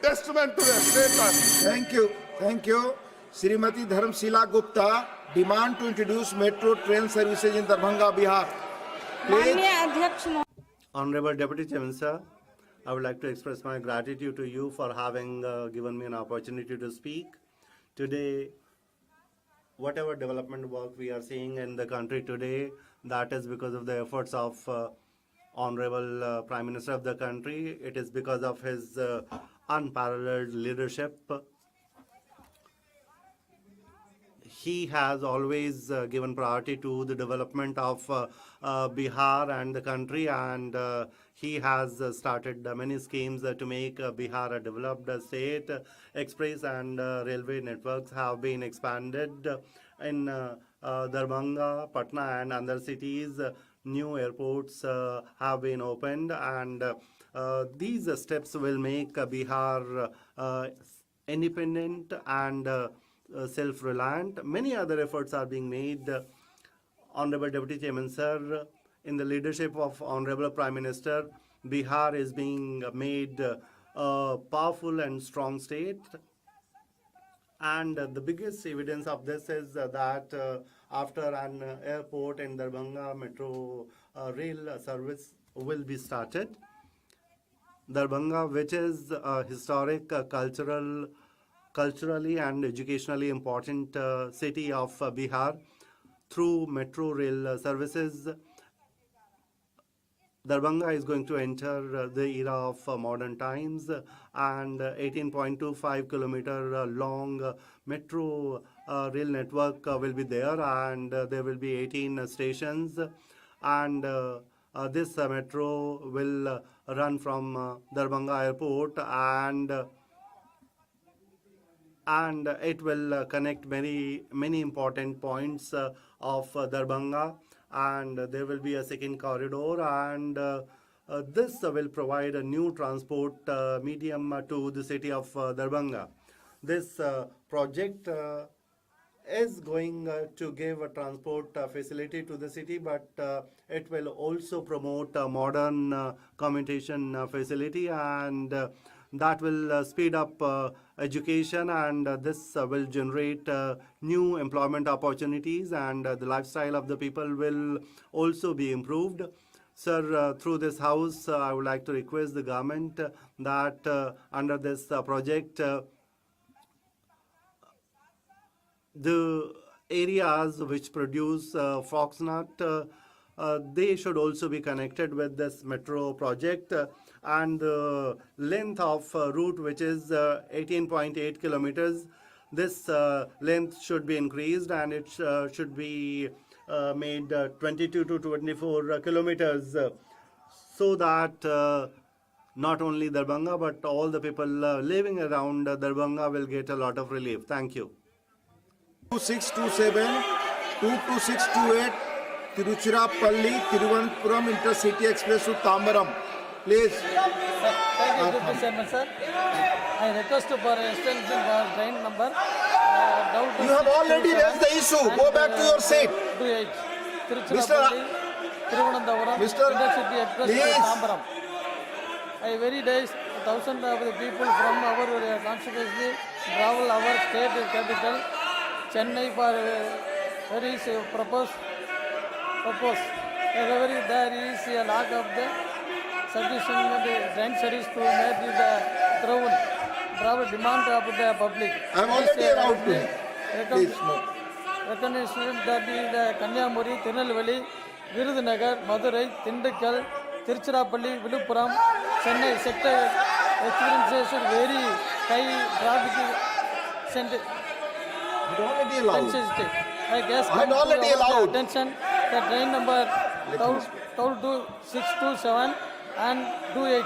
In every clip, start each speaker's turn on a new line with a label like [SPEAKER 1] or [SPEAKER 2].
[SPEAKER 1] testament to the state.
[SPEAKER 2] Thank you. Srimati Dharmshila Gupta demand to introduce metro train services in Darbhanga, Bihar. Please.
[SPEAKER 3] Honorable Deputy Chairman, sir, I would like to express my gratitude to you for having given me an opportunity to speak. Today, whatever development work we are seeing in the country today, that is because of the efforts of Honorable Prime Minister of the country. It is because of his unparalleled leadership. He has always given priority to the development of Bihar and the country, and he has started many schemes to make Bihar a developed state. Express and railway networks have been expanded in Darbhanga, Patna and other cities. New airports have been opened, and these steps will make Bihar independent and self-reliant. Many other efforts are being made. Honorable Deputy Chairman, sir, in the leadership of Honorable Prime Minister, Bihar is being made a powerful and strong state. And the biggest evidence of this is that after an airport in Darbhanga Metro rail service will be started. Darbhanga, which is a historic, culturally and educationally important city of Bihar, through metro rail services, Darbhanga is going to enter the era of modern times, and 18.25 kilometer long metro rail network will be there, and there will be 18 stations, and this metro will run from Darbhanga airport, and it will connect many important points of Darbhanga, and there will be a second corridor, and this will provide a new transport medium to the city of Darbhanga. This project is going to give a transport facility to the city, but it will also promote a modern commutation facility, and that will speed up education, and this will generate new employment opportunities, and the lifestyle of the people will also be improved. Sir, through this house, I would like to request the government that under this project, the areas which produce foxnut, they should also be connected with this metro project, and the length of route, which is 18.8 kilometers, this length should be increased, and it should be made 22 to 24 kilometers, so that not only Darbhanga but all the people living around Darbhanga will get a lot of relief. Thank you.
[SPEAKER 2] 2627, 22628, Tiruchirappalli, Thiruvananthapuram Intercity Express to Tambaram. Please.
[SPEAKER 4] Thank you, Deputy Chairman, sir. I request for extension for train number.
[SPEAKER 2] You have already raised the issue. Go back to your seat.
[SPEAKER 4] Tiruchirappalli, Thiruvananthapuram Intercity Express to Tambaram. I very days, thousands of the people from our constituency travel our state capital, Chennai, for very purpose. Wherever there is a lack of the sufficient train service to meet the travel demand of the public.
[SPEAKER 2] I am already allowed to. Please, no.
[SPEAKER 4] Recognition that the Kanyakumari, Tirunelveli, Virudhunagar, Madurai, Tindikkal, Tiruchirappalli, Viluppuram, Chennai sector experiences very high traffic center.
[SPEAKER 2] Already allowed.
[SPEAKER 4] I guess
[SPEAKER 2] I'm already allowed.
[SPEAKER 4] Attention, the train number 12627 and 28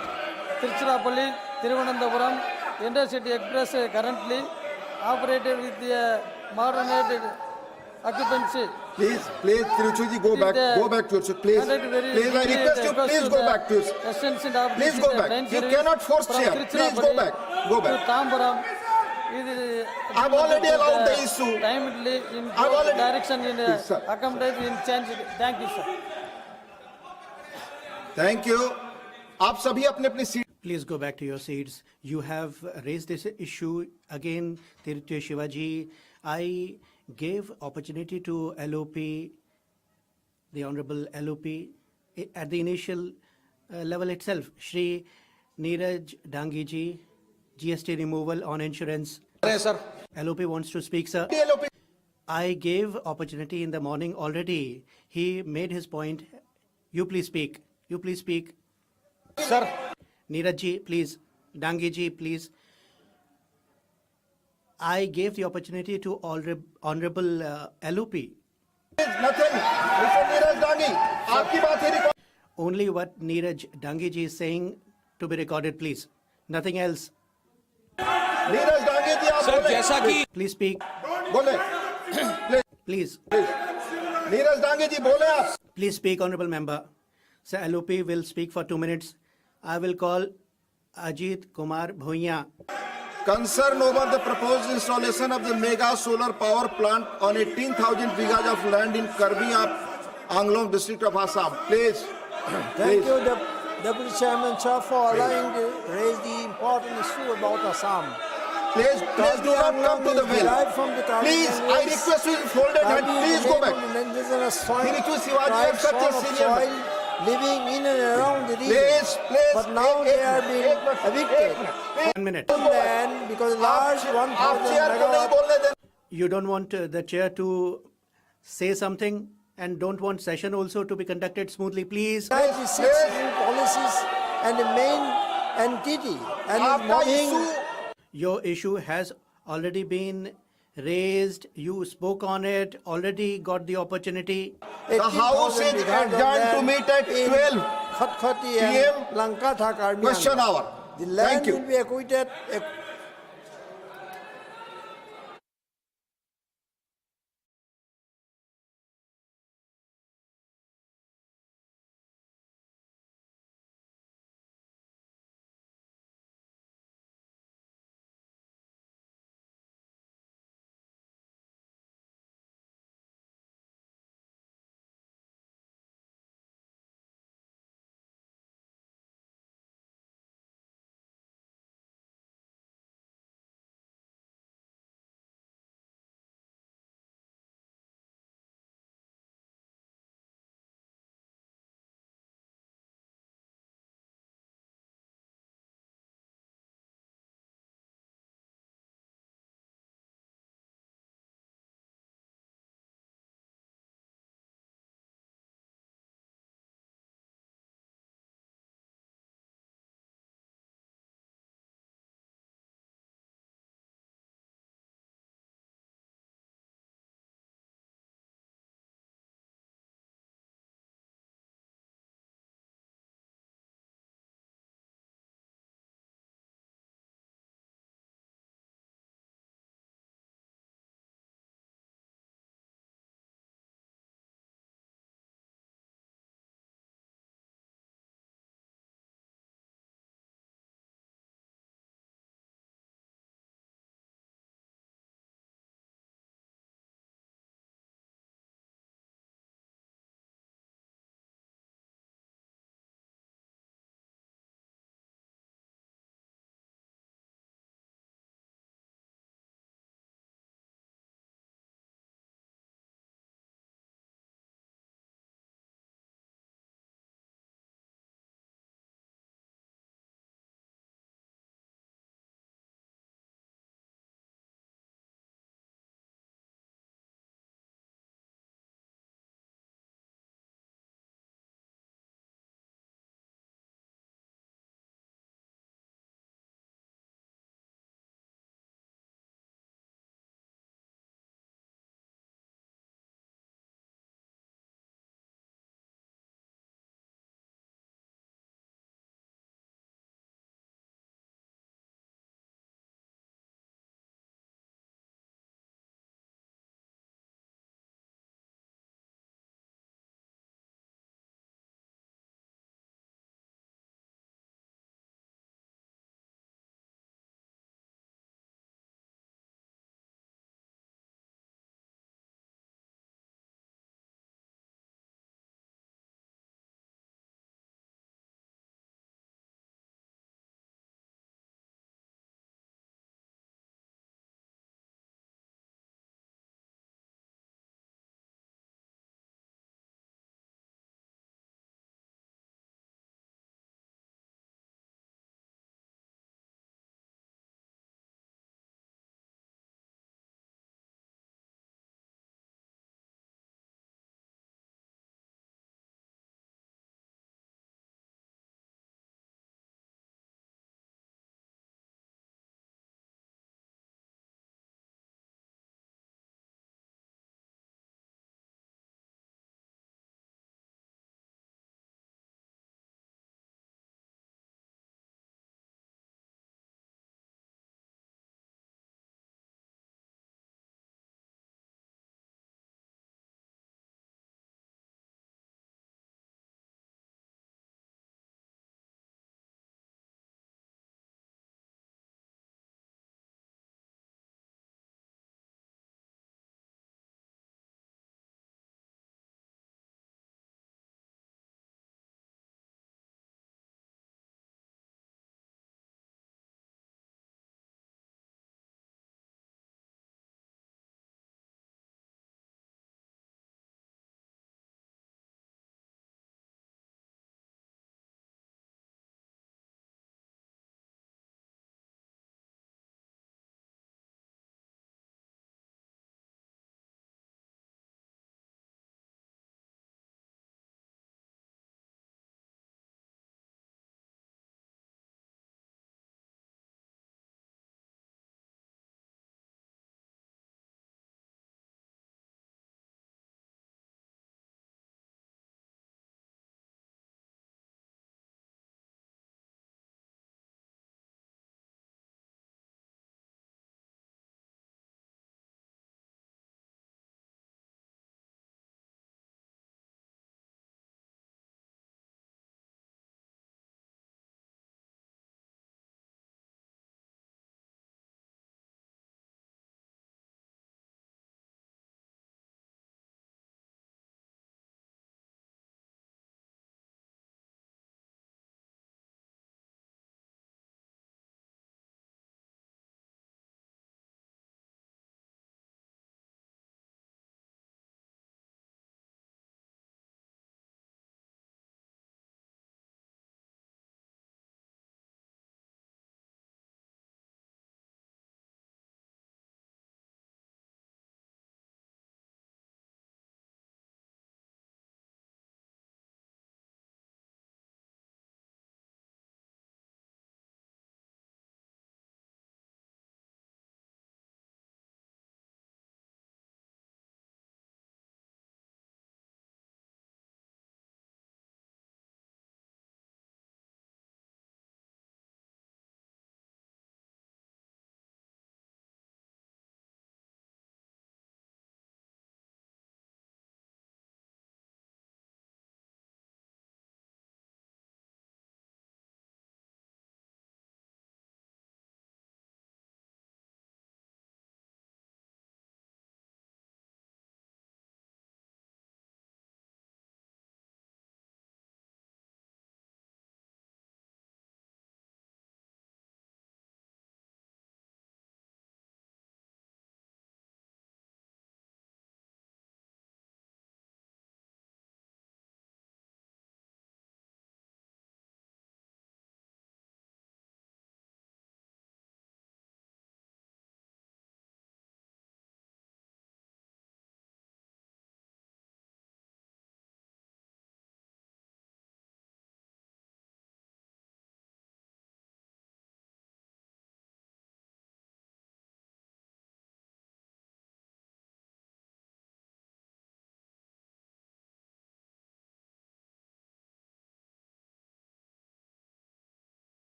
[SPEAKER 4] Tiruchirappalli, Thiruvananthapuram Intercity Express currently operated with the modernized occupancy.
[SPEAKER 2] Please, Tiruchuji, go back to your seat. Please, I request you, please go back to your seat. Please go back. You cannot force chair. Please go back. Go back.
[SPEAKER 4] To Tambaram.
[SPEAKER 2] I've already allowed the issue.
[SPEAKER 4] Timely in direction in accommodate in change. Thank you, sir.
[SPEAKER 2] Thank you. आप सभी अपने अपनी seat
[SPEAKER 5] Please go back to your seats. You have raised this issue again, Tirtya Shivaji. I gave opportunity to LOP, the Honorable LOP, at the initial level itself. Shri Neeraj Dangiji, GST removal on insurance.
[SPEAKER 1] Yes, sir.
[SPEAKER 5] LOP wants to speak, sir. I gave opportunity in the morning already. He made his point. You please speak. You please speak.
[SPEAKER 1] Sir.
[SPEAKER 5] Neeraj ji, please. Dangi ji, please. I gave the opportunity to Honorable LOP.
[SPEAKER 2] Nothing. Mr. Neeraj Dangi, आपकी बात ही record.
[SPEAKER 5] Only what Neeraj Dangi ji is saying to be recorded, please. Nothing else.
[SPEAKER 2] Neeraj Dangi जी आप
[SPEAKER 1] Sir,
[SPEAKER 2] बोले.
[SPEAKER 1] जैसा कि
[SPEAKER 5] Please speak.
[SPEAKER 2] बोले.
[SPEAKER 5] Please.
[SPEAKER 2] Neeraj Dange जी बोले आप.
[SPEAKER 5] Please speak, Honorable Member. Sir, LOP will speak for 2 minutes. I will call Ajit Kumar Bhuiya.
[SPEAKER 2] Concern over the proposed installation of the mega solar power plant on 18,000 bighas of land in Karbi Anglong district of Assam. Please.
[SPEAKER 6] Thank you, Deputy Chairman, sir, for allowing to raise the important issue about Assam.
[SPEAKER 2] Please do not come to the well. Please, I request you hold it and please go back. Spiritual Shivaji have such a senior.
[SPEAKER 6] Living in and around the region.
[SPEAKER 2] Please.
[SPEAKER 6] But now they are being evicted.
[SPEAKER 5] 1 minute.
[SPEAKER 6] And because large 1,000
[SPEAKER 2] आप chair को नहीं
[SPEAKER 6] megawatt
[SPEAKER 2] बोलने देना.
[SPEAKER 5] You don't want the chair to say something and don't want session also to be conducted smoothly, please.
[SPEAKER 6] 96 new policies and the main entity and is
[SPEAKER 2] आपका
[SPEAKER 6] mobbing.
[SPEAKER 2] issue
[SPEAKER 5] Your issue has already been raised. You spoke on it, already got the opportunity.
[SPEAKER 2] The House is
[SPEAKER 6] 18,000 bighas of
[SPEAKER 2] adjourned to
[SPEAKER 6] land
[SPEAKER 2] meet at
[SPEAKER 6] in
[SPEAKER 2] 12
[SPEAKER 6] Khatkhati
[SPEAKER 2] PM
[SPEAKER 6] and Lankatha Karbi
[SPEAKER 2] question
[SPEAKER 6] Angle.
[SPEAKER 2] hour.
[SPEAKER 6] The land
[SPEAKER 2] Thank you.
[SPEAKER 6] will be acquitted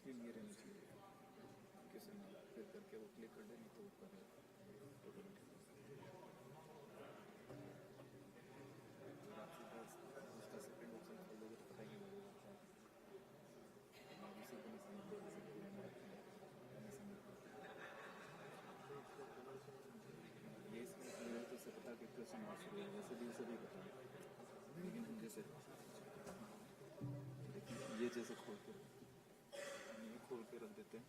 [SPEAKER 7] screen ये रहनी चाहिए किसी में फिर करके वो click कर दे नहीं तो ऊपर उसका सेकंड ऑप्शन खोल दोगे तो पता ही नहीं लगेगा इसी को नहीं समझ ये इसमें तो उसे पता कि क्वेश्चन मार्क्स हो वैसे भी उसे भी पता है लेकिन हम जैसे ये जैसे खोल के रख देते हैं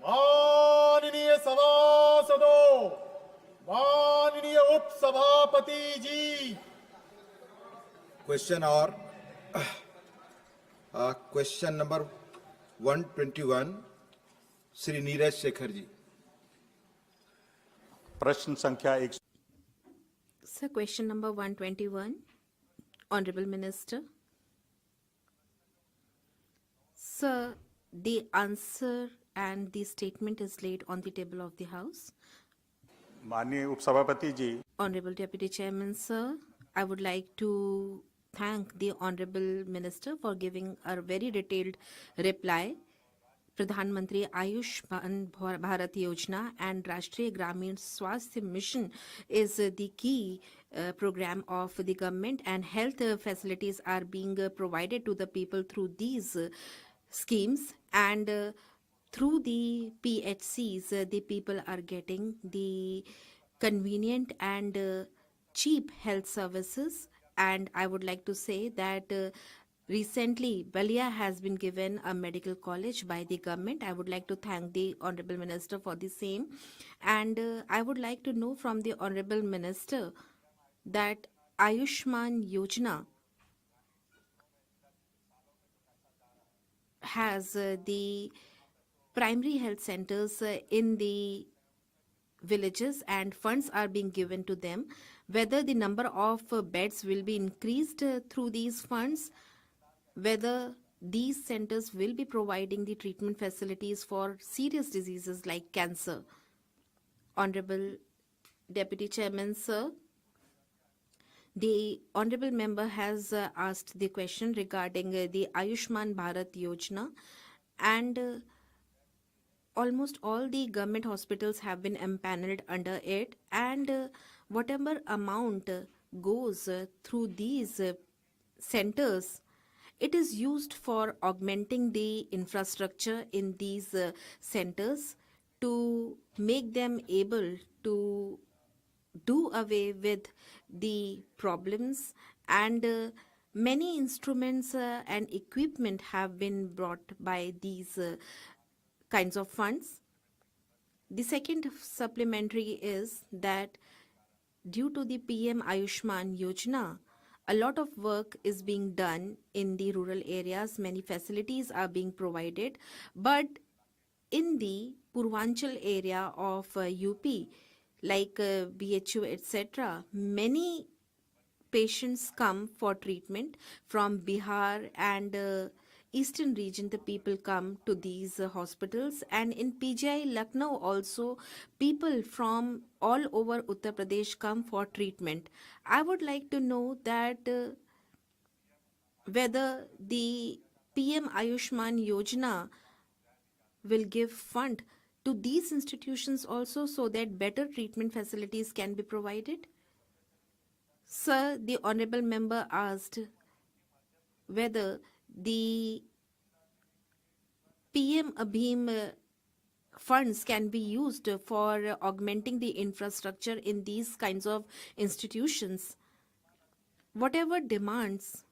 [SPEAKER 2] माननीय सभासदों, माननीय उप सभापति जी, क्वेश्चन और क्वेश्चन नंबर 121 श्री नीरज शेखर जी।
[SPEAKER 8] प्रश्न संख्या 1।
[SPEAKER 9] Sir, question number 121, Honorable Minister. Sir, the answer and the statement is laid on the table of the House.
[SPEAKER 8] माननीय उपसभापति जी,
[SPEAKER 9] Honorable Deputy Chairman, sir, I would like to thank the Honorable Minister for giving a very detailed reply. Pradhan Mantri Ayush Bharat Yojana and Rashtriya Gramin Swasthya Mission is the key program of the government, and health facilities are being provided to the people through these schemes, and through the PHCs, the people are getting the convenient and cheap health services. And I would like to say that recently Balia has been given a medical college by the government. I would like to thank the Honorable Minister for the same. And I would like to know from the Honorable Minister that Ayushman Yojana has the primary health centers in the villages, and funds are being given to them. Whether the number of beds will be increased through these funds, whether these centers will be providing the treatment facilities for serious diseases like cancer. Honorable Deputy Chairman, sir, the Honorable Member has asked the question regarding the Ayushman Bharat Yojana, and almost all the government hospitals have been empaneled under it, and whatever amount goes through these centers, it is used for augmenting the infrastructure in these centers to make them able to do away with the problems, and many instruments and equipment have been brought by these kinds of funds. The second supplementary is that due to the PM Ayushman Yojana, a lot of work is being done in the rural areas. Many facilities are being provided, but in the Purvanchal area of UP, like BHU, etc., many patients come for treatment from Bihar and eastern region. The people come to these hospitals, and in PGI Lucknow also people from all over Uttar Pradesh come for treatment. I would like to know that whether the PM Ayushman Yojana will give fund to these institutions also, so that better treatment facilities can be provided. Sir, the honorable member asked whether the PM Abhim funds can be used for augmenting the infrastructure in these kinds of institutions. Whatever demands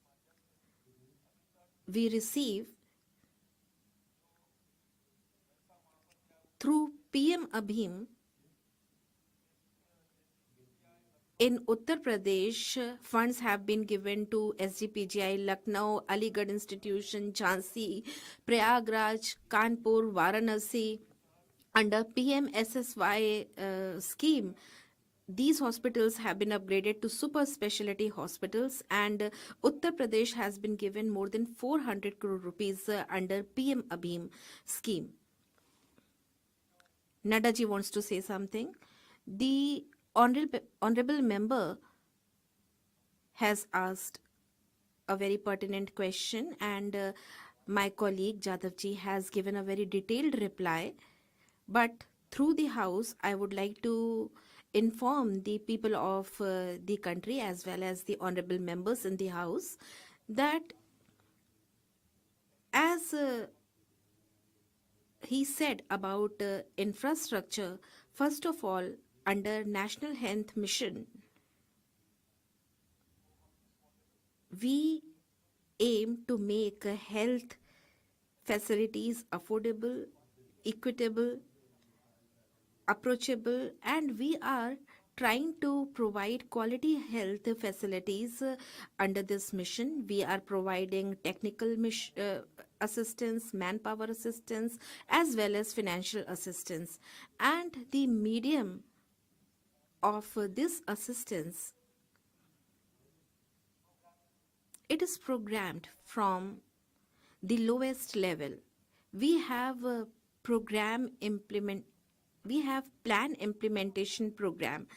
[SPEAKER 9] we receive through PM Abhim in Uttar Pradesh, funds have been given to SGPGI, Lucknow, Aligarh Institution, Jhansi, Prayagraj, Kanpur, Varanasi. Under PMSSY scheme, these hospitals have been upgraded to super specialty hospitals, and Uttar Pradesh has been given more than 400 crore rupees under PM Abhim scheme. Nadaji wants to say something. The honorable member has asked a very pertinent question, and my colleague Jadavji has given a very detailed reply. But through the House, I would like to inform the people of the country as well as the honorable members in the House that as he said about infrastructure, first of all, under National Health Mission, we aim to make health facilities affordable, equitable, approachable, and we are trying to provide quality health facilities under this mission. We are providing technical assistance, manpower assistance, as well as financial assistance. And the medium of this assistance, it is programmed from the lowest level. We have a plan implementation program.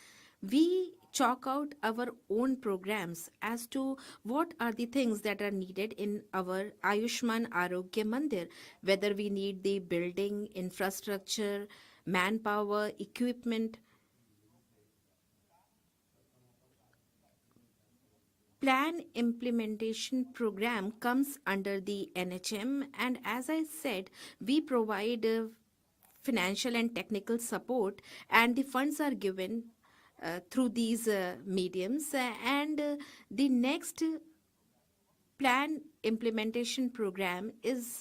[SPEAKER 9] We chalk out our own programs as to what are the things that are needed in our Ayushman Arogya Mandir, whether we need the building, infrastructure, manpower, equipment. Plan implementation program comes under the NHM, and as I said, we provide financial and technical support, and the funds are given through these mediums, and the next plan implementation program is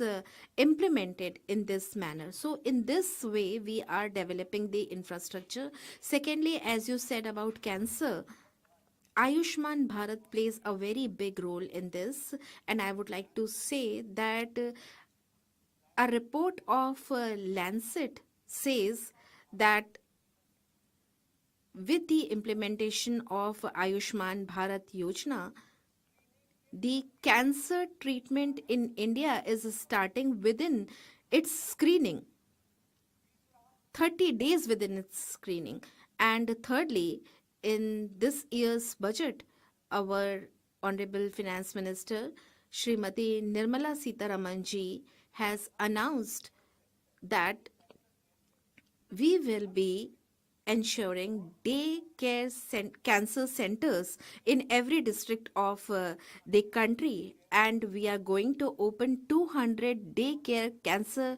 [SPEAKER 9] implemented in this manner. So in this way, we are developing the infrastructure. Secondly, as you said about cancer, Ayushman Bharat plays a very big role in this, and I would like to say that a report of Lancet says that with the implementation of Ayushman Bharat Yojana, the cancer treatment in India is starting within its screening, 30 days within its screening. And thirdly, in this year's budget, our Honorable Finance Minister, Srimati Nirmala Sitharaman ji, has announced that we will be ensuring daycare cancer centers in every district of the country, and we are going to open 200 daycare cancer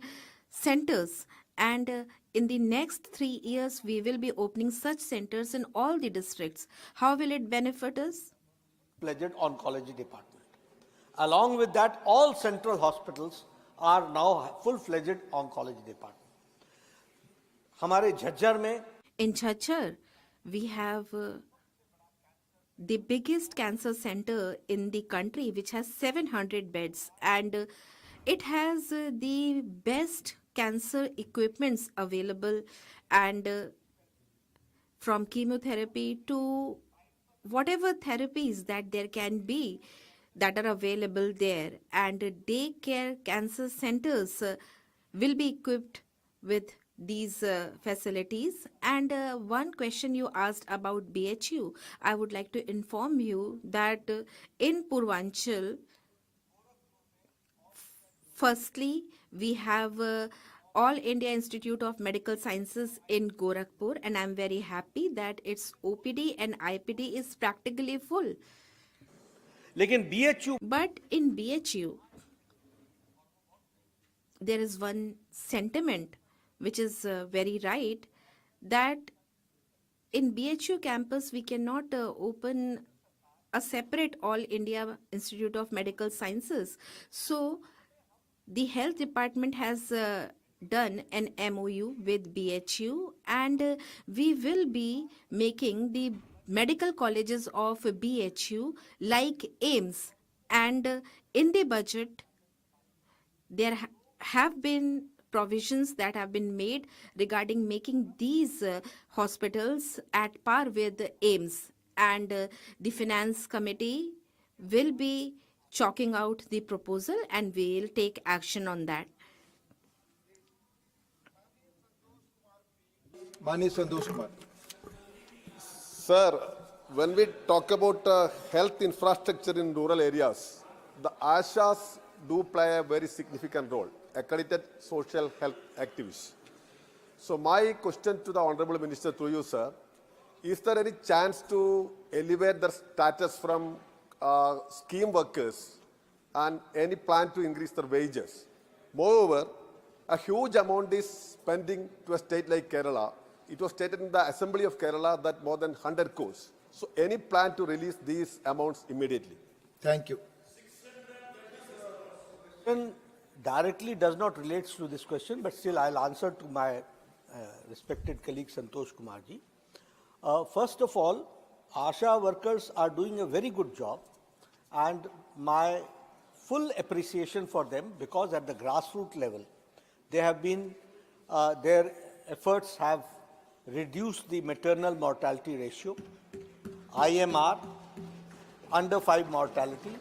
[SPEAKER 9] centers, and in the next 3 years we will be opening such centers in all the districts. How will it benefit us?
[SPEAKER 6] Pledged oncology department. Along with that, all central hospitals are now full-fledged oncology department. हमारे झज्जर में
[SPEAKER 9] In Chhachar, we have the biggest cancer center in the country, which has 700 beds, and it has the best cancer equipments available, and from chemotherapy to whatever therapies that there can be that are available there, and daycare cancer centers will be equipped with these facilities. And one question you asked about BHU, I would like to inform you that in Purvanchal, firstly, we have All India Institute of Medical Sciences in Gorakhpur, and I'm very happy that its OPD and IPD is practically full.
[SPEAKER 6] लेकिन BHU
[SPEAKER 9] But in BHU, there is one sentiment which is very right, that in BHU campus we cannot open a separate All India Institute of Medical Sciences. So the health department has done an MOU with BHU, and we will be making the medical colleges of BHU like AIMS, and in the budget there have been provisions that have been made regarding making these hospitals at par with AIMS, and the finance committee will be chalking out the proposal and we will take action on that.
[SPEAKER 2] Mani Santosh Kumar.
[SPEAKER 10] Sir, when we talk about health infrastructure in rural areas, the Ashas do play a very significant role, accredited social health activists. So my question to the Honorable Minister through you, sir, is there any chance to elevate their status from scheme workers and any plan to increase their wages? Moreover, a huge amount is spending to a state like Kerala. It was stated in the Assembly of Kerala that more than 100 crores. So any plan to release these amounts immediately?
[SPEAKER 2] Thank you.
[SPEAKER 6] Directly does not relate to this question, but still I'll answer to my respected colleague Santosh Kumar ji. First of all, Asha workers are doing a very good job, and my full appreciation for them, because at the grassroots level, they have been, their efforts have reduced the maternal mortality ratio, IMR, under 5 mortality,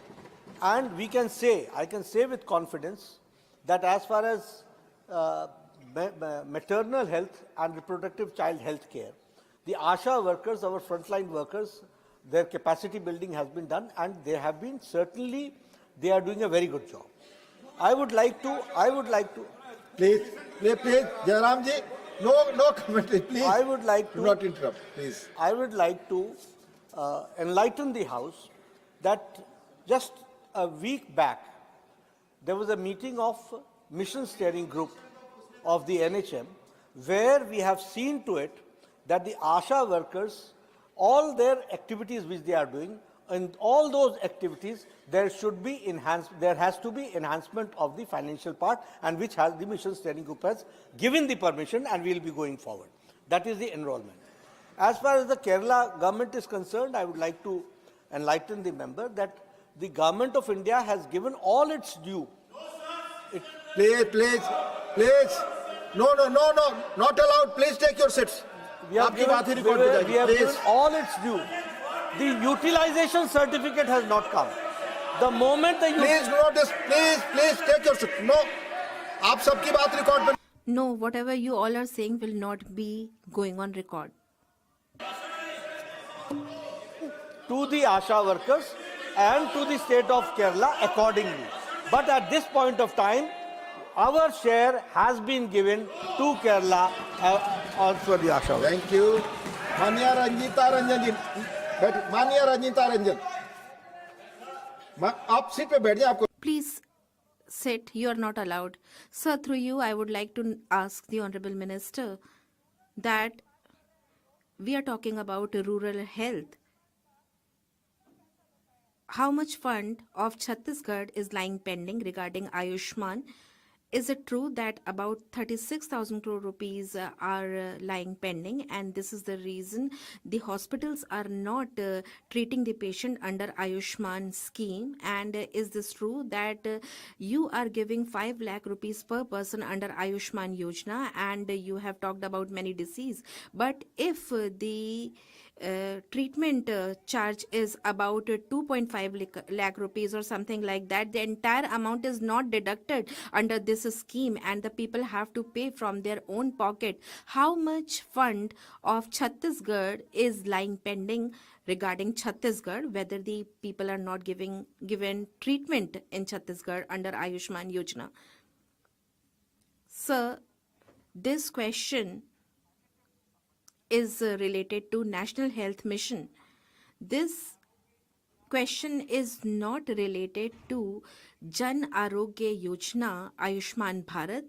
[SPEAKER 6] and we can say, I can say with confidence, that as far as maternal health and reproductive child health care, the Asha workers, our frontline workers, their capacity building has been done, and they have been certainly, they are doing a very good job. I would like to.
[SPEAKER 2] Please, Jairam ji, no commentary, please.
[SPEAKER 6] I would like to.
[SPEAKER 2] Do not interrupt, please.
[SPEAKER 6] I would like to enlighten the House that just a week back, there was a meeting of Mission Steering Group of the NHM, where we have seen to it that the Asha workers, all their activities which they are doing, in all those activities, there should be there has to be enhancement of the financial part, and which has the Mission Steering Group has given the permission, and we will be going forward. That is the enrollment. As far as the Kerala government is concerned, I would like to enlighten the member that the government of India has given all its due.
[SPEAKER 2] Please. No, not allowed. Please take your seats.
[SPEAKER 6] We have given all its due. The utilization certificate has not come. The moment the
[SPEAKER 2] please take your seat. No, आप सबकी बात record पे.
[SPEAKER 9] No, whatever you all are saying will not be going on record.
[SPEAKER 6] To the Asha workers and to the state of Kerala accordingly. But at this point of time, our share has been given to Kerala also the Asha workers.
[SPEAKER 2] Thank you. Manya Ranjita Ranjan. आप seat पे बैठ जाए आपको.
[SPEAKER 9] Please sit. You are not allowed. Sir, through you, I would like to ask the Honorable Minister that we are talking about rural health. How much fund of Chhattisgarh is lying pending regarding Ayushman? Is it true that about 36,000 crore rupees are lying pending, and this is the reason the hospitals are not treating the patient under Ayushman scheme? And is this true that you are giving 5 lakh rupees per person under Ayushman Yojana, and you have talked about many disease? But if the treatment charge is about 2.5 lakh rupees or something like that, the entire amount is not deducted under this scheme and the people have to pay from their own pocket. How much fund of Chhattisgarh is lying pending regarding Chhattisgarh, whether the people are not given treatment in Chhattisgarh under Ayushman Yojana? Sir, this question is related to National Health Mission. This question is not related to Jan Arogya Yojana, Ayushman Bharat,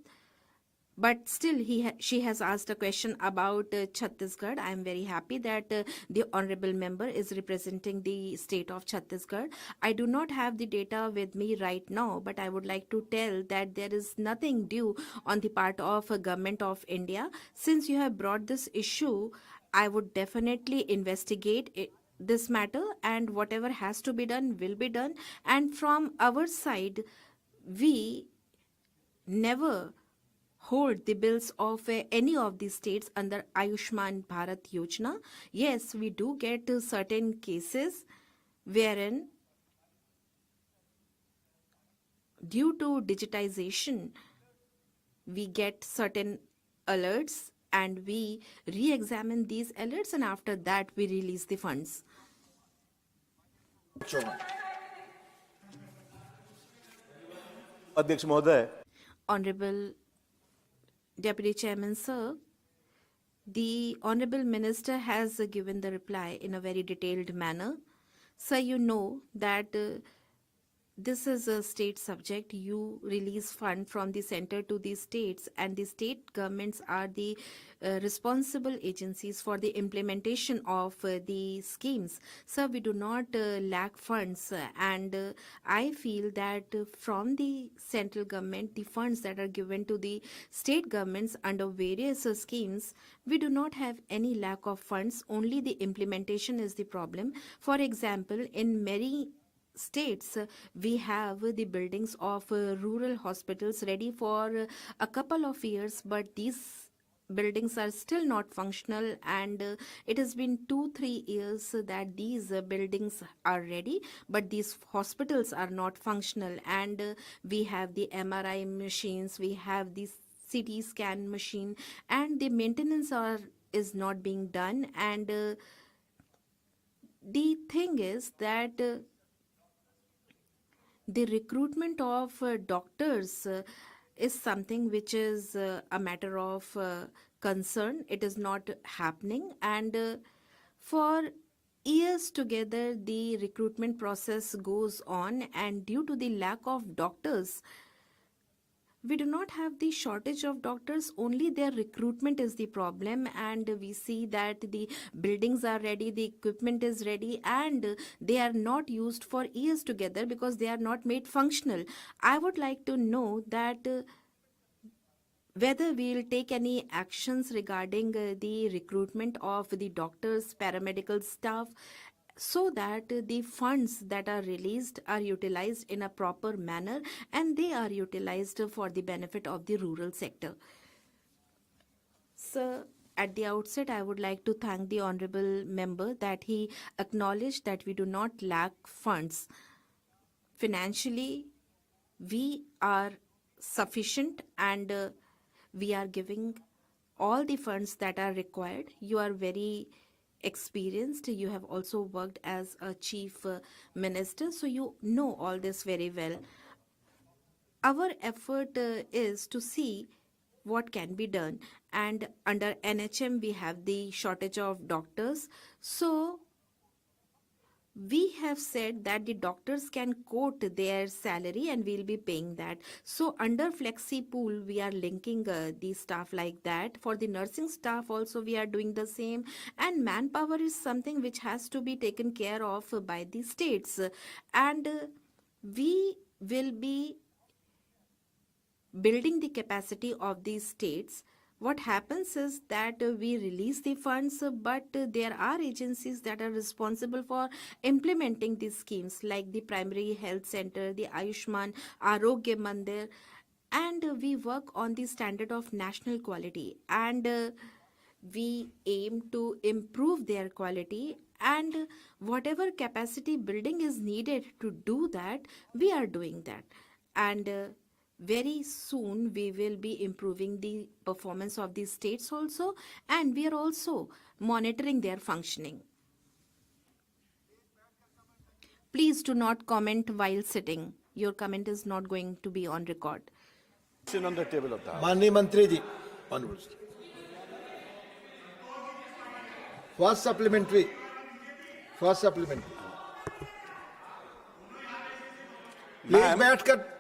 [SPEAKER 9] but still she has asked a question about Chhattisgarh. I am very happy that the honorable member is representing the state of Chhattisgarh. I do not have the data with me right now, but I would like to tell that there is nothing due on the part of government of India. Since you have brought this issue, I would definitely investigate this matter, and whatever has to be done will be done. And from our side, we never hold the bills of any of the states under Ayushman Bharat Yojana. Yes, we do get certain cases wherein due to digitization, we get certain alerts and we re-examine these alerts, and after that we release the funds.
[SPEAKER 6] Adhyaksh Mahoday.
[SPEAKER 9] Honorable Deputy Chairman, sir, the Honorable Minister has given the reply in a very detailed manner. Sir, you know that this is a state subject. You release fund from the center to the states, and the state governments are the responsible agencies for the implementation of the schemes. So we do not lack funds, and I feel that from the central government, the funds that are given to the state governments under various schemes, we do not have any lack of funds. Only the implementation is the problem. For example, in many states, we have the buildings of rural hospitals ready for a couple of years, but these buildings are still not functional, and it has been 2-3 years that these buildings are ready, but these hospitals are not functional. And we have the MRI machines, we have the CT scan machine, and the maintenance is not being done. And the thing is that the recruitment of doctors is something which is a matter of concern. It is not happening, and for years together the recruitment process goes on, and due to the lack of doctors, we do not have the shortage of doctors, only their recruitment is the problem. And we see that the buildings are ready, the equipment is ready, and they are not used for years together because they are not made functional. I would like to know that whether we will take any actions regarding the recruitment of the doctors, paramedical staff, so that the funds that are released are utilized in a proper manner and they are utilized for the benefit of the rural sector. Sir, at the outset, I would like to thank the honorable member that he acknowledged that we do not lack funds. Financially, we are sufficient, and we are giving all the funds that are required. You are very experienced. You have also worked as a chief minister, so you know all this very well. Our effort is to see what can be done, and under NHM we have the shortage of doctors, so we have said that the doctors can quote their salary and we'll be paying that. So under flexi pool, we are linking the staff like that. For the nursing staff also, we are doing the same. And manpower is something which has to be taken care of by the states. And we will be building the capacity of these states. What happens is that we release the funds, but there are agencies that are responsible for implementing these schemes, like the primary health center, the Ayushman Arogya Mandir, and we work on the standard of national quality, and we aim to improve their quality, and whatever capacity building is needed to do that, we are doing that. And very soon we will be improving the performance of these states also, and we are also monitoring their functioning. Please do not comment while sitting. Your comment is not going to be on record.
[SPEAKER 6] Sit on the table of the House.
[SPEAKER 2] माननीय मंत्री जी, onwards. First supplementary. Please
[SPEAKER 6] Ma'am.
[SPEAKER 2] बैठकर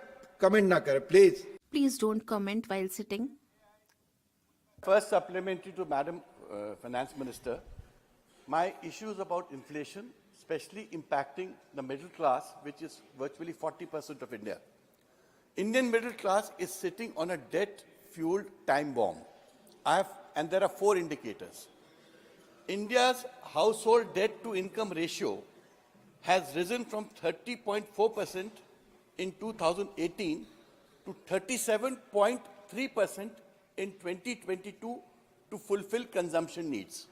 [SPEAKER 2] comment ना करें, please.
[SPEAKER 9] Please don't comment while sitting.
[SPEAKER 6] First supplementary to Madam Finance Minister. My issues about inflation, especially impacting the middle class, which is virtually 40% of India. Indian middle class is sitting on a debt-fueled time bomb. And there are 4 indicators. India's household debt-to-income ratio has risen from 30.4% in 2018 to 37.3% in 2022 to fulfill consumption needs.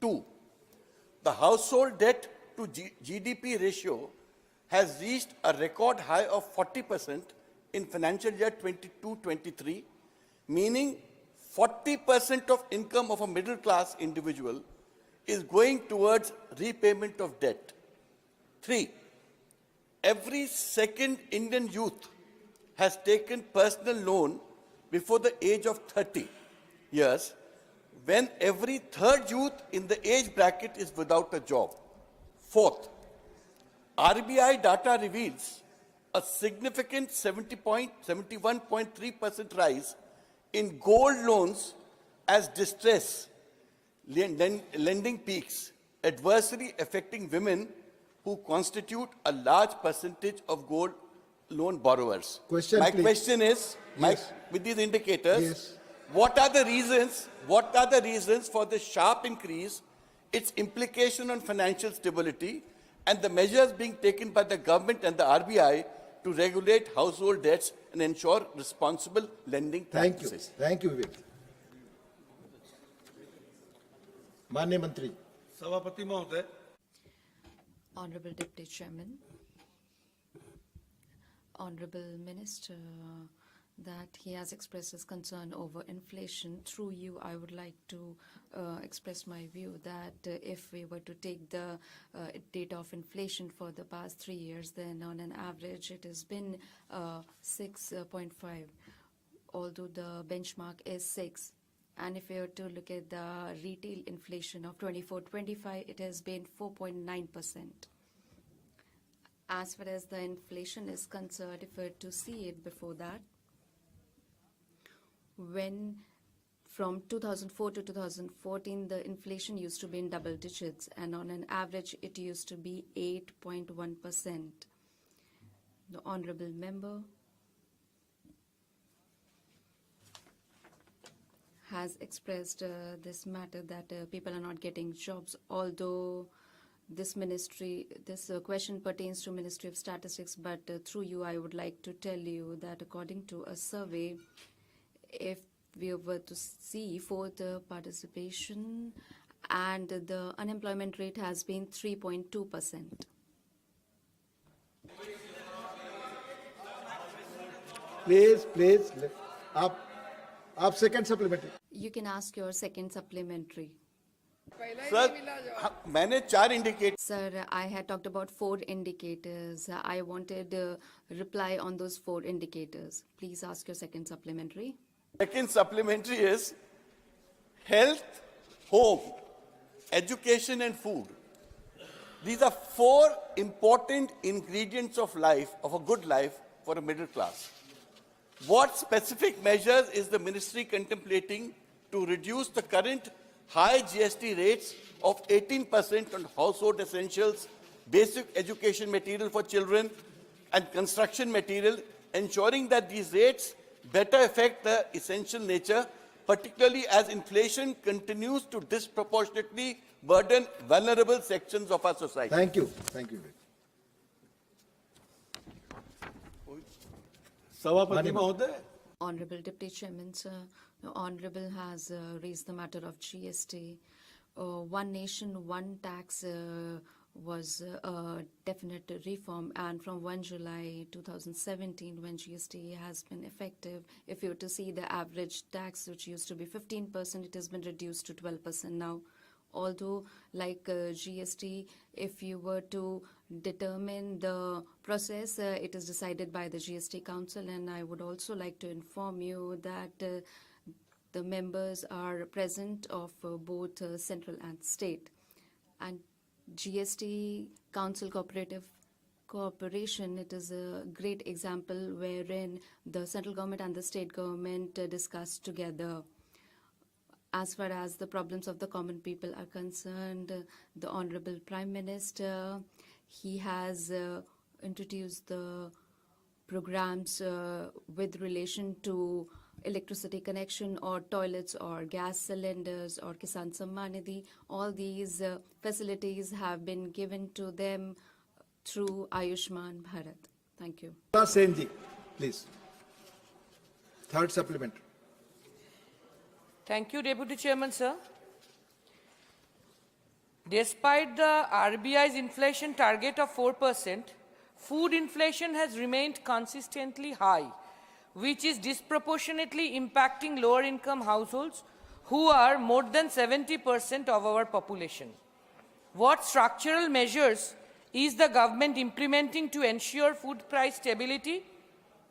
[SPEAKER 6] 2, the household debt to GDP ratio has reached a record high of 40% in financial year 22-23, meaning 40% of income of a middle class individual is going towards repayment of debt. 3, every second Indian youth has taken personal loan before the age of 30 years, when every third youth in the age bracket is without a job. 4th, RBI data reveals a significant 71.3% rise in gold loans as distress lending peaks, adversely affecting women who constitute a large percentage of gold loan borrowers.
[SPEAKER 2] Question,
[SPEAKER 6] My
[SPEAKER 2] please.
[SPEAKER 6] question is,
[SPEAKER 2] Yes.
[SPEAKER 6] with these indicators,
[SPEAKER 2] Yes.
[SPEAKER 6] what are the reasons for the sharp increase, its implication on financial stability, and the measures being taken by the government and the RBI to regulate household debts and ensure responsible lending practices?
[SPEAKER 2] Thank you, Vivek. माननीय मंत्री,
[SPEAKER 1] सभापति महोदय,
[SPEAKER 11] Honorable Deputy Chairman, Honorable Minister, that he has expressed his concern over inflation. Through you, I would like to express my view that if we were to take the data of inflation for the past 3 years, then on an average it has been 6.5, although the benchmark is 6. And if we were to look at the retail inflation of 24-25, it has been 4.9%. As far as the inflation is concerned, if we were to see it before that, when from 2004 to 2014, the inflation used to be in double digits, and on an average, it used to be 8.1%. The Honorable Member has expressed this matter that people are not getting jobs, although this question pertains to Ministry of Statistics, but through you I would like to tell you that according to a survey, if we were to see for the participation, and the unemployment rate has been 3.2%.
[SPEAKER 2] Please, आप second supplementary.
[SPEAKER 11] You can ask your second supplementary.
[SPEAKER 6] Sir, मैंने 4 indicators.
[SPEAKER 11] Sir, I had talked about 4 indicators. I wanted a reply on those 4 indicators. Please ask your second supplementary.
[SPEAKER 6] Second supplementary is health, home, education and food.
[SPEAKER 12] These are four important ingredients of life, of a good life for a middle class. What specific measures is the ministry contemplating to reduce the current high GST rates of 18% on household essentials, basic education material for children, and construction material, ensuring that these rates better affect the essential nature, particularly as inflation continues to disproportionately burden vulnerable sections of our society?
[SPEAKER 2] Thank you. Thank you.
[SPEAKER 6] Sabhapati Mahoday.
[SPEAKER 11] Honorable Deputy Chairman, sir, the Honorable has raised the matter of GST. One nation, one tax was a definite reform, and from 1 July 2017, when GST has been effective, if you were to see the average tax, which used to be 15%, it has been reduced to 12% now. Although, like GST, if you were to determine the process, it is decided by the GST Council, and I would also like to inform you that the members are present of both central and state. And GST Council Cooperation, it is a great example wherein the central government and the state government discuss together. As far as the problems of the common people are concerned, the Honorable Prime Minister, he has introduced the programs with relation to electricity connection or toilets or gas cylinders or Kisan Samman Nidhi. All these facilities have been given to them through Ayushman Bharat. Thank you.
[SPEAKER 2] Senji, please. Third supplement.
[SPEAKER 13] Thank you, Deputy Chairman, sir. Despite the RBI's inflation target of 4%, food inflation has remained consistently high, which is disproportionately impacting lower-income households who are more than 70% of our population. What structural measures is the government implementing to ensure food price stability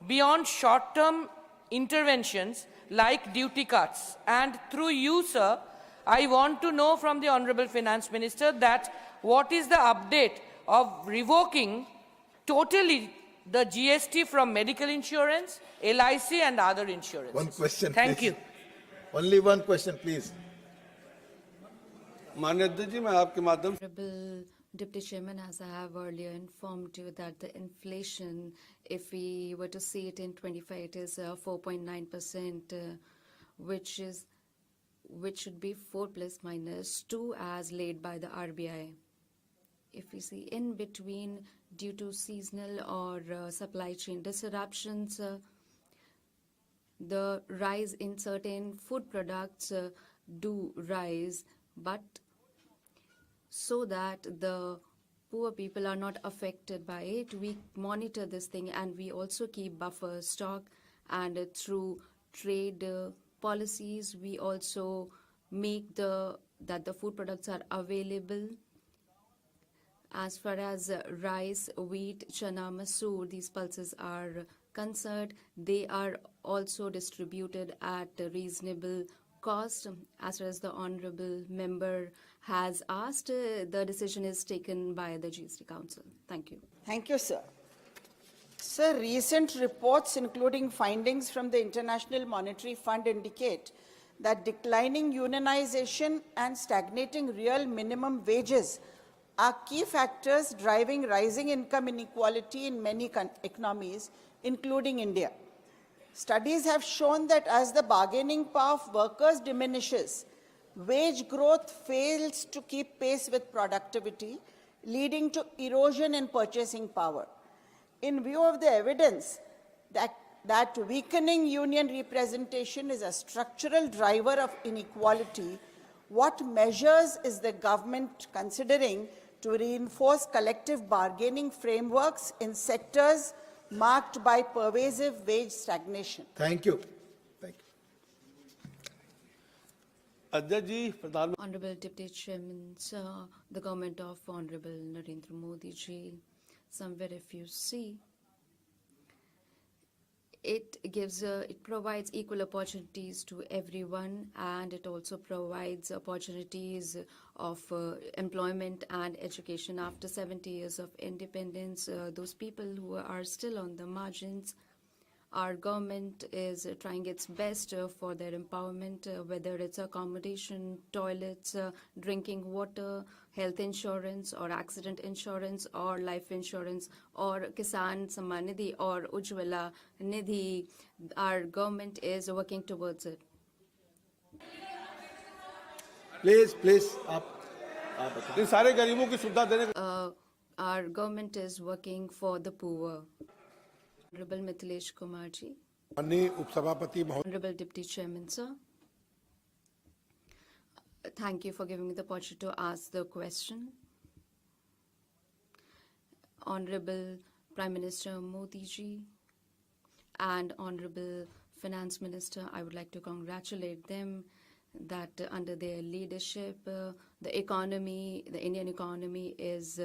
[SPEAKER 13] beyond short-term interventions like duty cuts? And through you, sir, I want to know from the Honorable Finance Minister that what is the update of revoking totally the GST from medical insurance, LIC and other insurance?
[SPEAKER 2] One question,
[SPEAKER 13] Thank
[SPEAKER 2] please.
[SPEAKER 13] you.
[SPEAKER 2] Only one question, please.
[SPEAKER 11] Honorable Deputy Chairman, as I have earlier informed you that the inflation, if we were to see it in 25, it is 4.9%, which should be 4 plus minus 2 as laid by the RBI. If we see in between, due to seasonal or supply chain disruptions, the rise in certain food products do rise, but so that the poor people are not affected by it, we monitor this thing and we also keep buffer stock, and through trade policies we also make that the food products are available. As far as rice, wheat, chana, masoor, these pulses are concerned, they are also distributed at a reasonable cost. As far as the honorable member has asked, the decision is taken by the GST Council. Thank you.
[SPEAKER 14] Thank you, sir. Sir, recent reports, including findings from the International Monetary Fund, indicate that declining unionization and stagnating real minimum wages are key factors driving rising income inequality in many economies, including India. Studies have shown that as the bargaining power of workers diminishes, wage growth fails to keep pace with productivity, leading to erosion in purchasing power. In view of the evidence that weakening union representation is a structural driver of inequality, what measures is the government considering to reinforce collective bargaining frameworks in sectors marked by pervasive wage stagnation?
[SPEAKER 2] Thank you. Thank
[SPEAKER 6] you.
[SPEAKER 11] Honorable Deputy Chairman, sir, the government of Honorable Narendra Modi ji, somewhere if you see, it provides equal opportunities to everyone, and it also provides opportunities of employment and education. After 70 years of independence, those people who are still on the margins, our government is trying its best for their empowerment, whether it's accommodation, toilets, drinking water, health insurance or accident insurance or life insurance or Kisan Samman Nidhi or Ujjwala Nidhi. Our government is working towards it.
[SPEAKER 2] Please,
[SPEAKER 6] इन सारे गरीबों की सुविधा देने
[SPEAKER 11] Our government is working for the poor. Honorable Mithilesh Kumar ji.
[SPEAKER 1] माननीय उपसभापति महोदय,
[SPEAKER 11] Honorable Deputy Chairman, sir. Thank you for giving me the opportunity to ask the question. Honorable Prime Minister Modi ji and Honorable Finance Minister, I would like to congratulate them that under their leadership, the Indian economy is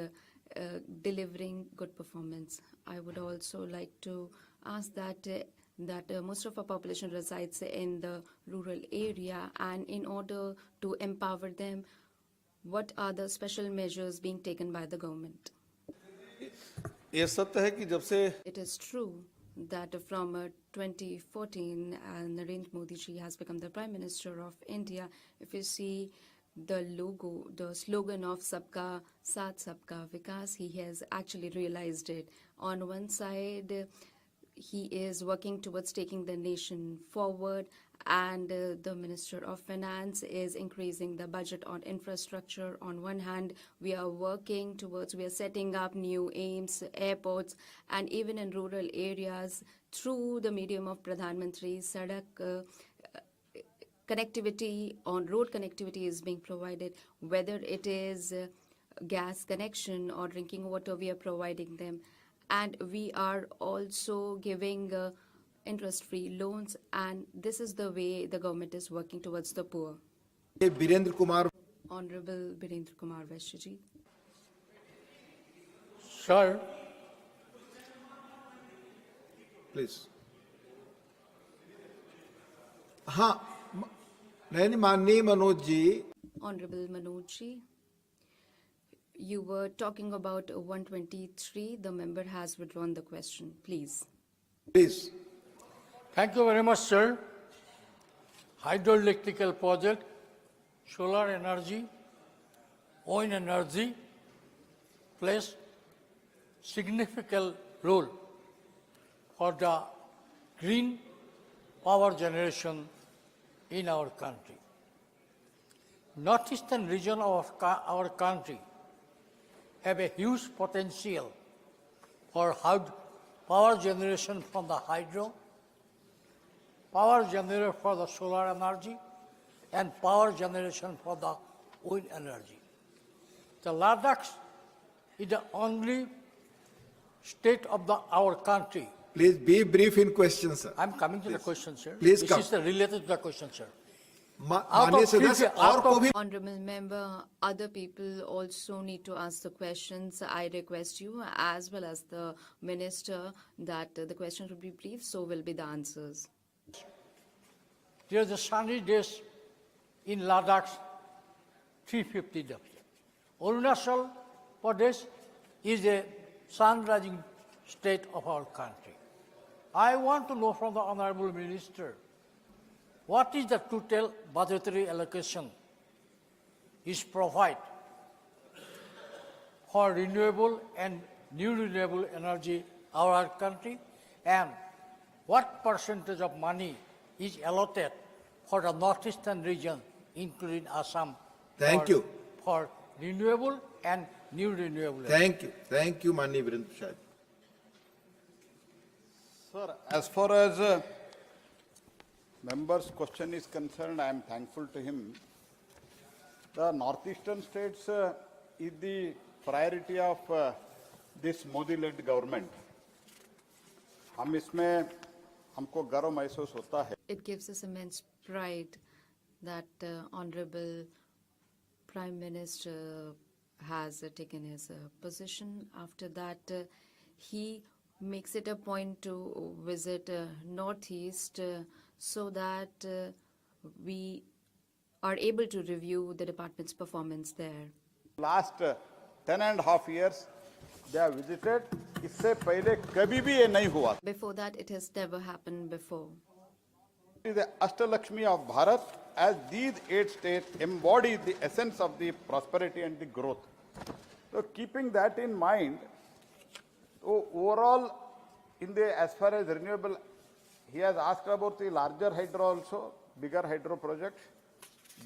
[SPEAKER 11] delivering good performance. I would also like to ask that most of our population resides in the rural area, and in order to empower them, what are the special measures being taken by the government?
[SPEAKER 6] ये सत्य है कि जब से
[SPEAKER 11] It is true that from 2014, Narendra Modi ji has become the Prime Minister of India. If you see the logo, the slogan of Sabka Saath Sabka Vikas, he has actually realized it. On one side, he is working towards taking the nation forward, and the Minister of Finance is increasing the budget on infrastructure. On one hand, we are setting up new aims, airports, and even in rural areas, through the medium of Pradhan Mantri Sadak, connectivity on road connectivity is being provided, whether it is gas connection or drinking water, we are providing them. And we are also giving interest-free loans, and this is the way the government is working towards the poor.
[SPEAKER 2] Birendra Kumar.
[SPEAKER 11] Honorable Birendra Kumar Vaishya ji.
[SPEAKER 6] Sir,
[SPEAKER 2] Please. हाँ, नहीं माननीय Manoj ji.
[SPEAKER 11] Honorable Manoj ji, you were talking about 123. The member has withdrawn the question. Please.
[SPEAKER 2] Please.
[SPEAKER 15] Thank you very much, sir. Hydroelectrical project, solar energy, wind energy plays significant role for the green power generation in our country. Northeastern region of our country have a huge potential for power generation from the hydro, power generation for the solar energy, and power generation for the wind energy. The Ladakh is the only state of our country.
[SPEAKER 2] Please be brief in questions, sir.
[SPEAKER 15] I'm coming to the question, sir.
[SPEAKER 2] Please
[SPEAKER 15] this
[SPEAKER 2] come.
[SPEAKER 15] is related to the question, sir.
[SPEAKER 2] माननीय सदस्य और को भी.
[SPEAKER 11] Honorable member, other people also need to ask the questions. I request you, as well as the minister, that the questions will be brief, so will be the answers.
[SPEAKER 15] There's a sunny days in Ladakh, 350 days. Arunachal Pradesh is a sun-rising state of our country. I want to know from the Honorable Minister, what is the total budgetary allocation is provided for renewable and new renewable energy of our country, and what percentage of money is allotted for the northeastern region, including Assam?
[SPEAKER 2] Thank you.
[SPEAKER 15] For renewable and new renewable.
[SPEAKER 2] Thank you, माननीय Virendra Shah.
[SPEAKER 8] Sir, as far as member's question is concerned, I am thankful to him. The northeastern states is the priority of this Modi-led government. हम इसमें हमको गर्व महसूस होता है.
[SPEAKER 11] It gives us immense pride that Honorable Prime Minister has taken his position. After that, he makes it a point to visit Northeast so that we are able to review the department's performance there.
[SPEAKER 8] Last 10.5 years, they have visited. इससे पहले कभी भी ये नहीं हुआ.
[SPEAKER 11] Before that, it has never happened before.
[SPEAKER 8] It is the Ashtalakshmi of Bharat, as these 8 states embody the essence of the prosperity and the growth. So keeping that in mind, so overall, as far as renewable, he has asked about the larger hydro also, bigger hydro projects.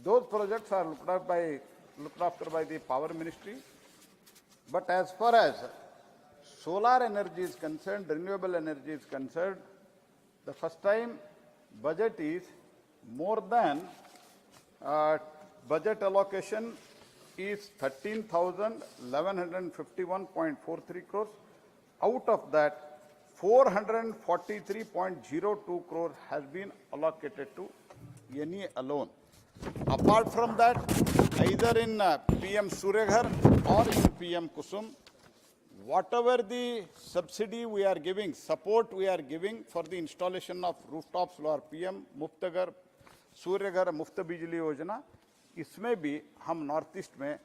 [SPEAKER 8] Those projects are looked after by the Power Ministry. But as far as solar energy is concerned, renewable energy is concerned, the first time budget is more than budget allocation is 13,1151.43 crores. Out of that, 443.02 crores has been allocated to NE alone. Apart from that, either in PM Suryaghar or in PM Kusum, whatever the subsidy we are giving, support we are giving for the installation of rooftop solar PM, Muftagar, Suryaghar, Mufta Bijli Yojana, इसमें भी हम north east में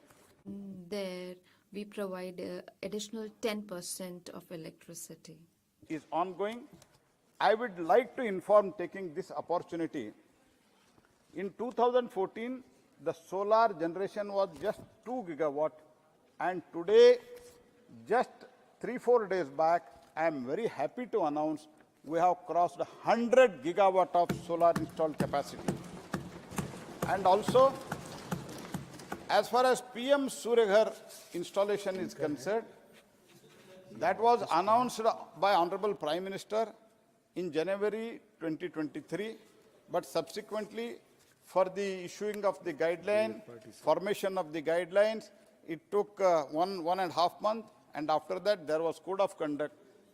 [SPEAKER 11] There we provide additional 10% of electricity.
[SPEAKER 8] is ongoing. I would like to inform, taking this opportunity, in 2014, the solar generation was just 2 gigawatt, and today, just 3-4 days back, I am very happy to announce we have crossed 100 gigawatt of solar installed capacity. And also, as far as PM Suryaghar installation is concerned, that was announced by Honorable Prime Minister in January 2023, but subsequently, for the issuing of the guideline, formation of the guidelines, it took 1.5 months, and after that there was code of conduct.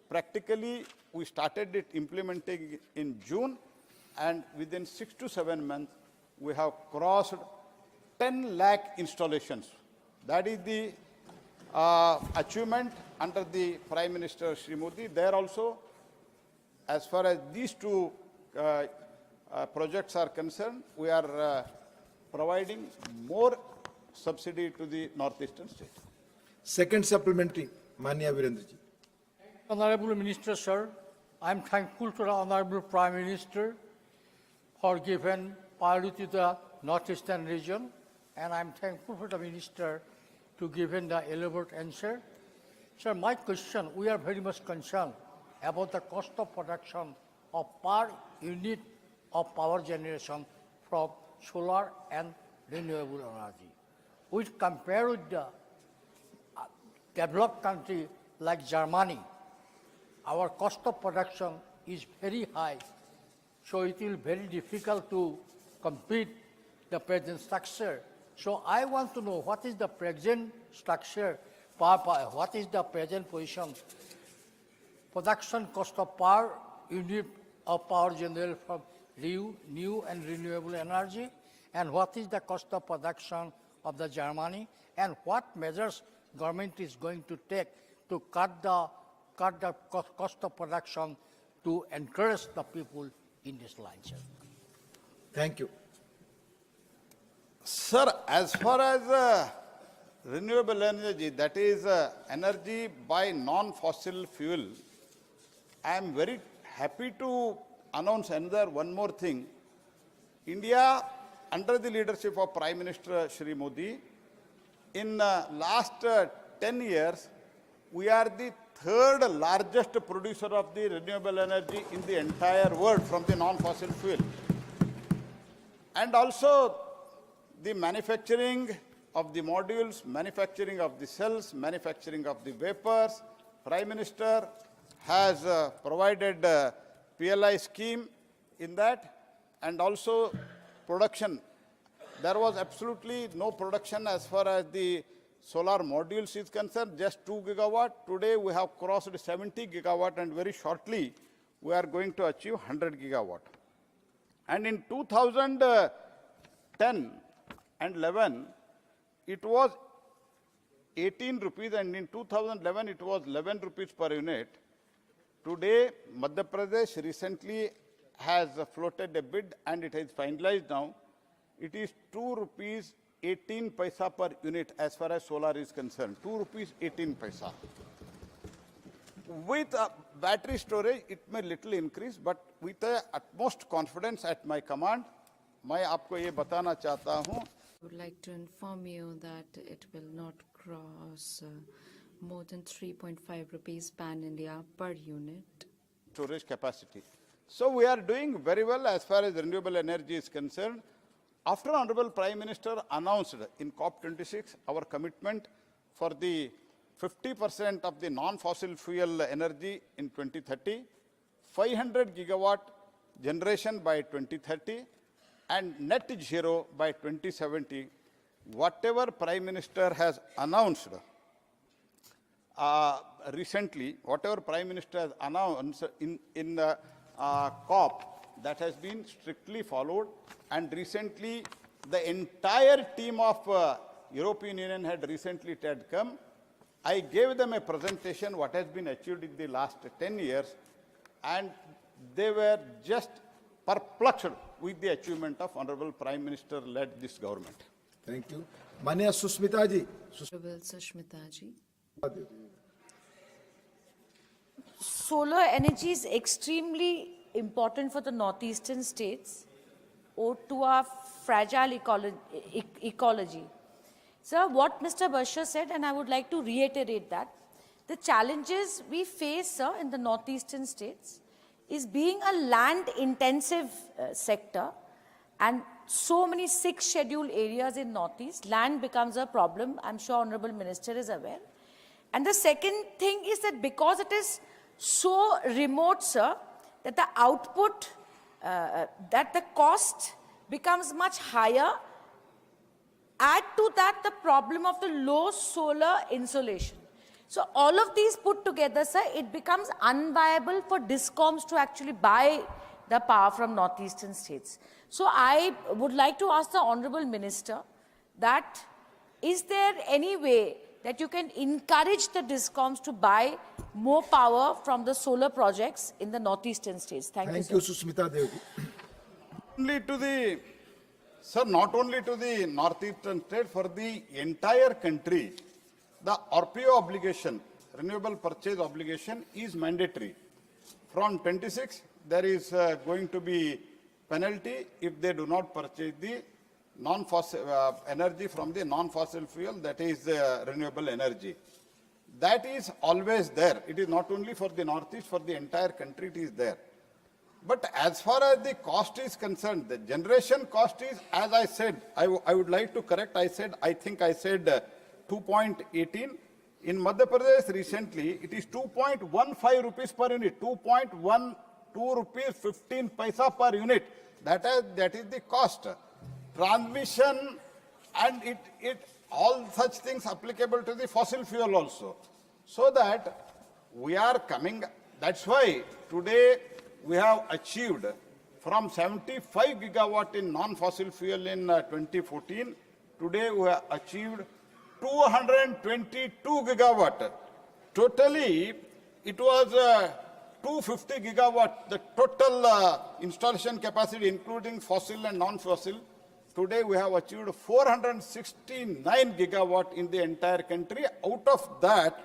[SPEAKER 8] Practically, we started it implementing in June, and within 6 to 7 months, we have crossed 10 lakh installations. That is the achievement under the Prime Minister Shri Modi. There also, as far as these two projects are concerned, we are providing more subsidy to the northeastern states.
[SPEAKER 1] Second supplementary, Manya Virendraji.
[SPEAKER 15] Honorable Minister, sir, I am thankful to the Honorable Prime Minister for giving priority to the northeastern region, and I am thankful for the Minister to give him the elaborate answer. Sir, my question, we are very much concerned about the cost of production of per unit of power generation from solar and renewable energy. We compare with the developed country like Germany, our cost of production is very high, so it will be very difficult to compete the present structure. So I want to know what is the present structure, what is the present position, production cost of per unit of power generated from new and renewable energy, and what is the cost of production of the Germany, and what measures government is going to take to cut the cost of production to encourage the people in this line, sir.
[SPEAKER 1] Thank you.
[SPEAKER 8] Sir, as far as renewable energy, that is energy by non-fossil fuel, I am very happy to announce one more thing. India, under the leadership of Prime Minister Shri Modi, in last 10 years, we are the third largest producer of the renewable energy in the entire world from the non-fossil fuel. And also, the manufacturing of the modules, manufacturing of the cells, manufacturing of the vapors. Prime Minister has provided a PLI scheme in that, and also production. There was absolutely no production as far as the solar modules is concerned, just 2 gigawatt. Today we have crossed 70 gigawatt, and very shortly we are going to achieve 100 gigawatt. And in 2010 and 11, it was 18 rupees, and in 2011 it was 11 rupees per unit. Today, Madhya Pradesh recently has floated a bid and it is finalized now. It is 2 rupees 18 paisa per unit as far as solar is concerned. 2 rupees 18 paisa. With battery storage, it may little increase, but with the utmost confidence at my command, मैं आपको ये बताना चाहता हूँ.
[SPEAKER 11] I would like to inform you that it will not cross more than 3.5 rupees pan-India per unit.
[SPEAKER 8] Storage capacity. So we are doing very well as far as renewable energy is concerned. After Honorable Prime Minister announced in COP26 our commitment for the 50% of the non-fossil fuel energy in 2030, 500 gigawatt generation by 2030, and net zero by 2070, whatever Prime Minister has announced recently, whatever Prime Minister has announced in the COP, that has been strictly followed. And recently, the entire team of European Union had recently come. I gave them a presentation what has been achieved in the last 10 years, and they were just perplexed with the achievement of Honorable Prime Minister led this government.
[SPEAKER 1] Thank you. Manya Susmita ji.
[SPEAKER 11] Honorable Sushmita ji.
[SPEAKER 16] Solar energy is extremely important for the northeastern states or to our fragile ecology. Sir, what Mr. Basha said, and I would like to reiterate that, the challenges we face, sir, in the northeastern states is being a land-intensive sector and so many 6 scheduled areas in northeast, land becomes a problem. I'm sure Honorable Minister is aware. And the second thing is that because it is so remote, sir, that the output, that the cost becomes much higher. Add to that the problem of the low solar insolation. So all of these put together, sir, it becomes unviable for DISCOMs to actually buy the power from northeastern states. So I would like to ask the Honorable Minister that is there any way that you can encourage the DISCOMs to buy more power from the solar projects in the northeastern states? Thank you,
[SPEAKER 1] Thank you, Susmita Devi.
[SPEAKER 8] Only to the, sir, not only to the northeastern state, for the entire country, the RPO obligation, renewable purchase obligation, is mandatory. From 26, there is going to be penalty if they do not purchase the non-fossil energy from the non-fossil fuel, that is renewable energy. That is always there. It is not only for the northeast, for the entire country it is there. But as far as the cost is concerned, the generation cost is, as I said, I would like to correct, I think I said 2.18. In Madhya Pradesh recently, it is 2.15 rupees per unit, 2.12 rupees 15 paisa per unit. That is the cost. Transmission and all such things applicable to the fossil fuel also. So that we are coming, that's why today we have achieved from 75 gigawatt in non-fossil fuel in 2014, today we have achieved 222 gigawatt. Totally, it was 250 gigawatt, the total installation capacity including fossil and non-fossil. Today we have achieved 469 gigawatt in the entire country. Out of that,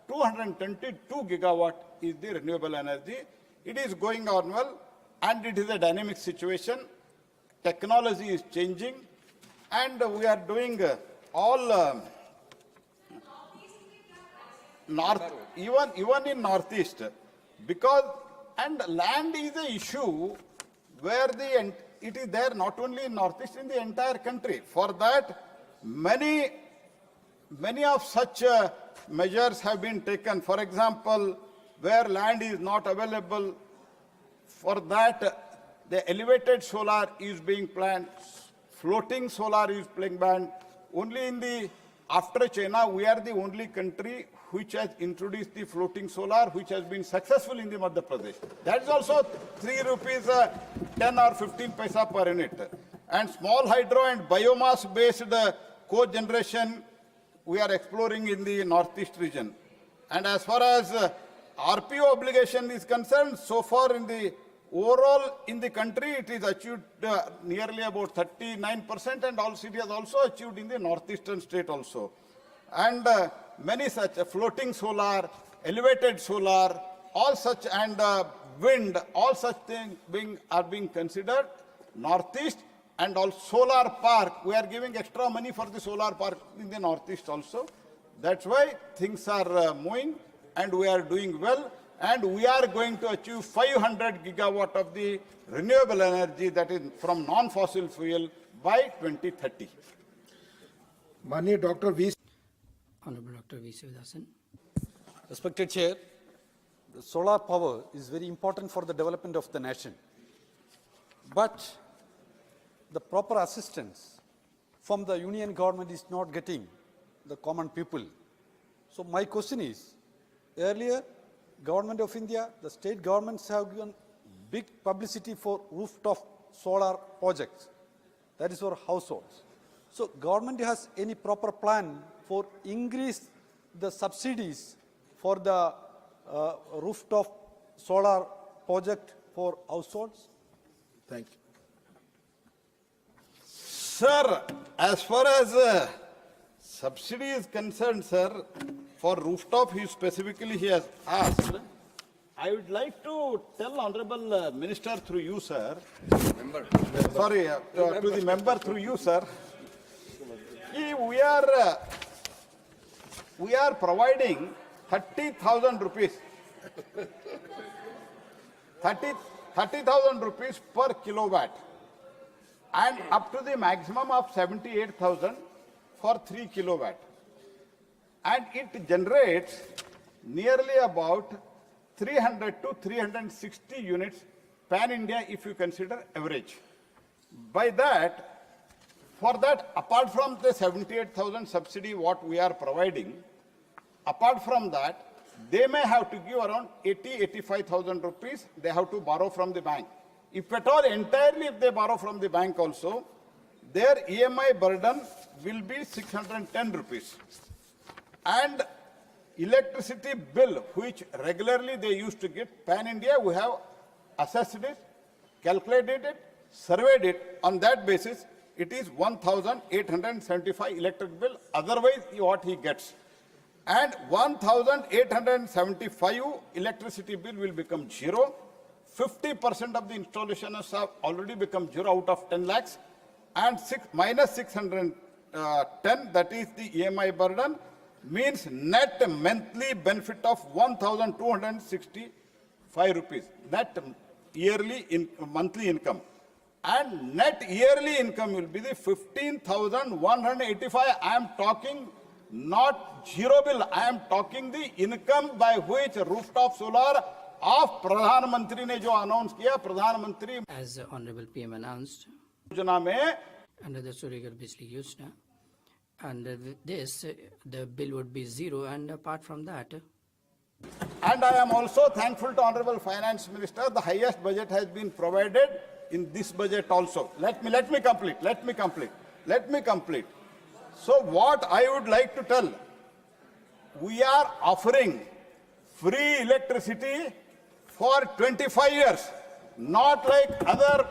[SPEAKER 8] 222 gigawatt is the renewable energy. It is going on well, and it is a dynamic situation. Technology is changing, and we are doing all north, even in northeast, because and land is an issue where it is there not only in northeast, in the entire country. For that, many of such measures have been taken. For example, where land is not available, for that the elevated solar is being planned, floating solar is being planned. Only in the, after China, we are the only country which has introduced the floating solar, which has been successful in the Madhya Pradesh. That is also 3 rupees 10 or 15 paisa per unit. And small hydro and biomass based co-generation we are exploring in the northeast region. And as far as RPO obligation is concerned, so far in the overall in the country, it is achieved nearly about 39%, and also it has also achieved in the northeastern state also. And many such floating solar, elevated solar, all such, and wind, all such things are being considered. Northeast and also solar park, we are giving extra money for the solar park in the northeast also. That's why things are moving and we are doing well, and we are going to achieve 500 gigawatt of the renewable energy, that is from non-fossil fuel, by 2030.
[SPEAKER 1] माननीय doctor V
[SPEAKER 5] Honorable Dr. V. Sivadasan.
[SPEAKER 17] Respected Chair, the solar power is very important for the development of the nation. But the proper assistance from the union government is not getting the common people. So my question is, earlier, Government of India, the state governments have given big publicity for rooftop solar projects. That is for households. So government has any proper plan for increase the subsidies for the rooftop solar project for households?
[SPEAKER 1] Thank you.
[SPEAKER 8] Sir, as far as subsidy is concerned, sir, for rooftop, he has asked. I would like to tell Honorable Minister through you, sir. Sorry, to the member through you, sir. We are providing 30,000 rupees. 30,000 rupees per kilowatt, and up to the maximum of 78,000 for 3 kilowatt. And it generates nearly about 300 to 360 units pan-India if you consider average. By that, for that, apart from the 78,000 subsidy what we are providing, apart from that, they may have to give around 85,000 rupees, they have to borrow from the bank. If at all entirely if they borrow from the bank also, their EMI burden will be 610 rupees. And electricity bill, which regularly they used to get, pan-India, we have assessed it, calculated it, surveyed it. On that basis, it is 1,875 electric bill, otherwise what he gets. And 1,875 electricity bill will become zero. 50% of the installations have already become zero out of 10 lakhs. And minus 610, that is the EMI burden, means net monthly benefit of 1,265 rupees, net yearly monthly income. And net yearly income will be the 15,185. I am talking not zero bill, I am talking the income by which rooftop solar of Pradhan Mantri ne jo announce kiya, Pradhan Mantri.
[SPEAKER 5] As the Honorable PM announced,
[SPEAKER 8] Yojana mein,
[SPEAKER 5] under the Suryaghar Bijli Yojana, under this, the bill would be zero, and apart from that.
[SPEAKER 8] And I am also thankful to Honorable Finance Minister, the highest budget has been provided in this budget also. Let me complete. So what I would like to tell, we are offering free electricity for 25 years, not like other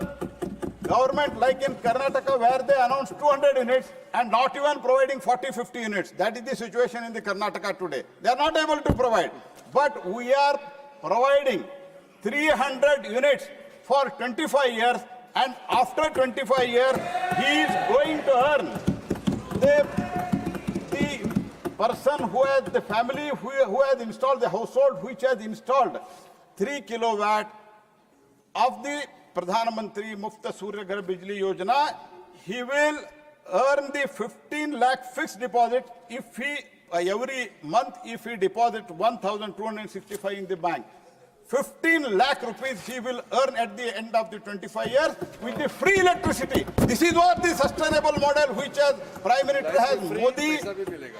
[SPEAKER 8] government like in Karnataka where they announced 200 units and not even providing 40-50 units. That is the situation in the Karnataka today. They are not able to provide. But we are providing 300 units for 25 years, and after 25 years, he is going to earn. The person who has the family who has installed, the household which has installed 3 kilowatt of the Pradhan Mantri Mufta Suryaghar Bijli Yojana, he will earn the 15 lakh fixed deposit if he every month if he deposit 1,265 in the bank. 15 lakh rupees he will earn at the end of the 25 years with the free electricity. This is what the sustainable model which as Prime Minister Modi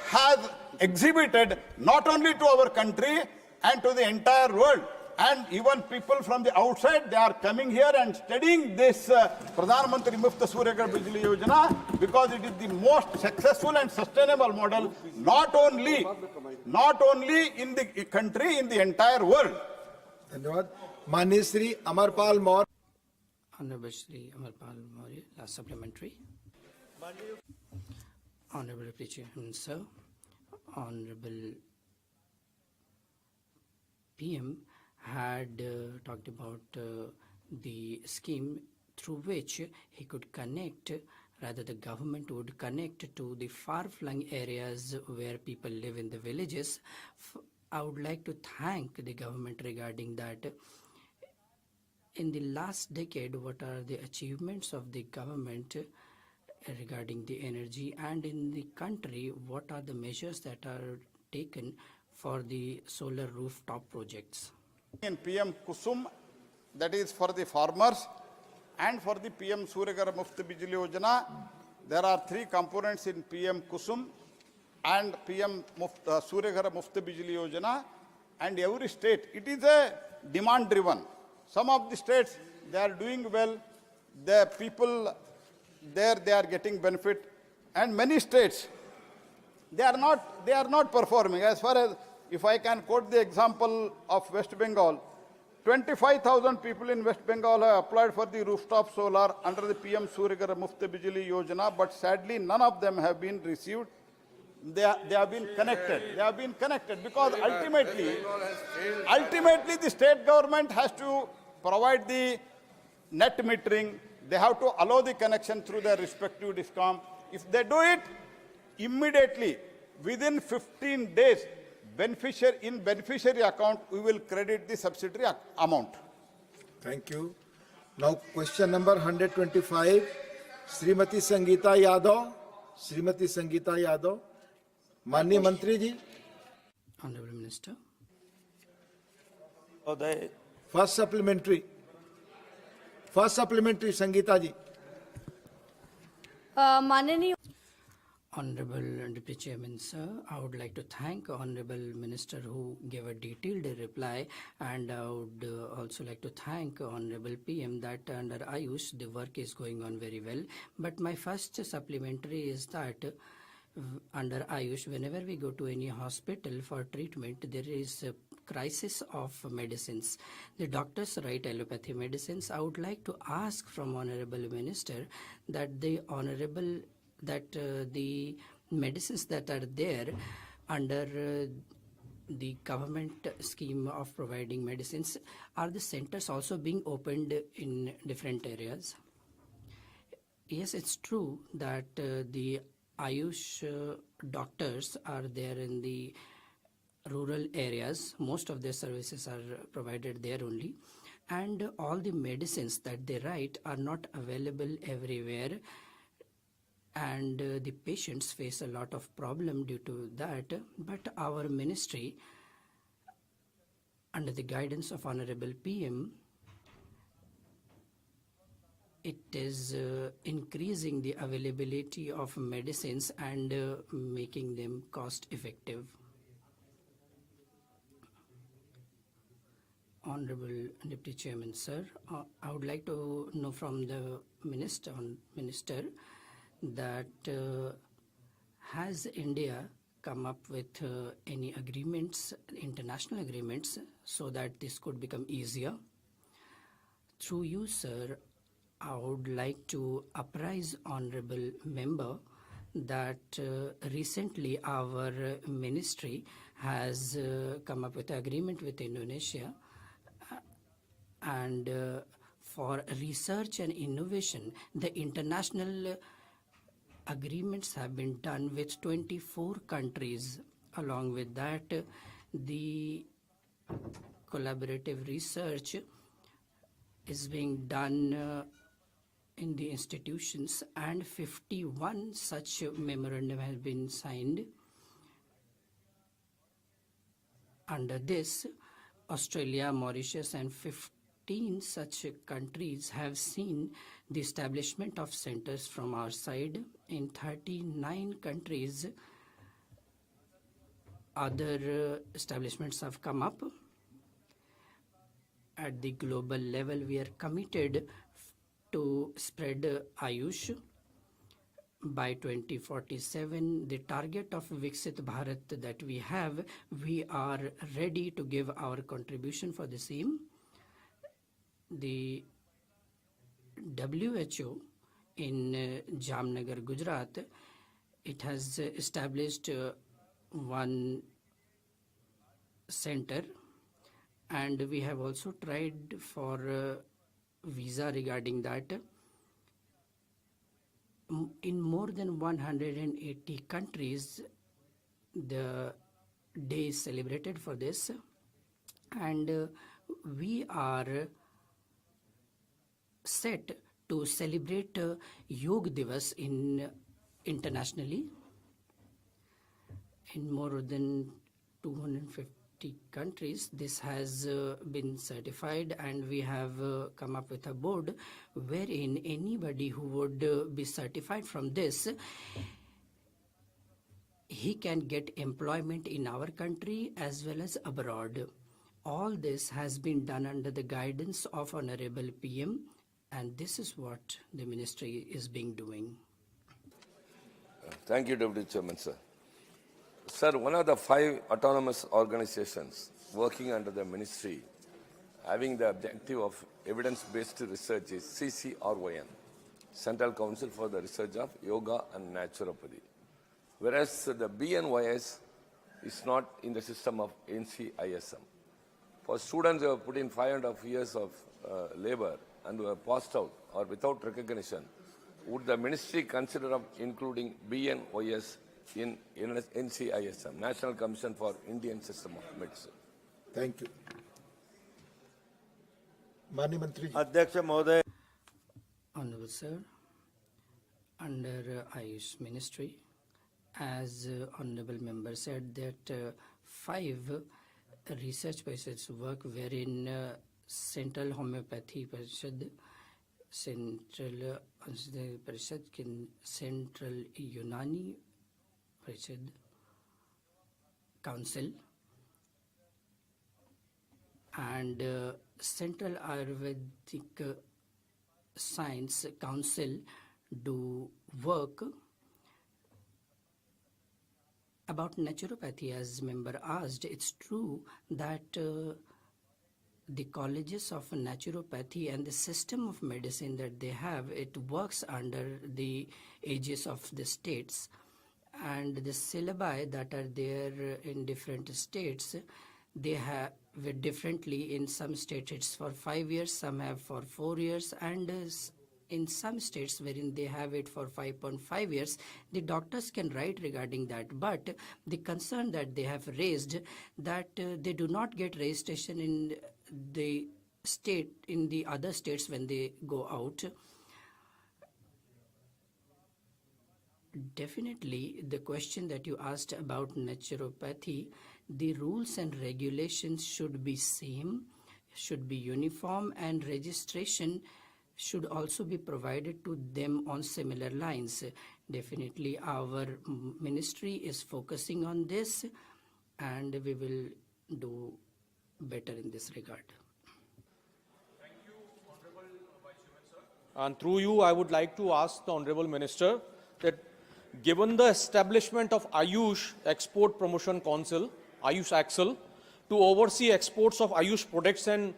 [SPEAKER 8] has exhibited not only to our country and to the entire world. And even people from the outside, they are coming here and studying this Pradhan Mantri Muft Surya Ghar Bijli Yojana because it is the most successful and sustainable model, not only in the country, in the entire world.
[SPEAKER 1] धन्यवाद. माननीय Shri Amarpal Maurya.
[SPEAKER 5] Honorable Shri Amarpal Maurya, last supplementary. Honorable Deputy Chairman, sir, Honorable PM had talked about the scheme through which he could connect, rather the government would connect to the far-flung areas where people live in the villages. I would like to thank the government regarding that. In the last decade, what are the achievements of the government regarding the energy, and in the country, what are the measures that are taken for the solar rooftop projects?
[SPEAKER 8] In PM Kusum, that is for the farmers, and for the PM Surya Ghar Muft Bijli Yojana, there are three components in PM Kusum and PM Surya Ghar Muft Bijli Yojana, and every state, it is a demand driven. Some of the states, they are doing well, the people there, they are getting benefit, and many states, they are not performing. As far as, if I can quote the example of West Bengal, 25,000 people in West Bengal have applied for the rooftop solar under the PM Surya Ghar Muft Bijli Yojana, but sadly none of them have been received. They have been connected. They have been connected because ultimately the state government has to provide the net metering. They have to allow the connection through their respective DISCOM. If they do it, immediately, within 15 days, beneficiary account, we will credit the subsidiary amount.
[SPEAKER 1] Thank you. Now question number 125, Srimati Sangeeta Yadav. Srimati Sangeeta Yadav. माननीय मंत्री जी.
[SPEAKER 5] Honorable Minister.
[SPEAKER 1] First supplementary, Sangeeta ji.
[SPEAKER 16] माननीय
[SPEAKER 5] Honorable Deputy Chairman, sir, I would like to thank Honorable Minister who gave a detailed reply, and I would also like to thank Honorable PM that under Ayush the work is going on very well. But my first supplementary is that under Ayush, whenever we go to any hospital for treatment, there is a crisis of medicines. The doctors write allopathy medicines. I would like to ask from Honorable Minister that the medicines that are there under the government scheme of providing medicines, are the centers also being opened in different areas? Yes, it's true that the Ayush doctors are there in the rural areas. Most of their services are provided there only, and all the medicines that they write are not available everywhere, and the patients face a lot of problem due to that. But our ministry, under the guidance of Honorable PM, it is increasing the availability of medicines and making them cost effective. Honorable Deputy Chairman, sir, I would like to know from the minister that has India come up with any agreements, international agreements, so that this could become easier? Through you, sir, I would like to apprise honorable member that recently our ministry has come up with an agreement with Indonesia, and for research and innovation, the international agreements have been done with 24 countries. Along with that, the collaborative research is being done in the institutions, and 51 such memorandum has been signed. Under this, Australia, Mauritius, and 15 such countries have seen the establishment of centers from our side. In 39 countries, other establishments have come up. at the global level, we are committed to spread Ayush. By 2047, the target of Viksit Bharat that we have, we are ready to give our contribution for the same. The WHO in Jamnagar, Gujarat, it has established one center, and we have also tried for visa regarding that. In more than 180 countries, the day is celebrated for this, and we are set to celebrate Yoga Divas internationally. In more than 250 countries, this has been certified, and we have come up with a board wherein anybody who would be certified from this, he can get employment in our country as well as abroad. All this has been done under the guidance of Honorable PM, and this is what the ministry is being doing.
[SPEAKER 18] Thank you, Deputy Chairman, sir. Sir, one of the 5 autonomous organizations working under the ministry having the objective of evidence-based research is CCRYN, Central Council for the Research of Yoga and Naturopathy. Whereas the BNYS is not in the system of NCISM. For students who have put in 5.5 years of labor and who have passed out or without recognition, would the ministry consider of including BNYS in NCISM, National Commission for Indian System of Medicine?
[SPEAKER 1] Thank you. Mani Mantri.
[SPEAKER 19] Adhyaksha Mahoday.
[SPEAKER 5] Honorable Sir, under Ayush Ministry, as Honorable Member said, that 5 research bases work wherein Central Homeopathy Parishad, Central Parishad, Central Unani Parishad Council, and Central Ayurvedic Science Council do work about naturopathy. As member asked, it's true that the colleges of naturopathy and the system of medicine that they have, it works under the aegis of the states, and the syllabi that are there in different states, they have it differently. In some states it's for 5 years, some have for 4 years, and in some states wherein they have it for 5.5 years, the doctors can write regarding that. But the concern that they have raised, that they do not get registration in the state, in the other states when they go out. Definitely, the question that you asked about naturopathy, the rules and regulations should be same, should be uniform, and registration should also be provided to them on similar lines. Definitely, our ministry is focusing on this, and we will do better in this regard.
[SPEAKER 20] Thank you, Honorable Vice Chairman, sir. And through you, I would like to ask the Honorable Minister that given the establishment of Ayush Export Promotion Council, Ayush Axel, to oversee exports of Ayush products and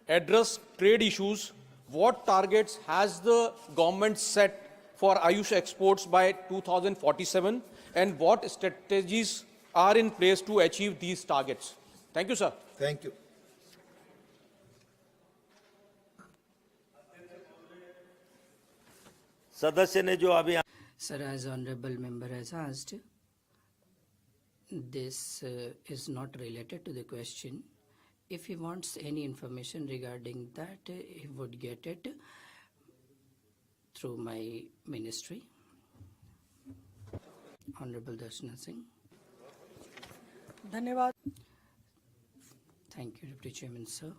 [SPEAKER 20] address trade issues, what targets has the government set for Ayush exports by 2047, and what strategies are in place to achieve these targets? Thank you, sir.
[SPEAKER 1] Thank you.
[SPEAKER 19] सदस्य ने जो अभी
[SPEAKER 5] Sir, as Honorable Member has asked, this is not related to the question. If he wants any information regarding that, he would get it through my ministry. Honorable Darshana Singh.
[SPEAKER 21] Dhanyavad.
[SPEAKER 5] Thank you, Deputy Chairman, sir.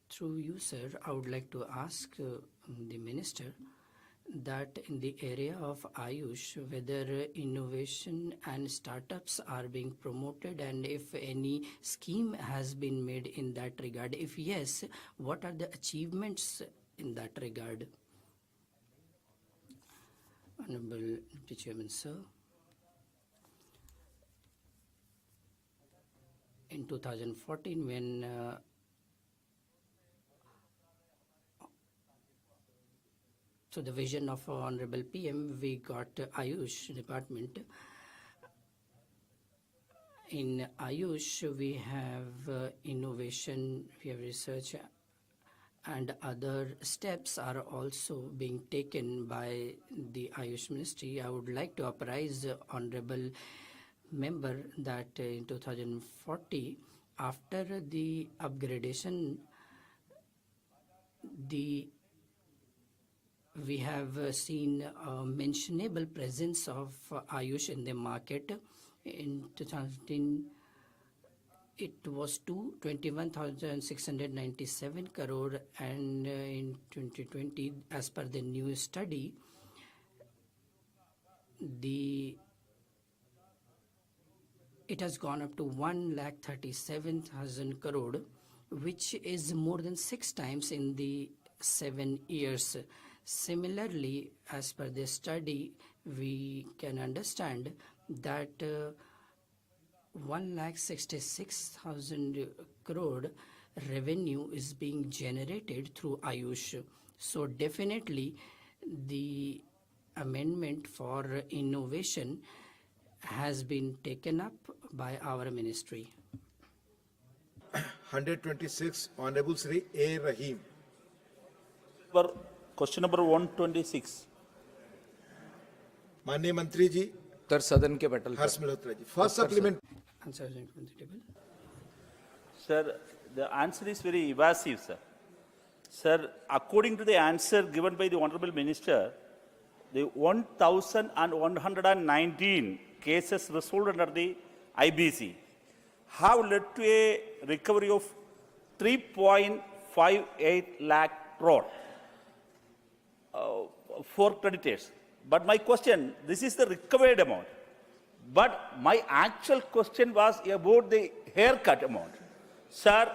[SPEAKER 5] Through you, sir, I would like to ask the Minister that in the area of Ayush, whether innovation and startups are being promoted, and if any scheme has been made in that regard. If yes, what are the achievements in that regard? Honorable Deputy Chairman, sir. In 2014, when so the vision of Honorable PM, we got Ayush department. In Ayush, we have innovation, we have research, and other steps are also being taken by the Ayush Ministry. I would like to apprise Honorable Member that in 2040, after the upgradation, we have seen a mentionable presence of Ayush in the market. In 2010, it was 21,697 crore, and in 2020, as per the new study, it has gone up to 1,37,000 crore, which is more than 6 times in the 7 years. Similarly, as per the study, we can understand that 1,66,000 crore revenue is being generated through Ayush. So definitely the amendment for innovation has been taken up by our ministry.
[SPEAKER 1] 126, Honorable Sri A. Rahim.
[SPEAKER 21] Question number 126.
[SPEAKER 1] माननीय मंत्री जी,
[SPEAKER 21] sir सदन के पटल
[SPEAKER 1] Harsh Malhotra ji, first supplement.
[SPEAKER 5] Answer
[SPEAKER 21] Sir, the answer is very evasive, sir. Sir, according to the answer given by the Honorable Minister, the 1,119 cases resolved under the IBC have led to a recovery of 3.58 lakh crore for creditors. But my question, this is the recovered amount. But my actual question was about the haircut amount. Sir,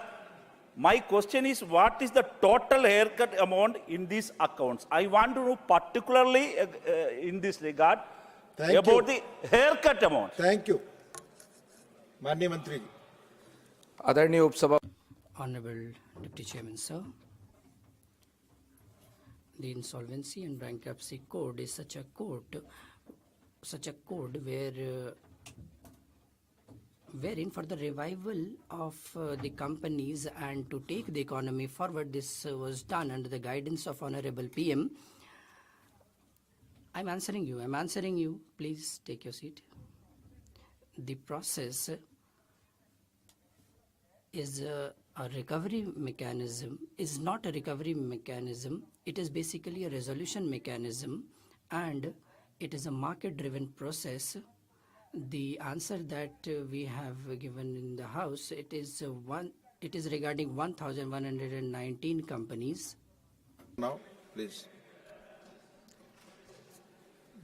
[SPEAKER 21] my question is, what is the total haircut amount in these accounts? I want to know particularly in this regard about the haircut amount.
[SPEAKER 1] Thank you. माननीय मंत्री जी.
[SPEAKER 21] आदरणीय उपसभा.
[SPEAKER 5] Honorable Deputy Chairman, sir. The Insolvency and Bankruptcy Code is such a code wherein for the revival of the companies and to take the economy forward, this was done under the guidance of Honorable PM. I'm answering you. Please take your seat. The process is a recovery mechanism, is not a recovery mechanism. It is basically a resolution mechanism, and it is a market-driven process. The answer that we have given in the House, it is regarding 1,119 companies.
[SPEAKER 1] Now, please.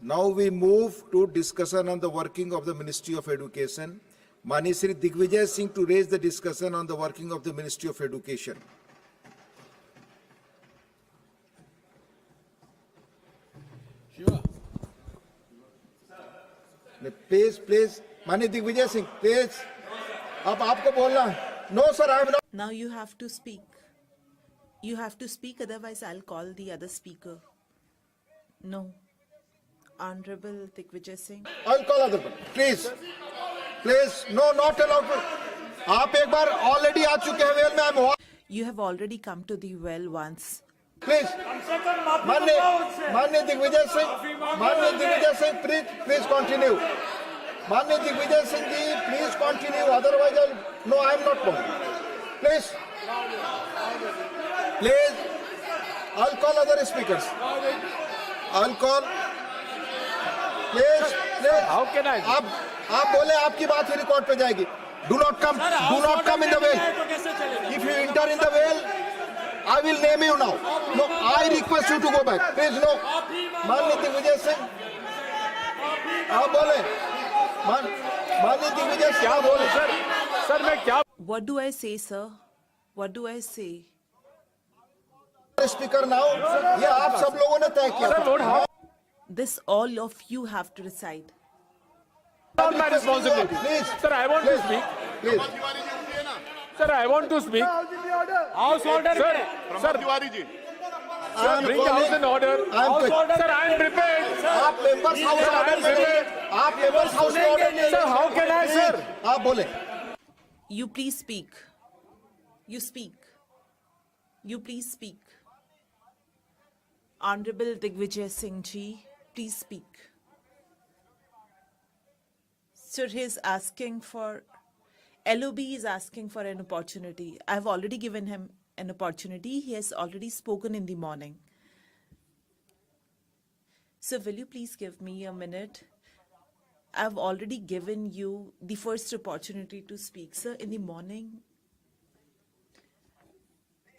[SPEAKER 1] Now we move to discussion on the working of the Ministry of Education. Mani Shri Digvijay Singh to raise the discussion on the working of the Ministry of Education. Please, Mani Digvijay Singh, please. अब आपको बोलना. No, sir, I am not.
[SPEAKER 22] Now you have to speak. You have to speak, otherwise I'll call the other speaker. No. Honorable Digvijay Singh.
[SPEAKER 1] I'll call other one. Please. Please. No, not allowed. आप एक बार already आ चुके हैं well में. I'm.
[SPEAKER 22] You have already come to the well once.
[SPEAKER 1] Please. माननीय Digvijay Singh, please continue. माननीय Digvijay Singh ji, please continue. Otherwise, no, I am not going. Please. I'll call other speakers. I'll call. Please.
[SPEAKER 21] How can I?
[SPEAKER 1] आप बोले, आपकी बात ही record पे जाएगी. Do not come in the well. If you enter in the well, I will name you now. No, I request you to go back. Please, no. माननीय दिग्विजय सिंह, आप बोले. माननीय दिग्विजय सिंह, आप बोले.
[SPEAKER 20] सर मैं क्या
[SPEAKER 22] What do I say, sir? What do I say?
[SPEAKER 1] Speaker now. ये आप सब लोगों ने तय किया था.
[SPEAKER 22] This all of you have to decide.
[SPEAKER 20] not my responsibility.
[SPEAKER 1] Please.
[SPEAKER 20] Sir, I want to speak.
[SPEAKER 1] Please.
[SPEAKER 20] Sir, I want to speak. House order. Sir, sir, bring the house in order. House order. Sir, I am prepared.
[SPEAKER 1] आप members house order में नहीं. आप members house order में.
[SPEAKER 20] Sir, how can I, sir?
[SPEAKER 1] आप बोले.
[SPEAKER 22] You please speak. You speak. You please speak. Honorable Digvijay Singh ji, please speak. Sir, he is asking for, LOB is asking for an opportunity. I have already given him an opportunity. He has already spoken in the morning. So will you please give me a minute? I have already given you the first opportunity to speak. Sir, in the morning,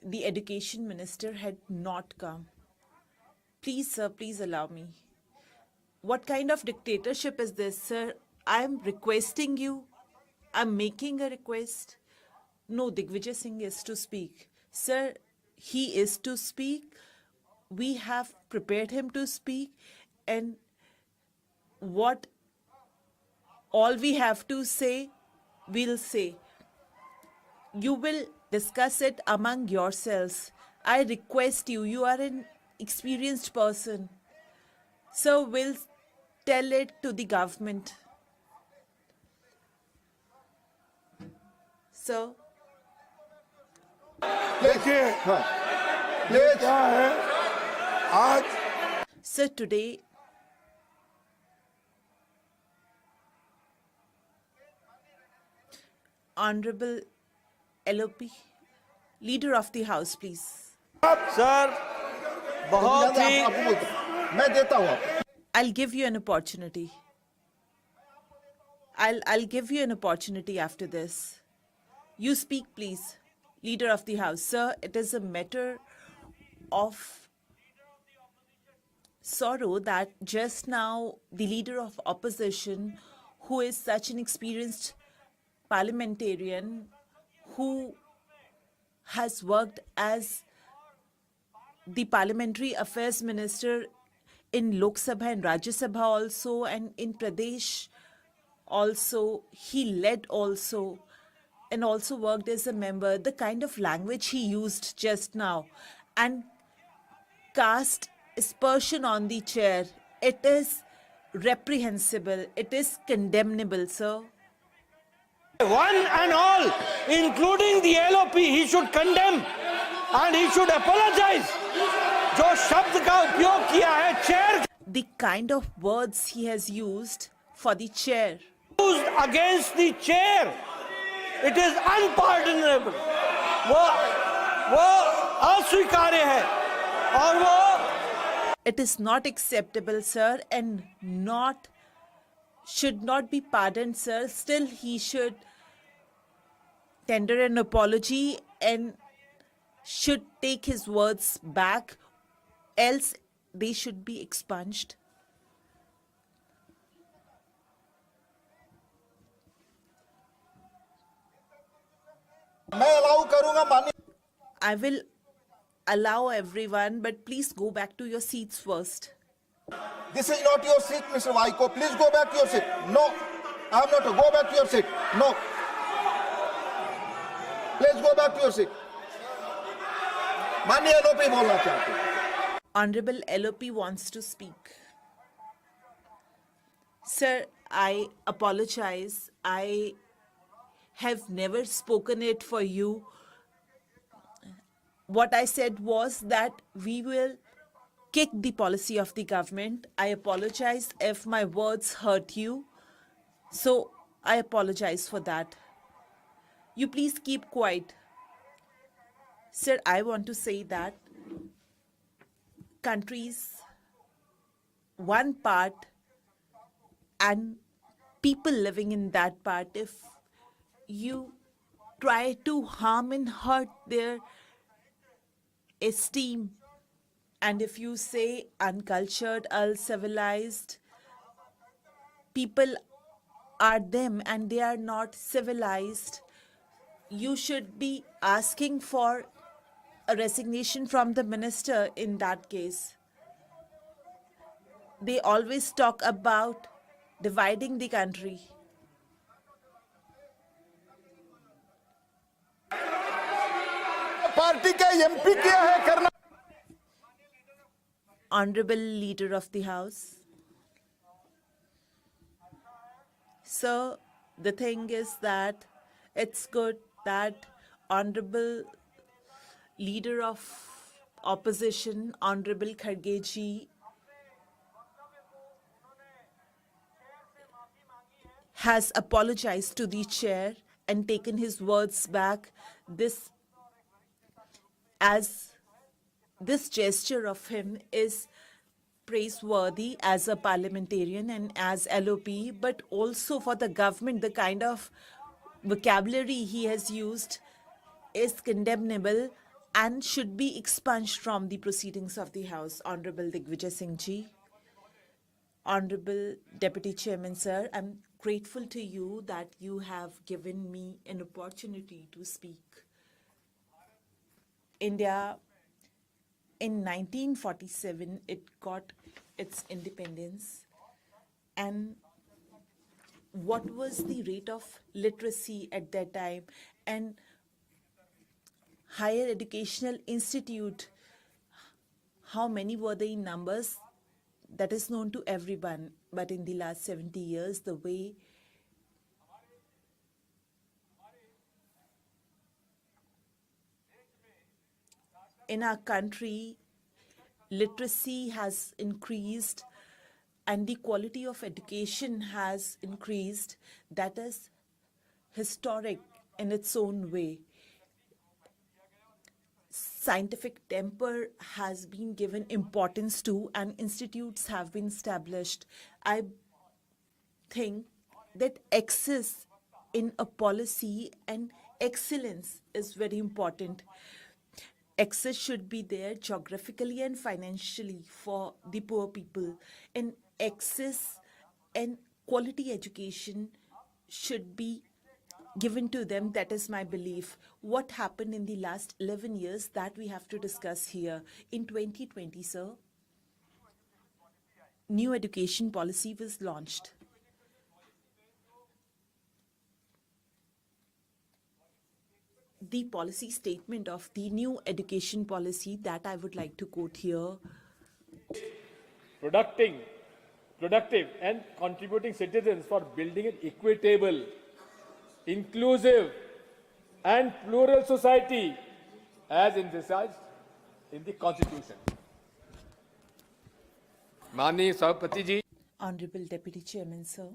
[SPEAKER 22] the education minister had not come. Please, sir, please allow me. What kind of dictatorship is this, sir? I'm requesting you. I'm making a request. No, Digvijay Singh is to speak. Sir, he is to speak. We have prepared him to speak. And what all we have to say, we'll say. You will discuss it among yourselves. I request you, you are an experienced person. So we'll tell it to the government. So,
[SPEAKER 1] देखिए, क्या है आज?
[SPEAKER 22] sir, today Honorable LOP, Leader of the House, please.
[SPEAKER 6] Sir, बहुत ही
[SPEAKER 1] मैं देता हूँ आपको.
[SPEAKER 22] I'll give you an opportunity. I'll give you an opportunity after this. You speak, please. Leader of the House. Sir, it is a matter of sorrow that just now the Leader of Opposition, who is such an experienced parliamentarian, who has worked as the Parliamentary Affairs Minister in Lok Sabha and Rajya Sabha also, and in Pradesh also, he led also, and also worked as a member. The kind of language he used just now and cast aspersion on the chair, it is reprehensible, it is condemnable, sir.
[SPEAKER 6] one and all, including the LOP, he should condemn and he should apologize. जो शब्द का उपयोग किया है chair,
[SPEAKER 22] The kind of words he has used for the chair.
[SPEAKER 6] used against the chair, it is unpardonable. वो अस्वीकार्य है और वो
[SPEAKER 22] It is not acceptable, sir, and should not be pardoned, sir. Still, he should tender an apology and should take his words back, else they should be expunged.
[SPEAKER 1] मैं allow करूँगा माननीय.
[SPEAKER 22] I will allow everyone, but please go back to your seats first.
[SPEAKER 1] This is not your seat, Mr. Vaiko. Please go back to your seat. No, I'm not. Go back to your seat. No. Please go back to your seat. माननीय LOP बोलना चाहते हैं.
[SPEAKER 22] Honorable LOP wants to speak. Sir, I apologize. I have never spoken it for you. What I said was that we will kick the policy of the government. I apologize if my words hurt you. So I apologize for that. You please keep quiet. Sir, I want to say that countries, one part, and people living in that part, if you try to harm and hurt their esteem, and if you say uncultured, uncivilized, people are them and they are not civilized, you should be asking for a resignation from the minister in that case. They always talk about dividing the country.
[SPEAKER 1] Party का MP क्या है करना
[SPEAKER 22] Honorable Leader of the House. So the thing is that it's good that Honorable Leader of Opposition, Honorable Kharge ji, has apologized to the chair and taken his words back. This gesture of him is praiseworthy as a parliamentarian and as LOP, but also for the government, the kind of vocabulary he has used is condemnable and should be expunged from the proceedings of the House. Honorable Digvijay Singh ji, Honorable Deputy Chairman sir, I'm grateful to you that you have given me an opportunity to speak. India, in 1947, it got its independence. And what was the rate of literacy at that time? And higher educational institute, how many were they in numbers? That is known to everyone. But in the last 70 years, the way in our country, literacy has increased and the quality of education has increased, that is historic in its own way. Scientific temper has been given importance to and institutes have been established. I think that excess in a policy and excellence is very important. Access should be there geographically and financially for the poor people. And access and quality education should be given to them. That is my belief. What happened in the last 11 years that we have to discuss here. In 2020, sir, new education policy was launched. The policy statement of the new education policy that I would like to quote here.
[SPEAKER 20] Productive and contributing citizens for building an equitable, inclusive and plural society as envisaged in the Constitution. Mani Sabhapati ji.
[SPEAKER 22] Honorable Deputy Chairman, sir.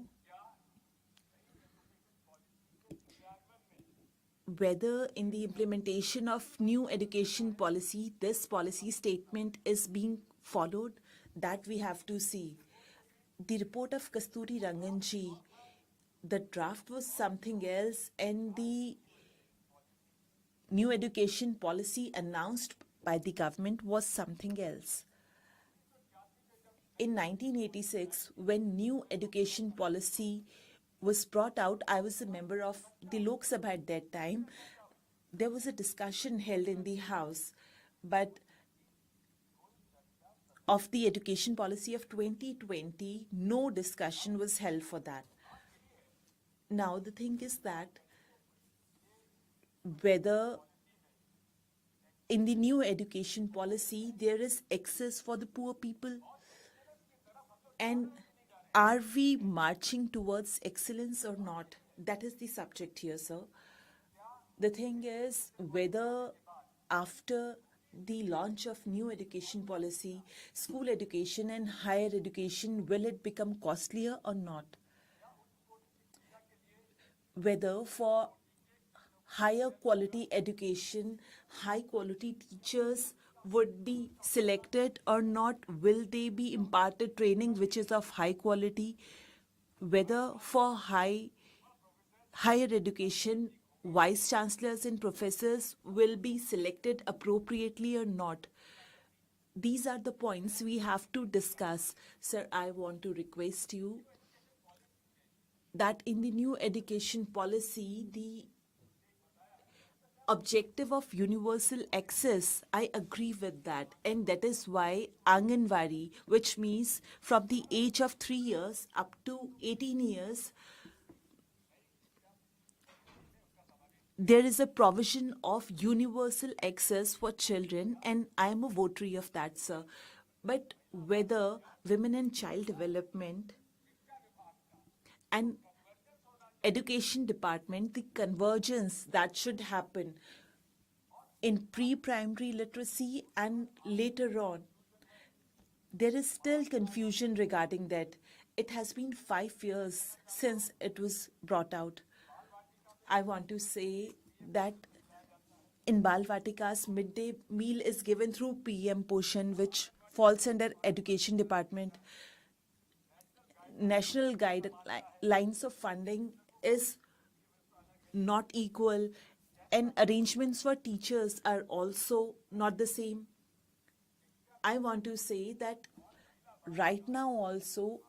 [SPEAKER 22] Whether in the implementation of new education policy, this policy statement is being followed, that we have to see. The report of Kasturi Ranganji, the draft was something else and the new education policy announced by the government was something else. In 1986, when new education policy was brought out, I was a member of the Lok Sabha at that time. There was a discussion held in the House, but of the education policy of 2020, no discussion was held for that. Now the thing is that whether in the new education policy there is access for the poor people, and are we marching towards excellence or not? That is the subject here, sir. The thing is whether after the launch of new education policy, school education and higher education, will it become costlier or not? Whether for higher quality education, high quality teachers would be selected or not? Will they be imparted training which is of high quality? Whether for higher education, vice chancellors and professors will be selected appropriately or not. These are the points we have to discuss. Sir, I want to request you that in the new education policy, the objective of universal access, I agree with that. And that is why Anganwadi, which means from the age of 3 years up to 18 years, there is a provision of universal access for children, and I am a votary of that, sir. But whether women and child development and education department, the convergence that should happen in pre-primary literacy and later on, there is still confusion regarding that. It has been 5 years since it was brought out. I want to say that in Balvatikas, midday meal is given through PM Poshan, which falls under Education Department. National guidelines of funding is not equal, and arrangements for teachers are also not the same. I want to say that right now also,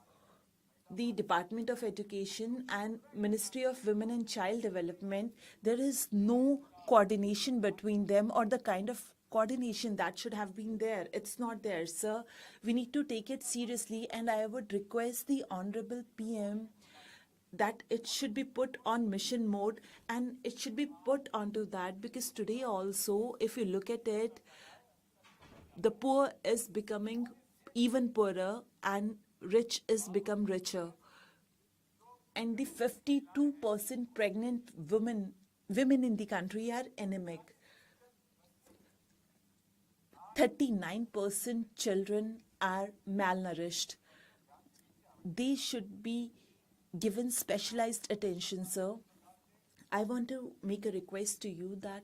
[SPEAKER 22] the Department of Education and Ministry of Women and Child Development, there is no coordination between them, or the kind of coordination that should have been there. It's not there, sir. We need to take it seriously, and I would request the Honorable PM that it should be put on mission mode, and it should be put onto that, because today also, if you look at it, the poor is becoming even poorer and rich is become richer. And the 52% pregnant women in the country are anemic. 39% children are malnourished. They should be given specialized attention, sir. I want to make a request to you that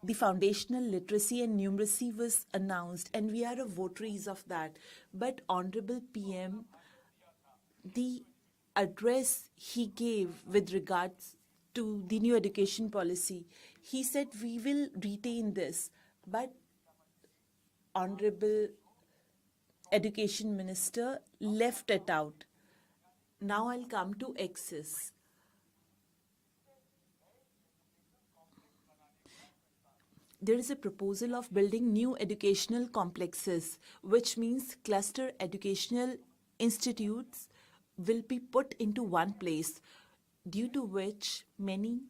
[SPEAKER 22] the foundational literacy and numeracy was announced, and we are votaries of that. But Honorable PM, the address he gave with regards to the new education policy, he said we will retain this, but Honorable Education Minister left it out. Now I'll come to access. There is a proposal of building new educational complexes, which means cluster educational institutes will be put into one place, due to which many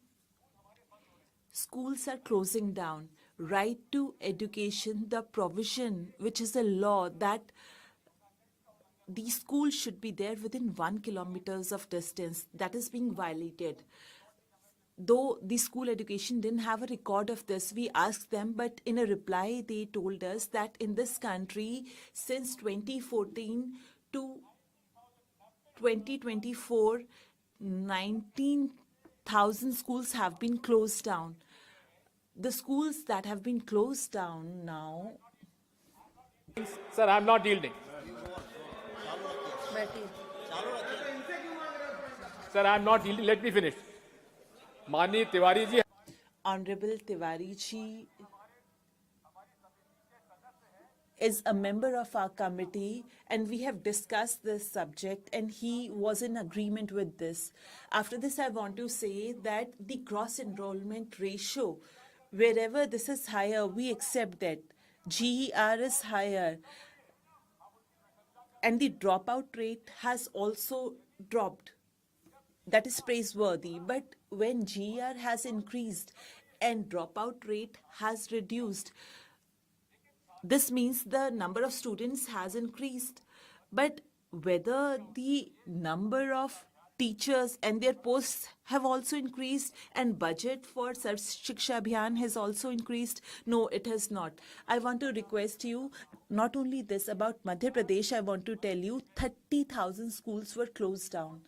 [SPEAKER 22] schools are closing down. Right to education, the provision, which is a law that the school should be there within 1 kilometer of distance, that is being violated. Though the school education didn't have a record of this, we asked them, but in a reply, they told us that in this country, since 2014 to 2024, 19,000 schools have been closed down. The schools that have been closed down now...
[SPEAKER 20] Sir, I'm not yielding. Sir, I'm not yielding. Let me finish. Mani Tiwari ji.
[SPEAKER 22] Honorable Tiwari ji is a member of our committee, and we have discussed this subject, and he was in agreement with this. After this, I want to say that the gross enrollment ratio, wherever this is higher, we accept that. GER is higher, and the dropout rate has also dropped. That is praiseworthy. But when GER has increased and dropout rate has reduced, this means the number of students has increased. But whether the number of teachers and their posts have also increased, and budget for Sarv Shiksha Abhiyan has also increased, no, it has not. I want to request you, not only this, about Madhya Pradesh, I want to tell you 30,000 schools were closed down.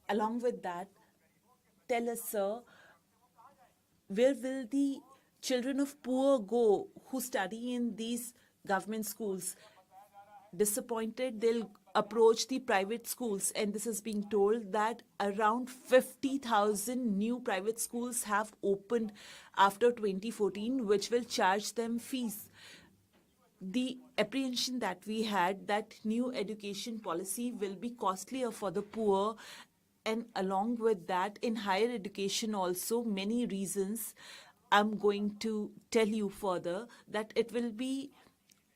[SPEAKER 22] Along with that, tell us, sir, where will the children of poor go who study in these government schools? Disappointed, they'll approach the private schools, and this is being told that around 50,000 new private schools have opened after 2014, which will charge them fees. The apprehension that we had that new education policy will be costlier for the poor, and along with that, in higher education also, many reasons. I'm going to tell you further that it will be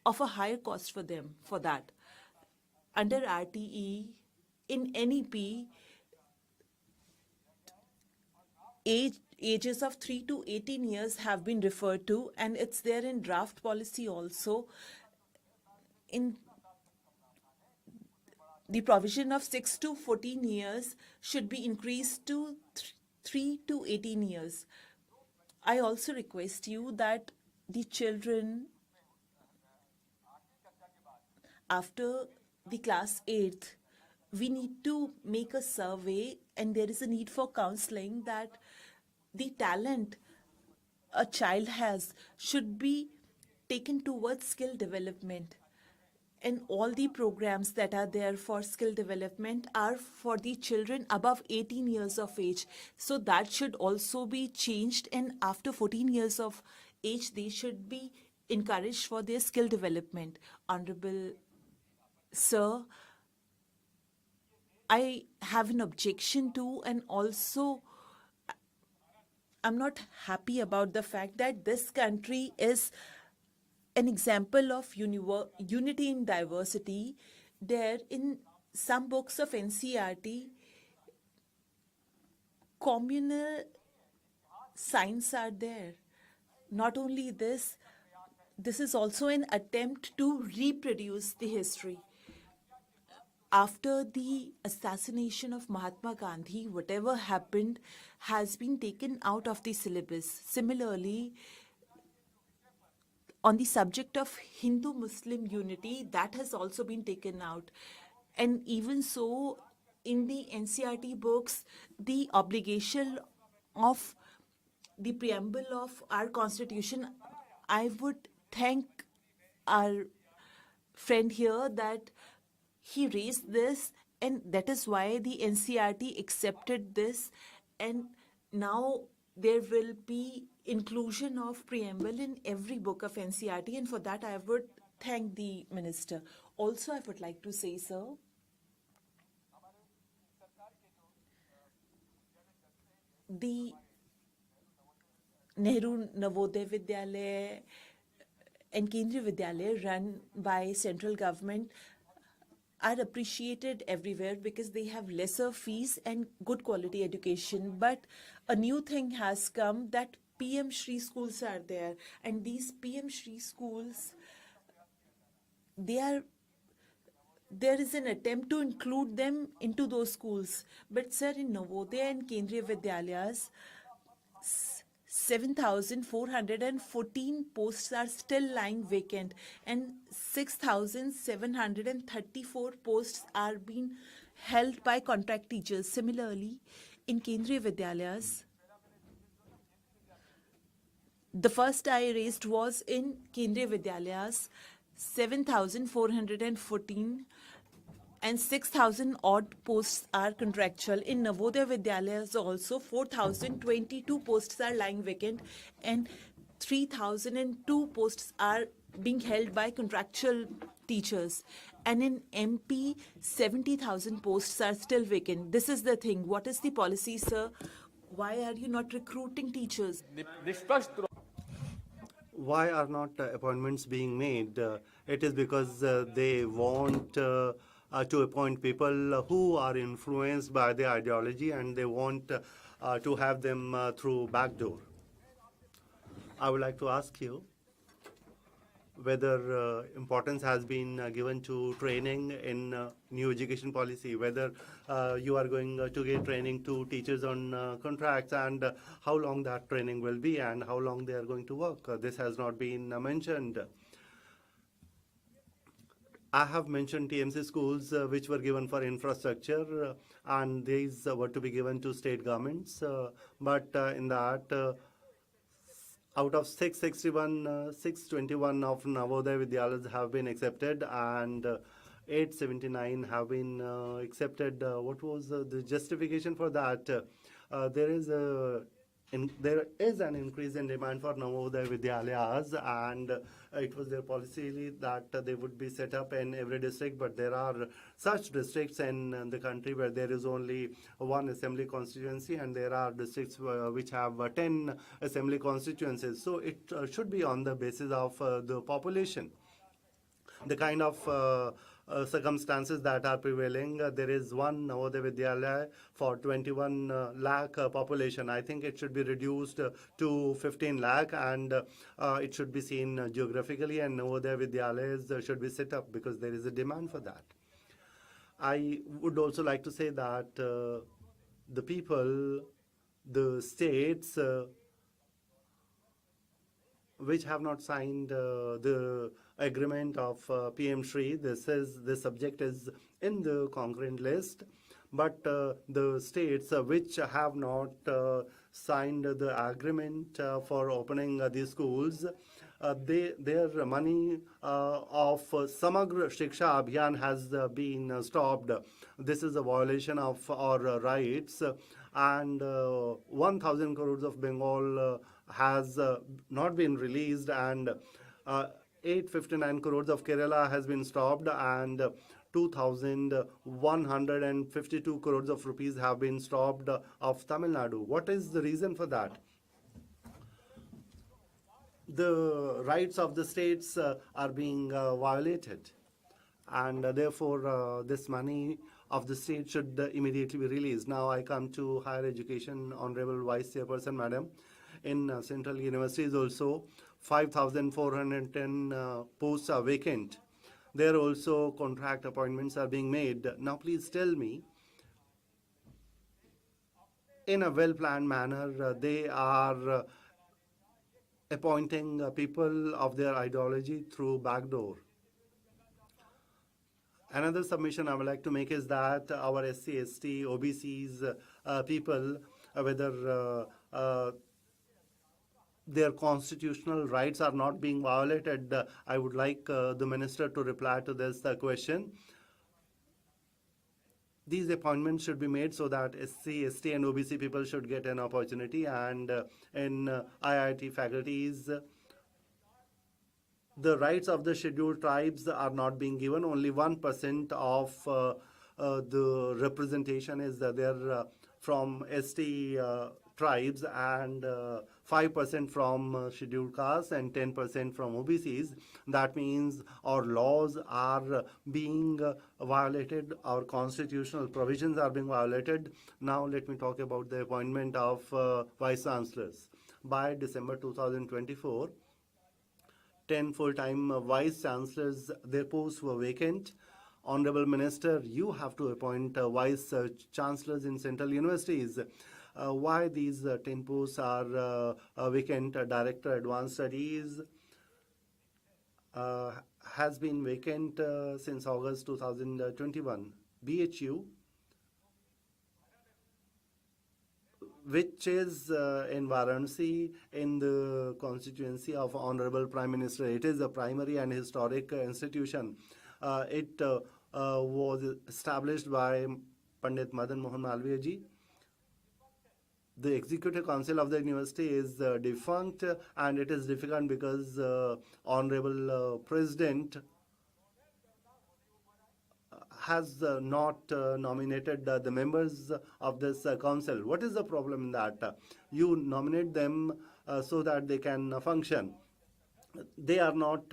[SPEAKER 22] of a higher cost for them for that. Under RTE, in NEP, ages of 3 to 18 years have been referred to, and it's there in draft policy also. In the provision of 6 to 14 years should be increased to 3 to 18 years. I also request you that the children after the class 8th, we need to make a survey, and there is a need for counseling that the talent a child has should be taken towards skill development. And all the programs that are there for skill development are for the children above 18 years of age. So that should also be changed, and after 14 years of age, they should be encouraged for their skill development. Honorable Sir, I have an objection to, and also I'm not happy about the fact that this country is an example of unity in diversity. There in some books of NCERT, communal signs are there. Not only this, this is also an attempt to reproduce the history. After the assassination of Mahatma Gandhi, whatever happened has been taken out of the syllabus. Similarly, on the subject of Hindu-Muslim unity, that has also been taken out. And even so, in the NCERT books, the obligation of the preamble of our constitution, I would thank our friend here that he raised this, and that is why the NCERT accepted this, and now there will be inclusion of preamble in every book of NCERT, and for that I would thank the minister. Also, I would like to say, sir, the Nehru Navodaya Vidyalaya and Kendriya Vidyalaya run by central government are appreciated everywhere because they have lesser fees and good quality education. But a new thing has come that PM Shri schools are there, and these PM Shri schools, there is an attempt to include them into those schools. But sir, in Navodaya and Kendriya Vidyalayas, 7,414 posts are still lying vacant, and 6,734 posts are being held by contract teachers. Similarly, in Kendriya Vidyalayas, the first I raised was in Kendriya Vidyalayas, 7,414 and 6,000 odd posts are contractual. In Navodaya Vidyalayas also 4,022 posts are lying vacant, and 3,002 posts are being held by contractual teachers. And in MP, 70,000 posts are still vacant. This is the thing. What is the policy, sir? Why are you not recruiting teachers?
[SPEAKER 3] Why are not appointments being made? It is because they want to appoint people who are influenced by the ideology, and they want to have them through backdoor. I would like to ask you whether importance has been given to training in new education policy, whether you are going to give training to teachers on contracts, and how long that training will be and how long they are going to work. This has not been mentioned. I have mentioned TMC schools which were given for infrastructure, and these were to be given to state governments, but in that out of 621 of Navodaya Vidyalayas have been accepted, and 879 have been accepted. What was the justification for that? There is an increase in demand for Navodaya Vidyalayas, and it was their policy that they would be set up in every district, but there are such districts in the country where there is only one assembly constituency, and there are districts which have 10 assembly constituencies. So it should be on the basis of the population. The kind of circumstances that are prevailing. There is one Navodaya Vidyalaya for 21 lakh population. I think it should be reduced to 15 lakh, and it should be seen geographically, and Navodaya Vidyalayas should be set up because there is a demand for that. I would also like to say that the people, the states which have not signed the agreement of PM Shri. This subject is in the concurrent list, but the states which have not signed the agreement for opening these schools, their money of Samagra Shiksha Abhiyan has been stopped. This is a violation of our rights, and 1,000 crores of Bengal has not been released, and 859 crores of Kerala has been stopped, and 2,152 crores of rupees have been stopped of Tamil Nadu. What is the reason for that? The rights of the states are being violated, and therefore this money of the state should immediately be released. Now I come to higher education. Honorable Vice Chairperson, Madam. In central universities also, 5,410 posts are vacant. There also contract appointments are being made. Now please tell me, in a well-planned manner, they are appointing people of their ideology through backdoor. Another submission I would like to make is that our SC, ST, OBCs people, whether their constitutional rights are not being violated, I would like the minister to reply to this question. These appointments should be made so that SC, ST, and OBC people should get an opportunity, and in IIT faculties, the rights of the scheduled tribes are not being given. Only 1% of the representation is there from ST tribes, and 5% from scheduled castes and 10% from OBCs. That means our laws are being violated, our constitutional provisions are being violated. Now let me talk about the appointment of vice chancellors. By December 2024, 10 full-time vice chancellors, their posts were vacant. Honorable Minister, you have to appoint vice chancellors in central universities. Why these 10 posts are vacant? Director Advanced Studies has been vacant since August 2021. BHU, which is in Varanasi in the constituency of Honorable Prime Minister. It is a primary and historic institution. It was established by Pandit Madan Mohan Malviya ji. The Executive Council of the university is defunct, and it is difficult because Honorable President has not nominated the members of this council. What is the problem in that? You nominate them so that they can function. They are not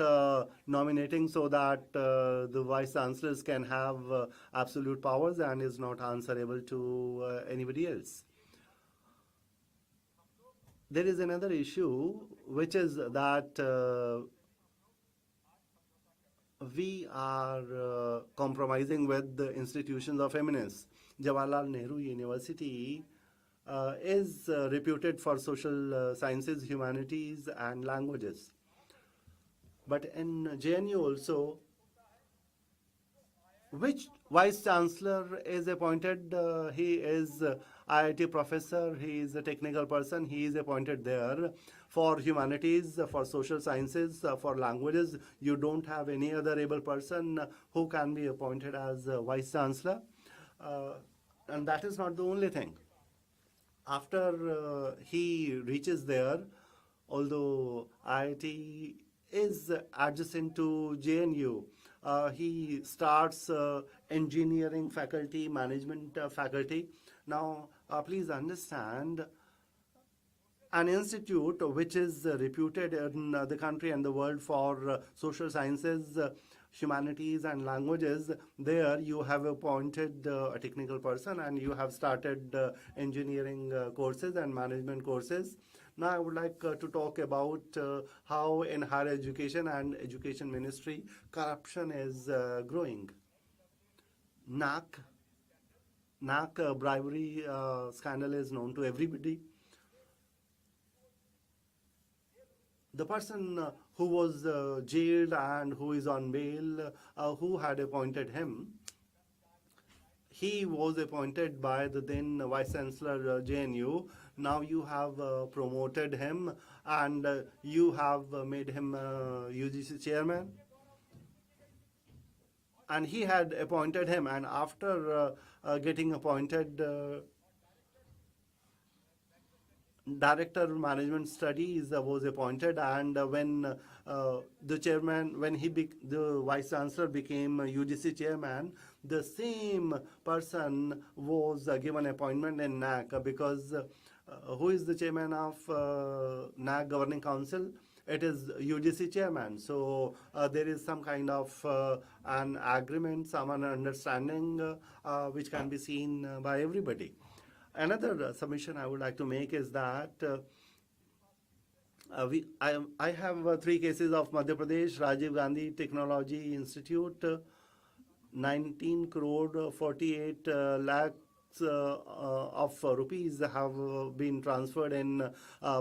[SPEAKER 3] nominating so that the vice chancellors can have absolute powers and is not answerable to anybody else. There is another issue, which is that we are compromising with the institutions of eminence. Jawaharlal Nehru University is reputed for social sciences, humanities, and languages. But in JNU also, which vice chancellor is appointed? He is IIT professor, he is a technical person, he is appointed there. For humanities, for social sciences, for languages, you don't have any other able person who can be appointed as vice chancellor. And that is not the only thing. After he reaches there, although IIT is adjacent to JNU, he starts engineering faculty, management faculty. Now, please understand, an institute which is reputed in the country and the world for social sciences, humanities and languages, there you have appointed a technical person and you have started engineering courses and management courses. Now I would like to talk about how in higher education and education ministry corruption is growing. NAC bribery scandal is known to everybody. The person who was jailed and who is on bail, who had appointed him, he was appointed by the then Vice Chancellor JNU. Now you have promoted him and you have made him UGC chairman. And he had appointed him, and after getting appointed Director of Management Studies was appointed, and when the chairman, when the Vice Chancellor became UGC chairman, the same person was given appointment in NAC, because who is the chairman of NAC Governing Council? It is UGC chairman. So there is some kind of an agreement, some understanding which can be seen by everybody. Another submission I would like to make is that I have 3 cases of Madhya Pradesh, Rajiv Gandhi Technology Institute, 19 crore 48 lakhs of rupees have been transferred in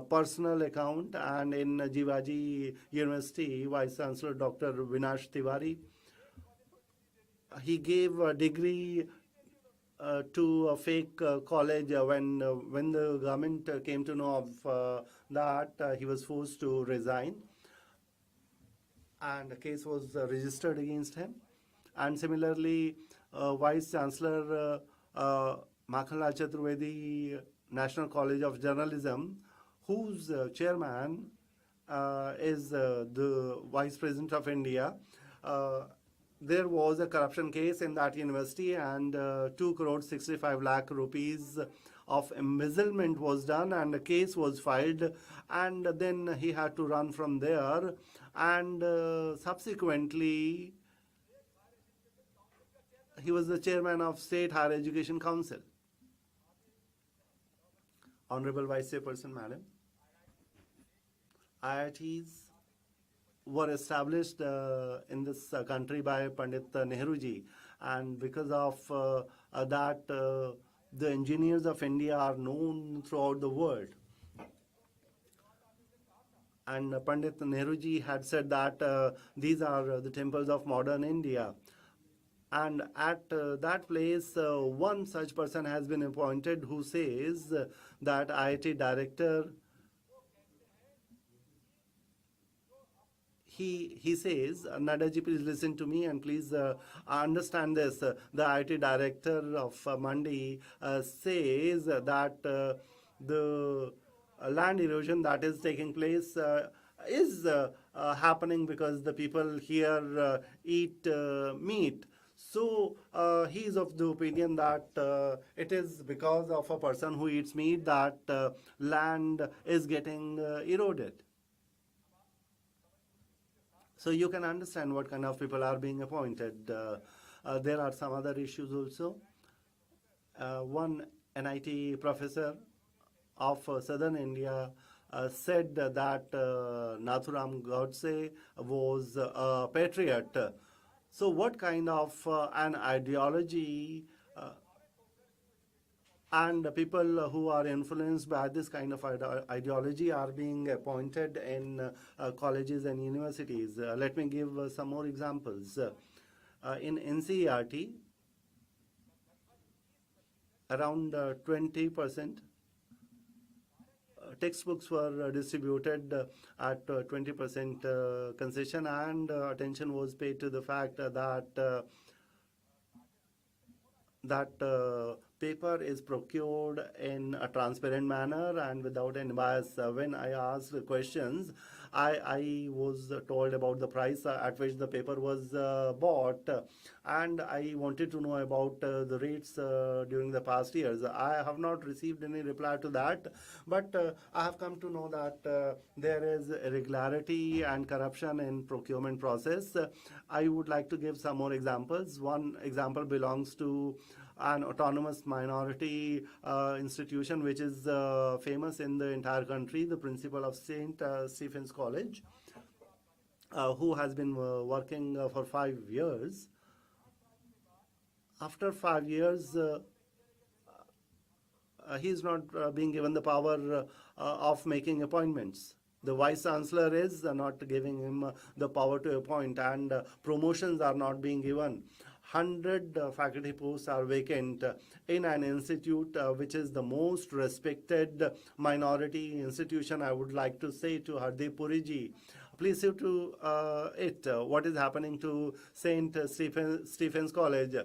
[SPEAKER 3] personal account, and in Jivaji University, Vice Chancellor Dr. Vinash Tiwari, he gave a degree to a fake college. When the government came to know of that, he was forced to resign, and a case was registered against him. And similarly, Vice Chancellor Makhanlal Chaturvedi, National College of Journalism, whose chairman is the Vice President of India, there was a corruption case in that university, and 2 crore 65 lakh rupees of embezzlement was done, and a case was filed, and then he had to run from there, and subsequently he was the chairman of State Higher Education Council. Honorable Vice Chairperson, Madam, IITs were established in this country by Pandit Nehruji, and because of that, the engineers of India are known throughout the world. And Pandit Nehruji had said that these are the temples of modern India. And at that place, one such person has been appointed who says that IIT director, he says, Nadaji, please listen to me and please understand this. The IIT director of Mandi says that the land erosion that is taking place is happening because the people here eat meat. So he is of the opinion that it is because of a person who eats meat that land is getting eroded. So you can understand what kind of people are being appointed. There are some other issues also. One NIT professor of Southern India said that Nathuram Godse was a patriot. So what kind of an ideology and people who are influenced by this kind of ideology are being appointed in colleges and universities? Let me give some more examples. In NCERT, around 20%. Textbooks were distributed at 20% concession, and attention was paid to the fact that paper is procured in a transparent manner and without any bias. When I asked questions, I was told about the price at which the paper was bought, and I wanted to know about the rates during the past years. I have not received any reply to that, but I have come to know that there is irregularity and corruption in procurement process. I would like to give some more examples. One example belongs to an autonomous minority institution which is famous in the entire country, the principal of St. Stephen's College, who has been working for 5 years. After 5 years, he is not being given the power of making appointments. The vice chancellor is not giving him the power to appoint, and promotions are not being given. 100 faculty posts are vacant in an institute which is the most respected minority institution. I would like to say to Hardeep Puriji, please see to it what is happening to St. Stephen's College.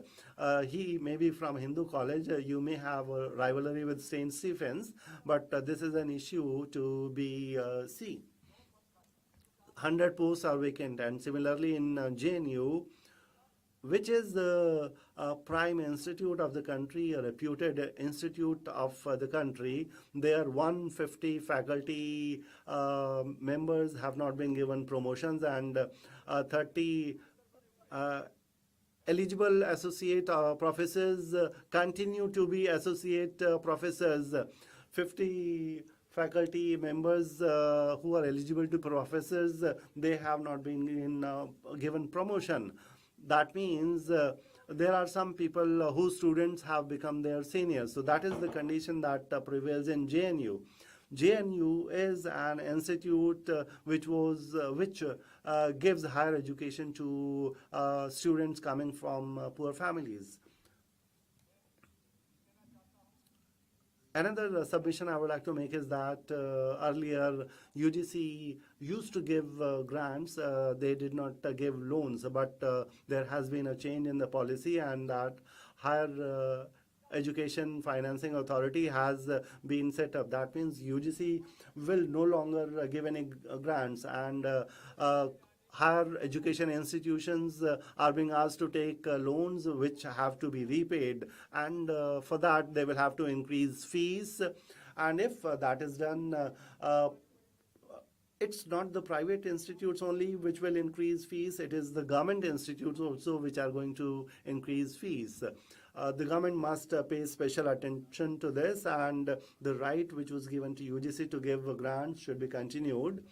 [SPEAKER 3] He may be from Hindu college. You may have a rivalry with St. Stephen's, but this is an issue to be seen. 100 posts are vacant, and similarly in JNU, which is the prime institute of the country, a reputed institute of the country. Their 150 faculty members have not been given promotions, and 30 eligible associate professors continue to be associate professors. 50 faculty members who are eligible to professors, they have not been given promotion. That means there are some people whose students have become their seniors. So that is the condition that prevails in JNU. JNU is an institute which gives higher education to students coming from poor families. Another submission I would like to make is that earlier UGC used to give grants. They did not give loans, but there has been a change in the policy, and that higher education financing authority has been set up. That means UGC will no longer give any grants, and higher education institutions are being asked to take loans which have to be repaid, and for that they will have to increase fees. And if that is done, it's not the private institutes only which will increase fees, it is the government institutes also which are going to increase fees. The government must pay special attention to this, and the right which was given to UGC to give grants should be continued.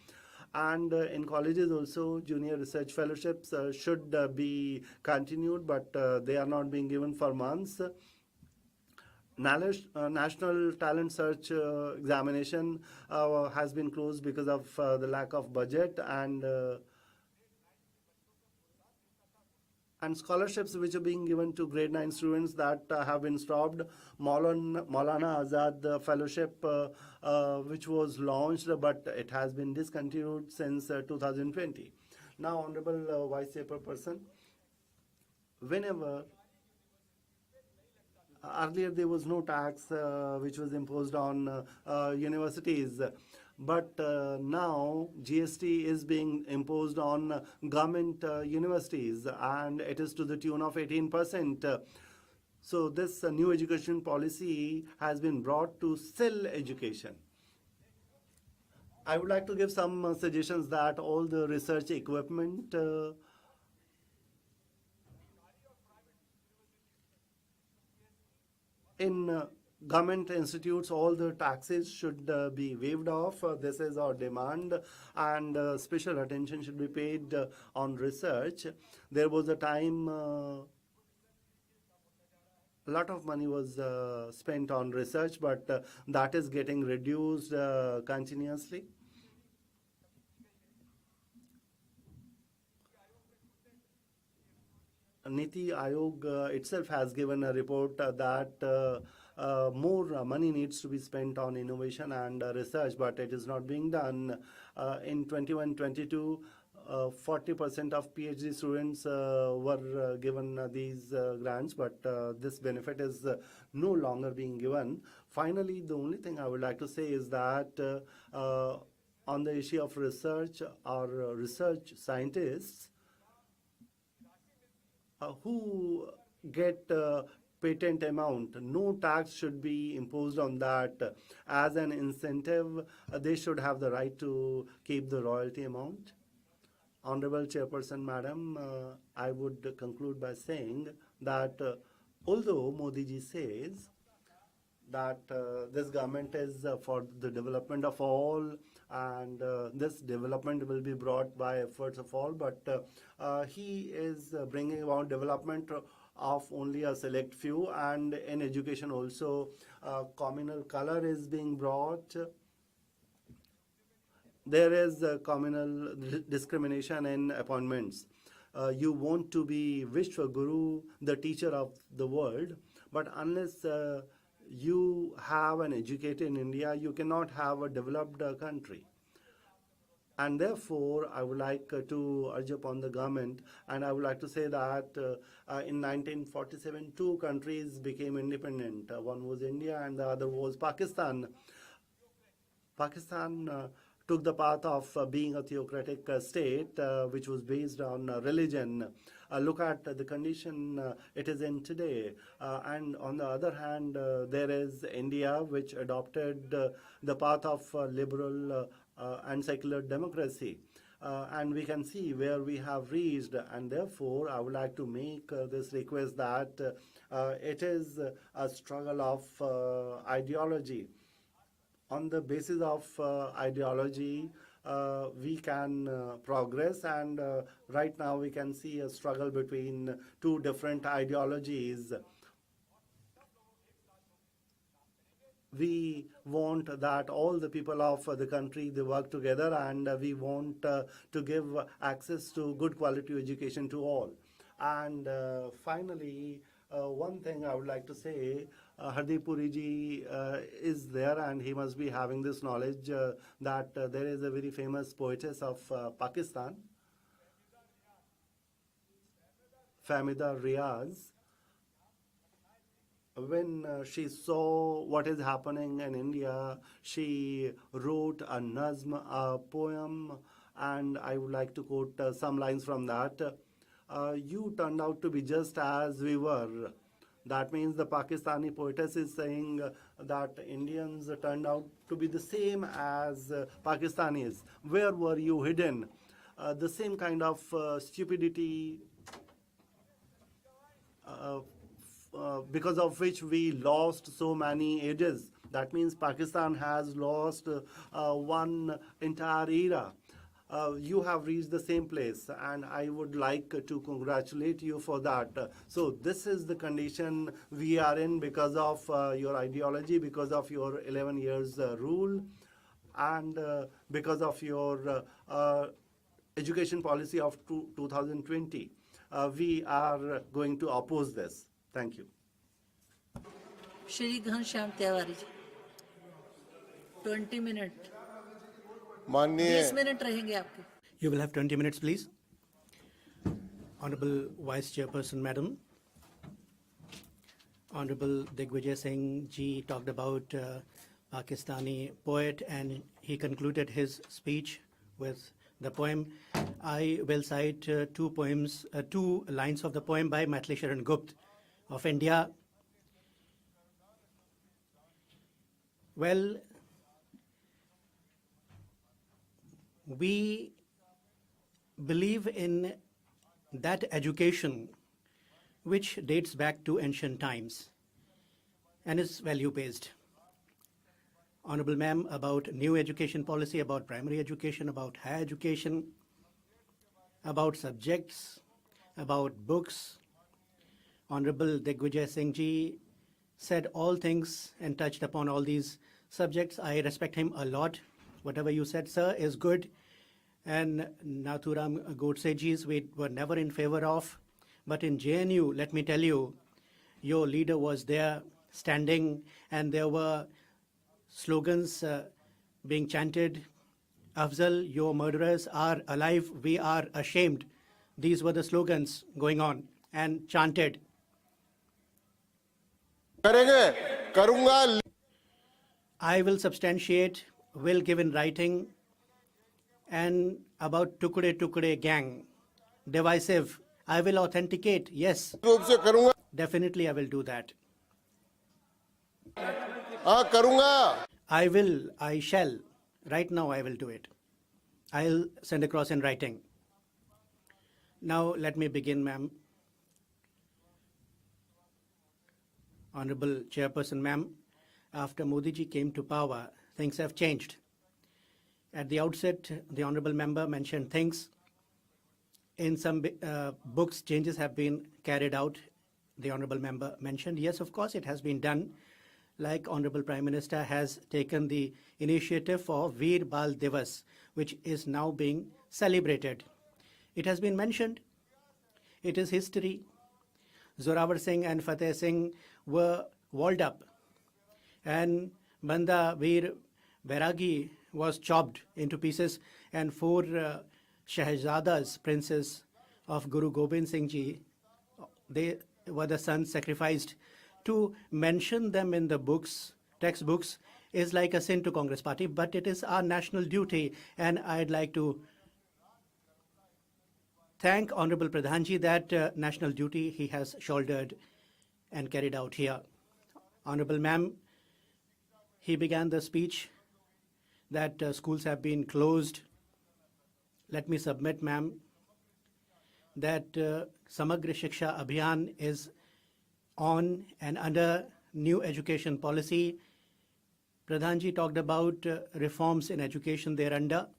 [SPEAKER 3] And in colleges also, junior research fellowships should be continued, but they are not being given for months. National Talent Search examination has been closed because of the lack of budget, and scholarships which are being given to grade 9 students that have been stopped. Maulana Azad Fellowship, which was launched, but it has been discontinued since 2020. Now, Honorable Vice Chairperson, whenever earlier there was no tax which was imposed on universities, but now GST is being imposed on government universities, and it is to the tune of 18%. So this new education policy has been brought to sell education. I would like to give some suggestions that all the research equipment in government institutes, all the taxes should be waived off. This is our demand, and special attention should be paid on research. There was a time a lot of money was spent on research, but that is getting reduced continuously. Niti Aayog itself has given a report that more money needs to be spent on innovation and research, but it is not being done. In 21-22, 40% of PhD students were given these grants, but this benefit is no longer being given. Finally, the only thing I would like to say is that on the issue of research, our research scientists who get patent amount, no tax should be imposed on that. As an incentive, they should have the right to keep the royalty amount. Honorable Chairperson, Madam, I would conclude by saying that although Modi ji says that this government is for the development of all, and this development will be brought by efforts of all, but he is bringing about development of only a select few, and in education also communal color is being brought. There is communal discrimination in appointments. You want to be Vishwaguru, the teacher of the world, but unless you have an educated in India, you cannot have a developed country. And therefore, I would like to urge upon the government, and I would like to say that in 1947, two countries became independent. One was India and the other was Pakistan. Pakistan took the path of being a theocratic state, which was based on religion. Look at the condition it is in today. And on the other hand, there is India, which adopted the path of liberal and secular democracy. And we can see where we have reached. And therefore, I would like to make this request that it is a struggle of ideology. On the basis of ideology, we can progress, and right now we can see a struggle between two different ideologies. We want that all the people of the country, they work together, and we want to give access to good quality education to all. And finally, one thing I would like to say, Hardeep Puri ji is there, and he must be having this knowledge that there is a very famous poetess of Pakistan, Famida Riaz. When she saw what is happening in India, she wrote a nazm, a poem, and I would like to quote some lines from that. You turned out to be just as we were. That means the Pakistani poetess is saying that Indians turned out to be the same as Pakistanis. Where were you hidden? The same kind of stupidity because of which we lost so many ages. That means Pakistan has lost one entire era. You have reached the same place, and I would like to congratulate you for that. So this is the condition we are in because of your ideology, because of your 11 years rule, and because of your education policy of 2020. We are going to oppose this. Thank you.
[SPEAKER 4] Shri Ghanshyam Tiwari ji, 20 minutes. 20 minutes रहेंगे आपके.
[SPEAKER 5] You will have 20 minutes, please. Honorable Vice Chairperson, Madam. Honorable Digvijay Singh ji talked about Pakistani poet, and he concluded his speech with the poem. I will cite two lines of the poem by Maithili Sharan Gupta of India. Well, we believe in that education which dates back to ancient times and is value-based. Honorable Ma'am, about new education policy, about primary education, about higher education, about subjects, about books. Honorable Digvijay Singh ji said all things and touched upon all these subjects. I respect him a lot. Whatever you said, sir, is good. And Nathuram Godse ji's we were never in favor of. But in JNU, let me tell you, your leader was there standing, and there were slogans being chanted. Afzal, your murderers are alive, we are ashamed. These were the slogans going on and chanted. I will substantiate, will give in writing, and about Tukde Tukde gang, divisive. I will authenticate, yes. Definitely I will do that. I shall. Right now I will do it. I'll send across in writing. Now let me begin, ma'am. Honorable Chairperson, ma'am, after Modi ji came to power, things have changed. At the outset, the honorable member mentioned things. In some books, changes have been carried out. The honorable member mentioned, yes, of course, it has been done. Like Honorable Prime Minister has taken the initiative for Veer Bal Divas, which is now being celebrated. It has been mentioned. It is history. Zorawar Singh and Fateh Singh were walled up, and Banda Veer Bairagi was chopped into pieces, and 4 Shahzadas, princes of Guru Gobind Singh Ji, they were the sons sacrificed. To mention them in the books, textbooks, is like a sin to Congress party, but it is our national duty, and I'd like to thank Honorable Pradhan Ji that national duty he has shouldered and carried out here. Honorable Ma'am, he began the speech that schools have been closed. Let me submit, ma'am, that Samagra Shiksha Abhiyan is on and under new education policy. Pradhan Ji talked about reforms in education thereunder.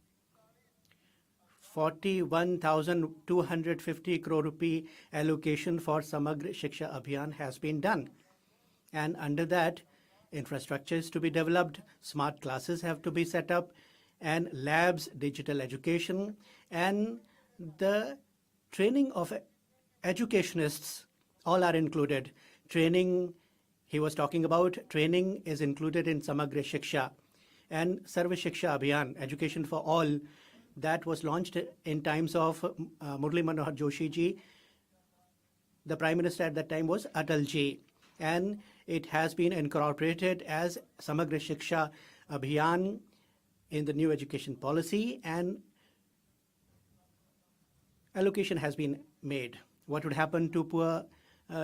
[SPEAKER 5] 41,250 crore rupee allocation for Samagra Shiksha Abhiyan has been done. And under that, infrastructure is to be developed, smart classes have to be set up, and labs, digital education, and the training of educationists, all are included. Training, he was talking about, training is included in Samagra Shiksha. And Sarva Shiksha Abhiyan, education for all, that was launched in times of Murli Manohar Joshi ji. The Prime Minister at that time was Atal ji. And it has been incorporated as Samagra Shiksha Abhiyan in the new education policy, and allocation has been made. What would happen to poor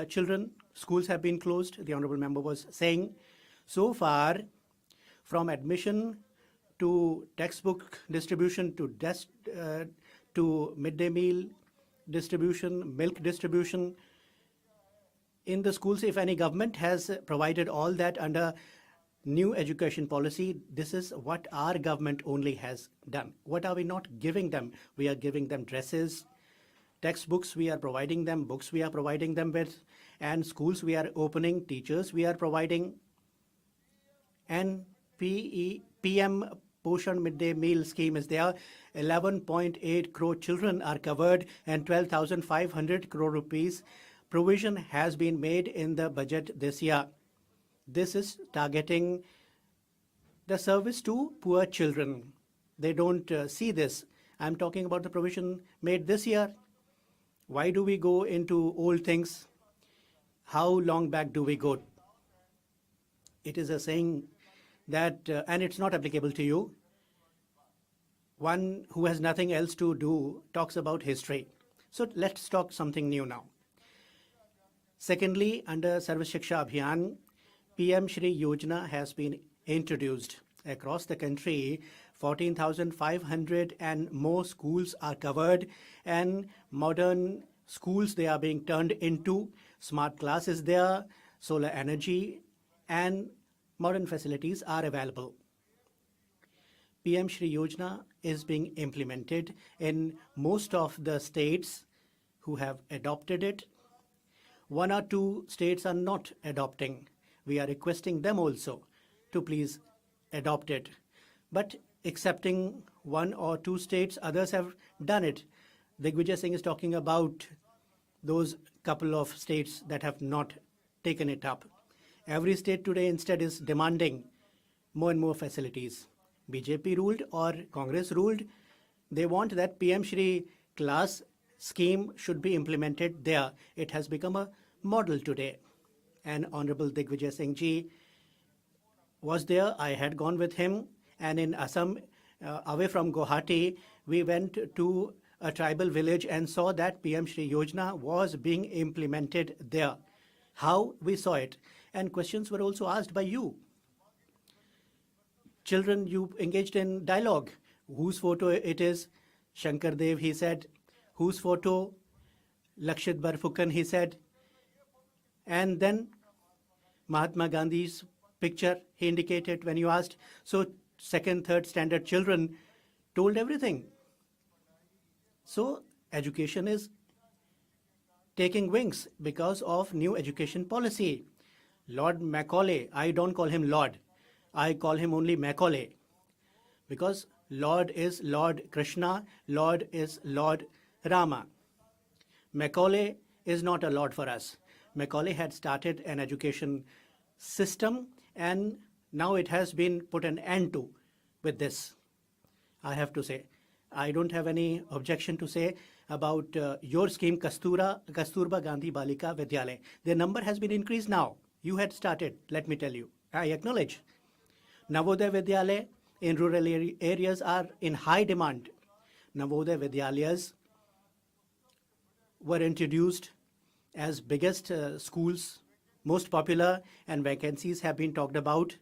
[SPEAKER 5] children? Schools have been closed, the honorable member was saying. So far, from admission to textbook distribution to midday meal distribution, milk distribution, in the schools, if any government has provided all that under new education policy, this is what our government only has done. What are we not giving them? We are giving them dresses, textbooks we are providing them, books we are providing them with, and schools we are opening, teachers we are providing. And PM Poshan Midday Meal Scheme is there. 11.8 crore children are covered, and 12,500 crore rupees provision has been made in the budget this year. This is targeting the service to poor children. They don't see this. I'm talking about the provision made this year. Why do we go into old things? How long back do we go? It is a saying that, and it's not applicable to you, one who has nothing else to do talks about history. So let's talk something new now. Secondly, under Sarva Shiksha Abhiyan, PM Shri Yojana has been introduced across the country. 14,500 and more schools are covered, and modern schools, they are being turned into. Smart classes there, solar energy, and modern facilities are available. PM Shri Yojana is being implemented in most of the states who have adopted it. 1 or 2 states are not adopting. We are requesting them also to please adopt it. But excepting 1 or 2 states, others have done it. Digvijay Singh is talking about those couple of states that have not taken it up. Every state today instead is demanding more and more facilities. BJP ruled or Congress ruled, they want that PM Shri class scheme should be implemented there. It has become a model today. And Honorable Digvijay Singh Ji was there. I had gone with him. And in Assam, away from Guwahati, we went to a tribal village and saw that PM Shri Yojana was being implemented there. How we saw it. And questions were also asked by you. Children, you engaged in dialogue. Whose photo it is? Shankar Dev, he said. Whose photo? Lakshit Barphukan, he said. And then Mahatma Gandhi's picture, he indicated when you asked. So second, third standard children told everything. So education is taking wings because of new education policy. Lord Macaulay, I don't call him Lord. I call him only Macaulay. Because Lord is Lord Krishna, Lord is Lord Rama. Macaulay is not a Lord for us. Macaulay had started an education system and now it has been put an end to with this. I have to say, I don't have any objection to say about your scheme, Kasturba Gandhi Balika Vidyalaya. The number has been increased now. You had started, let me tell you. I acknowledge. Navodaya Vidyalaya in rural areas are in high demand. Navodaya Vidyalayas were introduced as biggest schools, most popular, and vacancies have been talked about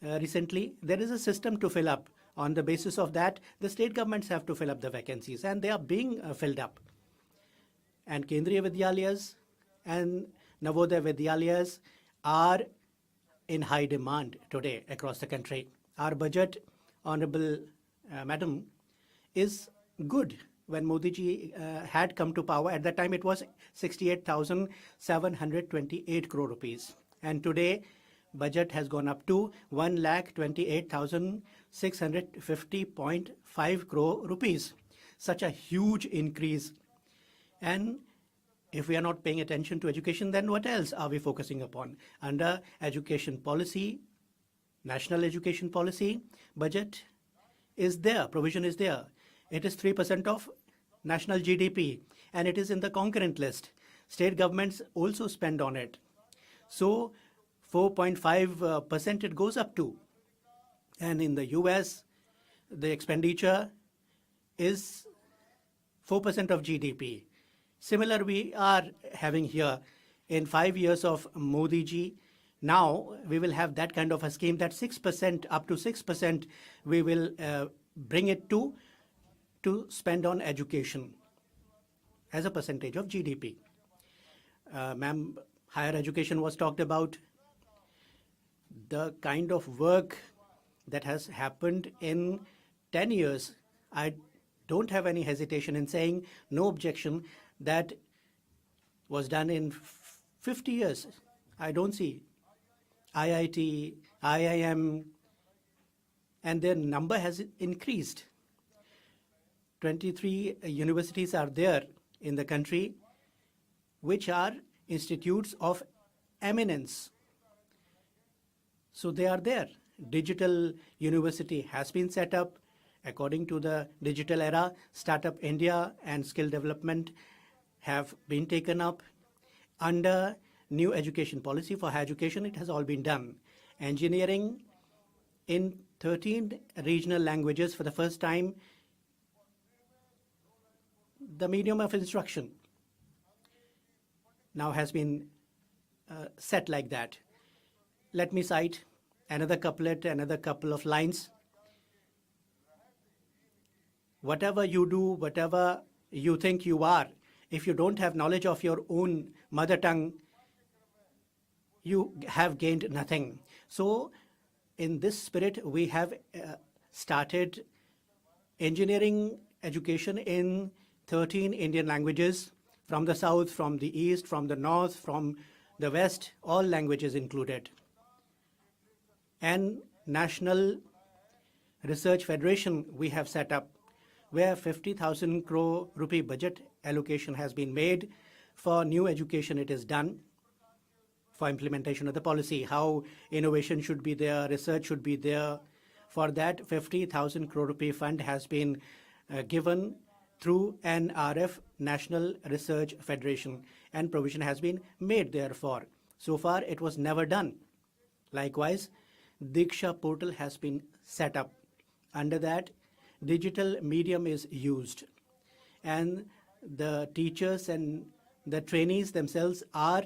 [SPEAKER 5] recently. There is a system to fill up. On the basis of that, the state governments have to fill up the vacancies, and they are being filled up. And Kendriya Vidyalayas and Navodaya Vidyalayas are in high demand today across the country. Our budget, Honorable Madam, is good. When Modi ji had come to power, at that time it was 68,728 crore rupees. And today, budget has gone up to 1,28,650.5 crore rupees. Such a huge increase. And if we are not paying attention to education, then what else are we focusing upon? Under education policy, national education policy, budget is there, provision is there. It is 3% of national GDP, and it is in the concurrent list. State governments also spend on it. So 4.5% it goes up to. And in the US, the expenditure is 4% of GDP. Similar we are having here in 5 years of Modi ji. Now we will have that kind of a scheme that 6%, up to 6%, we will bring it to spend on education as a percentage of GDP. Ma'am, higher education was talked about. The kind of work that has happened in 10 years, I don't have any hesitation in saying, no objection, that was done in 50 years. I don't see IIT, IIM, and their number has increased. 23 universities are there in the country, which are institutes of eminence. So they are there. Digital University has been set up according to the digital era. Startup India and skill development have been taken up. Under new education policy for higher education, it has all been done. Engineering in 13 regional languages for the first time, the medium of instruction now has been set like that. Let me cite another couplet, another couple of lines. Whatever you do, whatever you think you are, if you don't have knowledge of your own mother tongue, you have gained nothing. So in this spirit, we have started engineering education in 13 Indian languages, from the south, from the east, from the north, from the west, all languages included. And National Research Federation we have set up, where 50,000 crore rupee budget allocation has been made for new education. It is done. for implementation of the policy, how innovation should be there, research should be there. For that, 50,000 crore rupee fund has been given through NRF, National Research Federation, and provision has been made therefore. So far, it was never done. Likewise, Diksha portal has been set up. Under that, digital medium is used, and the teachers and the trainees themselves are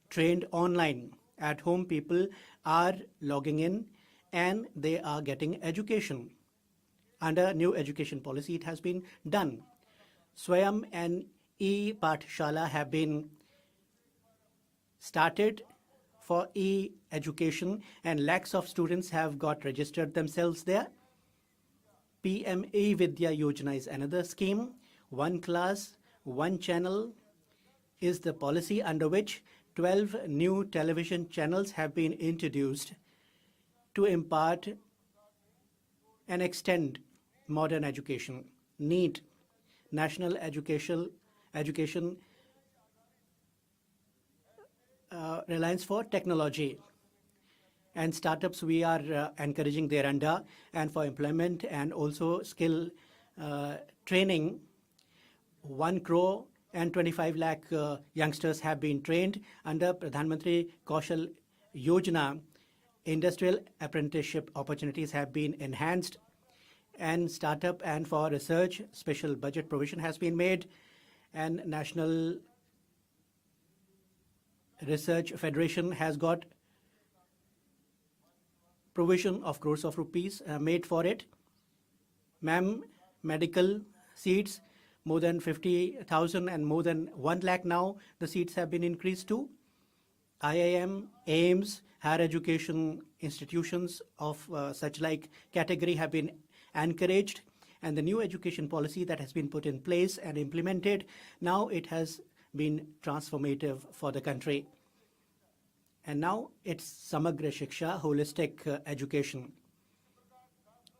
[SPEAKER 5] trained online. At home, people are logging in and they are getting education. Under new education policy, it has been done. Swayam and e-Pathshala have been started for e-education, and lakhs of students have got registered themselves there. PM E-Vidya Yojana is another scheme. One class, one channel is the policy under which 12 new television channels have been introduced to impart and extend modern education. NEET, National Education Reliance for Technology, and startups we are encouraging thereunder, and for employment and also skill training. 1 crore and 25 lakh youngsters have been trained under Pradhan Mantri Kaushal Yojana. Industrial apprenticeship opportunities have been enhanced, and startup and for research special budget provision has been made, and National Research Federation has got provision of crores of rupees made for it. Ma'am, medical seats, more than 50,000 and more than 1 lakh now, the seats have been increased to. IIM, AIMS, higher education institutions of such like category have been encouraged, and the new education policy that has been put in place and implemented, now it has been transformative for the country. And now it's Samagra Shiksha, holistic education.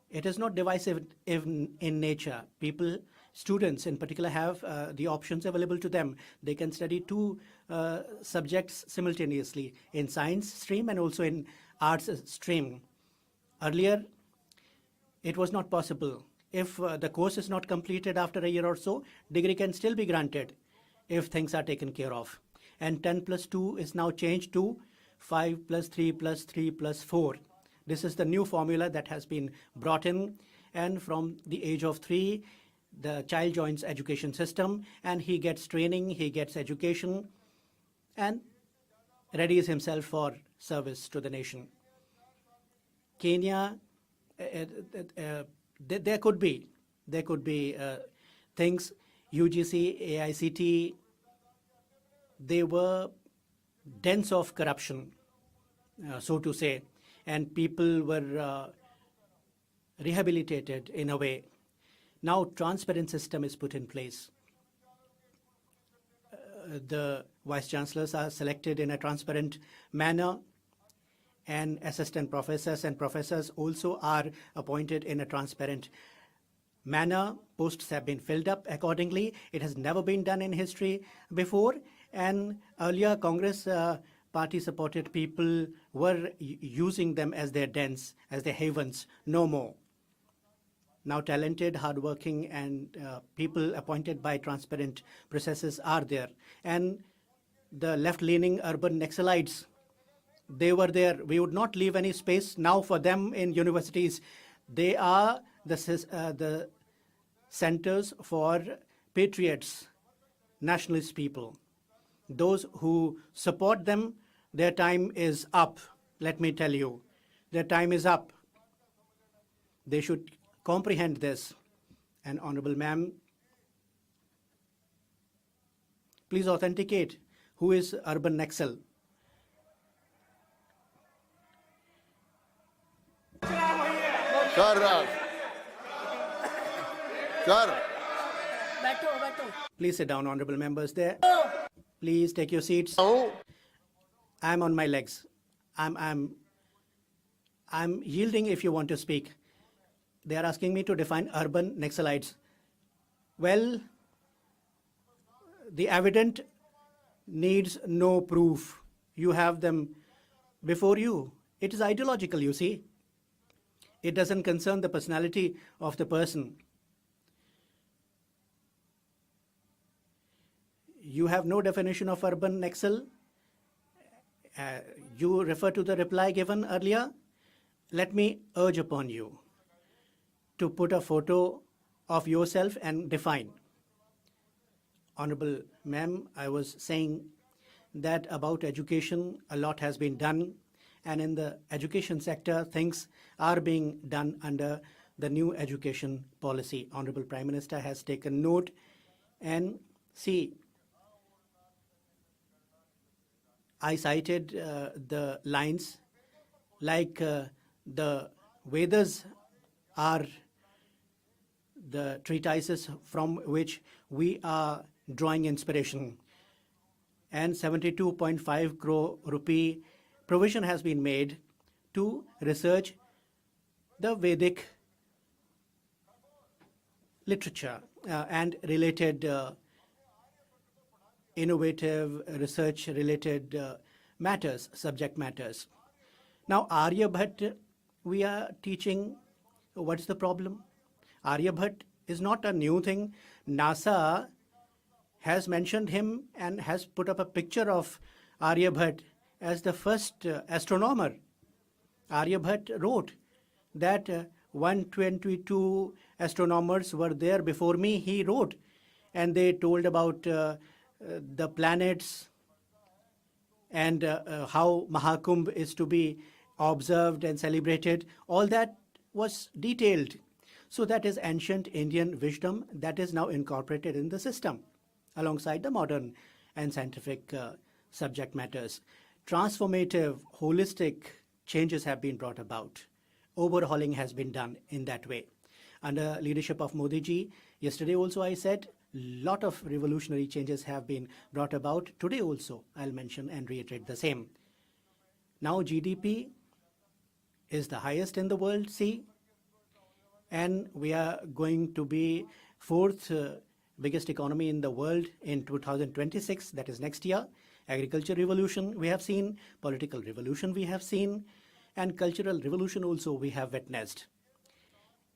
[SPEAKER 5] It is not divisive in nature. People, students in particular, have the options available to them. They can study 2 subjects simultaneously, in science stream and also in arts stream. Earlier, it was not possible. If the course is not completed after a year or so, degree can still be granted if things are taken care of. And 10 plus 2 is now changed to 5 plus 3 plus 3 plus 4. This is the new formula that has been brought in, and from the age of 3, the child joins education system and he gets training, he gets education and readies himself for service to the nation. Kenya, there could be things, UGC, AICT, they were dense of corruption, so to say, and people were rehabilitated in a way. Now transparent system is put in place. The vice chancellors are selected in a transparent manner, and assistant professors and professors also are appointed in a transparent manner. Posts have been filled up accordingly. It has never been done in history before, and earlier Congress party supported people were using them as their dens, as their havens. No more. Now talented, hardworking, and people appointed by transparent processes are there. And the left-leaning urban Naxalites, they were there. We would not leave any space now for them in universities. They are the centers for patriots, nationalist people. Those who support them, their time is up. Let me tell you, their time is up. They should comprehend this. And Honorable Ma'am, please authenticate who is urban Naxal.
[SPEAKER 1] Sir, sir.
[SPEAKER 5] Please sit down, honorable members there. Please take your seats. I'm on my legs. I'm yielding if you want to speak. They are asking me to define urban Naxalites. Well, the evident needs no proof. you have them before you. It is ideological, you see. It doesn't concern the personality of the person. You have no definition of urban excel. You refer to the reply given earlier. Let me urge upon you to put a photo of yourself and define. Honorable Ma'am, I was saying that about education, a lot has been done, and in the education sector, things are being done under the new education policy. Honorable Prime Minister has taken note, and see, I cited the lines like the Vedas are the treatises from which we are drawing inspiration, and 72.5 crore rupee provision has been made to research the Vedic literature and related innovative research related matters, subject matters. Now, Aryabhat, we are teaching. What's the problem? Aryabhat is not a new thing. NASA has mentioned him and has put up a picture of Aryabhat as the first astronomer. Aryabhat wrote that 122 astronomers were there before me, he wrote, and they told about the planets and how Mahakumbh is to be observed and celebrated. All that was detailed. So that is ancient Indian wisdom that is now incorporated in the system alongside the modern and scientific subject matters. Transformative, holistic changes have been brought about. Overhauling has been done in that way. Under leadership of Modi ji, yesterday also I said, lot of revolutionary changes have been brought about. Today also I'll mention and reiterate the same. Now GDP is the highest in the world, see, and we are going to be fourth biggest economy in the world in 2026, that is next year. Agriculture revolution we have seen, political revolution we have seen, and cultural revolution also we have witnessed.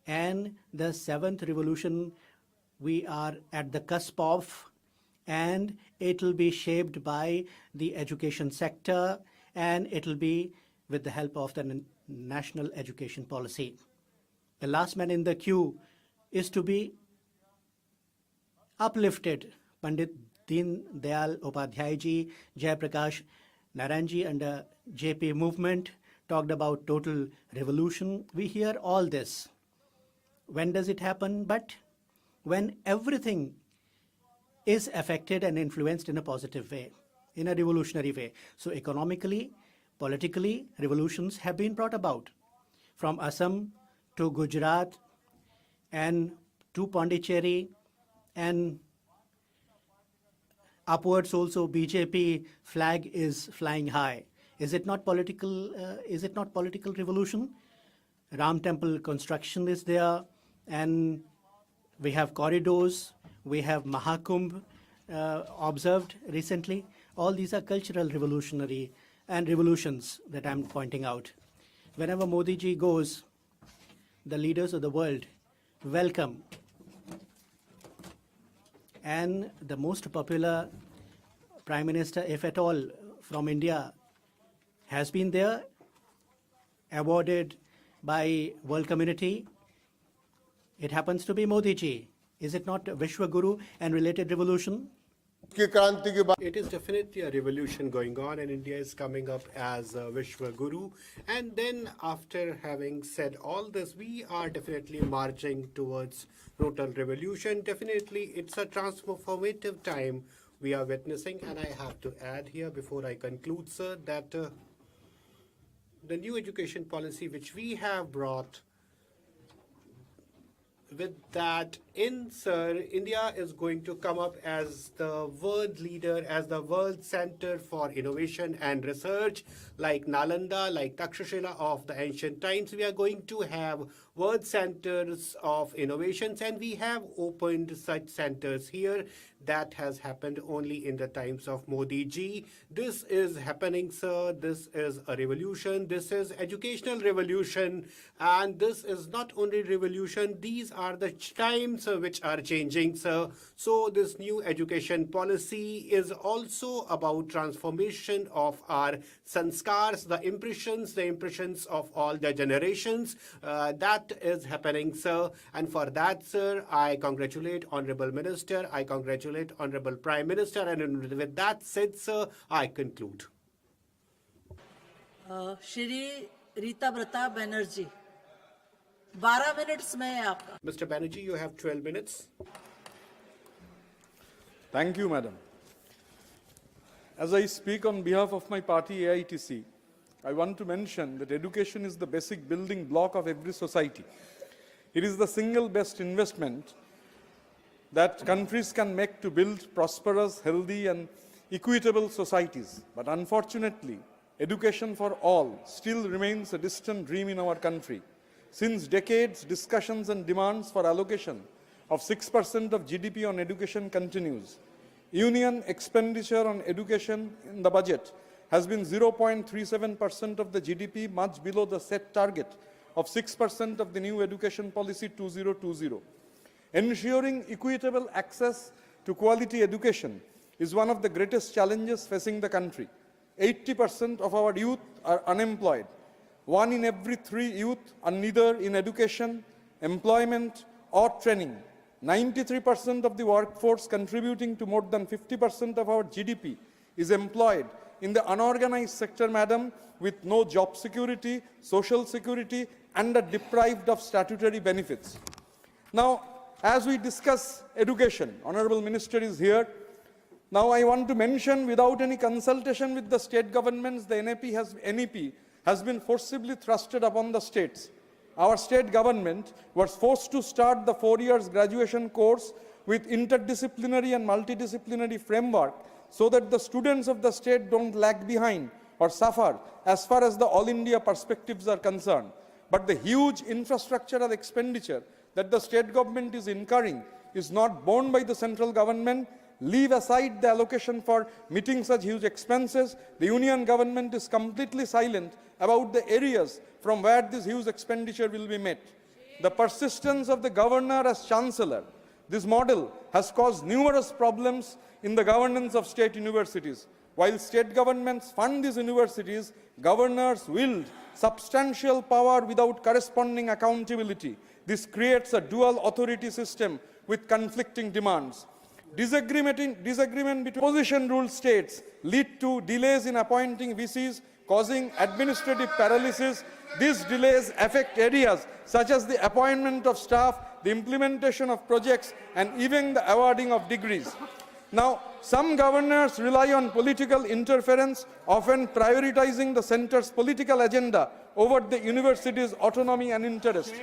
[SPEAKER 5] And the seventh revolution we are at the cusp of, and it will be shaped by the education sector, and it will be with the help of the national education policy. The last man in the queue is to be uplifted. Pandit Deen Dayal Upadhyay ji, Jai Prakash Narayan ji under JP movement talked about total revolution. We hear all this. When does it happen? But when everything is affected and influenced in a positive way, in a revolutionary way. So economically, politically, revolutions have been brought about. From Assam to Gujarat and to Pondicherry and upwards also BJP flag is flying high. Is it not political? Is it not political revolution? Ram Temple construction is there, and we have corridors. We have Mahakumbh observed recently. All these are cultural revolutionary and revolutions that I'm pointing out. Whenever Modi ji goes, the leaders of the world welcome. And the most popular Prime Minister, if at all, from India has been there, awarded by world community. It happens to be Modi ji. Is it not Vishwa Guru and related revolution?
[SPEAKER 7] It is definitely a revolution going on, and India is coming up as a Vishwa Guru. And then after having said all this, we are definitely marching towards total revolution. Definitely it's a transformative time we are witnessing. And I have to add here before I conclude, sir, that the new education policy which we have brought, with that sir, India is going to come up as the world leader, as the world center for innovation and research, like Nalanda, like Takshashila of the ancient times. We are going to have world centers of innovations, and we have opened such centers here. that has happened only in the times of Modi ji. This is happening, sir. This is a revolution. This is educational revolution. And this is not only revolution, these are the times which are changing, sir. So this new education policy is also about transformation of our sanskars, the impressions of all the generations. That is happening, sir. And for that, sir, I congratulate Honorable Minister. I congratulate Honorable Prime Minister. And with that said, sir, I conclude.
[SPEAKER 4] Shri Rita Pratap Banerjee 12 minutes में है आपका.
[SPEAKER 7] Mr. Banerjee, you have 12 minutes.
[SPEAKER 9] Thank you, Madam. As I speak on behalf of my party, AITC, I want to mention that education is the basic building block of every society. It is the single best investment that countries can make to build prosperous, healthy, and equitable societies. But unfortunately, education for all still remains a distant dream in our country. Since decades, discussions and demands for allocation of 6% of GDP on education continues. Union expenditure on education in the budget has been 0.37% of the GDP, much below the set target of 6% of the new education policy 2020. Ensuring equitable access to quality education is one of the greatest challenges facing the country. 80% of our youth are unemployed. 1 in every 3 youth are neither in education, employment, or training. 93% of the workforce contributing to more than 50% of our GDP is employed in the unorganized sector, madam, with no job security, social security, and are deprived of statutory benefits. Now, as we discuss education, Honorable Minister is here. Now, I want to mention, without any consultation with the state governments, the NEP has been forcibly thrusted upon the states. Our state government was forced to start the 4 years graduation course with interdisciplinary and multidisciplinary framework so that the students of the state don't lag behind or suffer as far as the all India perspectives are concerned. But the huge infrastructural expenditure that the state government is incurring is not borne by the central government. Leave aside the allocation for meeting such huge expenses. The union government is completely silent about the areas from where this huge expenditure will be met. The persistence of the governor as chancellor, this model has caused numerous problems in the governance of state universities. While state governments fund these universities, governors wield substantial power without corresponding accountability. This creates a dual authority system with conflicting demands. Disagreement between opposition-ruled states lead to delays in appointing VCs, causing administrative paralysis. These delays affect areas such as the appointment of staff, the implementation of projects, and even the awarding of degrees. Now, some governors rely on political interference, often prioritizing the centre's political agenda over the university's autonomy and interest.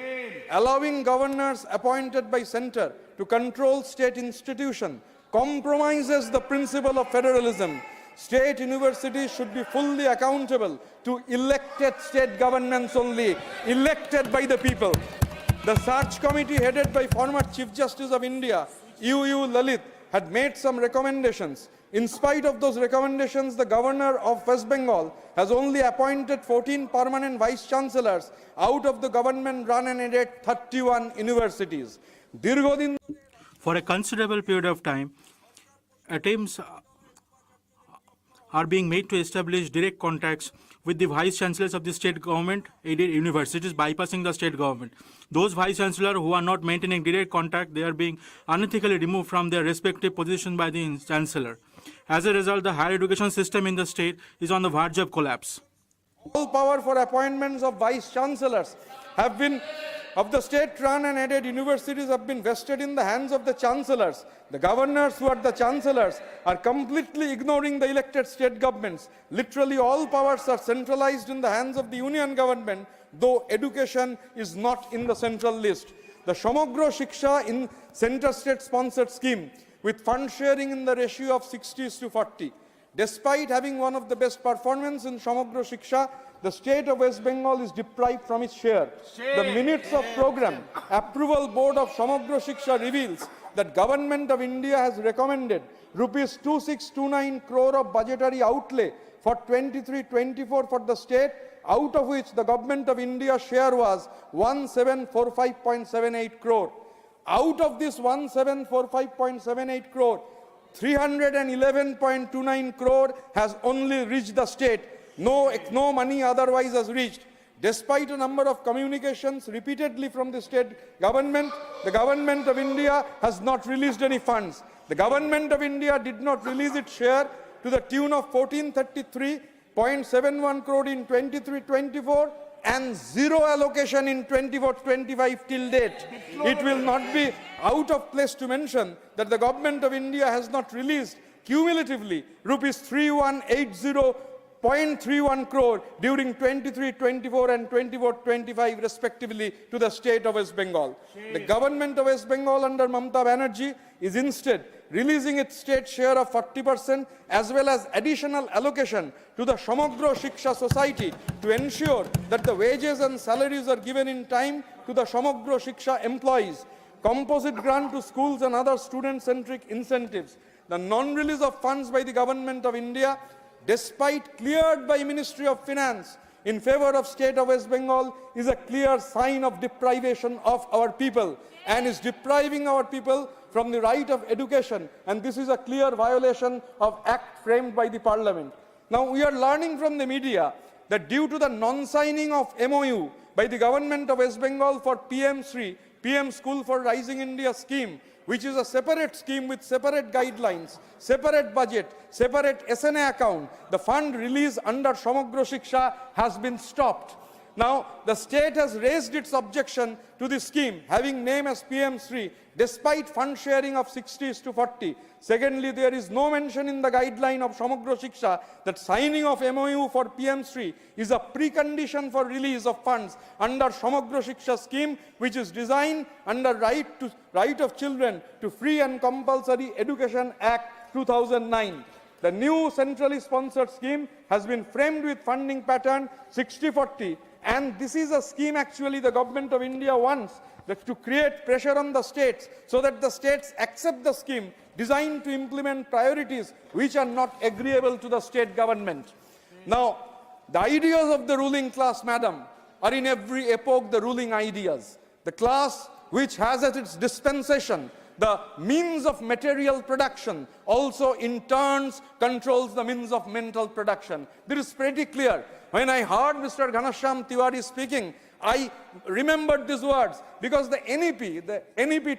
[SPEAKER 9] Allowing governors appointed by centre to control state institutions compromises the principle of federalism. State universities should be fully accountable to elected state governments only, elected by the people. The search committee headed by former Chief Justice of India, U. Lalit, had made some recommendations. In spite of those recommendations, the governor of West Bengal has only appointed 14 permanent vice-chancellors out of the government-run and aided 31 universities.
[SPEAKER 10] For a considerable period of time, attempts are being made to establish direct contacts with the vice-chancellors of the state government-aided universities, bypassing the state government. Those vice-chancellors who are not maintaining direct contact, they are being unethically removed from their respective positions by the chancellor. As a result, the higher education system in the state is on the verge of collapse.
[SPEAKER 9] All power for appointments of vice-chancellors of the state-run and aided universities have been vested in the hands of the chancellors. The governors who are the chancellors are completely ignoring the elected state governments. Literally all powers are centralized in the hands of the union government, though education is not in the central list. The Samagro Shiksha in center state-sponsored scheme with fund sharing in the ratio of 60:40. Despite having one of the best performance in Samagro Shiksha, the state of West Bengal is deprived from its share. The minutes of program approval board of Samagro Shiksha reveals that Government of India has recommended rupees 2629 crore of budgetary outlay for 23-24 for the state, out of which the Government of India's share was 1745.78 crore. Out of this 1745.78 crore, 311.29 crore has only reached the state. No money otherwise has reached. Despite a number of communications repeatedly from the state government, the Government of India has not released any funds. The Government of India did not release its share to the tune of 1433.71 crore in 23-24 and zero allocation in 24-25 till date. It will not be out of place to mention that the Government of India has not released cumulatively rupees 3180.31 crore during 23-24 and 24-25 respectively to the state of West Bengal. The Government of West Bengal under Mamata Banerjee is instead releasing its state share of 40% as well as additional allocation to the Samagro Shiksha Society to ensure that the wages and salaries are given in time to the Samagro Shiksha employees, composite grant to schools and other student-centric incentives. The non-release of funds by the Government of India, despite cleared by Ministry of Finance in favor of state of West Bengal, is a clear sign of deprivation of our people and is depriving our people from the right of education, and this is a clear violation of act framed by the parliament. Now we are learning from the media that due to the non-signing of MOU by the Government of West Bengal for PM3, PM School for Rising India scheme, which is a separate scheme with separate guidelines, separate budget, separate SNA account, the fund release under Samagro Shiksha has been stopped. Now, the state has raised its objection to the scheme, having name as PM3, despite fund sharing of 60:40. Secondly, there is no mention in the guideline of Samagro Shiksha that signing of MOU for PM3 is a precondition for release of funds under Samagro Shiksha scheme, which is designed under Right of Children to Free and Compulsory Education Act 2009. The new centrally sponsored scheme has been framed with funding pattern 60-40. And this is a scheme actually the Government of India wants to create pressure on the states so that the states accept the scheme designed to implement priorities which are not agreeable to the state government. Now, the ideas of the ruling class, madam, are in every epoch the ruling ideas. The class which has at its dispensation the means of material production also in turns controls the means of mental production. This is pretty clear. When I heard Mr. Ghanashyam Tiwari speaking, I remembered these words because the NEP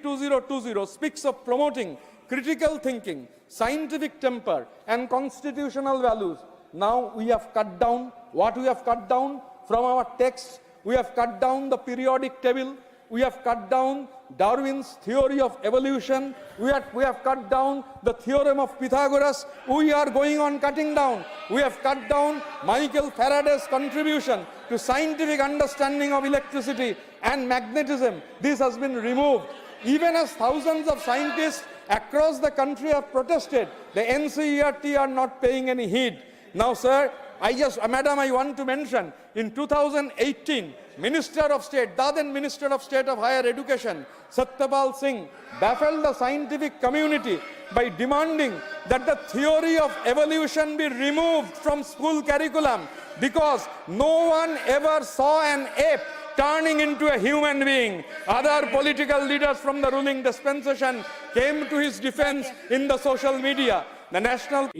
[SPEAKER 9] 2020 speaks of promoting critical thinking, scientific temper and constitutional values. Now we have cut down, what we have cut down from our texts, we have cut down the periodic table, we have cut down Darwin's theory of evolution, we have cut down the theorem of Pythagoras, we are going on cutting down. We have cut down Michael Faraday's contribution to scientific understanding of electricity and magnetism. This has been removed. Even as thousands of scientists across the country have protested, the NCERT are not paying any heed. Now, sir, Madam, I want to mention, in 2018, Minister of State, the then Minister of State of Higher Education, Satyapal Singh, baffled the scientific community by demanding that the theory of evolution be removed from school curriculum because no one ever saw an ape turning into a human being. Other political leaders from the ruling dispensation came to his defense in the social media. The National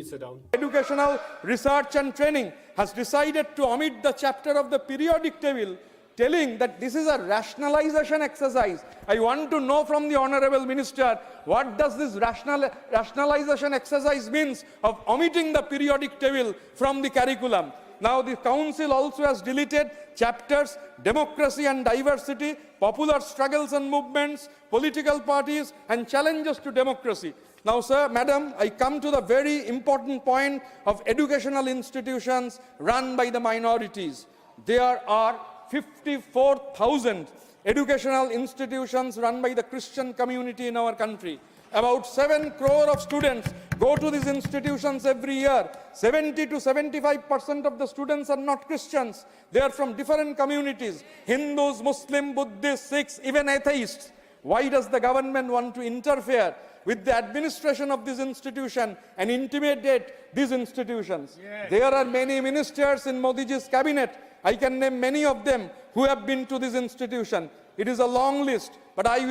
[SPEAKER 9] Educational Research and Training has decided to omit the chapter of the periodic table telling that this is a rationalization exercise. I want to know from the Honorable Minister, what does this rationalization exercise means of omitting the periodic table from the curriculum? Now the Council also has deleted chapters, democracy and diversity, popular struggles and movements, political parties and challenges to democracy. Now, sir, madam, I come to the very important point of educational institutions run by the minorities. There are 54,000 educational institutions run by the Christian community in our country. About 7 crore of students go to these institutions every year. 70 to 75% of the students are not Christians. They are from different communities, Hindus, Muslim, Buddhists, Sikhs, even atheists. Why does the government want to interfere with the administration of this institution and intimidate these institutions? Yes. There are many ministers in Modiji's cabinet. I can name many of them who have been to this institution. It is a long list, but I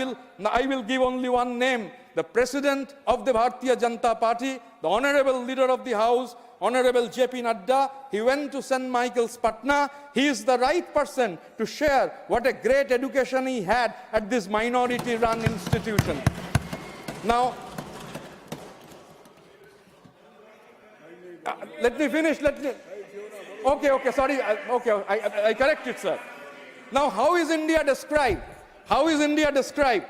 [SPEAKER 9] will give only one name. The President of the Bharatiya Janata Party, the Honorable Leader of the House, Honorable J.P. Nadda, he went to St. Michael's, Patna. He is the right person to share what a great education he had at this minority-run institution. Now, let me finish. Okay, sorry. I correct it, sir. Now, how is India described? How is India described?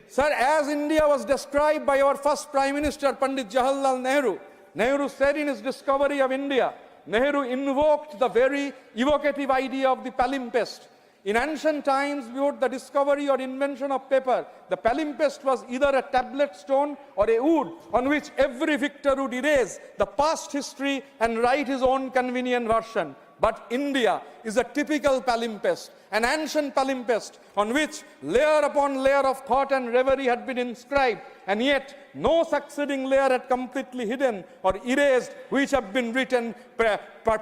[SPEAKER 9] Sir, as India was described by our first Prime Minister, Pandit Jawaharlal Nehru, Nehru said in his discovery of India, Nehru invoked the very evocative idea of the palimpsest. In ancient times, before the discovery or invention of paper, the palimpsest was either a tablet stone or a wood on which every victor would erase the past history and write his own convenient version. But India is a typical palimpsest, an ancient palimpsest on which layer upon layer of thought and reverie had been inscribed, and yet no succeeding layer had completely hidden or erased which have been written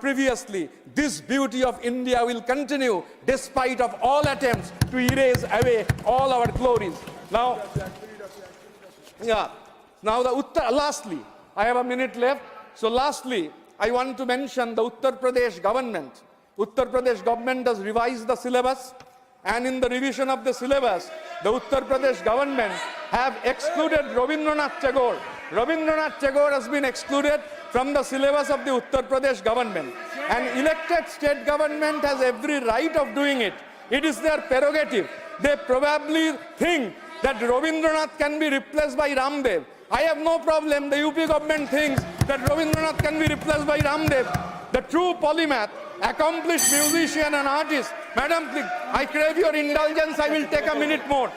[SPEAKER 9] previously. This beauty of India will continue despite of all attempts to erase away all our glories. Now, lastly, I have a minute left. So lastly, I want to mention the Uttar Pradesh government. Uttar Pradesh government has revised the syllabus, and in the revision of the syllabus, the Uttar Pradesh government have excluded Rabindranath Tagore. Rabindranath Tagore has been excluded from the syllabus of the Uttar Pradesh government. An elected state government has every right of doing it. It is their prerogative. They probably think that Rabindranath can be replaced by Ramdev. I have no problem. The UP government thinks that Rabindranath can be replaced by Ramdev. The true polymath, accomplished musician and artist. Madam, I crave your indulgence. I will take a minute more.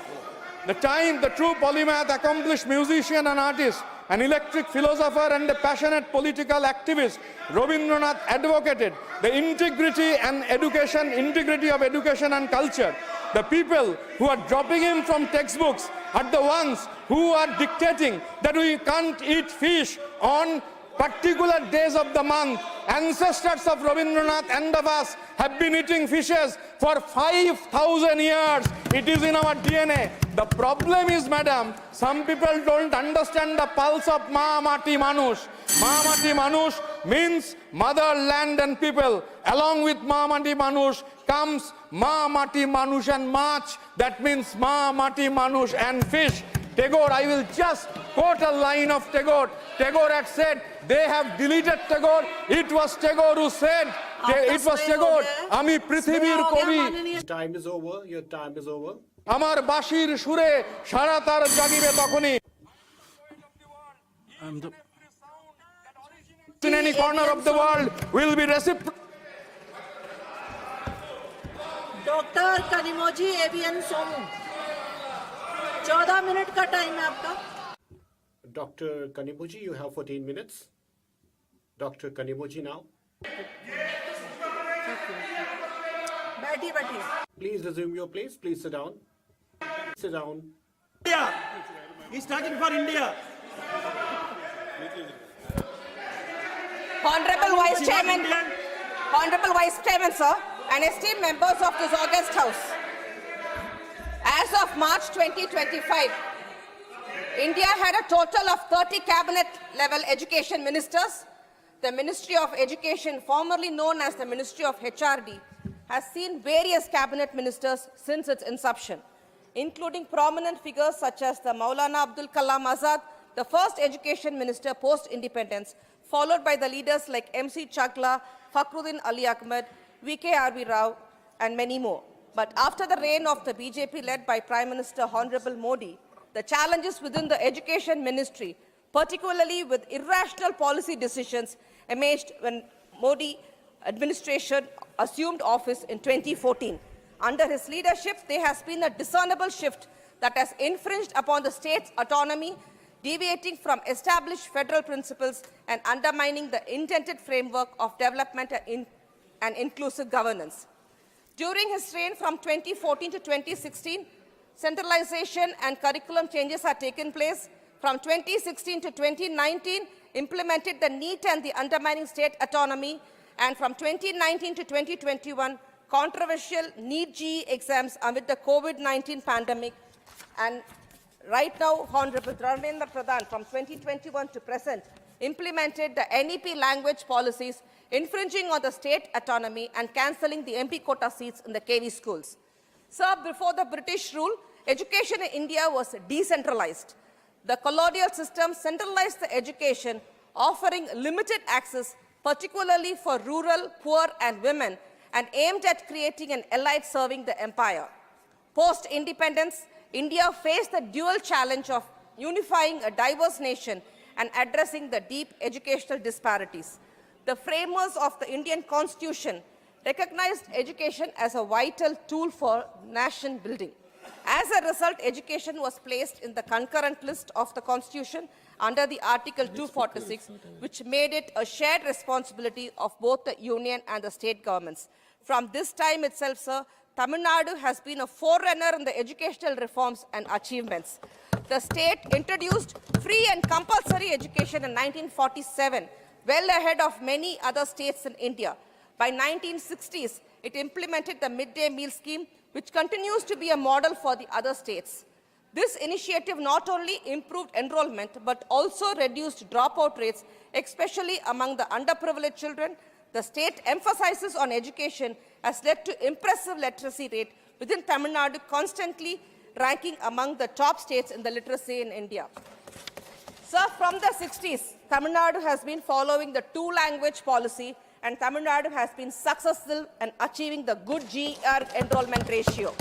[SPEAKER 9] The true polymath, accomplished musician and artist, an electric philosopher and a passionate political activist, Rabindranath advocated the integrity of education and culture. The people who are dropping him from textbooks are the ones who are dictating that we can't eat fish on particular days of the month. Ancestors of Rabindranath and of us have been eating fishes for 5,000 years. It is in our DNA. The problem is, madam, some people don't understand the pulse of Ma Mati Manush. Ma Mati Manush means mother, land and people. Along with Ma Mati Manush comes Ma Mati Manush and Mach. That means Ma Mati Manush and fish. Tagore, I will just quote a line of Tagore. Tagore had said, they have deleted Tagore. It was Tagore who said, it was Tagore. Ami Prithibir Kobi.
[SPEAKER 7] Your time is over. Your time is over.
[SPEAKER 9] Amar Bashir Shure, Sharatar Jagibe Takuni. In any corner of the world will be reciprocal.
[SPEAKER 4] Doctor Kanimozhi avian Somu 14 minute का time है आपका.
[SPEAKER 7] Dr. Kanimoji, you have 14 minutes. Dr. Kanimoji now.
[SPEAKER 4] बैठिए.
[SPEAKER 7] Please resume your place. Please sit down. Sit down.
[SPEAKER 21] India. He's talking for India.
[SPEAKER 12] Honorable Vice Chairman, sir, and esteemed members of this august house. As of March 2025, India had a total of 30 cabinet-level education ministers. The Ministry of Education, formerly known as the Ministry of HRD, has seen various cabinet ministers since its inception, including prominent figures such as the Maulana Abdul Kalam Azad, the first education minister post-independence, followed by the leaders like MC Chagla, Fakhruddin Ali Ahmed, VK.R.V. Rao, and many more. But after the reign of the BJP led by Prime Minister Honorable Modi, the challenges within the education ministry, particularly with irrational policy decisions, emerged when Modi administration assumed office in 2014. Under his leadership, there has been a discernible shift that has infringed upon the state's autonomy, deviating from established federal principles and undermining the intended framework of development and inclusive governance. During his reign from 2014 to 2016, Centralization and curriculum changes have taken place. From 2016 to 2019, implemented the NEET and the undermining state autonomy, and from 2019 to 2021, controversial NEET JEE exams amid the COVID-19 pandemic. And right now, Honorable Darbhanga Pradhan, from 2021 to present, implemented the NEP language policies, infringing on the state autonomy and cancelling the MP quota seats in the KV schools. Sir, before the British rule, education in India was decentralized. The colonial system centralized the education, offering limited access, particularly for rural, poor and women, and aimed at creating an elite serving the empire. Post-independence, India faced the dual challenge of unifying a diverse nation and addressing the deep educational disparities. The framers of the Indian Constitution recognized education as a vital tool for nation building. As a result, education was placed in the concurrent list of the Constitution under the Article 246, which made it a shared responsibility of both the union and the state governments. From this time itself, sir, Tamil Nadu has been a forerunner in the educational reforms and achievements. The state introduced free and compulsory education in 1947, well ahead of many other states in India. By 1960s, it implemented the midday meal scheme, which continues to be a model for the other states. This initiative not only improved enrollment, but also reduced dropout rates, especially among the underprivileged children. The state emphasizes on education has led to impressive literacy rate within Tamil Nadu, constantly ranking among the top states in the literacy in India. Sir, from the 60s, Tamil Nadu has been following the two-language policy, and Tamil Nadu has been successful in achieving the good GER enrollment ratio.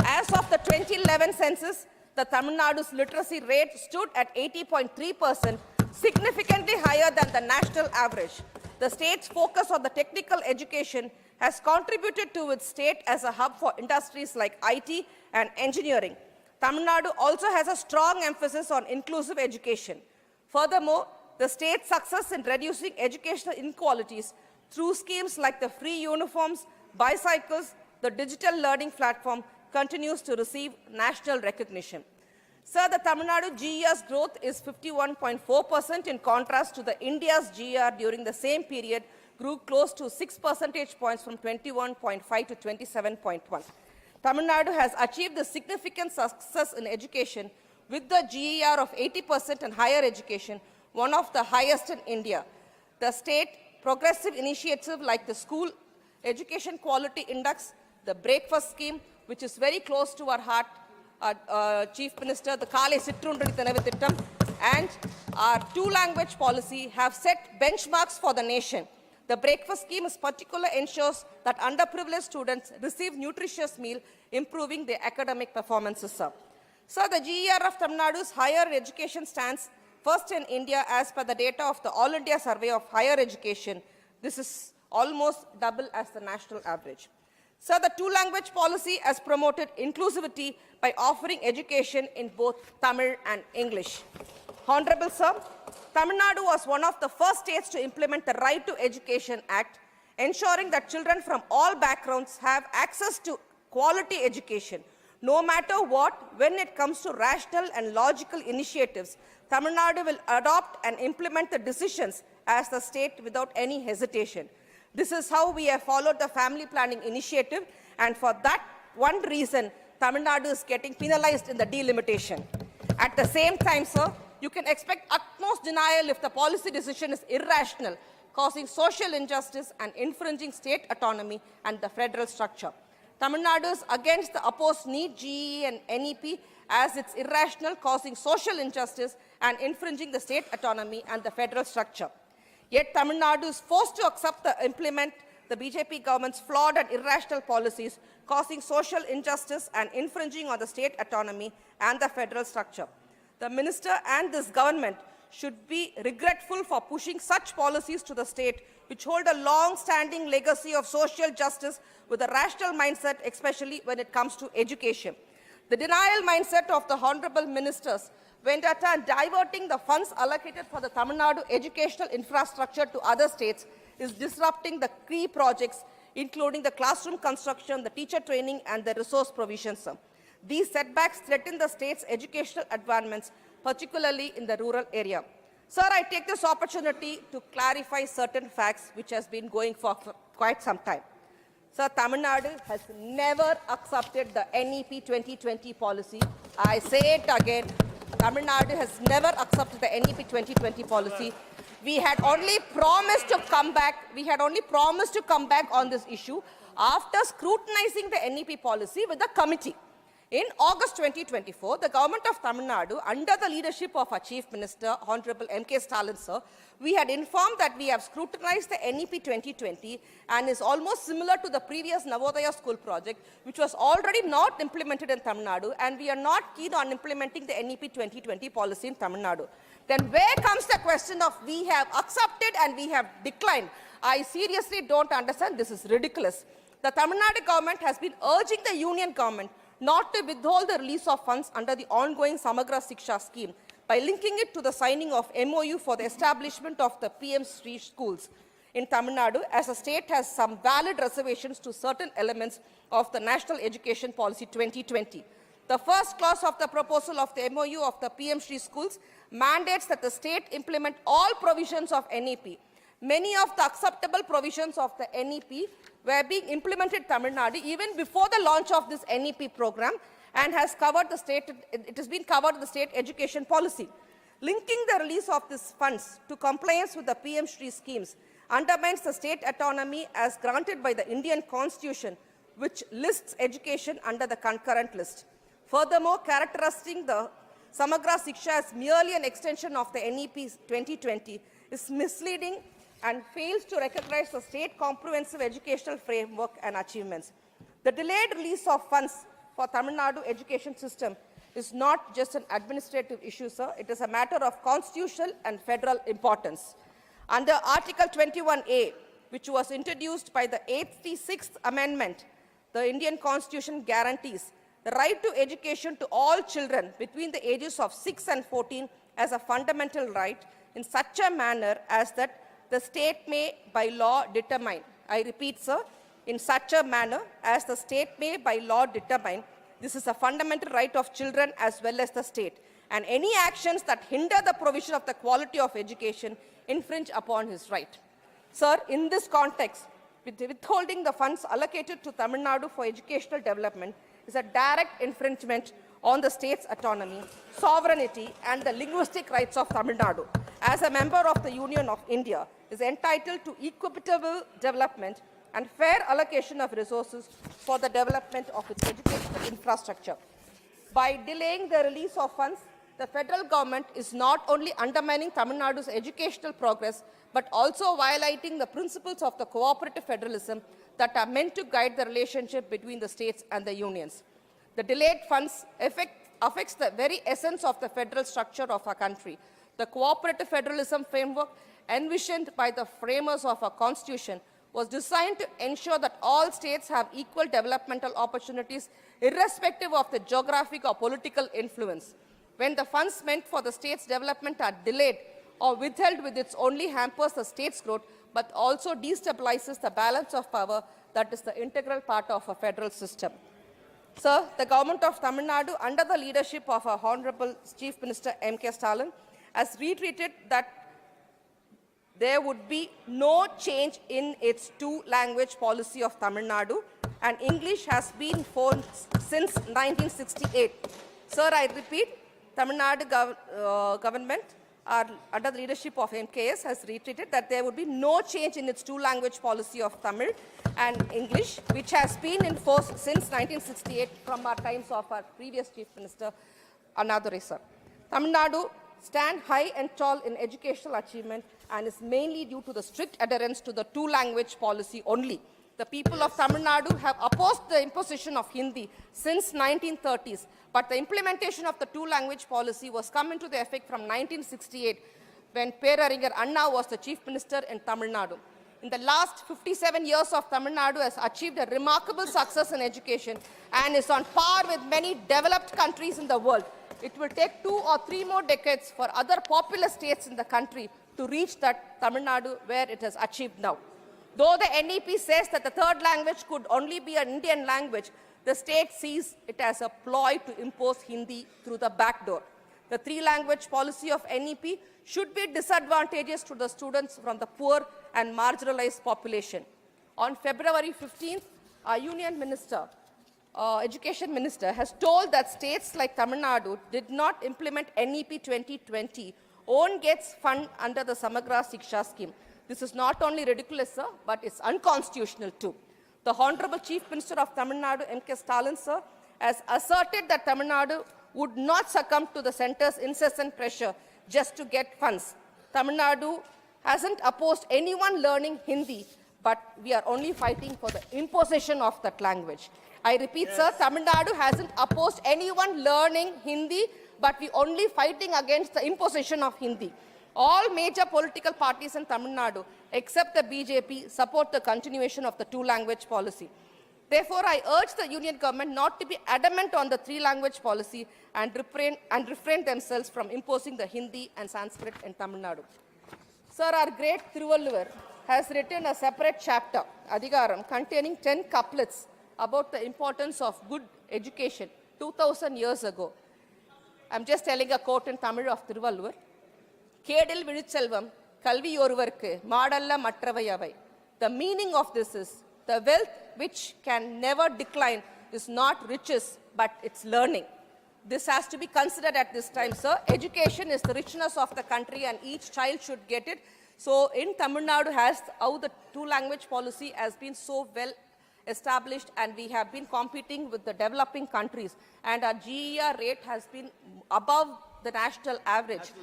[SPEAKER 12] As of the 2011 census, the Tamil Nadu's literacy rate stood at 80.3%, significantly higher than the national average. The state's focus on the technical education has contributed to its state as a hub for industries like IT and engineering. Tamil Nadu also has a strong emphasis on inclusive education. Furthermore, the state's success in reducing educational inequalities through schemes like the free uniforms, bicycles, the digital learning platform continues to receive national recognition. Sir, the Tamil Nadu GER's growth is 51.4% in contrast to the India's GER during the same period grew close to 6 percentage points from 21.5 to 27.1. Tamil Nadu has achieved the significant success in education with the GER of 80% and higher education, one of the highest in India. The state progressive initiative like the School Education Quality Index, the breakfast scheme, which is very close to our heart, Chief Minister, the Kale Sitrundri Thanavithittam, and our two-language policy have set benchmarks for the nation. The breakfast scheme is particular ensures that underprivileged students receive nutritious meal, improving their academic performances, sir. Sir, the GER of Tamil Nadu's higher education stands first in India as per the data of the All India Survey of Higher Education. This is almost double as the national average. Sir, the two-language policy has promoted inclusivity by offering education in both Tamil and English. Honorable Sir, Tamil Nadu was one of the first states to implement the Right to Education Act, ensuring that children from all backgrounds have access to quality education. No matter what, when it comes to rational and logical initiatives, Tamil Nadu will adopt and implement the decisions as the state without any hesitation. This is how we have followed the family planning initiative, and for that one reason, Tamil Nadu is getting penalized in the delimitation. At the same time, sir, you can expect utmost denial if the policy decision is irrational, causing social injustice and infringing state autonomy and the federal structure. Tamil Nadu is against the opposed NEET, GE and NEP as it's irrational, causing social injustice and infringing the state autonomy and the federal structure. Yet Tamil Nadu is forced to accept the implement the BJP government's flawed and irrational policies, causing social injustice and infringing on the state autonomy and the federal structure. The minister and this government should be regretful for pushing such policies to the state, which hold a long-standing legacy of social justice with a rational mindset, especially when it comes to education. The denial mindset of the honorable ministers went at diverting the funds allocated for the Tamil Nadu educational infrastructure to other states is disrupting the key projects, including the classroom construction, the teacher training, and the resource provision. These setbacks threaten the state's educational advancements, particularly in the rural area. Sir, I take this opportunity to clarify certain facts which has been going for quite some time. Sir, Tamil Nadu has never accepted the NEP 2020 policy. I say it again, Tamil Nadu has never accepted the NEP 2020 policy. We had only promised to come back. We had only promised to come back on this issue after scrutinizing the NEP policy with the committee. In August 2024, the government of Tamil Nadu, under the leadership of our Chief Minister, Honorable M.K. Stalin, sir, we had informed that we have scrutinized the NEP 2020 and is almost similar to the previous Navodaya school project, which was already not implemented in Tamil Nadu, and we are not keen on implementing the NEP 2020 policy in Tamil Nadu. Then where comes the question of we have accepted and we have declined? I seriously don't understand. This is ridiculous. The Tamil Nadu government has been urging the union government not to withhold the release of funds under the ongoing Samagra Siksha scheme by linking it to the signing of MOU for the establishment of the PM Sri schools in Tamil Nadu, as the state has some valid reservations to certain elements of the National Education Policy 2020. The first clause of the proposal of the MOU of the PM Sri schools mandates that the state implement all provisions of NEP. Many of the acceptable provisions of the NEP were being implemented in Tamil Nadu even before the launch of this NEP program, and has covered the state, it has been covered in the state education policy. Linking the release of these funds to compliance with the PM Shri schemes undermines the state autonomy as granted by the Indian Constitution, which lists education under the concurrent list. Furthermore, characterizing the Samagra Siksha as merely an extension of the NEP 2020 is misleading and fails to recognize the state comprehensive educational framework and achievements. The delayed release of funds for Tamil Nadu education system is not just an administrative issue, sir. It is a matter of constitutional and federal importance. Under Article 21A, which was introduced by the 86th Amendment, the Indian Constitution guarantees the right to education to all children between the ages of 6 and 14 as a fundamental right in such a manner as that the state may by law determine, I repeat, sir, in such a manner as the state may by law determine. This is a fundamental right of children as well as the state, and any actions that hinder the provision of the quality of education infringe upon his right. Sir, in this context, withholding the funds allocated to Tamil Nadu for educational development is a direct infringement on the state's autonomy, sovereignty, and the linguistic rights of Tamil Nadu. As a member of the Union of India, is entitled to equitable development and fair allocation of resources for the development of its educational infrastructure. By delaying the release of funds, the federal government is not only undermining Tamil Nadu's educational progress, but also violating the principles of the cooperative federalism that are meant to guide the relationship between the states and the unions. The delayed funds affects the very essence of the federal structure of our country. The cooperative federalism framework envisioned by the framers of our constitution was designed to ensure that all states have equal developmental opportunities irrespective of the geographic or political influence. When the funds meant for the state's development are delayed or withheld, with its only hampers the state's growth, but also destabilizes the balance of power that is the integral part of a federal system. Sir, the government of Tamil Nadu, under the leadership of our Honorable Chief Minister M.K. Stalin, has retreated that there would be no change in its two-language policy of Tamil Nadu, and English has been formed since 1968. Sir, I repeat, Tamil Nadu government, under the leadership of MKS, has retreated that there would be no change in its two-language policy of Tamil and English, which has been in force since 1968 from our times of our previous Chief Minister, Annadurai sir. Tamil Nadu stand high and tall in educational achievement and is mainly due to the strict adherence to the two-language policy only. The people of Tamil Nadu have opposed the imposition of Hindi since 1930s, but the implementation of the two-language policy was come into the effect from 1968 when Peraringer Anna was the Chief Minister in Tamil Nadu. In the last 57 years of Tamil Nadu has achieved a remarkable success in education and is on par with many developed countries in the world. It will take 2 or 3 more decades for other populous states in the country to reach that Tamil Nadu where it has achieved now. Though the NEP says that the third language could only be an Indian language, the state sees it as a ploy to impose Hindi through the back door. The three-language policy of NEP should be disadvantageous to the students from the poor and marginalized population. On February 15th, our Union Minister, Education Minister, has told that states like Tamil Nadu did not implement NEP 2020, own gets fund under the Samagra Shiksha scheme. This is not only ridiculous, sir, but it's unconstitutional too. The Honorable Chief Minister of Tamil Nadu, M.K. Stalin, sir, has asserted that Tamil Nadu would not succumb to the centre's incessant pressure just to get funds. Tamil Nadu hasn't opposed anyone learning Hindi, but we are only fighting for the imposition of that language. I repeat, sir, Tamil Nadu hasn't opposed anyone learning Hindi, but we are only fighting against the imposition of Hindi. All major political parties in Tamil Nadu, except the BJP, support the continuation of the two-language policy. Therefore, I urge the Union government not to be adamant on the three-language policy and refrain themselves from imposing the Hindi and Sanskrit in Tamil Nadu. Sir, our great Thiruvalluvar has written a separate chapter, Adhigaram, containing 10 couplets about the importance of good education 2000 years ago. I'm just telling a quote in Tamil of Thiruvalluvar. Kedil Vizhselvam, Kalvi Yoruvarku, Madalla Matravayavai. The meaning of this is, the wealth which can never decline is not riches, but it's learning. This has to be considered at this time, sir. Education is the richness of the country and each child should get it. So in Tamil Nadu, how the two-language policy has been so well established, and we have been competing with the developing countries, and our GER rate has been above the national average.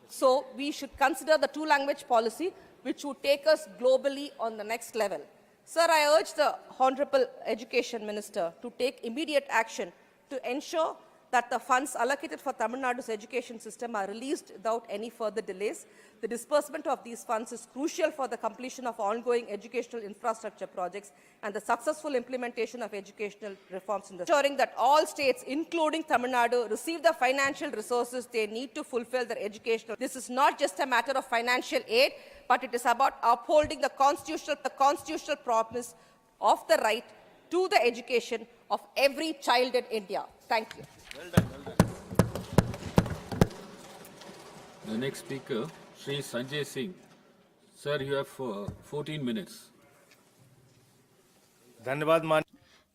[SPEAKER 12] So we should consider the two-language policy, which would take us globally on the next level. Sir, I urge the Honorable Education Minister to take immediate action to ensure that the funds allocated for Tamil Nadu's education system are released without any further delays. The disbursement of these funds is crucial for the completion of ongoing educational infrastructure projects and the successful implementation of educational reforms in the ensuring that all states, including Tamil Nadu, receive the financial resources they need to fulfill their educational. This is not just a matter of financial aid, but it is about upholding the constitutional promise of the right to the education of every child in India. Thank you.
[SPEAKER 13] Well done, well done. The next speaker, Sri Sanjay Singh. Sir, you have 14 minutes.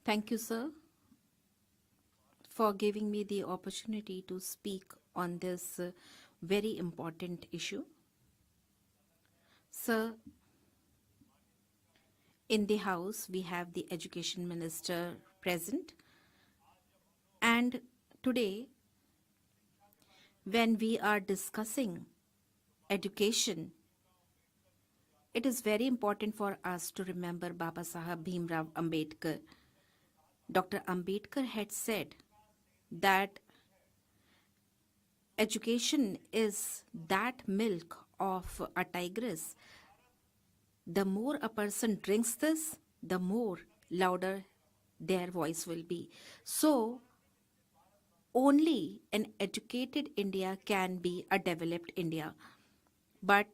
[SPEAKER 11] Thank you, sir, for giving me the opportunity to speak on this very important issue. Sir, in the House, we have the Education Minister present. And today, when we are discussing education, it is very important for us to remember Baba Saheb Bhimrao Ambedkar. Dr. Ambedkar had said that education is that milk of a tigress. The more a person drinks this, the more louder their voice will be. So, only an educated India can be a developed India. But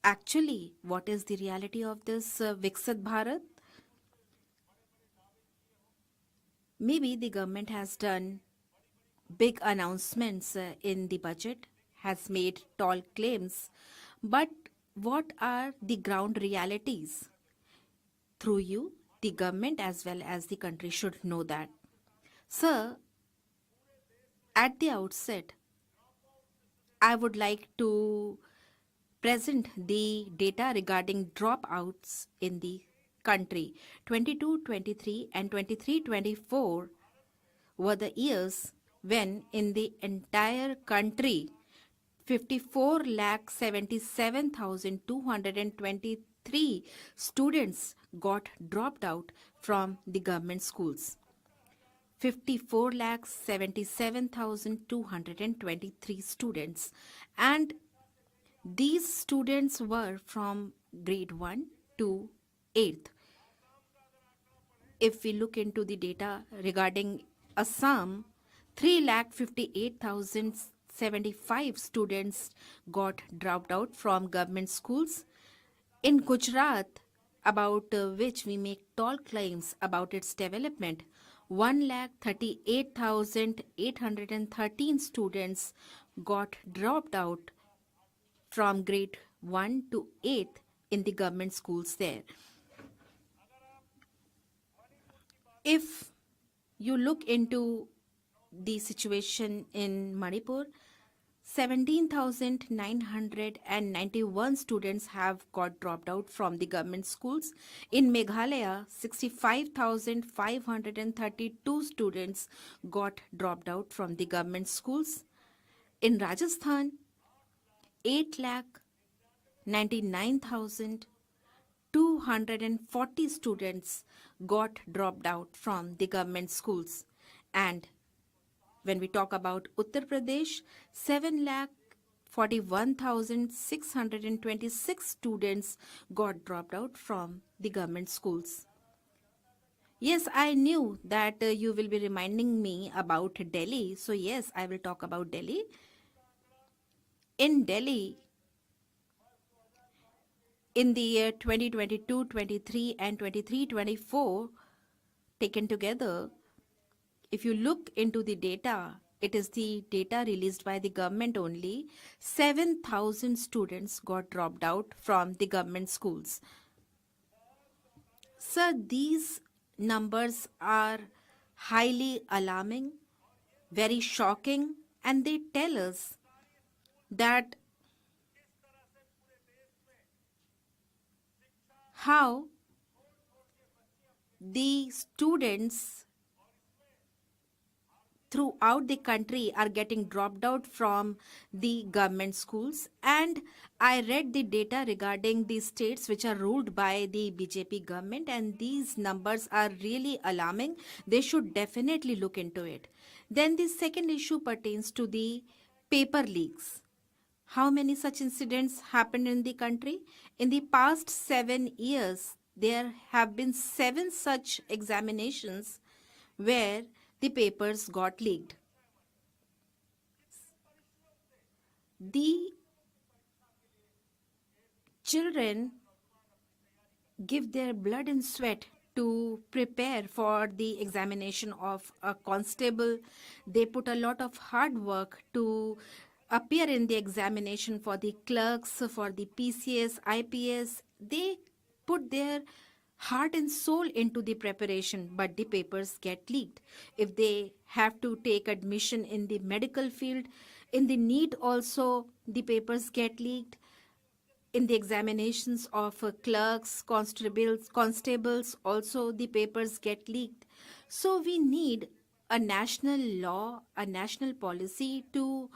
[SPEAKER 11] actually, what is the reality of this Viksit Bharat? Maybe the government has done big announcements in the budget, has made tall claims, but what are the ground realities? Through you, the government as well as the country should know that. Sir, at the outset, I would like to present the data regarding dropouts in the country. 22-23 and 23-24 were the years when in the entire country 54,77,223 students got dropped out from the government schools. 54,77,223 students, and these students were from grade 1 to 8th. If we look into the data regarding Assam, 3,58,075 students got dropped out from government schools. In Gujarat,
[SPEAKER 2] about which we make tall claims about its development. 1,38,813 students got dropped out from grade 1 to 8th in the government schools there. If you look into the situation in Manipur, 17,991 students have got dropped out from the government schools. In Meghalaya, 65,532 students got dropped out from the government schools. In Rajasthan, 8,99,240 students got dropped out from the government schools. And when we talk about Uttar Pradesh, 7,41,626 students got dropped out from the government schools. Yes, I knew that you will be reminding me about Delhi. So yes, I will talk about Delhi. In Delhi, in the year 2022-23 and 23-24 taken together, if you look into the data, it is the data released by the government only. 7,000 students got dropped out from the government schools. Sir, these numbers are highly alarming, very shocking, and they tell us that how the students throughout the country are getting dropped out from the government schools. And I read the data regarding the states which are ruled by the BJP government, and these numbers are really alarming. They should definitely look into it. Then the second issue pertains to the paper leaks. How many such incidents happened in the country? In the past 7 years, there have been 7 such examinations where the papers got leaked. The children give their blood and sweat to prepare for the examination of a constable. They put a lot of hard work to appear in the examination for the clerks, for the PCS, IPS. They put their heart and soul into the preparation, but the papers get leaked. If they have to take admission in the medical field, in the NEET also, the papers get leaked. In the examinations of clerks, constables, also the papers get leaked. So we need a national law, a national policy to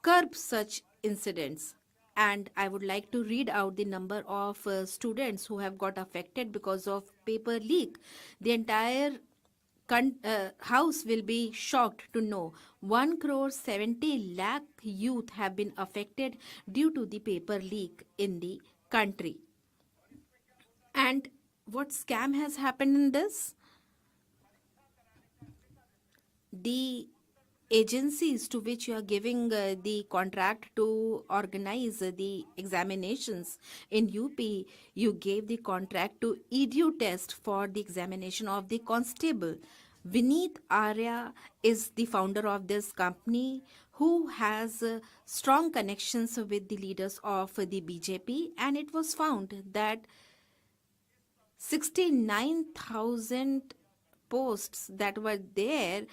[SPEAKER 2] curb such incidents. And I would like to read out the number of students who have got affected because of paper leak. The entire house will be shocked to know 1,70 lakh youth have been affected due to the paper leak in the country. And what scam has happened in this? The agencies to which you are giving the contract to organize the examinations in UP, you gave the contract to EDU test for the examination of the constable. Vineet Arya is the founder of this company who has strong connections with the leaders of the BJP, and it was found that 69,000 posts that were there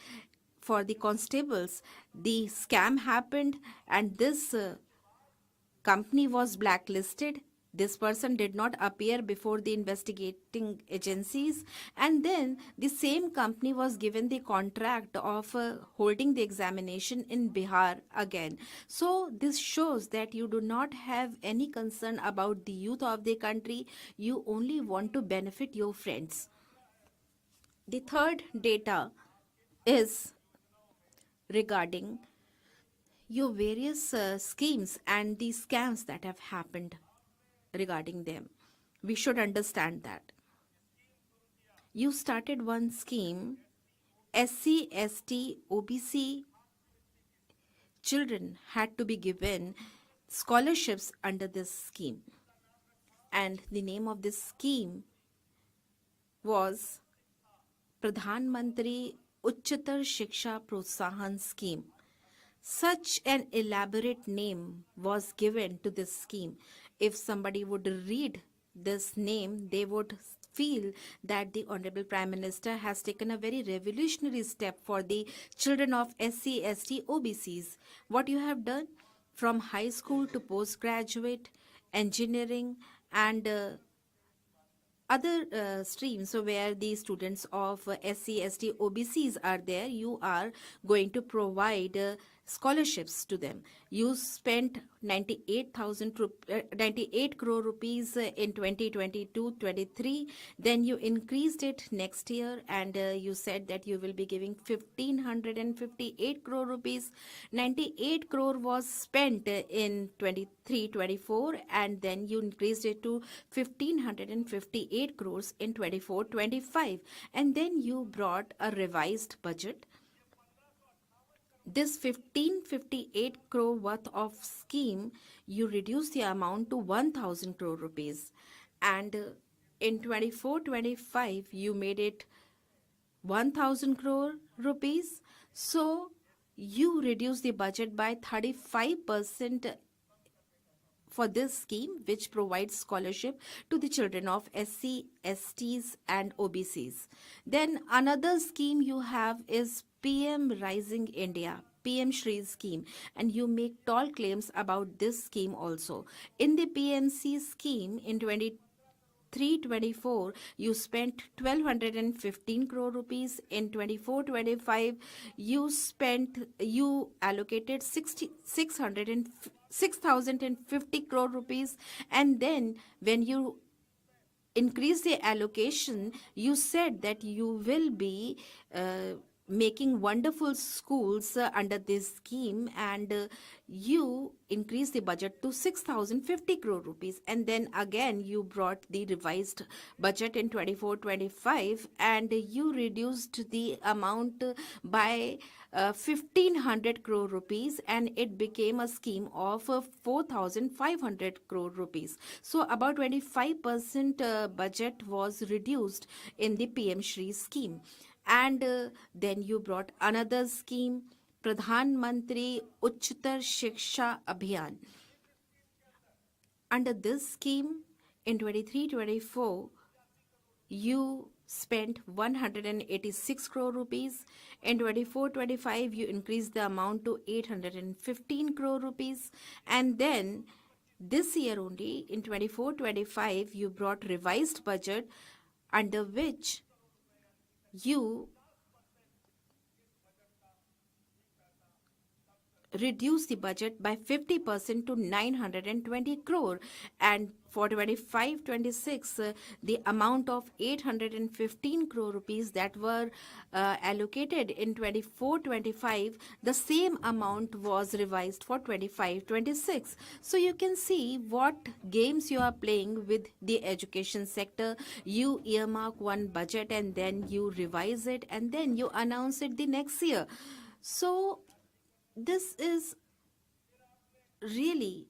[SPEAKER 2] for the constables, the scam happened, and this company was blacklisted. This person did not appear before the investigating agencies, and then the same company was given the contract of holding the examination in Bihar again. So this shows that you do not have any concern about the youth of the country. You only want to benefit your friends. The third data is regarding your various schemes and the scams that have happened regarding them. We should understand that. You started one scheme, SC, ST, OBC children had to be given scholarships under this scheme. and the name of this scheme was Pradhan Mantri Uchchatar Shiksha Protsahan Scheme. Such an elaborate name was given to this scheme. If somebody would read this name, they would feel that the Honorable Prime Minister has taken a very revolutionary step for the children of SC, ST, OBCs. What you have done from high school to postgraduate, engineering, and other streams, so where the students of SC, ST, OBCs are there, you are going to provide scholarships to them. You spent 98 crore rupees in 2022-23. Then you increased it next year, and you said that you will be giving 1,558 crore rupees. 98 crore was spent in 23-24, and then you increased it to 1,558 crores in 24-25, and then you brought a revised budget. This 1558 crore worth of scheme, you reduce the amount to 1,000 crore rupees. And in 24-25, you made it 1,000 crore rupees. So you reduce the budget by 35% for this scheme, which provides scholarship to the children of SC, STs and OBCs. Then another scheme you have is PM Rising India, PM Shri scheme, and you make tall claims about this scheme also. In the PMC scheme in 23-24, you spent 1,215 crore rupees. In 24-25, you allocated 6,050 crore rupees, and then when you increase the allocation, you said that you will be making wonderful schools under this scheme, and you increase the budget to 6,050 crore rupees. And then again you brought the revised budget in 24-25, and you reduced the amount by 1,500 crore rupees, and it became a scheme of 4,500 crore rupees. So about 25% budget was reduced in the PM Shri scheme. And then you brought another scheme, Pradhan Mantri Uchchatar Shiksha Abhiyan. Under this scheme, in 23-24, you spent 186 crore rupees. In 24-25, you increased the amount to 815 crore rupees. And then this year only, in 24-25, you brought revised budget, under which you reduce the budget by 50% to 920 crore, and for 25-26 the amount of 815 crore rupees that were allocated in 24-25, the same amount was revised for 25-26. So you can see what games you are playing with the education sector. You earmark one budget and then you revise it, and then you announce it the next year. So this is really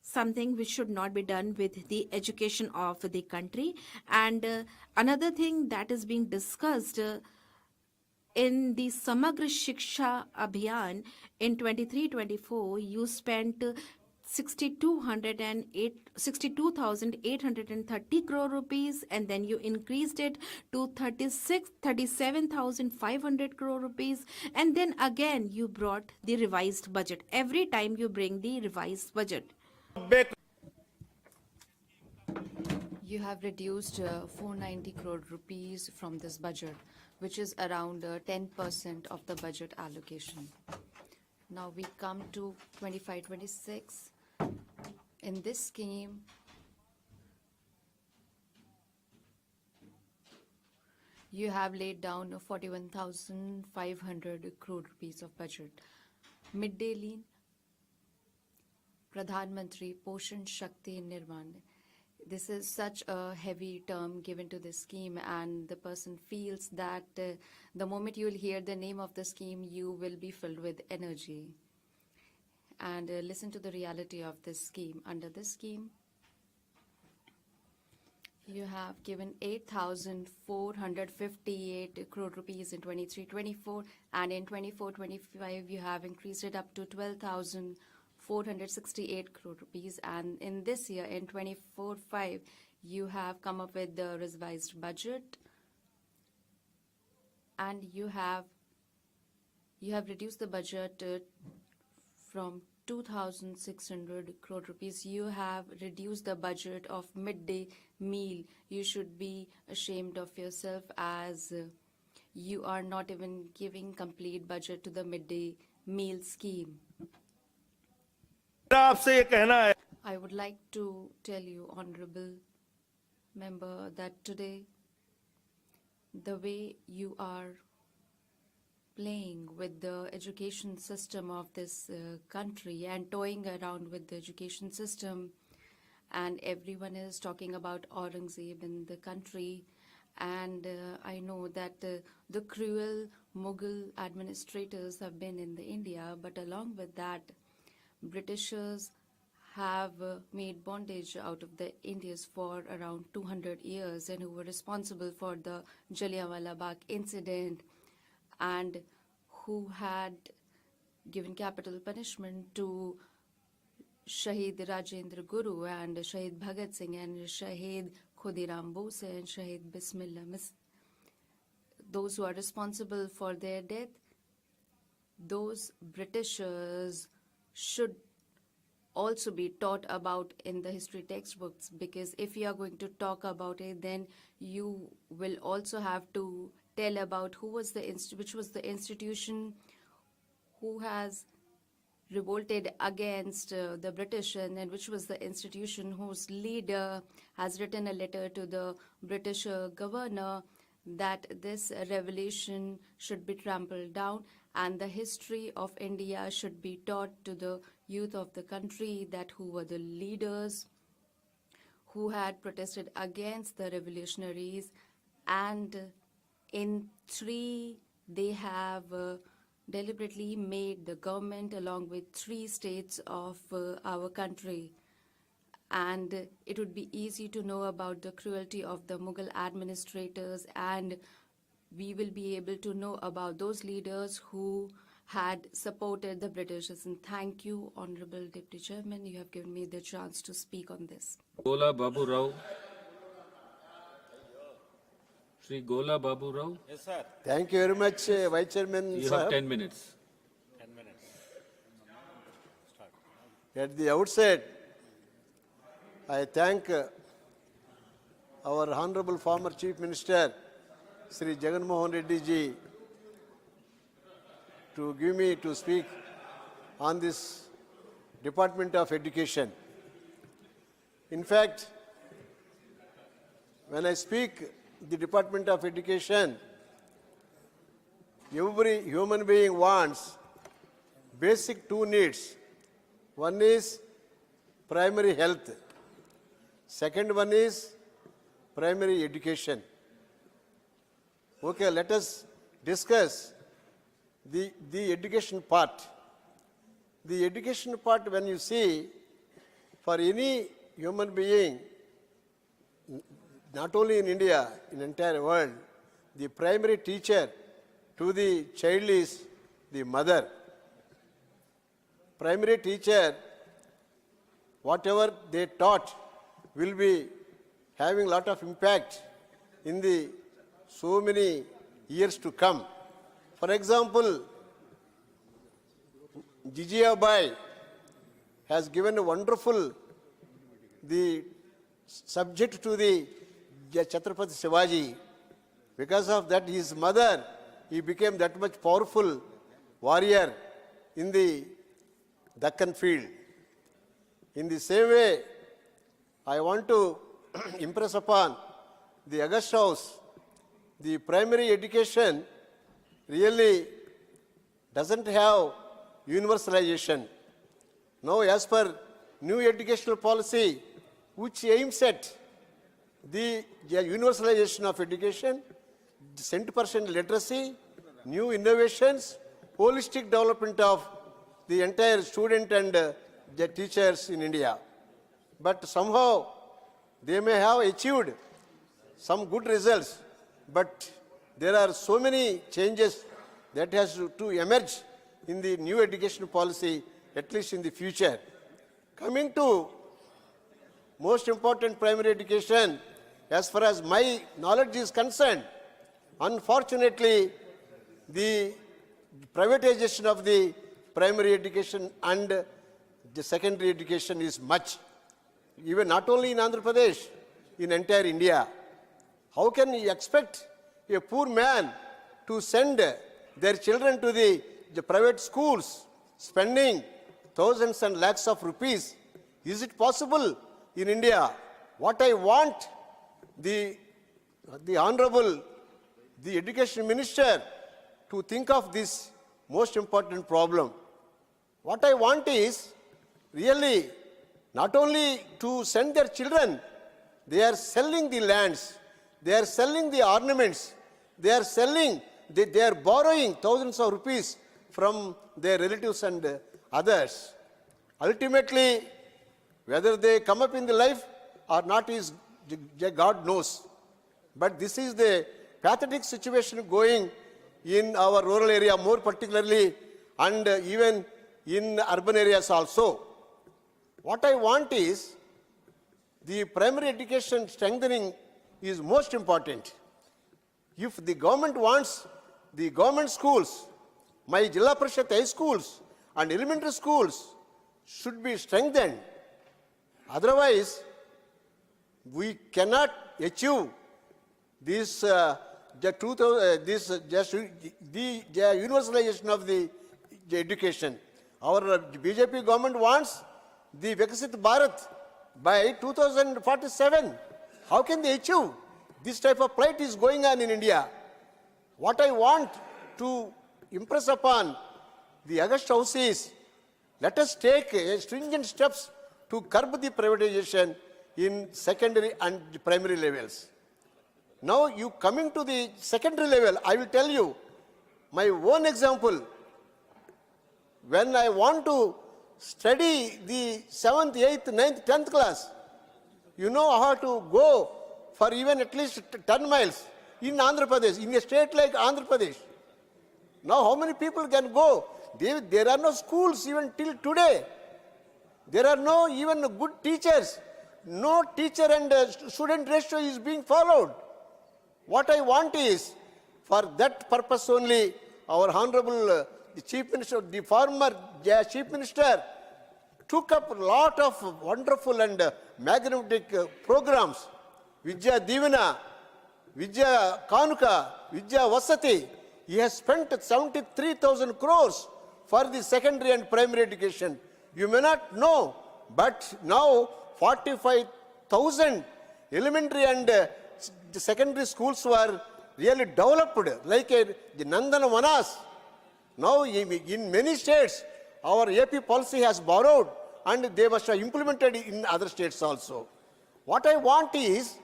[SPEAKER 2] something which should not be done with the education of the country. And another thing that is being discussed in the Samagra Shiksha Abhiyan in 23-24, you spent 62,830 crore rupees, and then you increased it to 37,500 crore rupees, and then again you brought the revised budget. Every time you bring the revised budget,
[SPEAKER 11] You have reduced 490 crore rupees from this budget, which is around 10% of the budget allocation. Now we come to 25-26. In this scheme, you have laid down 41,500 crore rupees of budget. Midday meal, Pradhan Mantri Poshan Shakti Nirman. This is such a heavy term given to this scheme, and the person feels that the moment you will hear the name of the scheme, you will be filled with energy. And listen to the reality of this scheme. Under this scheme, You have given 8,458 crore rupees in 23-24, and in 24-25 you have increased it up to 12,468 crore rupees, and in this year, in 24-5, you have come up with the revised budget, and you have reduced the budget from 2,600 crore rupees. You have reduced the budget of midday meal. You should be ashamed of yourself, as you are not even giving complete budget to the midday meal scheme. I would like to tell you, honorable member, that today the way you are playing with the education system of this country and toying around with the education system, and everyone is talking about Aurangzeb in the country, and I know that the cruel Mughal administrators have been in the India, but along with that, Britishers have made bondage out of the Indians for around 200 years, and who were responsible for the Jallianwala Bagh incident, and who had given capital punishment to Shahid Rajendra Guru and Shahid Bhagat Singh and Shahid Khudiram Bose and Shahid Bismillah. Those who are responsible for their death, those Britishers should also be taught about in the history textbooks, because if you are going to talk about it, then you will also have to tell about which was the institution who has revolted against the British, and which was the institution whose leader has written a letter to the British governor that this revolution should be trampled down, and the history of India should be taught to the youth of the country, that who were the leaders who had protested against the revolutionaries, and in 3 they have deliberately made the government along with 3 states of our country. And it would be easy to know about the cruelty of the Mughal administrators, and we will be able to know about those leaders who had supported the Britishers. And thank you, Honorable Deputy Chairman, you have given me the chance to speak on this.
[SPEAKER 13] Gola Babu Rao. Shri Gola Babu Rao.
[SPEAKER 14] Yes, sir.
[SPEAKER 15] Thank you very much, Vice Chairman.
[SPEAKER 13] You have 10 minutes.
[SPEAKER 14] 10 minutes. Start.
[SPEAKER 15] At the outset, I thank our Honorable former Chief Minister, Sri Jagan Mohan Reddy ji, to give me to speak on this Department of Education. In fact, when I speak the Department of Education, every human being wants basic 2 needs. One is primary health. Second one is primary education. Okay, let us discuss the education part. The education part, when you see, for any human being, not only in India, in the entire world, the primary teacher to the child is the mother. Primary teacher, whatever they taught, will be having a lot of impact in the so many years to come. For example, Jijia Bai has given a wonderful subject to the Chhatrapati Shivaji. Because of that, his mother, he became that much powerful warrior in the Deccan field. In the same way, I want to impress upon the August House, the primary education really doesn't have universalization. Now, as per new educational policy, which aims at the universalization of education, 100% literacy, new innovations, holistic development of the entire student and the teachers in India. But somehow they may have achieved some good results, but there are so many changes that has to emerge in the new education policy, at least in the future. Coming to most important primary education, as far as my knowledge is concerned, unfortunately, the privatization of the primary education and the secondary education is much. Even not only in Andhra Pradesh, in entire India. How can you expect a poor man to send their children to the private schools, spending thousands and lakhs of rupees? Is it possible in India? What I want the Honorable, the Education Minister to think of this most important problem. What I want is really not only to send their children, they are selling the lands, they are selling the ornaments, they are selling, they are borrowing thousands of rupees from their relatives and others. Ultimately, whether they come up in the life or not is God knows. But this is the pathetic situation going in our rural area more particularly, and even in urban areas also. What I want is the primary education strengthening is most important. If the government wants the government schools, my Jilla Parishad high schools and elementary schools should be strengthened. Otherwise, we cannot achieve this, the universalization of the education. Our BJP government wants the Vikasit Bharat by 2047. How can they achieve? This type of plight is going on in India. What I want to impress upon the August House is, let us take stringent steps to curb the privatization in secondary and primary levels. Now, you coming to the secondary level, I will tell you my own example. When I want to study the 7th, 8th, 9th, 10th class, you know how to go for even at least 10 miles in Andhra Pradesh, in a state like Andhra Pradesh. Now, how many people can go? There are no schools even till today. There are no even good teachers. No teacher and student ratio is being followed. What I want is, for that purpose only, our Honorable the Chief Minister, the former Chief Minister, took up a lot of wonderful and magnetic programs. Vidya Divana, Vidya Kanuka, Vidya Vasati. He has spent 73,000 crores for the secondary and primary education. You may not know, but now 45,000 elementary and secondary schools were really developed, like the Nandana Manas. Now, in many states, our AP policy has borrowed, and they must have implemented in other states also. What I want is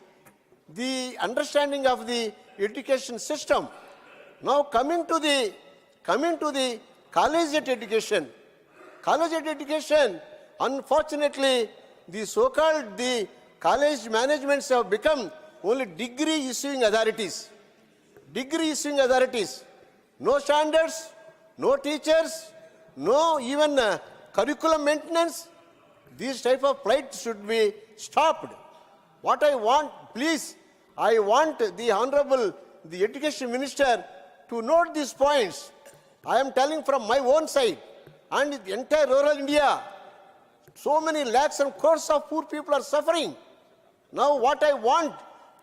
[SPEAKER 15] the understanding of the education system. Now, coming to the collegiate education. Collegiate education, unfortunately, the so-called the college managements have become only degree issuing authorities. Degree issuing authorities. No standards, no teachers, no even curriculum maintenance. These type of plight should be stopped. What I want, please, I want the Honorable, the Education Minister to note these points. I am telling from my own side, and the entire rural India, so many lakhs and crores of poor people are suffering. Now what I want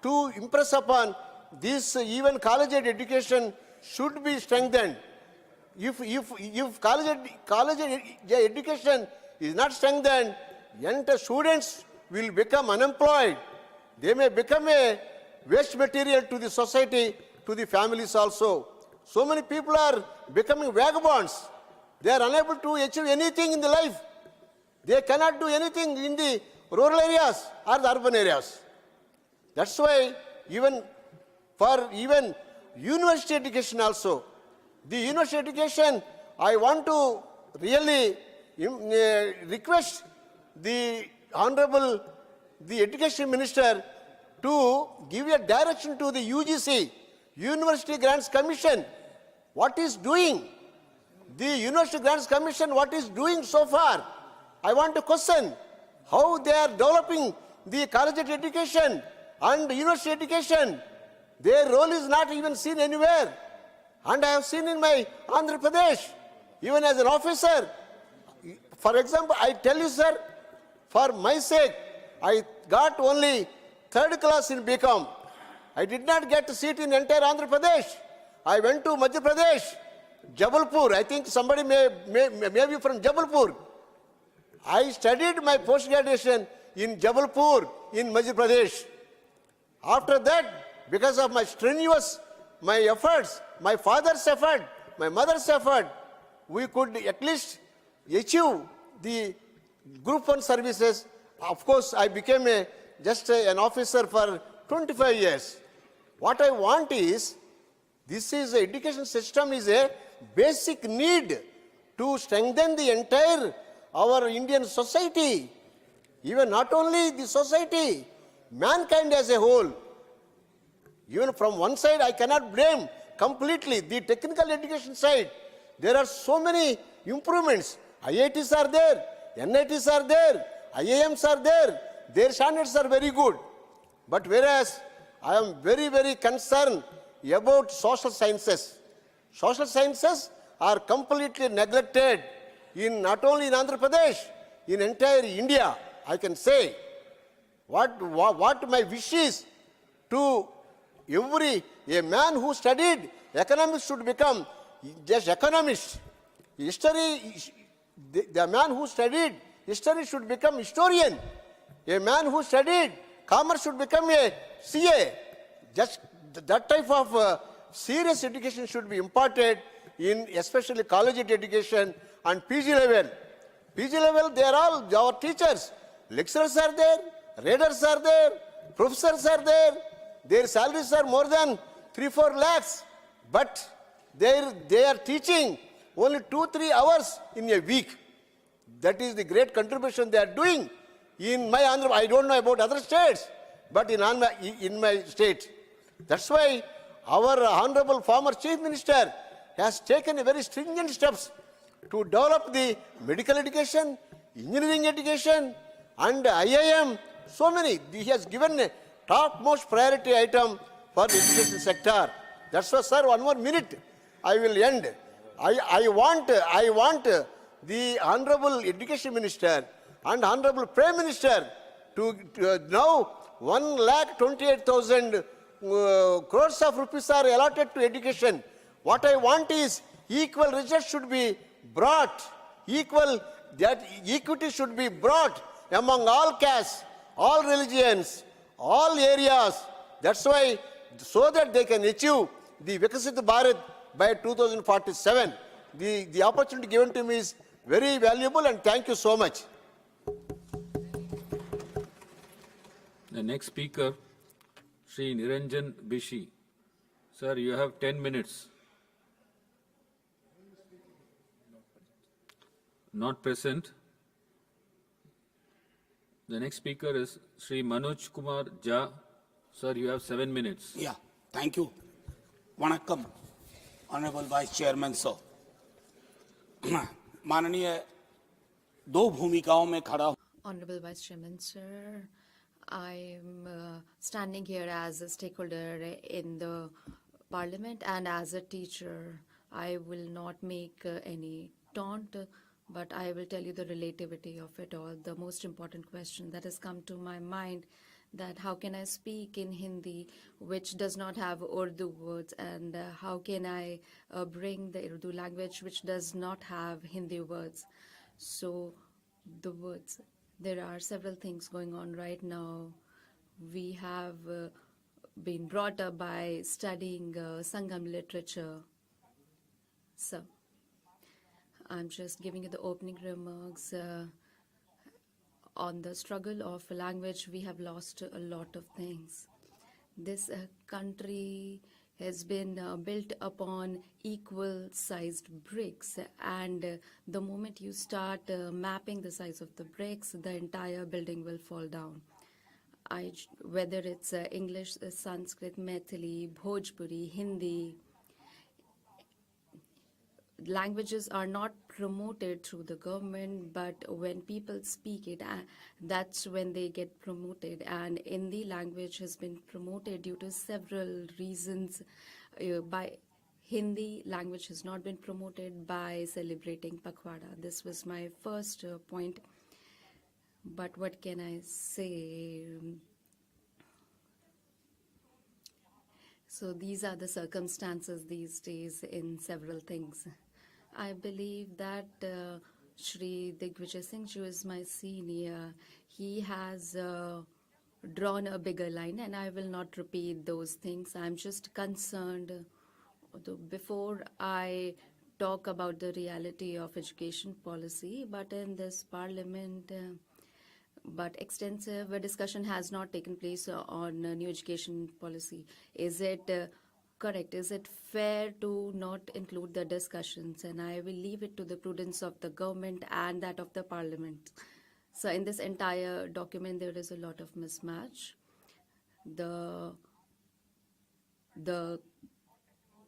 [SPEAKER 15] to impress upon this, even collegiate education should be strengthened. If college education is not strengthened, entire students will become unemployed. They may become a waste material to the society, to the families also. So many people are becoming vagabonds. They are unable to achieve anything in the life. They cannot do anything in the rural areas or the urban areas. That's why even for university education also, the university education, I want to really request the Honorable, the Education Minister to give a direction to the UGC, University Grants Commission. What is doing? The University Grants Commission, what is doing so far? I want to question how they are developing the collegiate education and university education. Their role is not even seen anywhere. And I have seen in my Andhra Pradesh, even as an officer. For example, I tell you, sir, for my sake, I got only 3rd class in BCom. I did not get a seat in entire Andhra Pradesh. I went to Madhya Pradesh, Jabalpur. I think somebody may be from Jabalpur. I studied my post-graduation in Jabalpur, in Madhya Pradesh. After that, because of my strenuous, my efforts, my father's effort, my mother's effort, we could at least achieve the Group 1 services. Of course, I became just an officer for 25 years. What I want is, this is the education system is a basic need to strengthen the entire our Indian society. Even not only the society, mankind as a whole. Even from one side, I cannot blame completely the technical education side. There are so many improvements. IITs are there, NITs are there, IIMs are there. Their standards are very good. But whereas I am very, very concerned about social sciences. Social sciences are completely neglected in not only in Andhra Pradesh, in entire India. I can say what my wish is to a man who studied economics should become just economist. History, the man who studied history should become historian. A man who studied commerce should become a CA. Just that type of serious education should be imparted in especially collegiate education and PG level. PG level, they are all our teachers. Lecturers are there, readers are there, professors are there. Their salaries are more than 3-4 lakhs. But they are teaching only 2-3 hours in a week. That is the great contribution they are doing. In my Andhra, I don't know about other states, but in my state. That's why our Honorable former Chief Minister has taken a very stringent steps to develop the medical education, engineering education, and IIM. So many. He has given a topmost priority item for the education sector. That's why, sir, one more minute, I will end. I want the Honorable Education Minister and Honorable Prime Minister to now 1,28,000 crores of rupees are allotted to education. What I want is equal results should be brought, equity should be brought among all castes, all religions, all areas. That's why, so that they can achieve the Vikasit Bharat by 2047. The opportunity given to me is very valuable, and thank you so much.
[SPEAKER 13] The next speaker, Sri Niranjan Bishi. Sir, you have 10 minutes. Not present. The next speaker is Sri Manoj Kumar Jha. Sir, you have 7 minutes.
[SPEAKER 8] Yeah, thank you. Vanakkam, Honorable Vice Chairman, sir. माननीय दो भूमिकाओं में खड़ा हूं.
[SPEAKER 11] Honorable Vice Chairman, sir, I am standing here as a stakeholder in the Parliament and as a teacher. I will not make any taunt, but I will tell you the relativity of it all. The most important question that has come to my mind, that how can I speak in Hindi, which does not have Urdu words, and how can I bring the Urdu language, which does not have Hindi words. So the words, there are several things going on right now. We have been brought up by studying Sangam literature. So I'm just giving you the opening remarks. On the struggle of language, we have lost a lot of things. This country has been built upon equal-sized bricks, and the moment you start mapping the size of the bricks, the entire building will fall down. whether it's English, Sanskrit, Maithili, Bhojpuri, Hindi, languages are not promoted through the government, but when people speak it, that's when they get promoted. And Hindi language has been promoted due to several reasons. By Hindi language has not been promoted by celebrating Pakhwada. This was my first point. But what can I say? So these are the circumstances these days in several things. I believe that Shri Digvijay Singh, who is my senior, he has drawn a bigger line, and I will not repeat those things. I'm just concerned, before I talk about the reality of education policy, but in this parliament, but extensive discussion has not taken place on new education policy. Is it correct? Is it fair to not include the discussions? And I will leave it to the prudence of the government and that of the parliament. So in this entire document, there is a lot of mismatch. The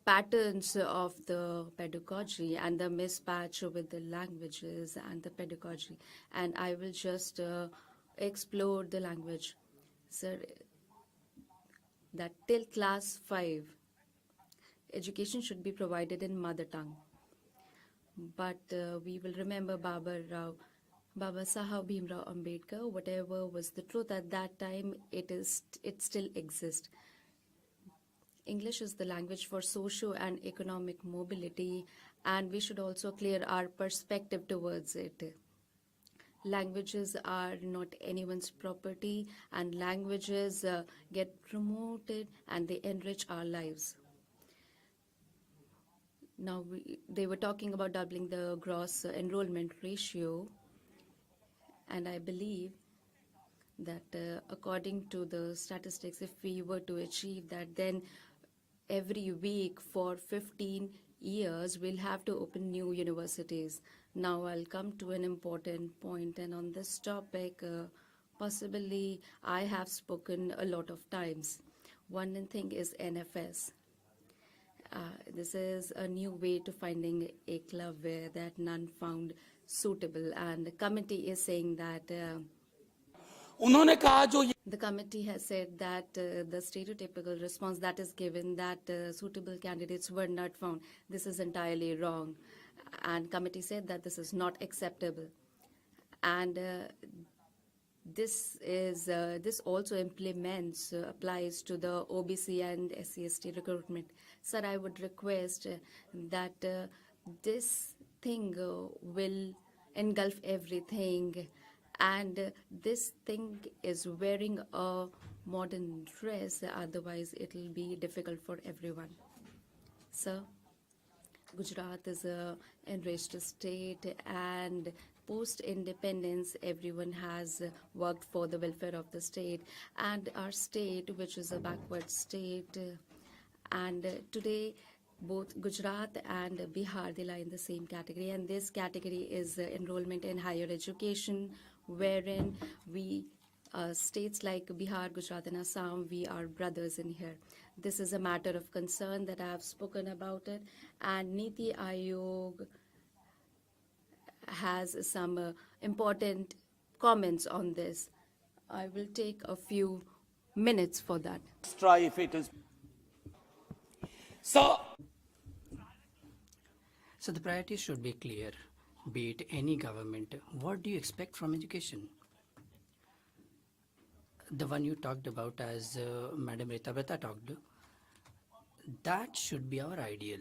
[SPEAKER 11] patterns of the pedagogy and the mismatch with the languages and the pedagogy. And I will just explore the language. Sir, that till class 5, education should be provided in mother tongue. But we will remember Baba Saheb Bhimrao Ambedkar, whatever was the truth at that time, it still exists. English is the language for socio and economic mobility, and we should also clear our perspective towards it. Languages are not anyone's property, and languages get promoted and they enrich our lives. Now, they were talking about doubling the gross enrollment ratio, and I believe that according to the statistics, if we were to achieve that, then every week for 15 years, we'll have to open new universities. Now I'll come to an important point, and on this topic, possibly I have spoken a lot of times. One thing is NFS. This is a new way to finding a club where that none found suitable, and the committee is saying that the committee has said that the stereotypical response that is given, that suitable candidates were not found. This is entirely wrong, and committee said that this is not acceptable. And this also applies to the OBC and SC/ST recruitment. Sir, I would request that this thing will engulf everything, and this thing is wearing a modern dress, otherwise it will be difficult for everyone. Sir, Gujarat is an enriched state, and post-independence, everyone has worked for the welfare of the state. And our state, which is a backward state, and today both Gujarat and Bihar, they lie in the same category. And this category is enrollment in higher education, wherein we, states like Bihar, Gujarat, and Assam, we are brothers in here. This is a matter of concern that I have spoken about it. And Niti Aayog has some important comments on this. I will take a few minutes for that.
[SPEAKER 21] Try if it is.
[SPEAKER 5] So the priorities should be clear, be it any government. What do you expect from education? The one you talked about, as Madam Rita Betta talked, that should be our ideal.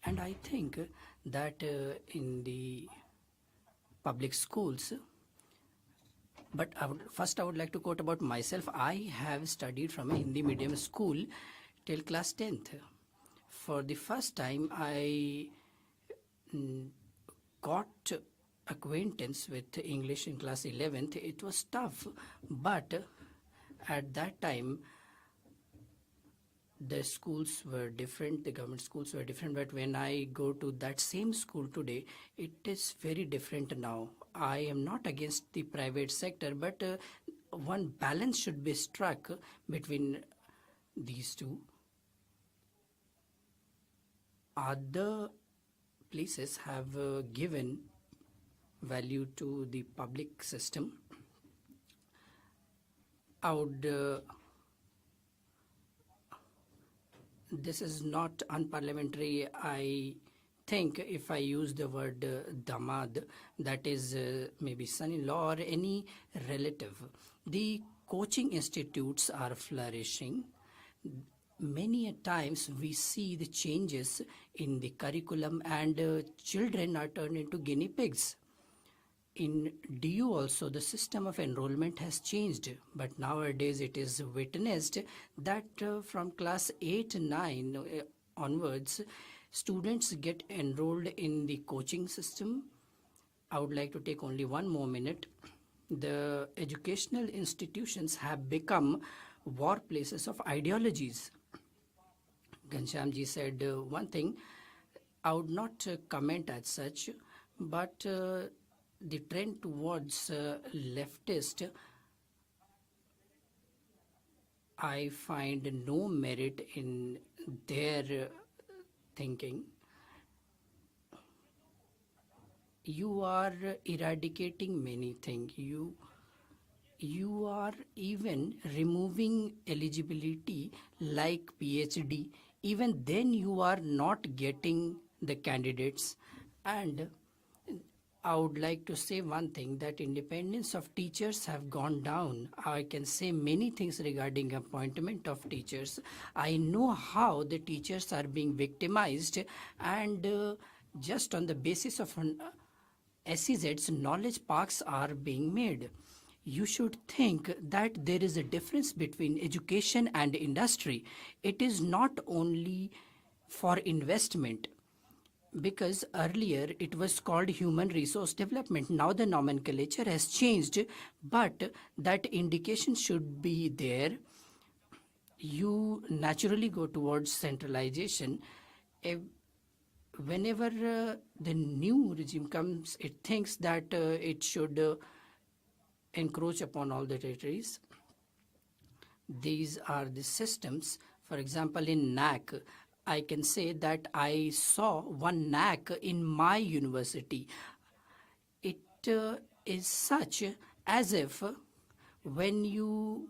[SPEAKER 5] And I think that in the public schools, but first I would like to quote about myself. I have studied from a Hindi medium school till class 10th. For the first time, I got acquaintance with English in class 11th. It was tough, but at that time, the schools were different, the government schools were different, but when I go to that same school today, it is very different now. I am not against the private sector, but one balance should be struck between these two. Other places have given value to the public system. I would this is not unparliamentary, I think, if I use the word damad, that is maybe son-in-law or any relative. The coaching institutes are flourishing. Many a times we see the changes in the curriculum, and children are turned into guinea pigs. In DU also, the system of enrollment has changed, but nowadays it is witnessed that from class 8, 9 onwards, students get enrolled in the coaching system. I would like to take only one more minute. The educational institutions have become war places of ideologies. Ghanshyamji said one thing, I would not comment as such, but the trend towards leftist, I find no merit in their thinking. You are eradicating many things. You are even removing eligibility like PhD. Even then you are not getting the candidates. And I would like to say one thing, that independence of teachers have gone down. I can say many things regarding appointment of teachers. I know how the teachers are being victimized, and just on the basis of SEZs, knowledge parks are being made. You should think that there is a difference between education and industry. It is not only for investment, because earlier it was called human resource development. Now the nomenclature has changed, but that indication should be there. You naturally go towards centralization. Whenever the new regime comes, it thinks that it should encroach upon all the territories. These are the systems. For example, in NAC, I can say that I saw one NAC in my university. It is such as if when you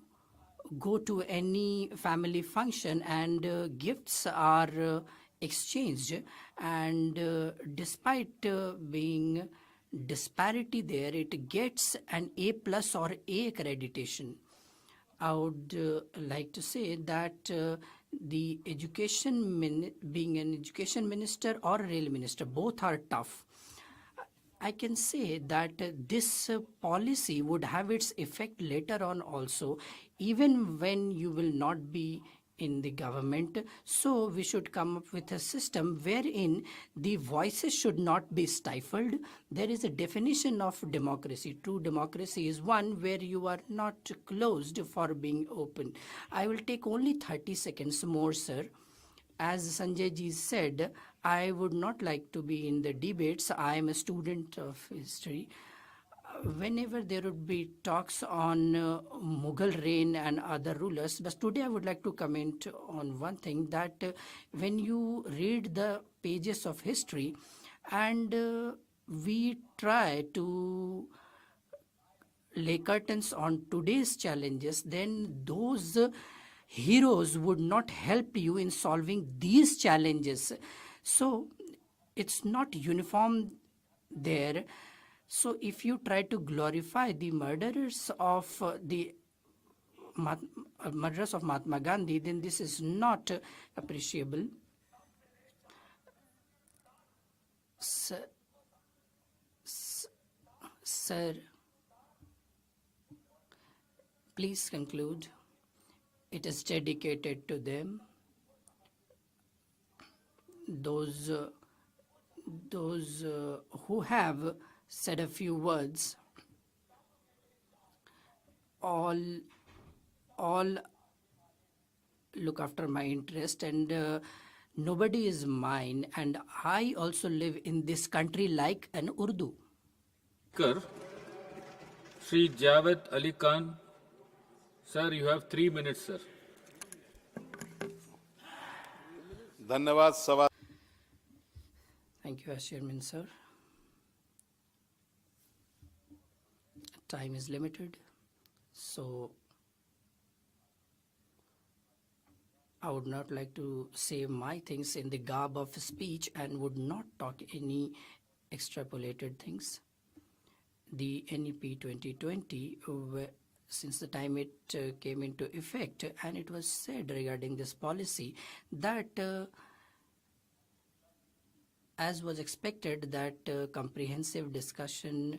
[SPEAKER 5] go to any family function and gifts are exchanged, and despite being disparity there, it gets an A+ or A accreditation. I would like to say that the being an education minister or a rail minister, both are tough. I can say that this policy would have its effect later on also, even when you will not be in the government. So we should come up with a system wherein the voices should not be stifled. There is a definition of democracy. True democracy is one where you are not closed for being open. I will take only 30 seconds more, sir. As Sanjay ji said, I would not like to be in the debates. I am a student of history. Whenever there would be talks on Mughal reign and other rulers, but today I would like to comment on one thing, that when you read the pages of history and we try to lay curtains on today's challenges, then those heroes would not help you in solving these challenges. So it's not uniform there. So if you try to glorify the murderers of Mahatma Gandhi, then this is not appreciable. Sir, please conclude. It is dedicated to them. Those who have said a few words, all look after my interest, and nobody is mine, and I also live in this country like an Urdu.
[SPEAKER 13] Sri Javed Ali Khan, Sir, you have 3 minutes, sir.
[SPEAKER 16] धन्यवाद सभा
[SPEAKER 5] Thank you, as Chairman, sir. Time is limited, so I would not like to say my things in the garb of speech and would not talk any extrapolated things. The NEP 2020, since the time it came into effect, and it was said regarding this policy that as was expected that comprehensive discussion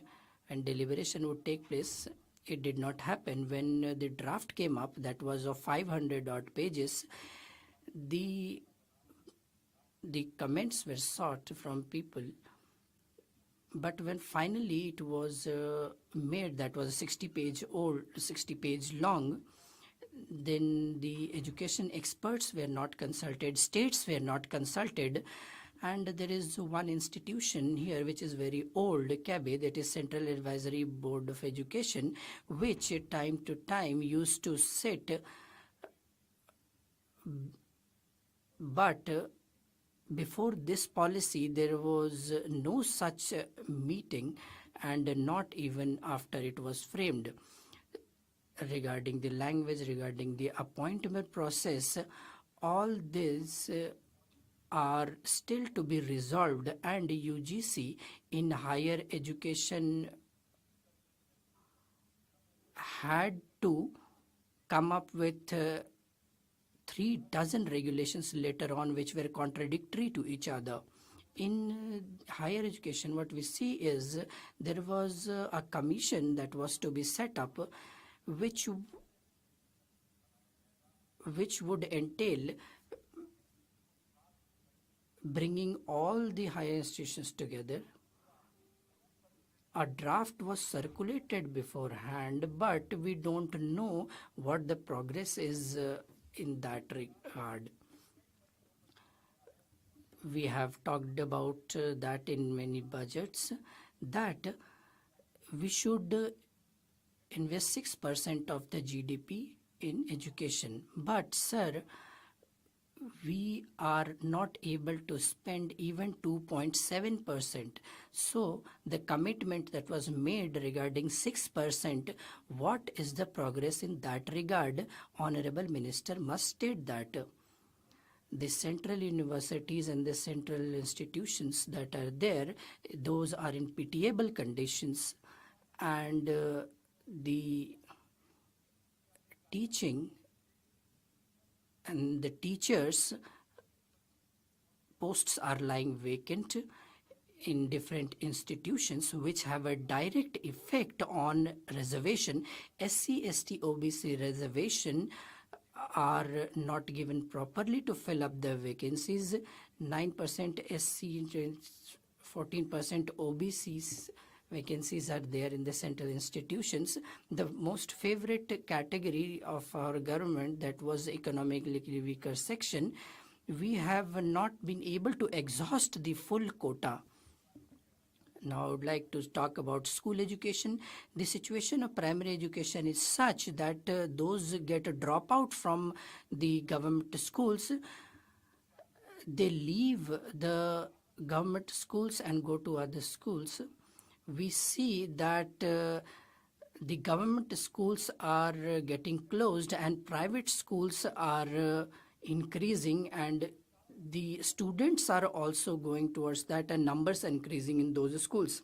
[SPEAKER 5] and deliberation would take place. It did not happen. When the draft came up, that was of 500 odd pages, the comments were sought from people. But when finally it was made, that was 60 page long, then the education experts were not consulted, states were not consulted, and there is one institution here which is very old, CABE, that is Central Advisory Board of Education, which time to time used to sit, but before this policy there was no such meeting, and not even after it was framed. Regarding the language, regarding the appointment process, all this are still to be resolved, and UGC in higher education had to come up with 3 dozen regulations later on which were contradictory to each other. In higher education, what we see is there was a commission that was to be set up which would entail bringing all the higher institutions together. A draft was circulated beforehand, but we don't know what the progress is in that regard. We have talked about that in many budgets, that we should invest 6% of the GDP in education. But, sir, we are not able to spend even 2.7%. So the commitment that was made regarding 6%, what is the progress in that regard? Honorable Minister must state that. The central universities and the central institutions that are there, those are in pitiable conditions, and the teaching and the teachers' posts are lying vacant in different institutions, which have a direct effect on reservation. SC, ST, OBC reservation are not given properly to fill up the vacancies. 9% SC, 14% OBCs vacancies are there in the central institutions. The most favorite category of our government, that was economically weaker section, we have not been able to exhaust the full quota. Now I would like to talk about school education. The situation of primary education is such that those get a dropout from the government schools. They leave the government schools and go to other schools. We see that the government schools are getting closed and private schools are increasing, and the students are also going towards that, and numbers are increasing in those schools.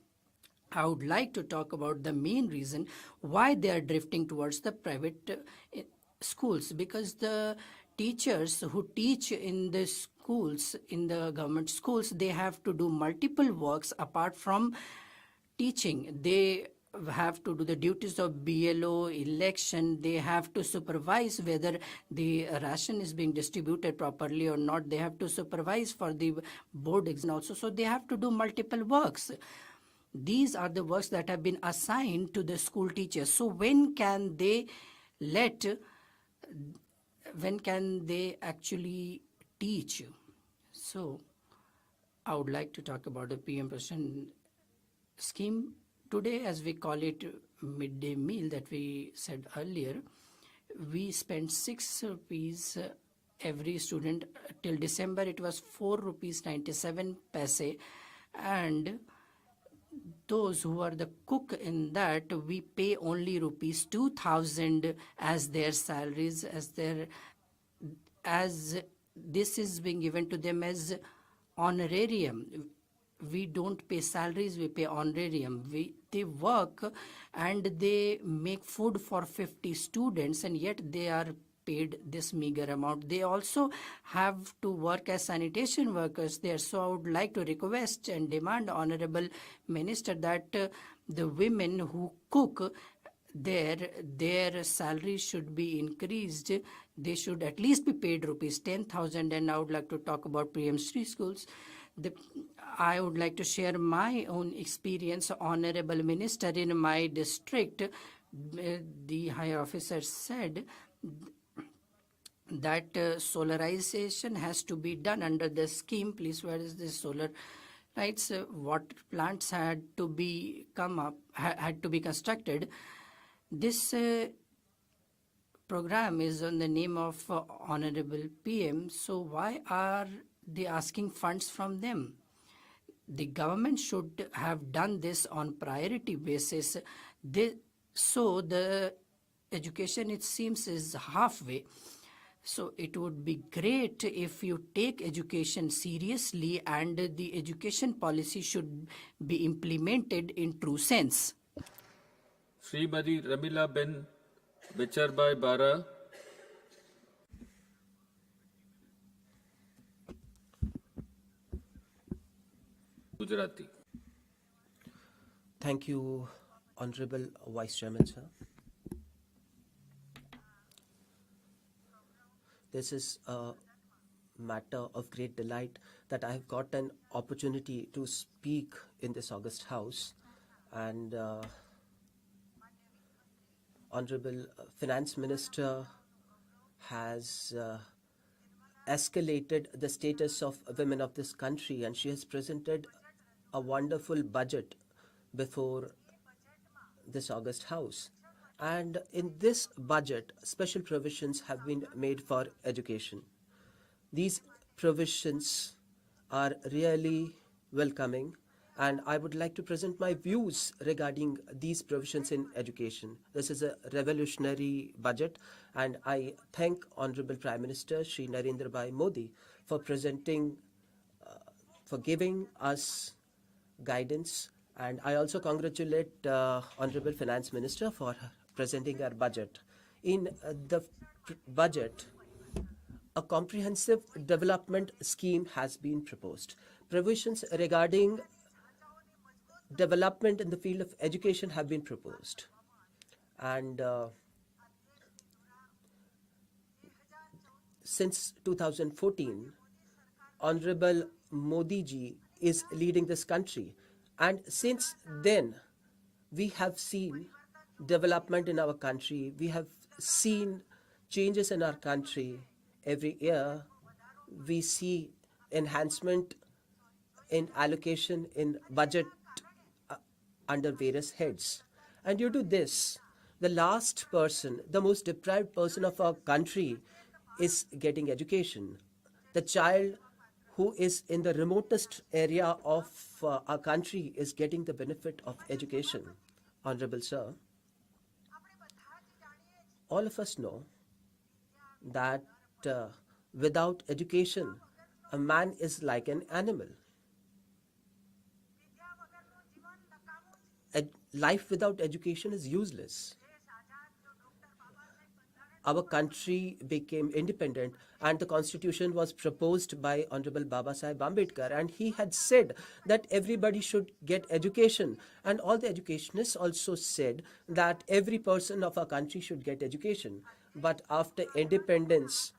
[SPEAKER 5] I would like to talk about the main reason why they are drifting towards the private schools, because the teachers who teach in the schools, in the government schools, they have to do multiple works apart from teaching. They have to do the duties of BLO, election. They have to supervise whether the ration is being distributed properly or not. They have to supervise for the board exam also. So they have to do multiple works. These are the works that have been assigned to the school teachers. So when can they actually teach? So I would like to talk about the PM Potion scheme. Today, as we call it midday meal that we said earlier,
[SPEAKER 17] we spent 6 rupees every student. Till December it was 4 rupees 97 paise, and those who are the cook in that, we pay only rupees 2,000 as their salaries, as this is being given to them as honorarium. We don't pay salaries, we pay honorarium. They work and they make food for 50 students, and yet they are paid this meager amount. They also have to work as sanitation workers there. So I would like to request and demand, Honorable Minister, that the women who cook their salary should be increased. They should at least be paid rupees 10,000. And I would like to talk about pre-M3 schools. I would like to share my own experience. Honorable Minister, in my district, the higher officer said that solarization has to be done under the scheme. Please, where is this solar lights? Water plants had to be had to be constructed. This program is on the name of Honorable PM. So why are they asking funds from them? The government should have done this on priority basis. So the education, it seems, is halfway. So it would be great if you take education seriously, and the education policy should be implemented in true sense.
[SPEAKER 13] Srimati Ramila Ben Becharbai Bara. Gujarati.
[SPEAKER 18] Thank you, Honorable Vice Chairman, sir. This is a matter of great delight that I have got an opportunity to speak in this August House, and Honorable Finance Minister has escalated the status of women of this country, and she has presented a wonderful budget before this August House. And in this budget, special provisions have been made for education. These provisions are really welcoming, and I would like to present my views regarding these provisions in education. This is a revolutionary budget, and I thank Honorable Prime Minister Shri Narendra Bhai Modi for presenting, for giving us guidance. And I also congratulate Honorable Finance Minister for presenting our budget. In the budget, a comprehensive development scheme has been proposed. Provisions regarding development in the field of education have been proposed. And since 2014, Honorable Modi ji is leading this country. And since then, we have seen development in our country. We have seen changes in our country. Every year, we see enhancement in allocation in budget under various heads. And due to this, the last person, the most deprived person of our country is getting education. The child who is in the remotest area of our country is getting the benefit of education. Honorable Sir, all of us know that without education, a man is like an animal. Life without education is useless. Our country became independent, and the constitution was proposed by Honorable Baba Saheb Ambedkar, and he had said that everybody should get education, and all the educationists also said that every person of our country should get education. But after independence,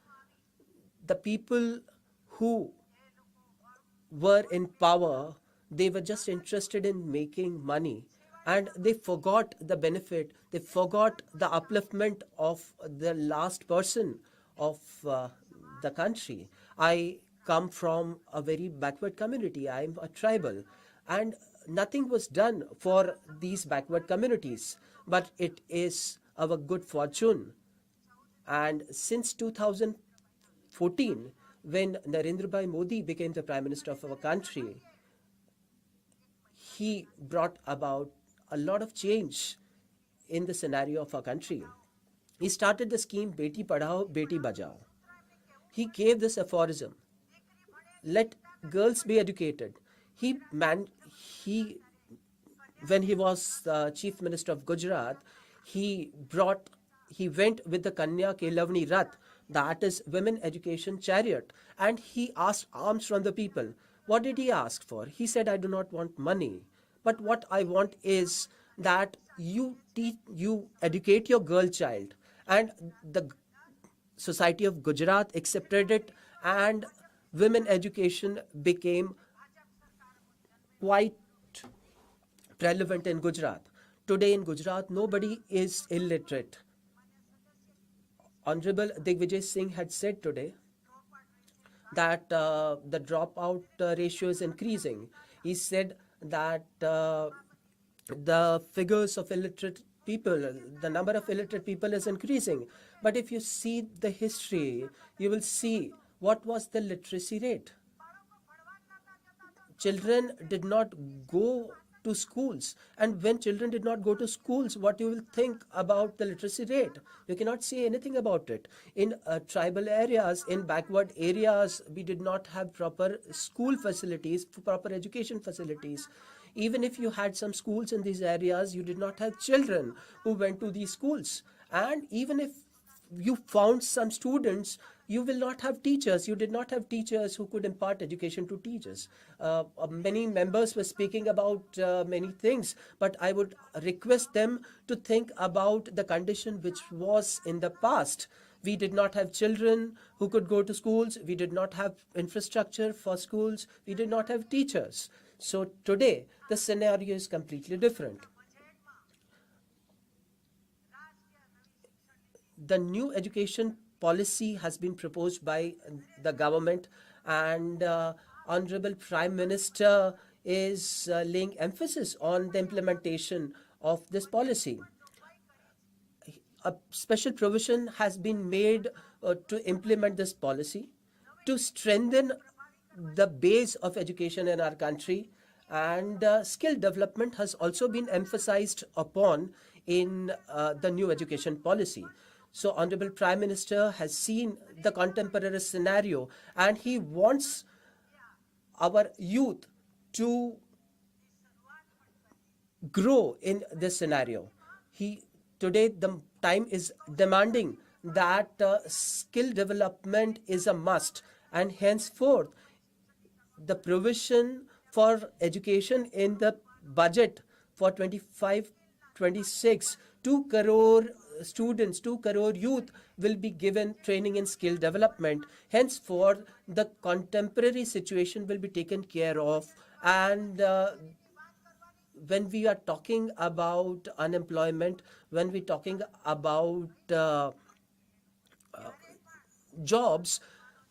[SPEAKER 18] the people who were in power, they were just interested in making money, and they forgot the benefit, they forgot the upliftment of the last person of the country. I come from a very backward community. I am a tribal, and nothing was done for these backward communities. But it is our good fortune And since 2014, when Narendra Bhai Modi became the Prime Minister of our country, he brought about a lot of change in the scenario of our country. He started the scheme Beti Padhao, Beti Bachao. He gave this aphorism: let girls be educated. He, when he was Chief Minister of Gujarat, he went with the Kanya Kelavani Rath, that is women education chariot, and he asked alms from the people. What did he ask for? He said, I do not want money, but what I want is that you educate your girl child. And the society of Gujarat accepted it, and women education became quite relevant in Gujarat. Today in Gujarat, nobody is illiterate. Honorable Digvijay Singh had said today that the dropout ratio is increasing. He said that the figures of illiterate people, the number of illiterate people is increasing. But if you see the history, you will see what was the literacy rate. Children did not go to schools. And when children did not go to schools, what you will think about the literacy rate? You cannot say anything about it. In tribal areas, in backward areas, we did not have proper school facilities, proper education facilities. Even if you had some schools in these areas, you did not have children who went to these schools. And even if you found some students, you will not have teachers. You did not have teachers who could impart education to teachers. Many members were speaking about many things, but I would request them to think about the condition which was in the past. We did not have children who could go to schools. We did not have infrastructure for schools. We did not have teachers. So today, the scenario is completely different. The new education policy has been proposed by the government, and Honorable Prime Minister is laying emphasis on the implementation of this policy. A special provision has been made to implement this policy, to strengthen the base of education in our country, and skill development has also been emphasized upon in the new education policy. So Honorable Prime Minister has seen the contemporary scenario, and he wants our youth to grow in this scenario. Today the time is demanding that skill development is a must, and henceforth the provision for education in the budget for 25-26, 2 crore students, 2 crore youth will be given training in skill development. Henceforth, the contemporary situation will be taken care of. And when we are talking about unemployment, when we're talking about jobs,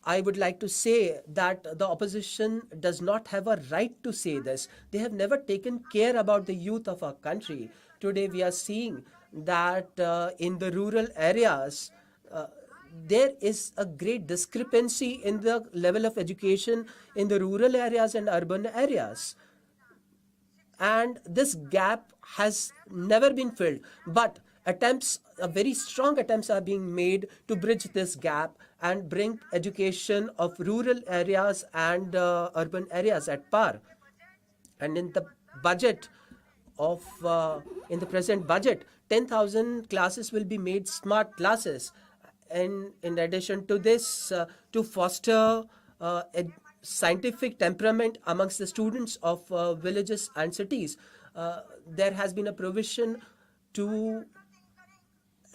[SPEAKER 18] I would like to say that the opposition does not have a right to say this. They have never taken care about the youth of our country. Today we are seeing that in the rural areas, there is a great discrepancy in the level of education in the rural areas and urban areas. And this gap has never been filled. But very strong attempts are being made to bridge this gap and bring education of rural areas and urban areas at par. And in the budget in the present budget, 10,000 classes will be made smart classes. And in addition to this, to foster scientific temperament amongst the students of villages and cities, there has been a provision to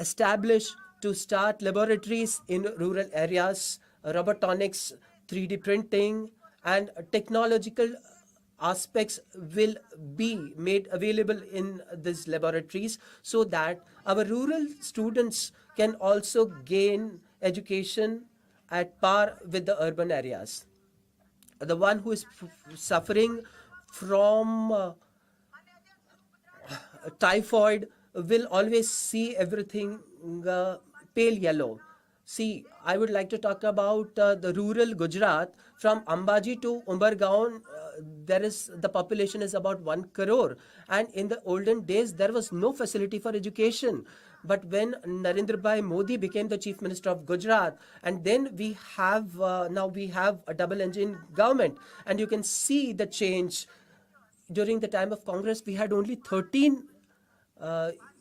[SPEAKER 18] start laboratories in rural areas, robotics, 3D printing, and technological aspects will be made available in these laboratories, so that our rural students can also gain education at par with the urban areas. The one who is suffering from typhoid will always see everything pale yellow. See, I would like to talk about the rural Gujarat. From Ambaji to Umbergaon, the population is about 1 crore. And in the olden days, there was no facility for education. But when Narendra Bhai Modi became the Chief Minister of Gujarat, and then now we have a double engine government, and you can see the change. During the time of Congress, we had only 13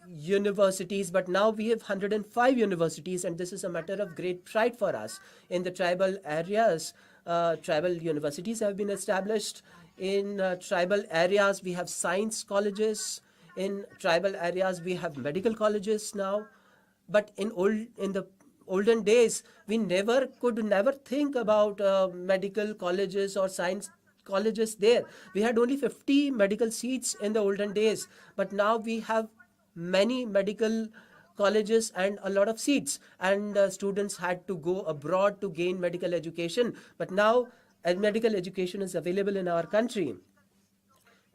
[SPEAKER 18] universities, but now we have 105 universities, and this is a matter of great pride for us. In the tribal areas, tribal universities have been established. In tribal areas, we have science colleges. In tribal areas, we have medical colleges now. But in the olden days, we could never think about medical colleges or science colleges there. We had only 50 medical seats in the olden days, but now we have many medical colleges and a lot of seats, and students had to go abroad to gain medical education. But now medical education is available in our country.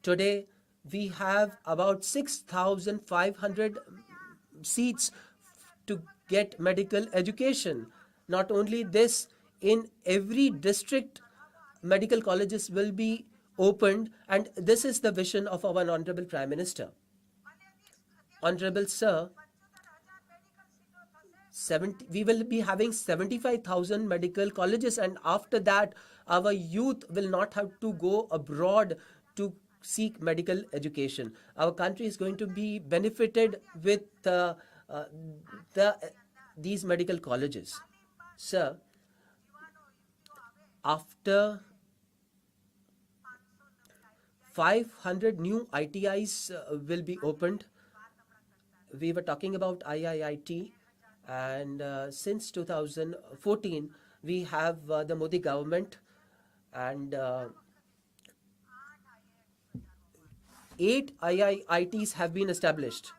[SPEAKER 18] Today, we have about 6,500 seats to get medical education. Not only this, in every district, medical colleges will be opened, and this is the vision of our Honorable Prime Minister. Honorable Sir, we will be having 75,000 medical colleges, and after that, our youth will not have to go abroad to seek medical education. Our country is going to be benefited with these medical colleges. Sir, after 500 new ITIs will be opened. We were talking about IIIT, and since 2014, we have the Modi government, and 8 IIITs have been established,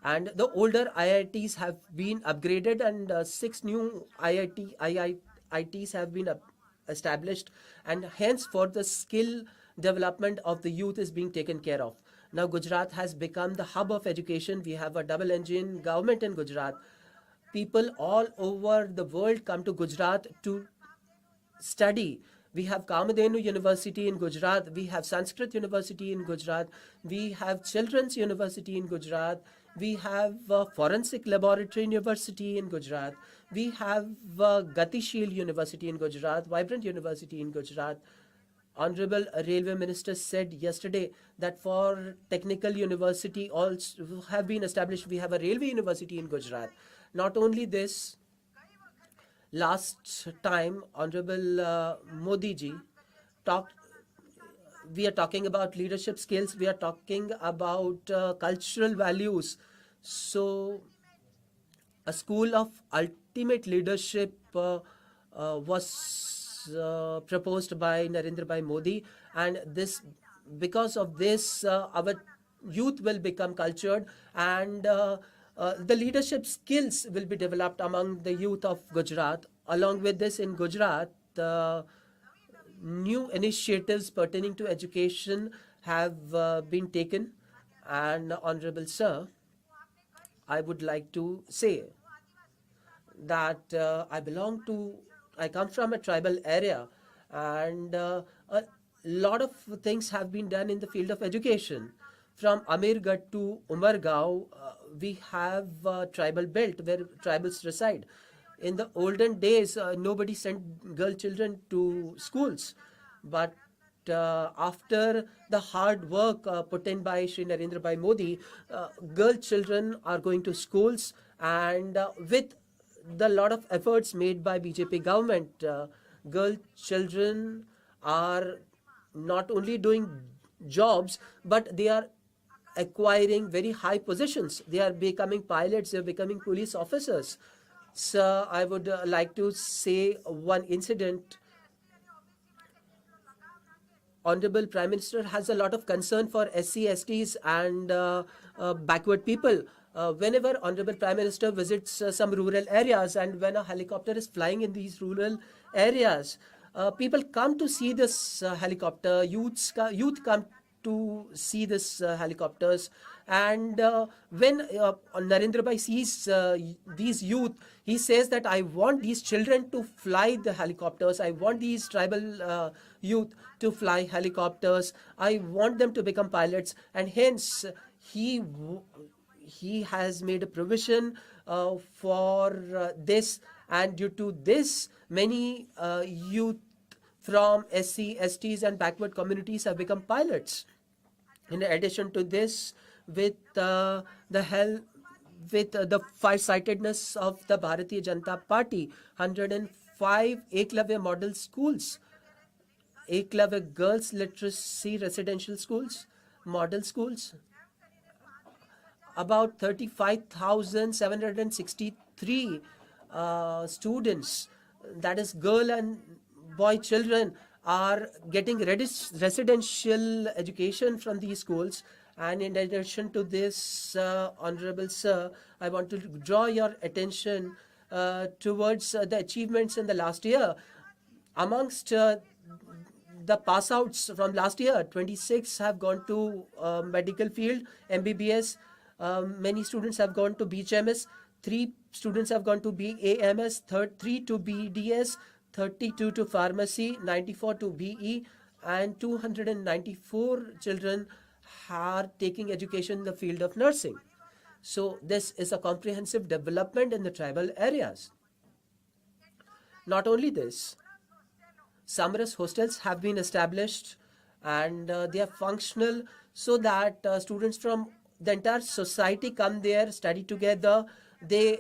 [SPEAKER 18] and the older IITs have been upgraded, and 6 new IITs have been established, and henceforth the skill development of the youth is being taken care of. Now Gujarat has become the hub of education. We have a double engine government in Gujarat. People all over the world come to Gujarat to study. We have Kamadhenu University in Gujarat. We have Sanskrit University in Gujarat. We have Children's University in Gujarat. We have Forensic Laboratory University in Gujarat. We have Gatishil University in Gujarat, Vibrant University in Gujarat. Honorable Railway Minister said yesterday that for technical university also have been established. We have a railway university in Gujarat. Not only this, last time Honorable Modi ji we are talking about leadership skills, we are talking about cultural values. So a school of ultimate leadership was proposed by Narendra Bhai Modi, and because of this our youth will become cultured, and the leadership skills will be developed among the youth of Gujarat. Along with this, in Gujarat, new initiatives pertaining to education have been taken, and Honorable Sir, I would like to say that I come from a tribal area, and a lot of things have been done in the field of education. From Amirgarh to Umargaon, we have a tribal belt where tribals reside. In the olden days, nobody sent girl children to schools, but after the hard work put in by Shri Narendra Bhai Modi, girl children are going to schools, and with the lot of efforts made by BJP government, girl children are not only doing jobs, but they are acquiring very high positions. They are becoming pilots, they are becoming police officers. So I would like to say one incident. Honorable Prime Minister has a lot of concern for SC, STs and backward people. Whenever Honorable Prime Minister visits some rural areas, and when a helicopter is flying in these rural areas, people come to see this helicopter, youth come to see this helicopters, And when Narendra Bhai sees these youth, he says that I want these children to fly the helicopters. I want these tribal youth to fly helicopters. I want them to become pilots. And hence, he has made a provision for this. And due to this, many youth from SC, STs and backward communities have become pilots. In addition to this, with the farsightedness of the Bharatiya Janata Party, 105 Eklavya model schools, Eklavya girls literacy residential schools, model schools, about 35,763 students, that is girl and boy children, are getting residential education from these schools. And in addition to this, Honorable Sir, I want to draw your attention towards the achievements in the last year. Amongst the pass outs from last year, 26 have gone to medical field, MBBS. Many students have gone to BHMS. 3 students have gone to BAMS, 3 to BDS, 32 to pharmacy, 94 to BE, and 294 children are taking education in the field of nursing. So this is a comprehensive development in the tribal areas. Not only this, Samras hostels have been established, and they are functional so that students from the entire society come there, study together. They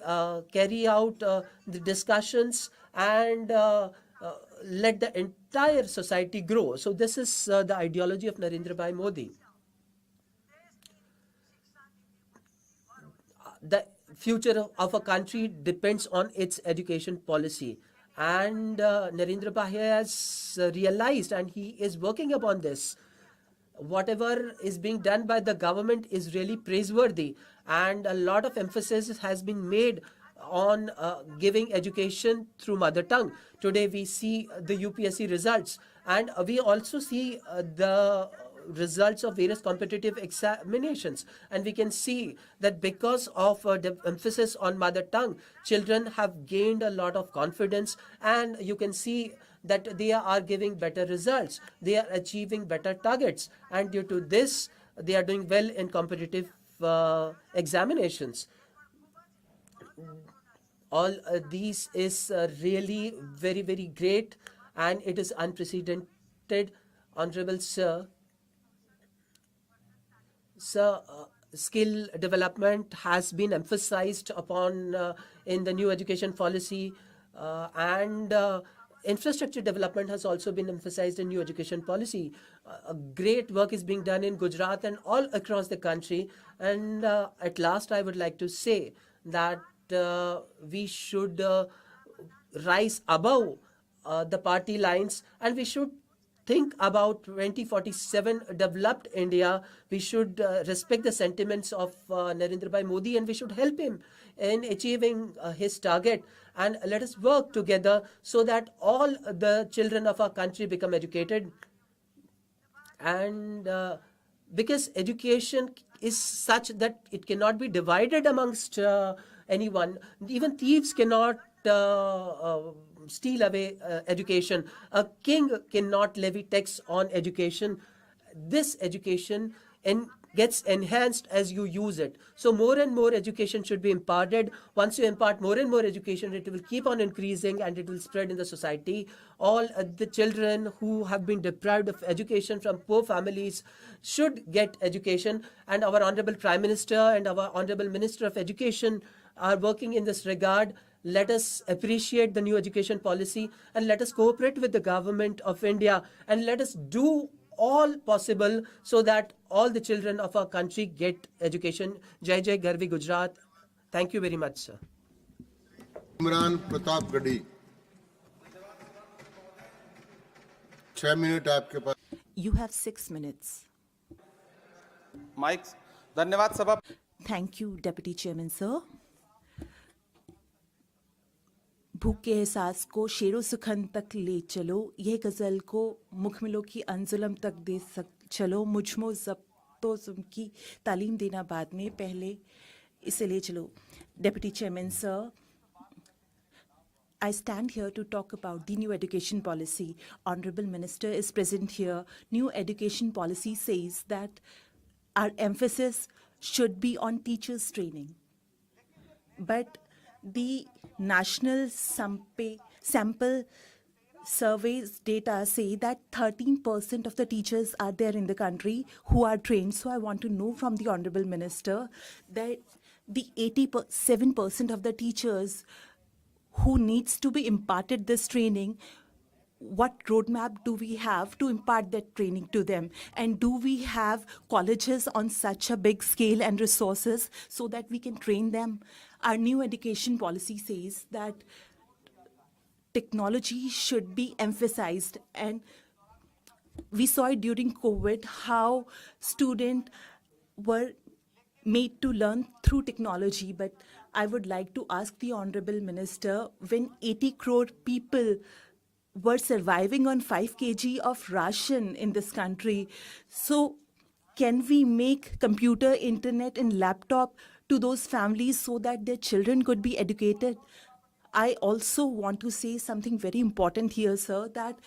[SPEAKER 18] carry out the discussions and let the entire society grow. So this is the ideology of Narendra Bhai Modi. The future of a country depends on its education policy. And Narendra Bhai has realized, and he is working upon this. Whatever is being done by the government is really praiseworthy, and a lot of emphasis has been made on giving education through mother tongue. Today we see the UPSC results, and we also see the results of various competitive examinations, and we can see that because of the emphasis on mother tongue, children have gained a lot of confidence, and you can see that they are giving better results, they are achieving better targets, and due to this they are doing well in competitive examinations. All these is really very, very great, and it is unprecedented. Honorable Sir, skill development has been emphasized upon in the new education policy, and infrastructure development has also been emphasized in new education policy. Great work is being done in Gujarat and all across the country. And at last, I would like to say that we should rise above the party lines, and we should think about 2047 developed India. We should respect the sentiments of Narendra Bhai Modi, and we should help him in achieving his target. And let us work together so that all the children of our country become educated. And because education is such that it cannot be divided amongst anyone. Even thieves cannot steal away education. A king cannot levy tax on education. This education gets enhanced as you use it. So more and more education should be imparted. Once you impart more and more education, it will keep on increasing and it will spread in the society. All the children who have been deprived of education from poor families should get education. And our Honorable Prime Minister and our Honorable Minister of Education are working in this regard. Let us appreciate the new education policy, and let us cooperate with the government of India, and let us do all possible so that all the children of our country get education. Jai Jai Garvi Gujarat. Thank you very much, sir.
[SPEAKER 1] Imran Pratap Garhi 6 minute आपके पास.
[SPEAKER 22] You have 6 minutes.
[SPEAKER 20] Mike, धन्यवाद सभा.
[SPEAKER 22] Thank you, Deputy Chairman, sir. भूख के एहसास को शेरो सुखन तक ले चलो, यह गज़ल को मुखमिलों की अंजुलम तक दे चलो, मुझमो जब तोज़ुम की तालीम देना बाद में पहले इसे ले चलो Deputy Chairman sir, I stand here to talk about the new education policy. Honorable Minister is present here. New education policy says that our emphasis should be on teachers training. But the national sample surveys data say that 13% of the teachers are there in the country who are trained. So I want to know from the Honorable Minister that the 87% of the teachers who needs to be imparted this training, what roadmap do we have to impart that training to them? And do we have colleges on such a big scale and resources so that we can train them? Our new education policy says that technology should be emphasized, and we saw it during COVID how students were made to learn through technology. But I would like to ask the Honorable Minister, when 80 crore people were surviving on 5 kg of ration in this country, so can we make computer, internet and laptop to those families so that their children could be educated? I also want to say something very important here, sir, that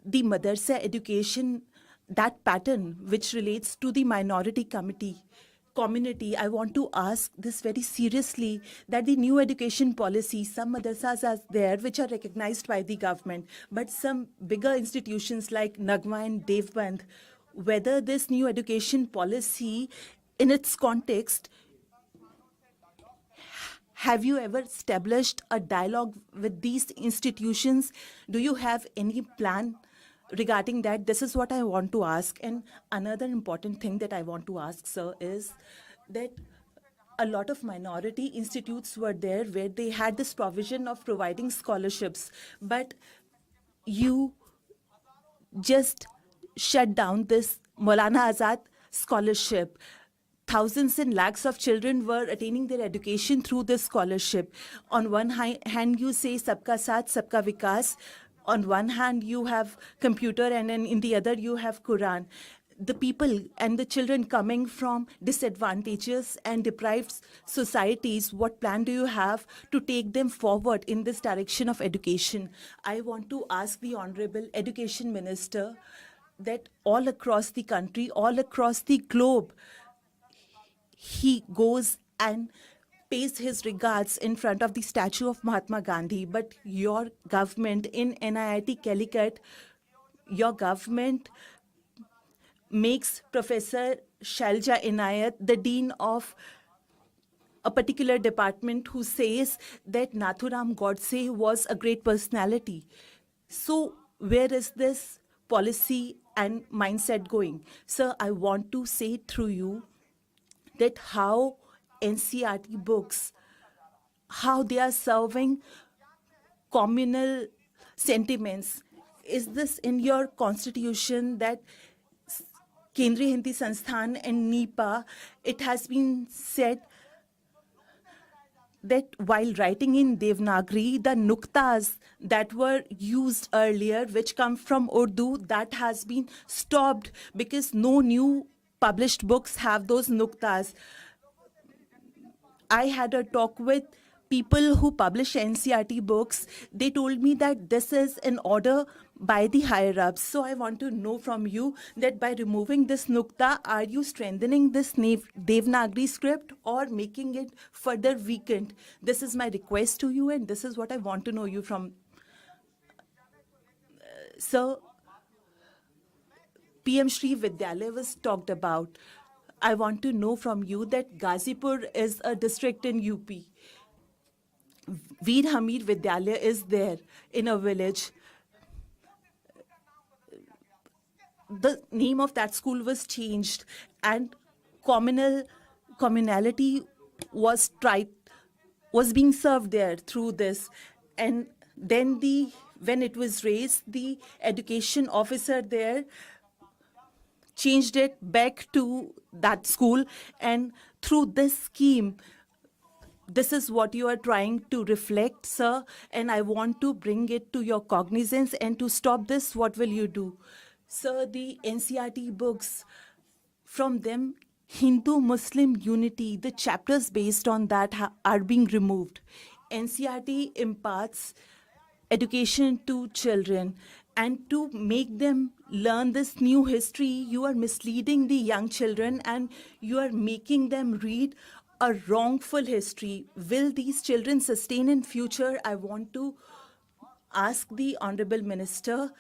[SPEAKER 22] the madrasa education, that pattern which relates to the minority community, I want to ask this very seriously, that the new education policy, some madrasas are there which are recognized by the government, but some bigger institutions like Nagma and Devband, whether this new education policy in its context, have you ever established a dialogue with these institutions? Do you have any plan regarding that? This is what I want to ask. And another important thing that I want to ask, sir, is that a lot of minority institutes were there where they had this provision of providing scholarships, but you just shut down this Maulana Azad scholarship. Thousands and lakhs of children were attaining their education through this scholarship. On one hand, you say Sabka Saath, Sabka Vikas. On one hand, you have computer, and then in the other, you have Quran. The people and the children coming from disadvantageous and deprived societies, what plan do you have to take them forward in this direction of education? I want to ask the Honorable Education Minister that all across the country, all across the globe, he goes and pays his regards in front of the statue of Mahatma Gandhi. But your government in NIT Calicut, your government makes Professor Shalja Inayat the dean of a particular department, who says that Nathuram Godse was a great personality. So where is this policy and mindset going? Sir, I want to say through you that how NCERT books, how they are serving communal sentiments. Is this in your constitution that Kendriya Hindi Sansthan and NIPA, it has been said that while writing in Devanagari, the nuktas that were used earlier, which come from Urdu, that has been stopped because no new published books have those nuktas. I had a talk with people who publish NCERT books. They told me that this is an order by the higher-ups. So I want to know from you that by removing this nukta, are you strengthening this Devanagari script or making it further weakened? This is my request to you, and this is what I want to know you from. Sir, PM Shri Vidyalaya was talked about. I want to know from you that Ghazipur is a district in UP. Veer Hamid Vidyalaya is there in a village. The name of that school was changed, and communality was being served there through this. And then when it was raised, the education officer there changed it back to that school, and through this scheme, this is what you are trying to reflect, sir, and I want to bring it to your cognizance. And to stop this, what will you do? Sir, the NCERT books, from them Hindu-Muslim unity, the chapters based on that are being removed. NCERT imparts education to children, and to make them learn this new history, you are misleading the young children and you are making them read a wrongful history. Will these children sustain in future? I want to ask the Honorable Minister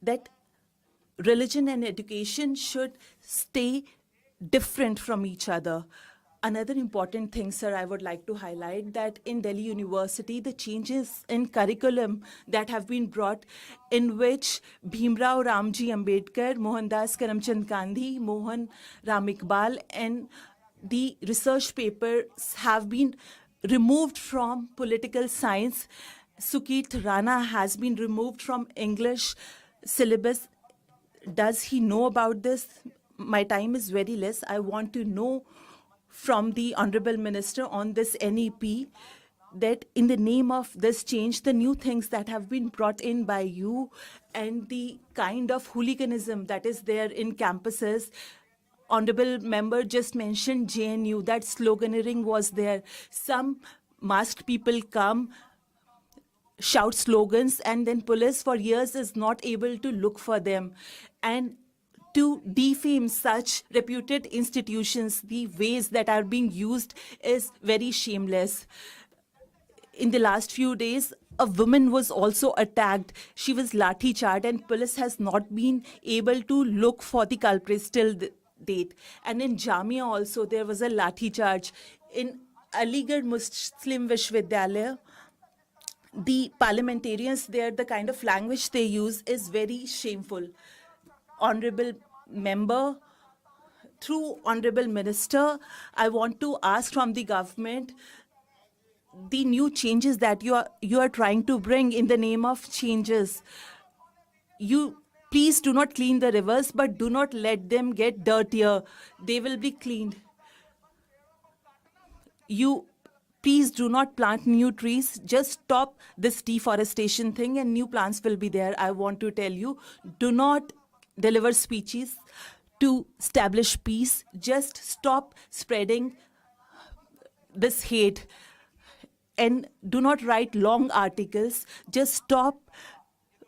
[SPEAKER 22] that religion and education should stay different from each other. Another important thing, sir, I would like to highlight that in Delhi University, the changes in curriculum that have been brought, in which Bhimrao Ramji Ambedkar, Mohandas Karamchand Gandhi, Mohan Ram Iqbal, and the research papers have been removed from political science. Sukit Rana has been removed from English syllabus. Does he know about this? My time is very less. I want to know from the Honorable Minister on this NEP, that in the name of this change, the new things that have been brought in by you and the kind of hooliganism that is there in campuses. Honorable Member just mentioned JNU, that sloganeering was there. Some masked people come, shout slogans, and then police for years is not able to look for them. And to defame such reputed institutions, the ways that are being used is very shameless. In the last few days, a woman was also attacked. She was lathi charged, and police has not been able to look for the culprits till date. And in Jamia also, there was a lathi charge. In Aligarh Muslim Vishwavidyalaya, the parliamentarians there, the kind of language they use is very shameful. Honorable Member, through Honorable Minister, I want to ask from the government the new changes that you are trying to bring in the name of changes. You please do not clean the rivers, but do not let them get dirtier. They will be cleaned. You please do not plant new trees. Just stop this deforestation thing and new plants will be there. I want to tell you, do not deliver speeches to establish peace. Just stop spreading this hate. And do not write long articles. Just stop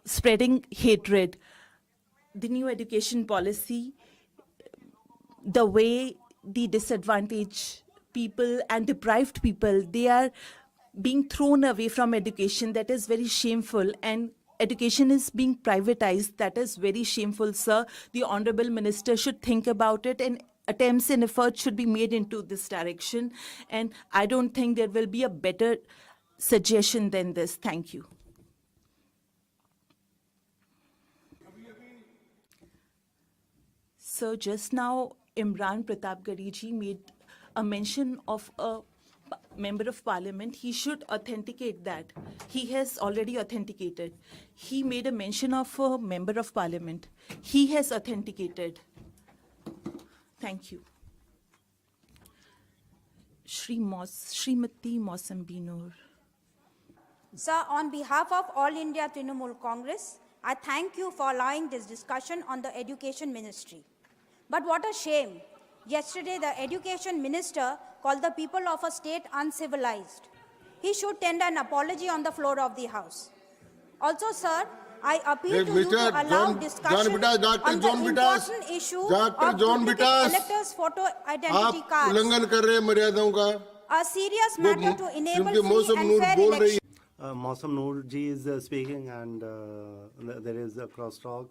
[SPEAKER 22] spreading hatred. The new education policy, the way the disadvantaged people and deprived people, they are being thrown away from education, that is very shameful. And education is being privatized, that is very shameful, sir. The Honorable Minister should think about it, and attempts and efforts should be made into this direction. And I don't think there will be a better suggestion than this. Thank you. So just now, Imran Pratap Gariji made a mention of a member of parliament. He should authenticate that. He has already authenticated. He made a mention of a member of parliament. He has authenticated. Thank you. Srimati Mausam Binur.
[SPEAKER 6] Sir, on behalf of All India Trinamool Congress, I thank you for allowing this discussion on the Education Ministry. But what a shame. Yesterday, the Education Minister called the people of a state uncivilized. He should tender an apology on the floor of the House. Also, sir, I appeal to you to allow discussion on the important issue of duplicate electors' photo identity cards. A serious matter to enable free and fair elections.
[SPEAKER 3] Mausam Noor ji is speaking, and there is a crosstalk.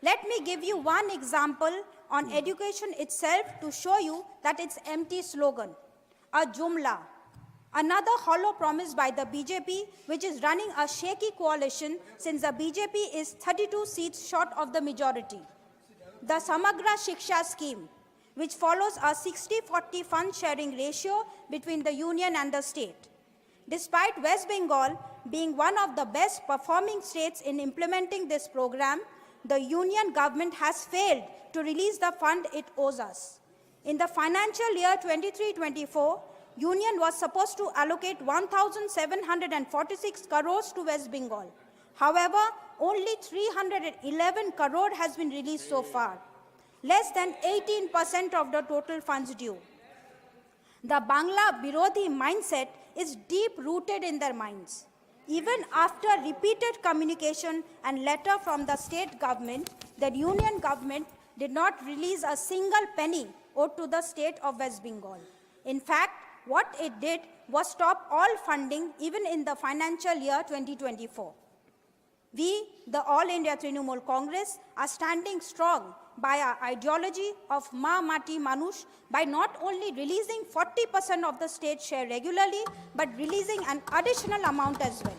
[SPEAKER 6] Let me give you one example on education itself to show you that it's empty slogan, a jumla. Another hollow promise by the BJP, which is running a shaky coalition since the BJP is 32 seats short of the majority. The Samagra Shiksha scheme, which follows a 60-40 fund sharing ratio between the union and the state. Despite West Bengal being one of the best performing states in implementing this program, the union government has failed to release the fund it owes us. In the financial year 23-24, Union was supposed to allocate 1,746 crores to West Bengal. However, only 311 crore has been released so far. less than 18% of the total funds due. The Bangla Birodhi mindset is deep rooted in their minds. Even after repeated communication and letter from the state government, the union government did not release a single penny owed to the state of West Bengal. In fact, what it did was stop all funding even in the financial year 2024. We, the All India Renewable Congress, are standing strong by our ideology of Ma Mati Manush by not only releasing 40% of the state share regularly, but releasing an additional amount as well.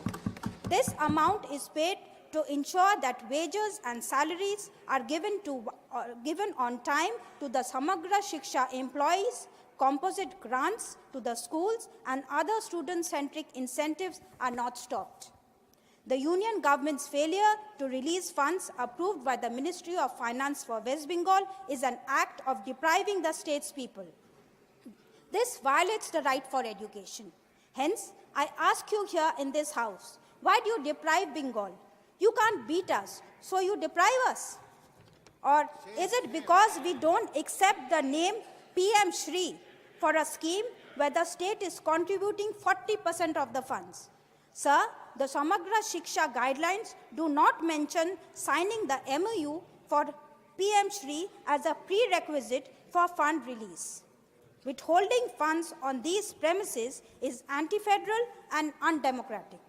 [SPEAKER 6] This amount is paid to ensure that wages and salaries are given on time to the Samagra Shiksha employees, composite grants to the schools, and other student-centric incentives are not stopped. The union government's failure to release funds approved by the Ministry of Finance for West Bengal is an act of depriving the state's people. This violates the right for education. Hence, I ask you here in this house, why do you deprive Bengal? You can't beat us, so you deprive us. Or is it because we don't accept the name PM Shri for a scheme where the state is contributing 40% of the funds? Sir, the Samagra Shiksha guidelines do not mention signing the MOU for PM Shri as a prerequisite for fund release. Withholding funds on these premises is anti-federal and undemocratic.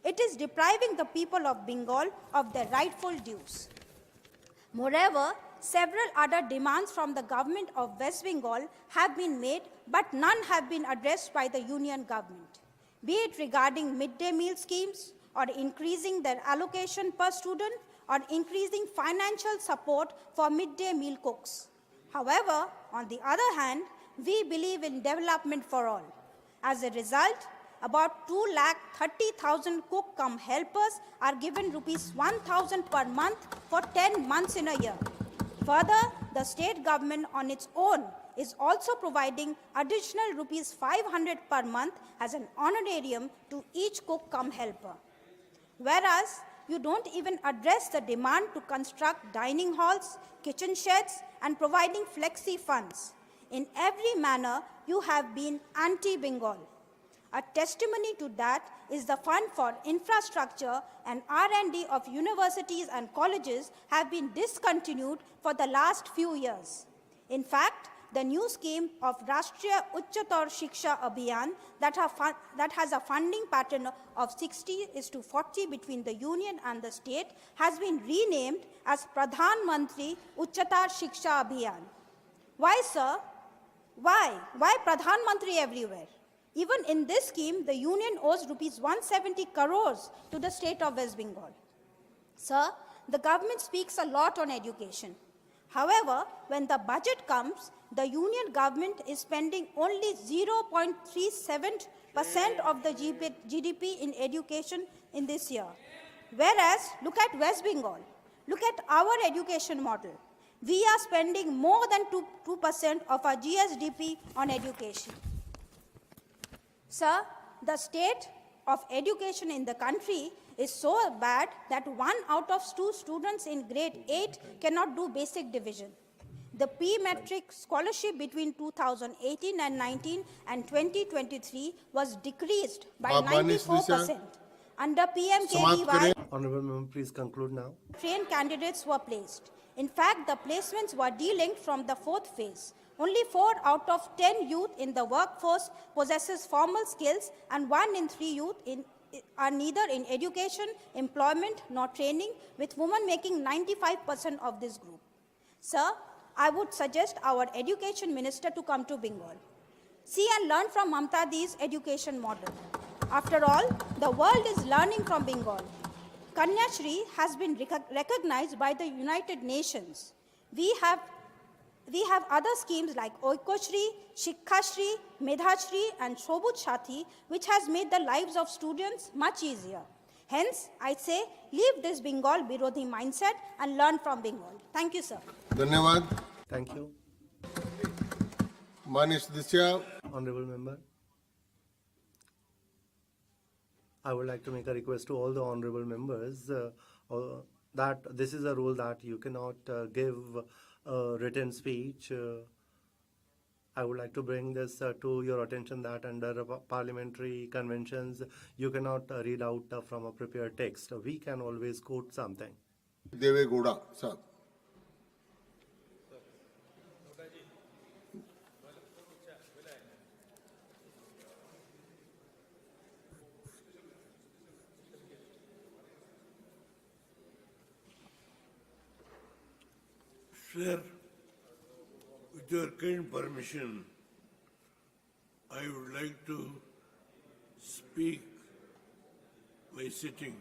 [SPEAKER 6] It is depriving the people of Bengal of their rightful dues. Moreover, several other demands from the government of West Bengal have been made, but none have been addressed by the union government, be it regarding midday meal schemes, or increasing their allocation per student, or increasing financial support for midday meal cooks. However, on the other hand, we believe in development for all. As a result, about 2,30,000 cook-cum-helpers are given rupees 1,000 per month for 10 months in a year. Further, the state government on its own is also providing additional rupees 500 per month as an honorarium to each cook-cum-helper. Whereas, you don't even address the demand to construct dining halls, kitchen sheds, and providing flexi funds. In every manner, you have been anti-Bengal. A testimony to that is the fund for infrastructure and R&D of universities and colleges have been discontinued for the last few years. In fact, the new scheme of Rashtriya Uchchatar Shiksha Abhiyan that has a funding pattern of 60:40 between the union and the state has been renamed as Pradhan Mantri Uchchatar Shiksha Abhiyan. Why, sir? Why? Why Pradhan Mantri everywhere? Even in this scheme, the union owes rupees 170 crores to the state of West Bengal. Sir, the government speaks a lot on education. However, when the budget comes, the union government is spending only 0.37% of the GDP in education in this year. Whereas, look at West Bengal. Look at our education model. We are spending more than 2% of our GSDP on education. Sir, the state of education in the country is so bad that 1 out of 2 students in grade 8 cannot do basic division. The P-metric scholarship between 2018 and 19 and 2023 was decreased by 94%. Under PMKVY,
[SPEAKER 3] Honorable Member, please conclude now.
[SPEAKER 6] trained candidates were placed. In fact, the placements were delinked from the 4th phase. Only 4 out of 10 youth in the workforce possesses formal skills, and 1 in 3 youth are neither in education, employment, nor training, with women making 95% of this group. Sir, I would suggest our education minister to come to Bengal. See and learn from Mamta Di's education model. After all, the world is learning from Bengal. Kanya Shri has been recognized by the United Nations. We have other schemes like Oikoshri, Shikkashri, Medhashri, and Shobut Shati, which has made the lives of students much easier. Hence, I say, leave this Bengal Birodhi mindset and learn from Bengal. Thank you, sir.
[SPEAKER 1] धन्यवाद.
[SPEAKER 3] Thank you.
[SPEAKER 1] माननीय सदस्य,
[SPEAKER 3] Honorable Member, I would like to make a request to all the honorable members that this is a rule that you cannot give written speech. I would like to bring this to your attention that under parliamentary conventions, you cannot read out from a prepared text. We can always quote something.
[SPEAKER 1] Devegowda, sir.
[SPEAKER 10] Sir, with your kind permission, I would like to speak by sitting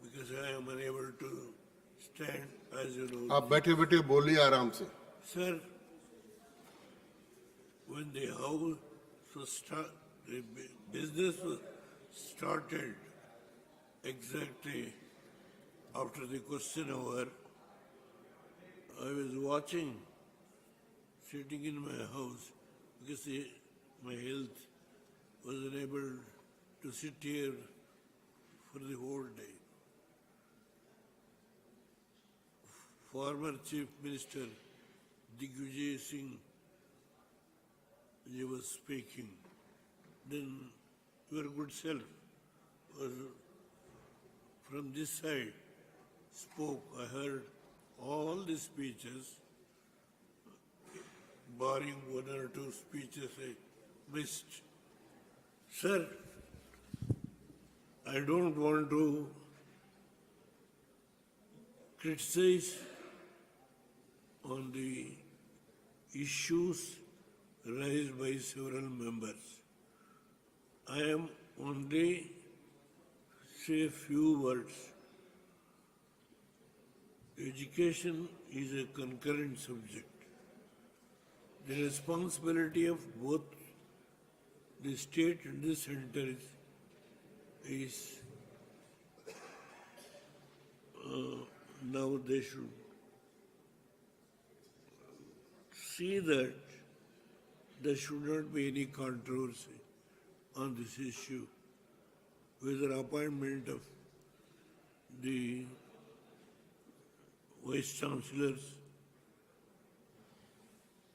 [SPEAKER 10] because I am unable to stand, as you know.
[SPEAKER 1] आप बैठे बैठे बोलिए आराम से.
[SPEAKER 10] Sir, when the house was the business was started exactly after the question hour, I was watching, sitting in my house, because my health was unable to sit here for the whole day. Former Chief Minister Digvijay Singh, he was speaking. Then your good self was from this side, spoke. I heard all the speeches, barring one or two speeches I missed. Sir, I don't want to criticize on the issues raised by several members. I am only say a few words. Education is a concurrent subject. The responsibility of both the state and the center is now they should see that there should not be any controversy on this issue, whether appointment of the Vice Chancellors.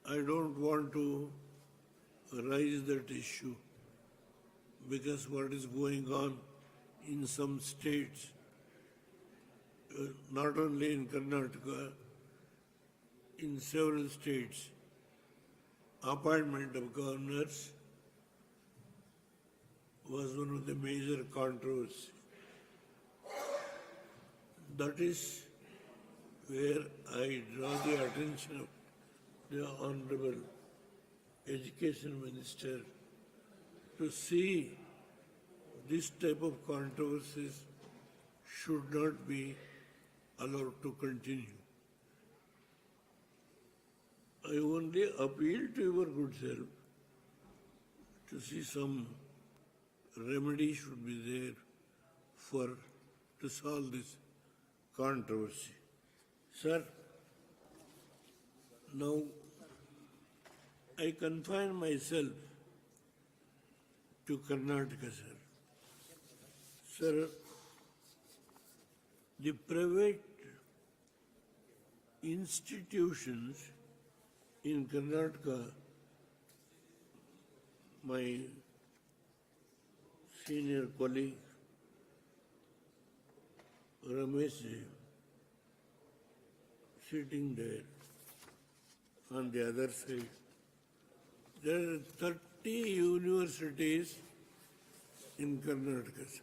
[SPEAKER 10] I don't want to raise that issue because what is going on in some states, not only in Karnataka, in several states, appointment of governors was one of the major controversies. That is where I draw the attention of the Honorable Education Minister to see this type of controversies should not be allowed to continue. I only appeal to your good self to see some remedy should be there to solve this controversy. Sir, now I confine myself to Karnataka, sir. Sir, the private institutions in Karnataka, my senior colleague Ramesh ji, sitting there on the other side, there are 30 universities in Karnataka.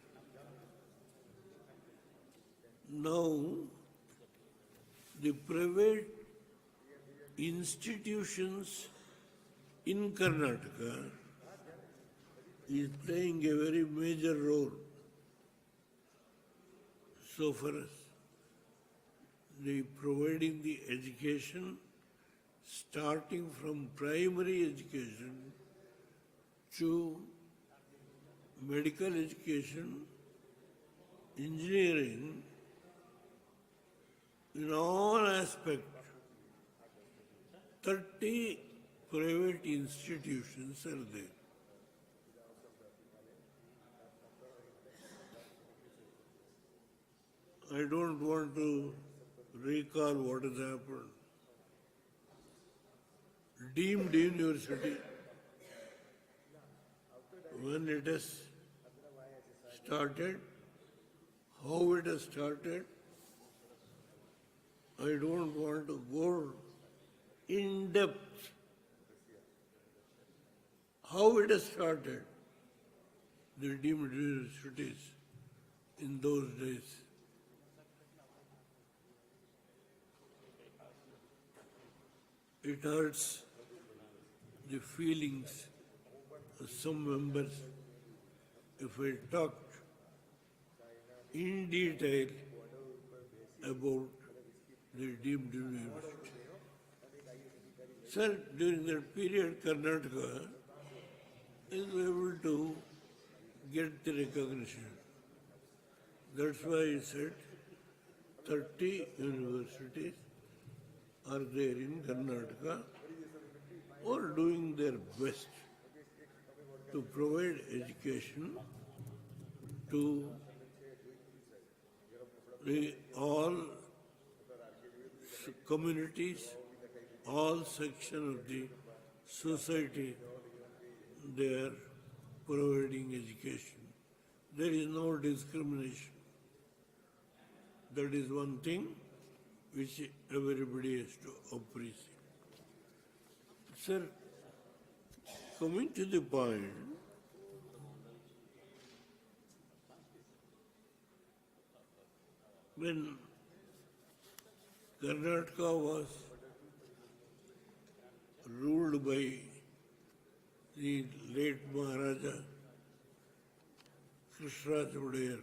[SPEAKER 10] Now, the private institutions in Karnataka is playing a very major role. So for us, they providing the education starting from primary education to medical education, engineering, in all aspects. 30 private institutions are there. I don't want to recall what has happened. Deemed university, when it has started, how it has started, I don't want to go in depth. How it has started, the deemed universities in those days. It hurts the feelings of some members if I talked in detail about the deemed university. Sir, during that period, Karnataka is able to get the recognition. That's why I said 30 universities are there in Karnataka or doing their best to provide education to all communities, all sections of the society. They are providing education. There is no discrimination. That is one thing which everybody has to appreciate. Sir, coming to the point, when Karnataka was ruled by the late Maharaja Krishraj Udair,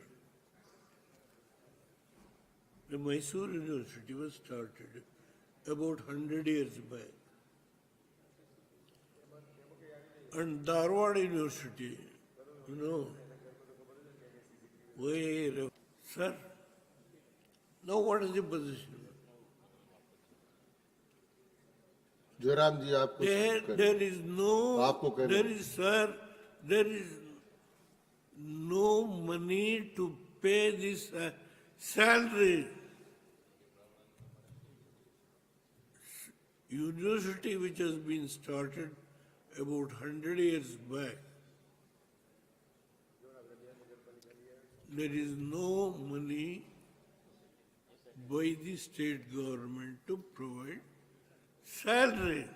[SPEAKER 10] the Mysore University was started about 100 years back. And Dharwad University, where, sir, now what is the position?
[SPEAKER 1] Jairam जी आप
[SPEAKER 10] There is no, there is no money to pay this salary. University which has been started about 100 years back, there is no money by the state government to provide salary.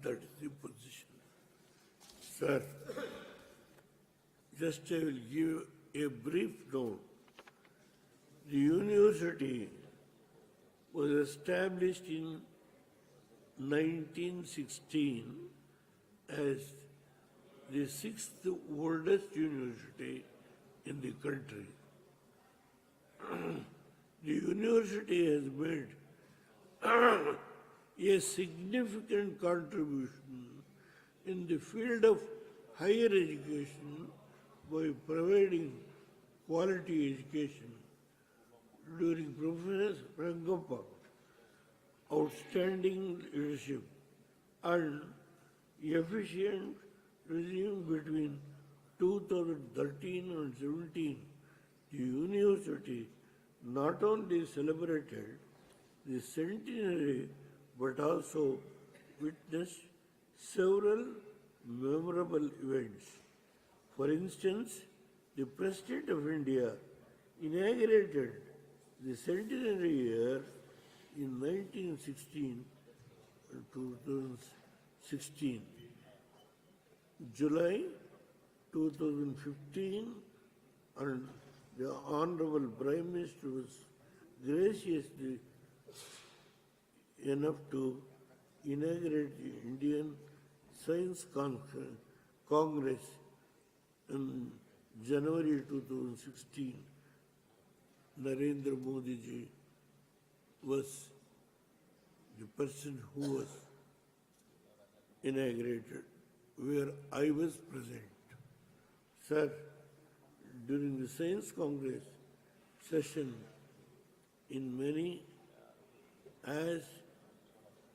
[SPEAKER 10] That is the position. Sir, just I will give a brief note. The university was established in 1916 as the sixth oldest university in the country. The university has made a significant contribution in the field of higher education by providing quality education. During Professor Rangappa, outstanding leadership and efficient regime between 2013 and 17, the university not only celebrated the centenary but also witnessed several memorable events. For instance, the President of India inaugurated the centenary year in 1916 and 2016. July 2015, and the Honorable Prime Minister was graciously enough to inaugurate the Indian Science Congress in January 2016. Narendra Modi ji was the person who was inaugurated, where I was present. Sir, during the Science Congress session, in many, as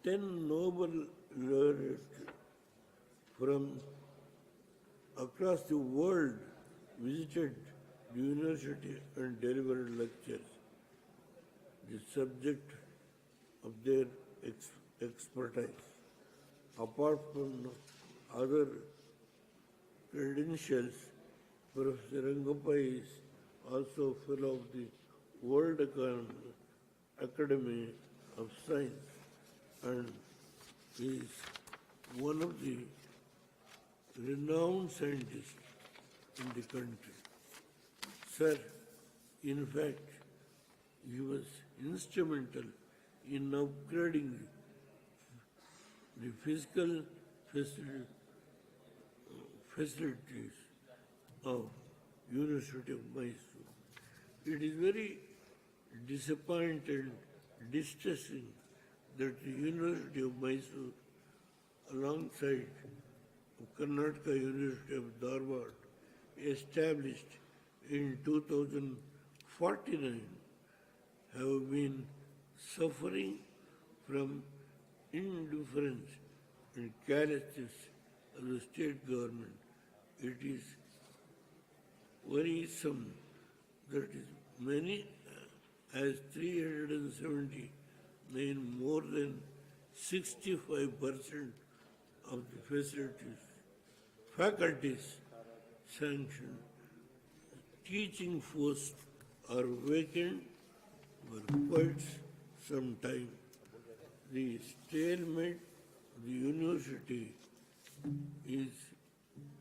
[SPEAKER 10] 10 Nobel laureates from across the world visited the university and delivered lectures. The subject of their expertise. Apart from other credentials, Professor Rangappa is also fellow of the World Academy of Science and is one of the renowned scientists in the country. Sir, in fact, he was instrumental in upgrading the physical facilities of University of Mysore. It is very disappointing, distressing that the University of Mysore, alongside Karnataka University of Darbhanga, established in 2049, have been suffering from indifference and carelessness of the state government. It is worrisome that is many as 370, more than 65% of the facilities, faculties sanctioned, teaching posts are vacant for quite some time. The stalemate of the university is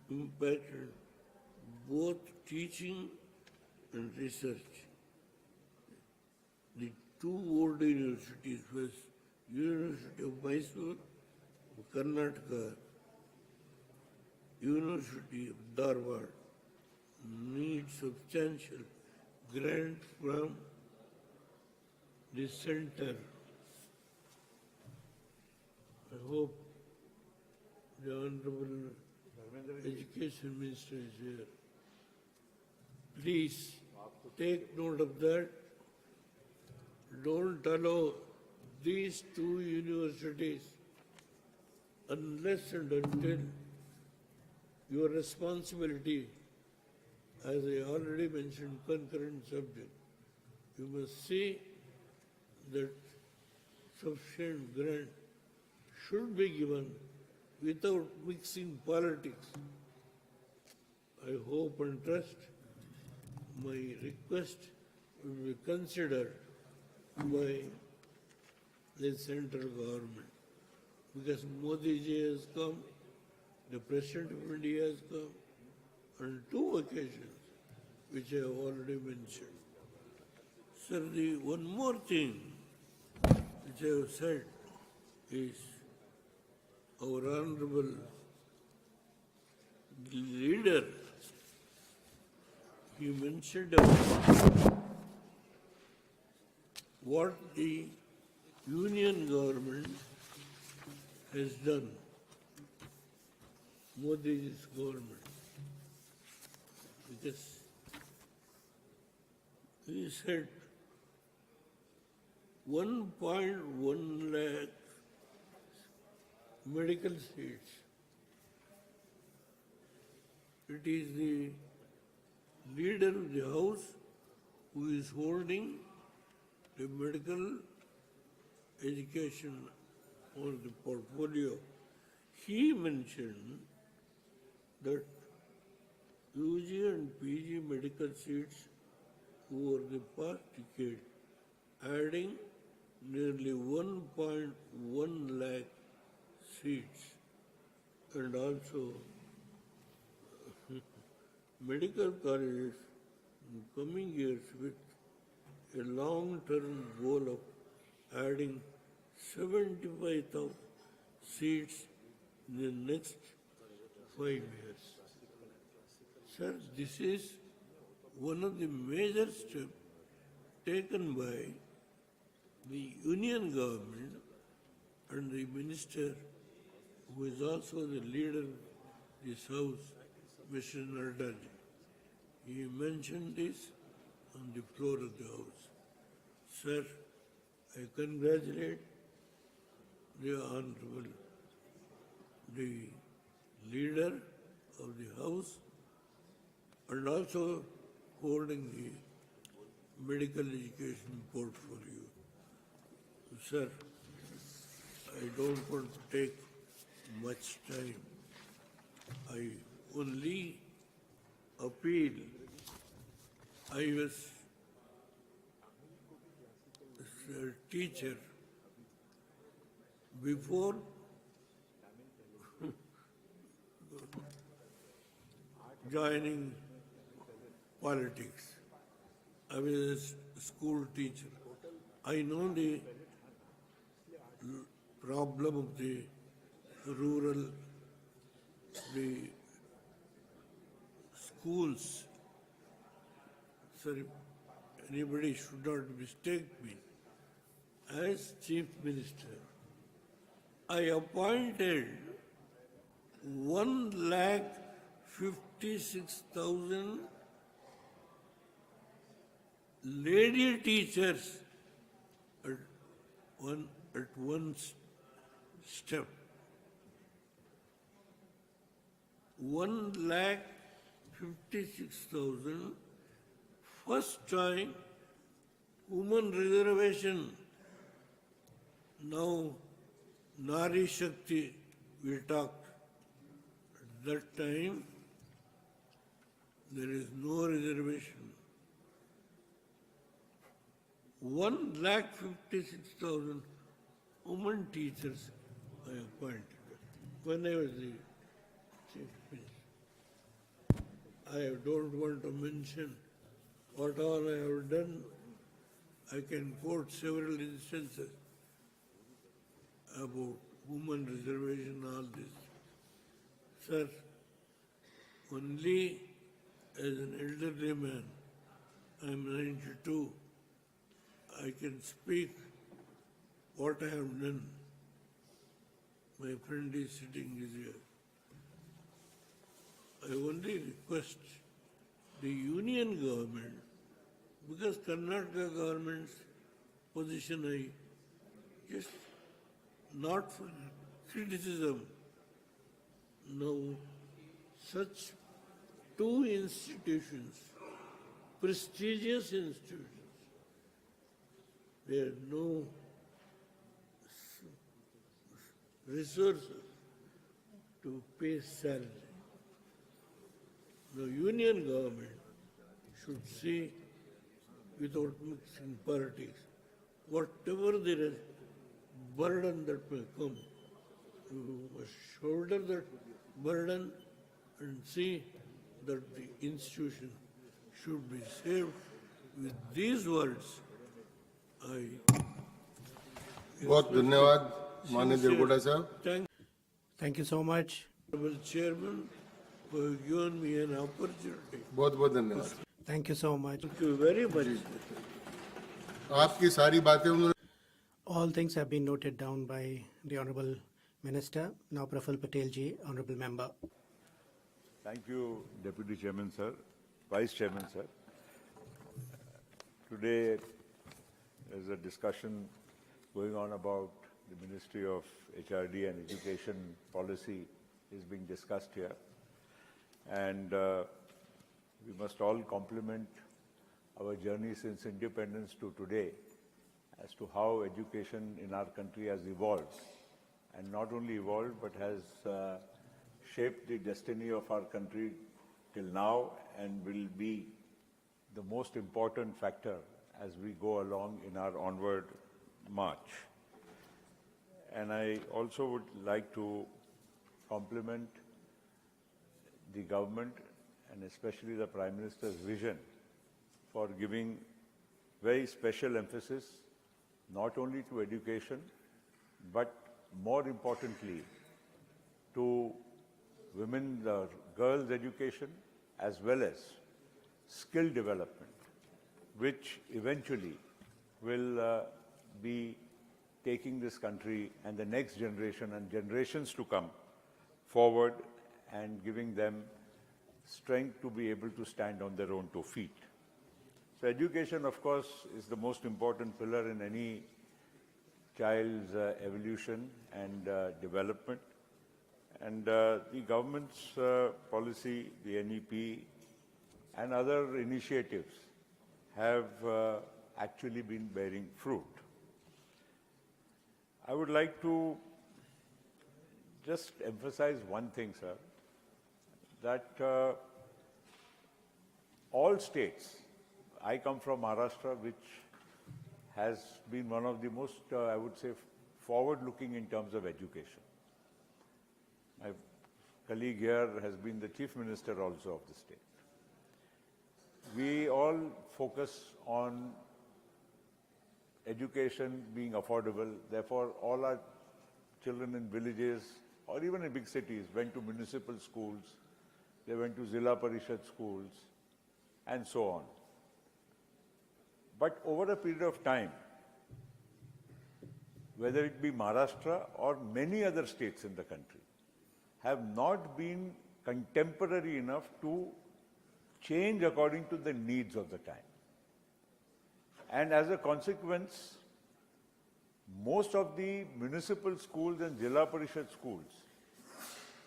[SPEAKER 10] impacted both teaching and research. The two old universities was University of Mysore, Karnataka, University of Darbhanga, need substantial grant from the center. I hope the Honorable Education Minister is here. Please take note of that. Don't allow these two universities unless and until your responsibility, as I already mentioned, concurrent subject. You must see that sufficient grant should be given without mixing politics. I hope and trust my request will be considered by the central government, because Modi ji has come, the President of India has come on two occasions, which I have already mentioned. Sir, the one more thing which I have said is our honorable leader, he mentioned about what the union government has done, Modi's government, because he said 1.1 lakh medical seats. It is the leader of the house who is holding the medical education on the portfolio. He mentioned that UG and PG medical seats over the past decade, adding nearly 1.1 lakh seats, and also medical colleges in coming years with a long-term goal of adding 75,000 seats in the next 5 years. Sir, this is one of the major steps taken by the union government and the minister, who is also the leader of this house, Mr. Narda ji. He mentioned this on the floor of the house. Sir, I congratulate the Honorable, the leader of the house, and also holding the medical education portfolio. Sir, I don't want to take much time. I only appeal. I was a teacher before joining politics. I was a school teacher. I know the problem of the rural, the schools. Sorry, anybody should not mistake me. As Chief Minister, I appointed 1,56,000 lady teachers at one step. 1,56,000. First time, woman reservation. Now, Nari Shakti, we talked. At that time, there is no reservation. 1,56,000 women teachers I appointed when I was the Chief Minister. I don't want to mention what all I have done. I can quote several instances about women reservation, all this. Sir, only as an elderly man, I am 92, I can speak what I have done. My friend is sitting here. I only request the union government, because Karnataka government's position I just not for criticism. Now, such two institutions, prestigious institutions, there are no resources to pay salary. The union government should see, without mixing politics, whatever there is burden that may come, you must shoulder that burden and see that the institution should be saved. With these words, I
[SPEAKER 1] बहुत धन्यवाद माननीय देवगौड़ा साहब.
[SPEAKER 5] Thank you so much.
[SPEAKER 10] Honorable Chairman, for giving me an opportunity.
[SPEAKER 1] बहुत बहुत धन्यवाद.
[SPEAKER 5] Thank you so much.
[SPEAKER 10] Thank you very much.
[SPEAKER 1] आपकी सारी बातें उन्होंने
[SPEAKER 5] All things have been noted down by the Honorable Minister. Now, Praful Patel ji, Honorable Member.
[SPEAKER 9] Thank you, Deputy Chairman, sir. Vice Chairman, sir. Today, there's a discussion going on about the Ministry of HRD and Education Policy is being discussed here. And we must all compliment our journey since independence to today as to how education in our country has evolved. And not only evolved, but has shaped the destiny of our country till now and will be the most important factor as we go along in our onward march. And I also would like to compliment the government and especially the Prime Minister's vision for giving very special emphasis not only to education, but more importantly to women, the girls' education, as well as skill development, which eventually will be taking this country and the next generation and generations to come forward and giving them strength to be able to stand on their own two feet. So education, of course, is the most important pillar in any child's evolution and development. And the government's policy, the NEP, and other initiatives have actually been bearing fruit. I would like to just emphasize one thing, sir, that all states, I come from Maharashtra, which has been one of the most, I would say, forward-looking in terms of education. My colleague here has been the Chief Minister also of the state. We all focus on education being affordable. Therefore, all our children in villages or even in big cities went to municipal schools, they went to Zilla Parishad schools, and so on. But over a period of time, whether it be Maharashtra or many other states in the country, have not been contemporary enough to change according to the needs of the time. And as a consequence, most of the municipal schools and Zilla Parishad schools,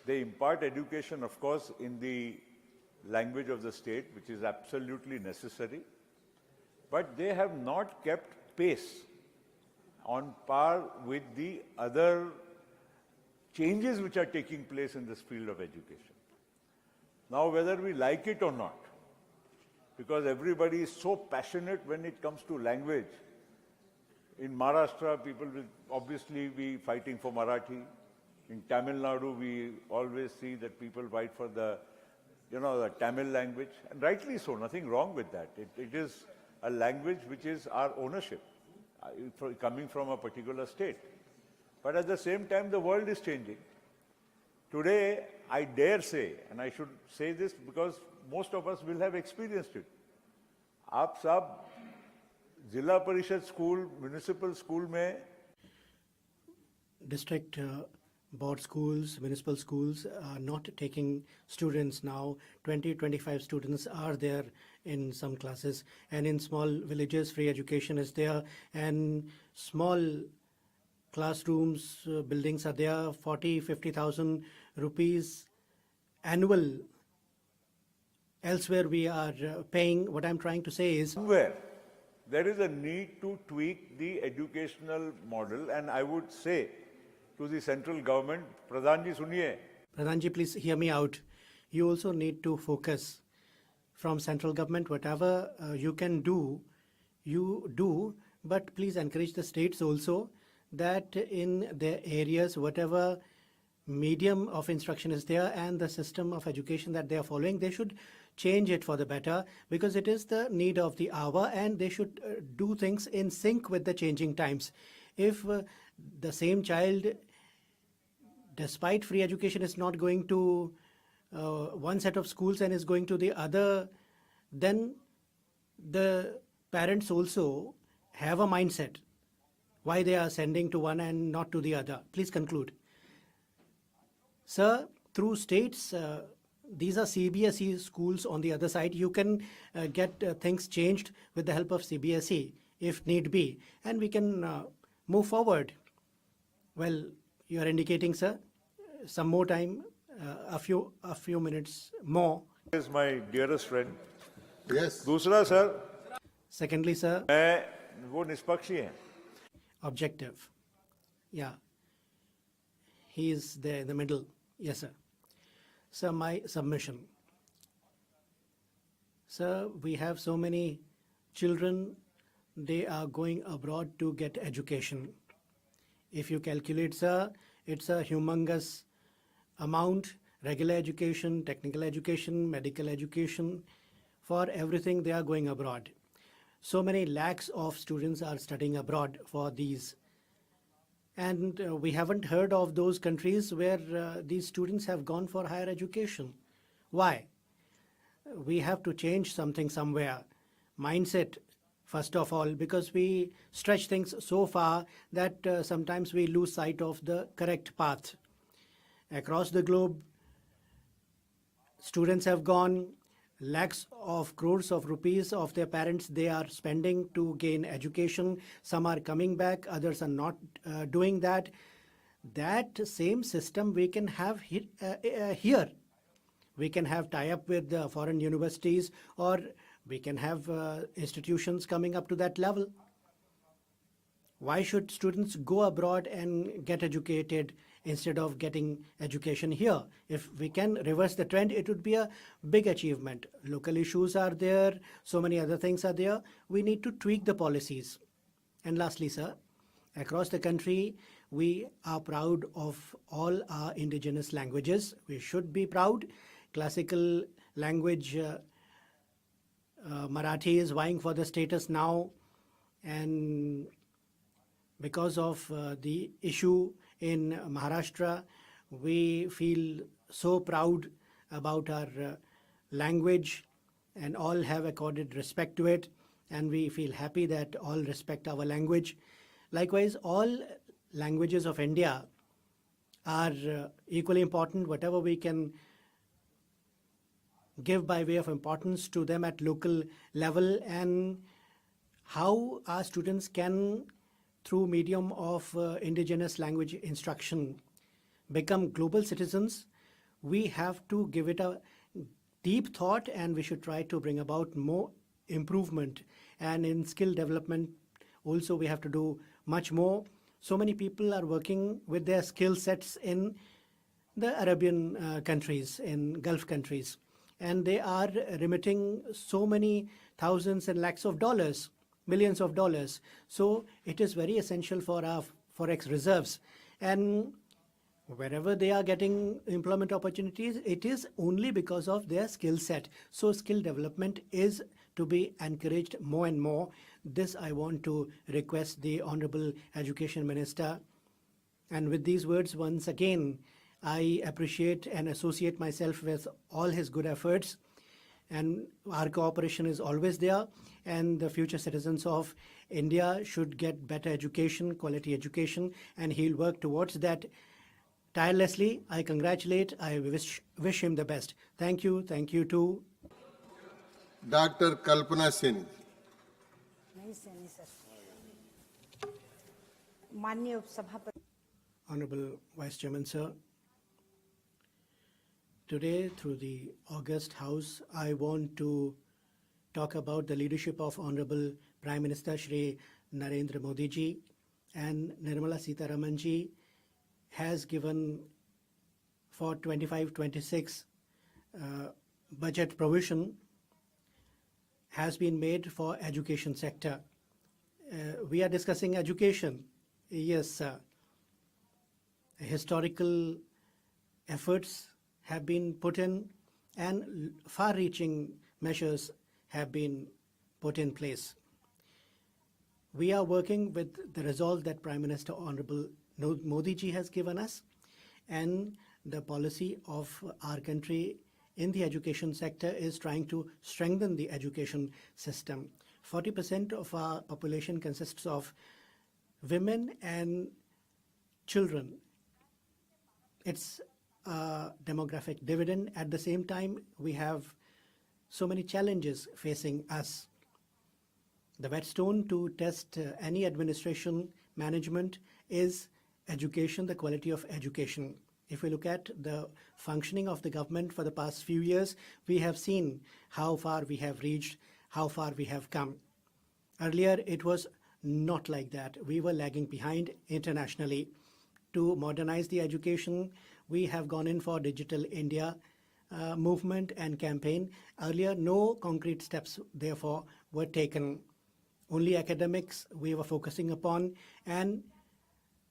[SPEAKER 9] they impart education, of course, in the language of the state, which is absolutely necessary, but they have not kept pace on par with the other changes which are taking place in this field of education. Now, whether we like it or not, because everybody is so passionate when it comes to language. In Maharashtra, people will obviously be fighting for Marathi. In Tamil Nadu, we always see that people fight for the Tamil language, and rightly so, nothing wrong with that. It is a language which is our ownership, coming from a particular state. But at the same time, the world is changing. Today, I dare say, and I should say this because most of us will have experienced it. आप सब जिला परिषद school, municipal school में
[SPEAKER 5] District board schools, municipal schools are not taking students now. 20-25 students are there in some classes, and in small villages free education is there, and small classrooms, buildings are there, 40,000-50,000 rupees annual. Elsewhere we are paying. What I'm trying to say is,
[SPEAKER 9] somewhere there is a need to tweak the educational model, and I would say to the central government, Pradhanji suniye.
[SPEAKER 5] Pradhanji, please hear me out. You also need to focus from central government, whatever you can do, you do, but please encourage the states also that in their areas, whatever medium of instruction is there and the system of education that they are following, they should change it for the better, because it is the need of the hour, and they should do things in sync with the changing times. If the same child, despite free education, is not going to one set of schools and is going to the other, then the parents also have a mindset why they are sending to one and not to the other. Please conclude. Sir, through states, these are CBSE schools on the other side. You can get things changed with the help of CBSE if need be, and we can move forward. Well, you are indicating, sir, some more time, a few minutes more.
[SPEAKER 9] He is my dearest friend.
[SPEAKER 1] Yes.
[SPEAKER 9] दूसरा sir,
[SPEAKER 5] Secondly, sir,
[SPEAKER 9] वो निष्पक्षी हैं.
[SPEAKER 5] objective. Yeah. He is there in the middle. Yes, sir. Sir, my submission. Sir, we have so many children, they are going abroad to get education. If you calculate, sir, it's a humongous amount. Regular education, technical education, medical education, for everything they are going abroad. So many lakhs of students are studying abroad for these. And we haven't heard of those countries where these students have gone for higher education. Why? We have to change something somewhere. Mindset, first of all, because we stretch things so far that sometimes we lose sight of the correct path. Across the globe, students have gone, lakhs of crores of rupees of their parents they are spending to gain education. Some are coming back, others are not doing that. That same system we can have here. We can have tie-up with foreign universities, or we can have institutions coming up to that level. Why should students go abroad and get educated instead of getting education here? If we can reverse the trend, it would be a big achievement. Local issues are there, so many other things are there. We need to tweak the policies. And lastly, sir, across the country, we are proud of all our indigenous languages. We should be proud. Classical language, Marathi is vying for the status now, and because of the issue in Maharashtra, we feel so proud about our language, and all have accorded respect to it, and we feel happy that all respect our language. Likewise, all languages of India are equally important. Whatever we can give by way of importance to them at local level, and how our students can, through medium of indigenous language instruction, become global citizens, we have to give it a deep thought, and we should try to bring about more improvement. And in skill development also, we have to do much more. So many people are working with their skill sets in the Arabian countries, in Gulf countries, and they are remitting so many thousands and lakhs of dollars, millions of dollars. So it is very essential for our forex reserves. And wherever they are getting employment opportunities, it is only because of their skill set. So skill development is to be encouraged more and more. This I want to request the Honorable Education Minister. And with these words, once again, I appreciate and associate myself with all his good efforts, and our cooperation is always there, and the future citizens of India should get better education, quality education, and he'll work towards that tirelessly. I congratulate, I wish him the best. Thank you too.
[SPEAKER 1] Dr. Kalpana Seni.
[SPEAKER 5] Honorable Vice Chairman, sir. Today, through the August House, I want to talk about the leadership of Honorable Prime Minister Shri Narendra Modi ji, and Nirmala Sitharaman ji has given for 25-26 budget provision has been made for education sector. We are discussing education. Yes, historical efforts have been put in, and far-reaching measures have been put in place. We are working with the resolve that Prime Minister Honorable Modi ji has given us, and the policy of our country in the education sector is trying to strengthen the education system. 40% of our population consists of women and children. It's a demographic dividend. At the same time, we have so many challenges facing us. The whetstone to test any administration management is education, the quality of education. If we look at the functioning of the government for the past few years, we have seen how far we have reached, how far we have come. Earlier, it was not like that. We were lagging behind internationally. To modernize the education, we have gone in for Digital India movement and campaign. Earlier, no concrete steps, therefore, were taken. Only academics we were focusing upon, and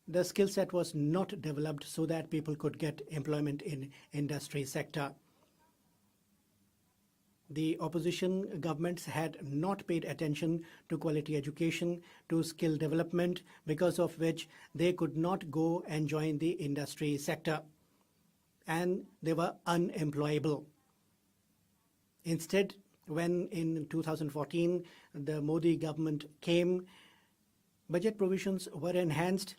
[SPEAKER 5] the skill set was not developed so that people could get employment in industry sector. The opposition governments had not paid attention to quality education, to skill development, because of which they could not go and join the industry sector, and they were unemployable. Instead, when in 2014 the Modi government came, budget provisions were enhanced,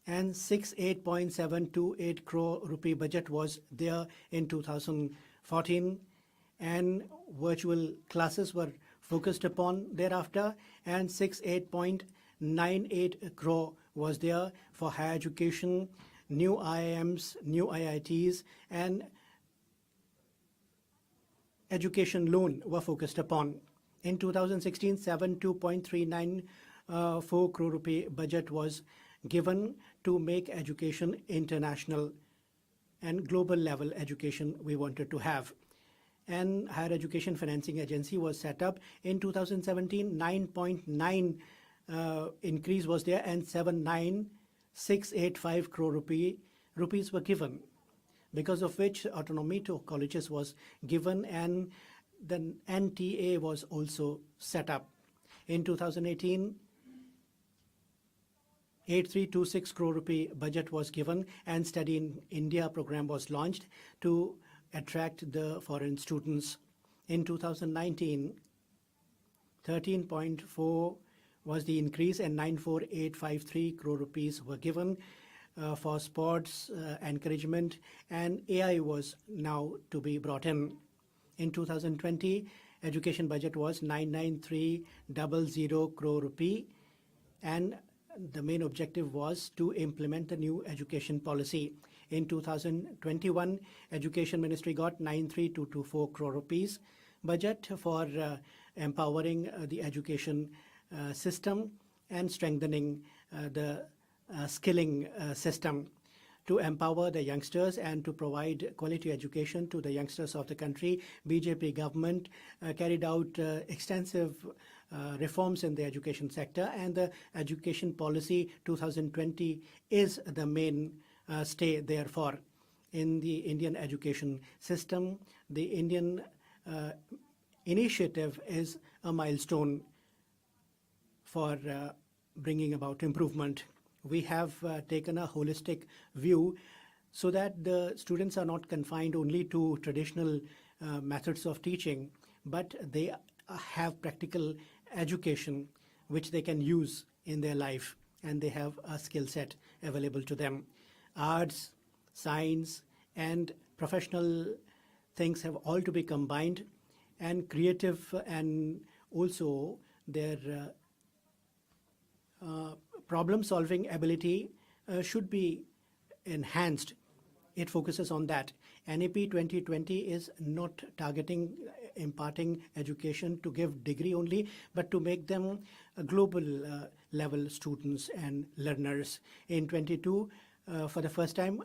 [SPEAKER 5] and 68.728 crore rupee budget was there in 2014, and virtual classes were focused upon thereafter, and 68.98 crore was there for higher education, new IIMs, new IITs, and education loan were focused upon. In 2016, 72.394 crore rupee budget was given to make education international and global level education we wanted to have. And Higher Education Financing Agency was set up. In 2017, 9.9 increase was there, and 79685 crore rupees were given, because of which autonomy to colleges was given, and the NTA was also set up. In 2018, 8326 crore rupee budget was given, and Study in India program was launched to attract the foreign students. In 2019, 13.4 was the increase, and 94853 crore rupees were given for sports encouragement, and AI was now to be brought in. In 2020, education budget was 99300 crore rupee, and the main objective was to implement the new education policy. In 2021, Education Ministry got 93224 crore rupees budget for empowering the education system and strengthening the skilling system to empower the youngsters and to provide quality education to the youngsters of the country. BJP government carried out extensive reforms in the education sector, and the education policy 2020 is the main stay therefore in the Indian education system. The Indian initiative is a milestone for bringing about improvement. We have taken a holistic view so that the students are not confined only to traditional methods of teaching, but they have practical education which they can use in their life, and they have a skill set available to them. Arts, science, and professional things have all to be combined, and creative and also their problem-solving ability should be enhanced. It focuses on that. NEP 2020 is not targeting imparting education to give degree only, but to make them global level students and learners. In 22, for the first time,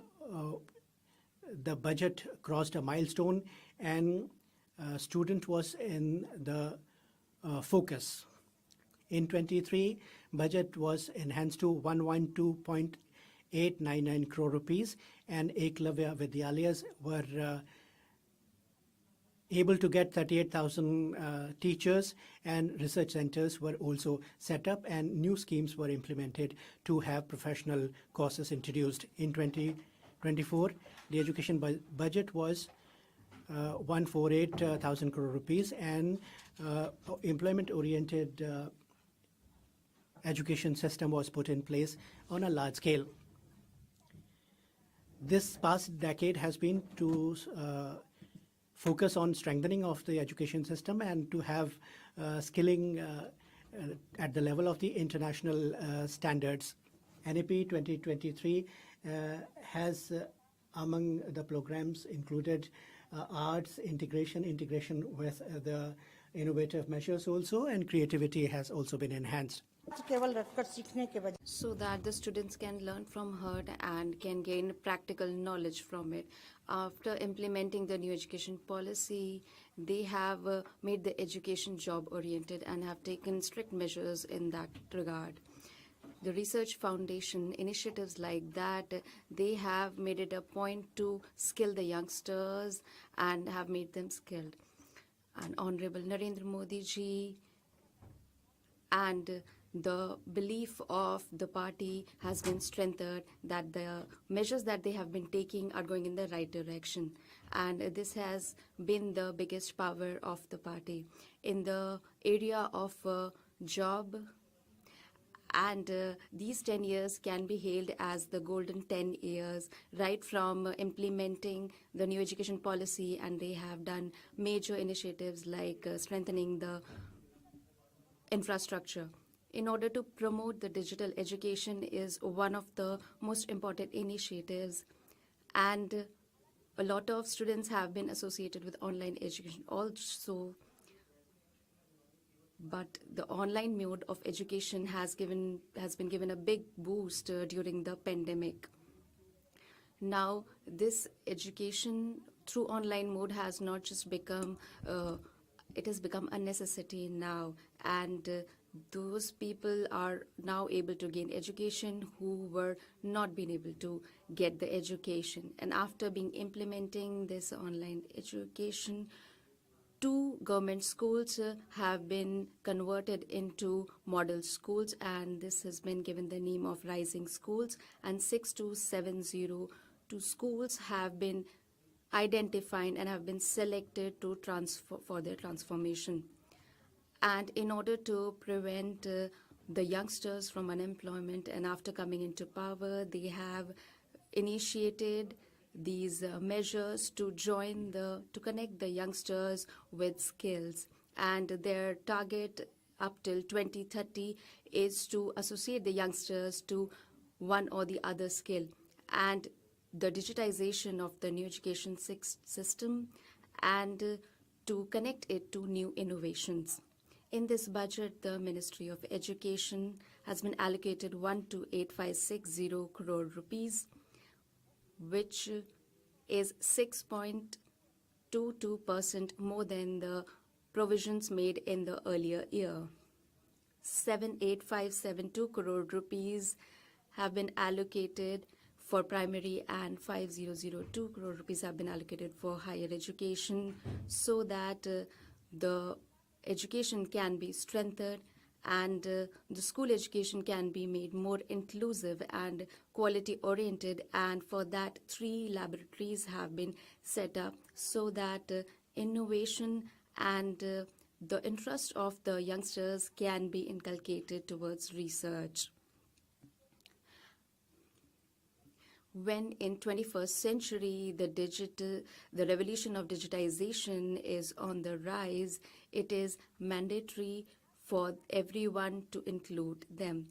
[SPEAKER 5] the budget crossed a milestone, and student was in the focus. In 23, budget was enhanced to 112.899 crore rupees, and Eklavya Vidyalayas were able to get 38,000 teachers, and research centers were also set up, and new schemes were implemented to have professional courses introduced. In 2024, the education budget was 148,000 crore rupees, and employment-oriented education system was put in place on a large scale. This past decade has been to focus on strengthening of the education system and to have skilling at the level of the international standards. NEP 2023 has among the programs included arts integration with the innovative measures also, and creativity has also been enhanced.
[SPEAKER 11] So that the students can learn from her and can gain practical knowledge from it. After implementing the new education policy, they have made the education job-oriented and have taken strict measures in that regard. The Research Foundation initiatives like that, they have made it a point to skill the youngsters and have made them skilled. And Honorable Narendra Modi ji and the belief of the party has been strengthened that the measures that they have been taking are going in the right direction. And this has been the biggest power of the party. In the area of job, and these 10 years can be hailed as the golden 10 years, right from implementing the new education policy, and they have done major initiatives like strengthening the infrastructure. In order to promote the digital education is one of the most important initiatives, and a lot of students have been associated with online education also, but the online mode of education has been given a big boost during the pandemic. Now, this education through online mode has not just become, it has become a necessity now, and those people are now able to gain education who were not being able to get the education. And after being implementing this online education, 2 government schools have been converted into model schools, and this has been given the name of Rising Schools, and 6272 schools have been identified and have been selected to for their transformation. And in order to prevent the youngsters from unemployment, and after coming into power, they have initiated these measures to connect the youngsters with skills. And their target up till 2030 is to associate the youngsters to one or the other skill. And the digitization of the new education system, and to connect it to new innovations. In this budget, the Ministry of Education has been allocated 128,560 crore rupees, which is 6.22% more than the provisions made in the earlier year. 78572 crore rupees have been allocated for primary, and 5002 crore rupees have been allocated for higher education, so that the education can be strengthened, and the school education can be made more inclusive and quality oriented. And for that, 3 laboratories have been set up, so that innovation and the interest of the youngsters can be inculcated towards research. When in 21st century the revolution of digitization is on the rise, it is mandatory for everyone to include them.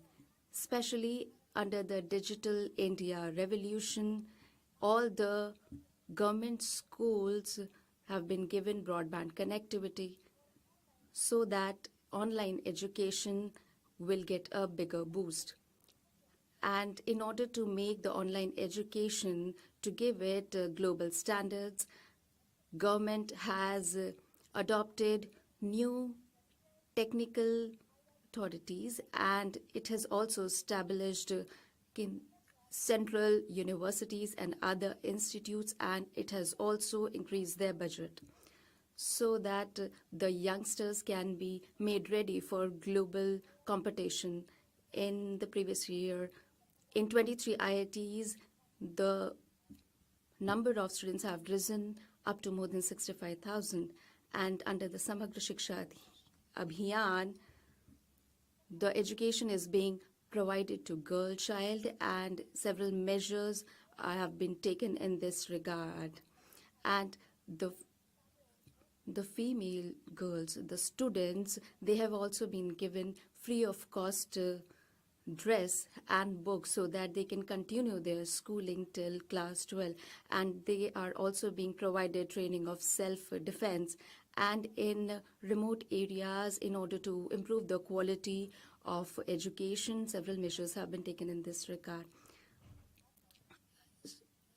[SPEAKER 11] Especially under the Digital India revolution, all the government schools have been given broadband connectivity, so that online education will get a bigger boost. And in order to make the online education, to give it global standards, government has adopted new technical authorities, and it has also established central universities and other institutes, and it has also increased their budget, so that the youngsters can be made ready for global competition. In the previous year, in 23 IITs, the number of students have risen up to more than 65,000. And under the Samagra Shiksha Abhiyan, the education is being provided to girl child, and several measures have been taken in this regard. And the female girls, the students, they have also been given free of cost dress and books, so that they can continue their schooling till class 12. And they are also being provided training of self-defense. And in remote areas, in order to improve the quality of education, several measures have been taken in this regard.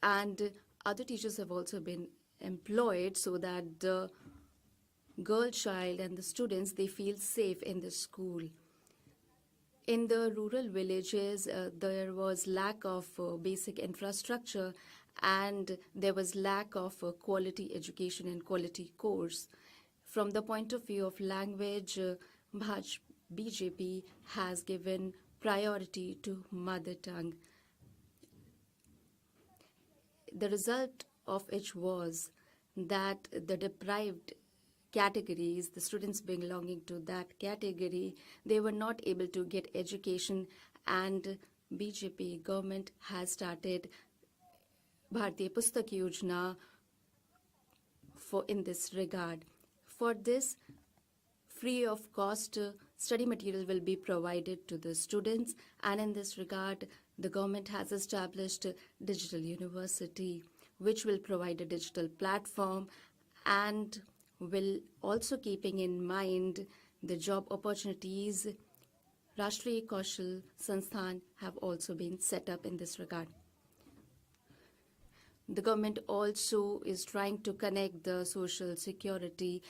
[SPEAKER 11] And other teachers have also been employed, so that the girl child and the students, they feel safe in the school. In the rural villages, there was lack of basic infrastructure, and there was lack of quality education and quality course. From the point of view of language, BJP has given priority to mother tongue. The result of which was that the deprived categories, the students belonging to that category, they were not able to get education, and BJP government has started Bharatiya Pustak Yojana in this regard. For this, free of cost study material will be provided to the students, and in this regard, the government has established Digital University, which will provide a digital platform and will also keeping in mind the job opportunities. Rashtriya Kaushal Sansthan have also been set up in this regard. The government also is trying to connect the social security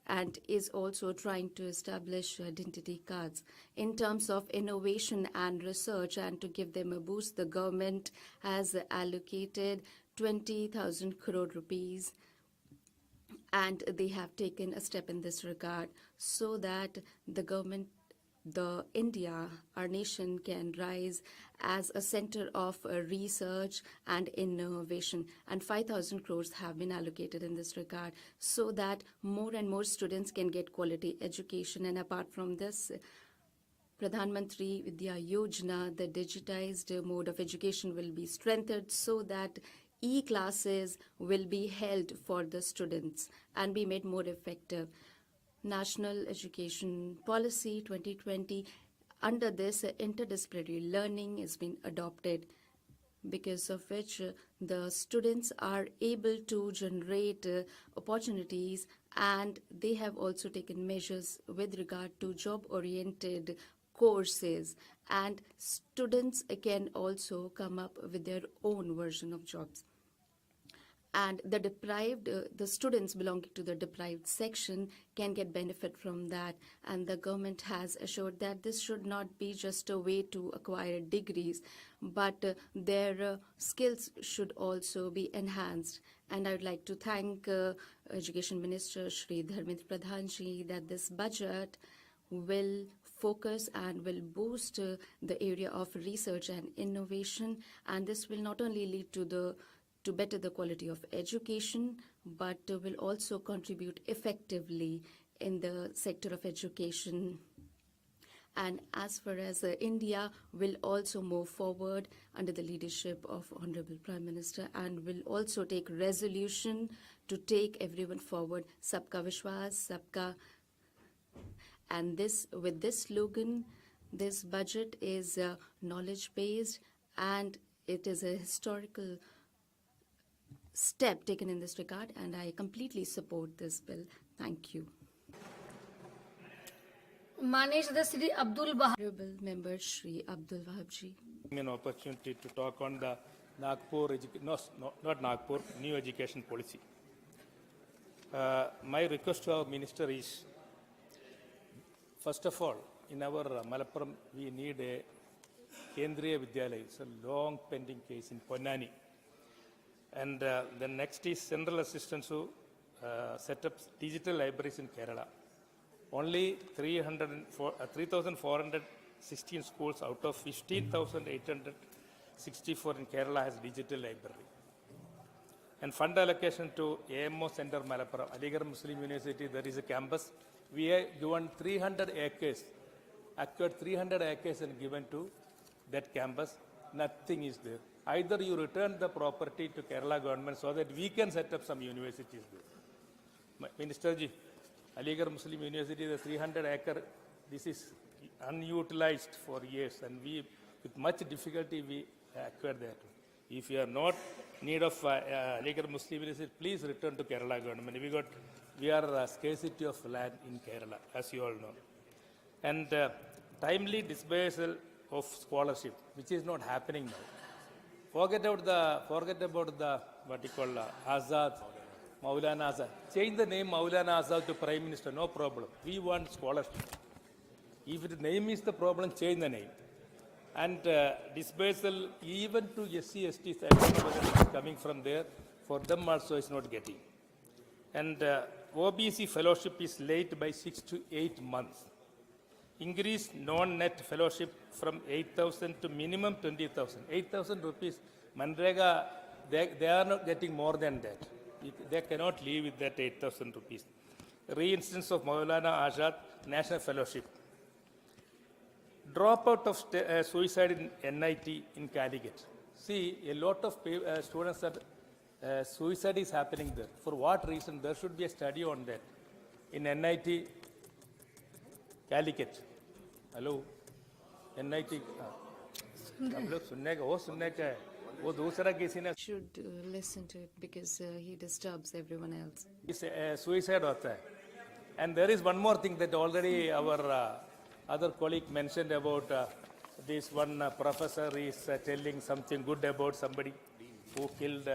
[SPEAKER 11] and is also trying to establish identity cards. In terms of innovation and research and to give them a boost, the government has allocated 20,000 crore rupees and they have taken a step in this regard so that India, our nation, can rise as a center of research and innovation. And 5,000 crores have been allocated in this regard so that more and more students can get quality education. And apart from this, Pradhan Mantri Vidya Yojana, the digitized mode of education will be strengthened so that e-classes will be held for the students and be made more effective. National Education Policy 2020, under this interdisciplinary learning has been adopted, because of which the students are able to generate opportunities, and they have also taken measures with regard to job-oriented courses, and students can also come up with their own version of jobs. And the students belonging to the deprived section can get benefit from that. And the government has assured that this should not be just a way to acquire degrees, but their skills should also be enhanced. And I would like to thank Education Minister Shri Dharmendra Pradhan Ji that this budget will focus and will boost the area of research and innovation. And this will not only lead to better the quality of education, but will also contribute effectively in the sector of education. And as far as India will also move forward under the leadership of Honorable Prime Minister and will also take resolution to take everyone forward, Sabka Vishwas, Sabka. And with this slogan, this budget is knowledge-based and it is a historical step taken in this regard, and I completely support this bill. Thank you.
[SPEAKER 4] Manage the Sri Abdul Bahab.
[SPEAKER 11] Honorable Member Shri Abdul Wahab Ji.
[SPEAKER 14] An opportunity to talk on the Nagpur, not Nagpur, new education policy. My request to our minister is, first of all, in our Malappuram, we need a Kendriya Vidyalaya. It's a long pending case in Ponnani. And the next is central assistance to set up digital libraries in Kerala. Only 3,416 schools out of 15,864 in Kerala has digital library. And fund allocation to AMO Center Malappuram, Aligarh Muslim University, there is a campus. We have given 300 acres, acquired 300 acres and given to that campus. Nothing is there. Either you return the property to Kerala government so that we can set up some universities there. Minister Ji, Aligarh Muslim University, the 300-acre, this is unutilized for years, and we, with much difficulty, we acquired that. If you are not in need of Aligarh Muslim University, please return to Kerala government. We are scarcity of land in Kerala, as you all know. And timely disbursal of scholarship, which is not happening now. Forget about the what you call Azad, Maulana Azad. Change the name Maulana Azad to Prime Minister, no problem. We want scholarship. If the name is the problem, change the name. And disbursal even to SC, ST, coming from there, for them also is not getting. And OBC fellowship is late by 6 to 8 months. Increase non-net fellowship from 8,000 to minimum 20,000. 8,000 rupees, Manrega, they are not getting more than that. They cannot live with that 8,000 rupees. Reinstance of Maulana Azad National Fellowship. Dropout of suicide in NIT in Calicut. See, a lot of students are, suicide is happening there. For what reason? There should be a study on that. In NIT Calicut. Hello? NIT. हम लोग सुनने का वो सुनने का है वो दूसरा किसी ने
[SPEAKER 11] Should listen to it because he disturbs everyone else.
[SPEAKER 14] suicide होता है. And there is one more thing that already our other colleague mentioned about this one professor is telling something good about somebody who killed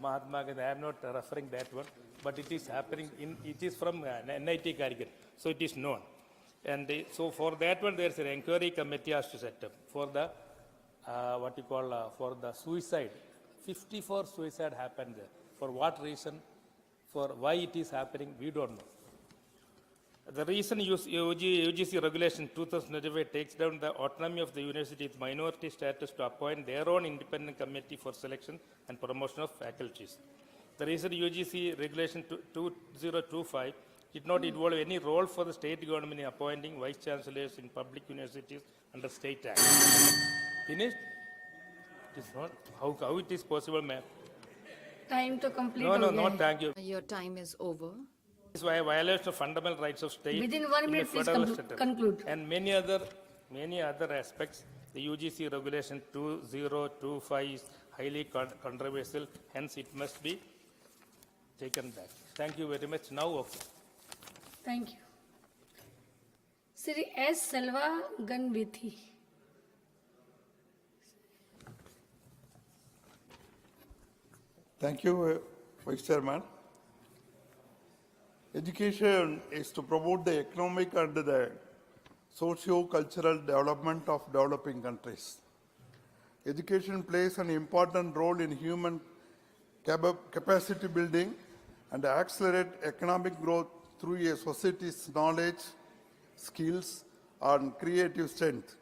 [SPEAKER 14] Mahatma Gandhi. I am not referring that one, but it is happening it is from NIT Kargil, so it is known. And so for that one, there is an inquiry committee has to set up for the for the suicide. 54 suicide happened there. For what reason? For why it is happening, we don't know. The reason UGC regulation 2025 takes down the autonomy of the university's minority status to appoint their own independent committee for selection and promotion of faculties. The reason UGC regulation 2025 did not involve any role for the state government in appointing vice chancellors in public universities under state act. Finished? It is not. How it is possible, ma'am?
[SPEAKER 4] Time to complete.
[SPEAKER 14] No, thank you.
[SPEAKER 11] Your time is over.
[SPEAKER 14] This is why violation of fundamental rights of state.
[SPEAKER 4] Within 1
[SPEAKER 14] in a
[SPEAKER 4] minute, please
[SPEAKER 14] federal setup.
[SPEAKER 4] conclude.
[SPEAKER 14] And many other aspects. The UGC regulation 2025 is highly controversial. Hence, it must be taken back. Thank you very much. Now, okay.
[SPEAKER 4] Thank you. Sri S. Selva Ganvithi.
[SPEAKER 7] Thank you, Vice Chairman. Education is to promote the economic and the socio-cultural development of developing countries. Education plays an important role in human capacity building and accelerate economic growth through a society's knowledge, skills, and creative strength.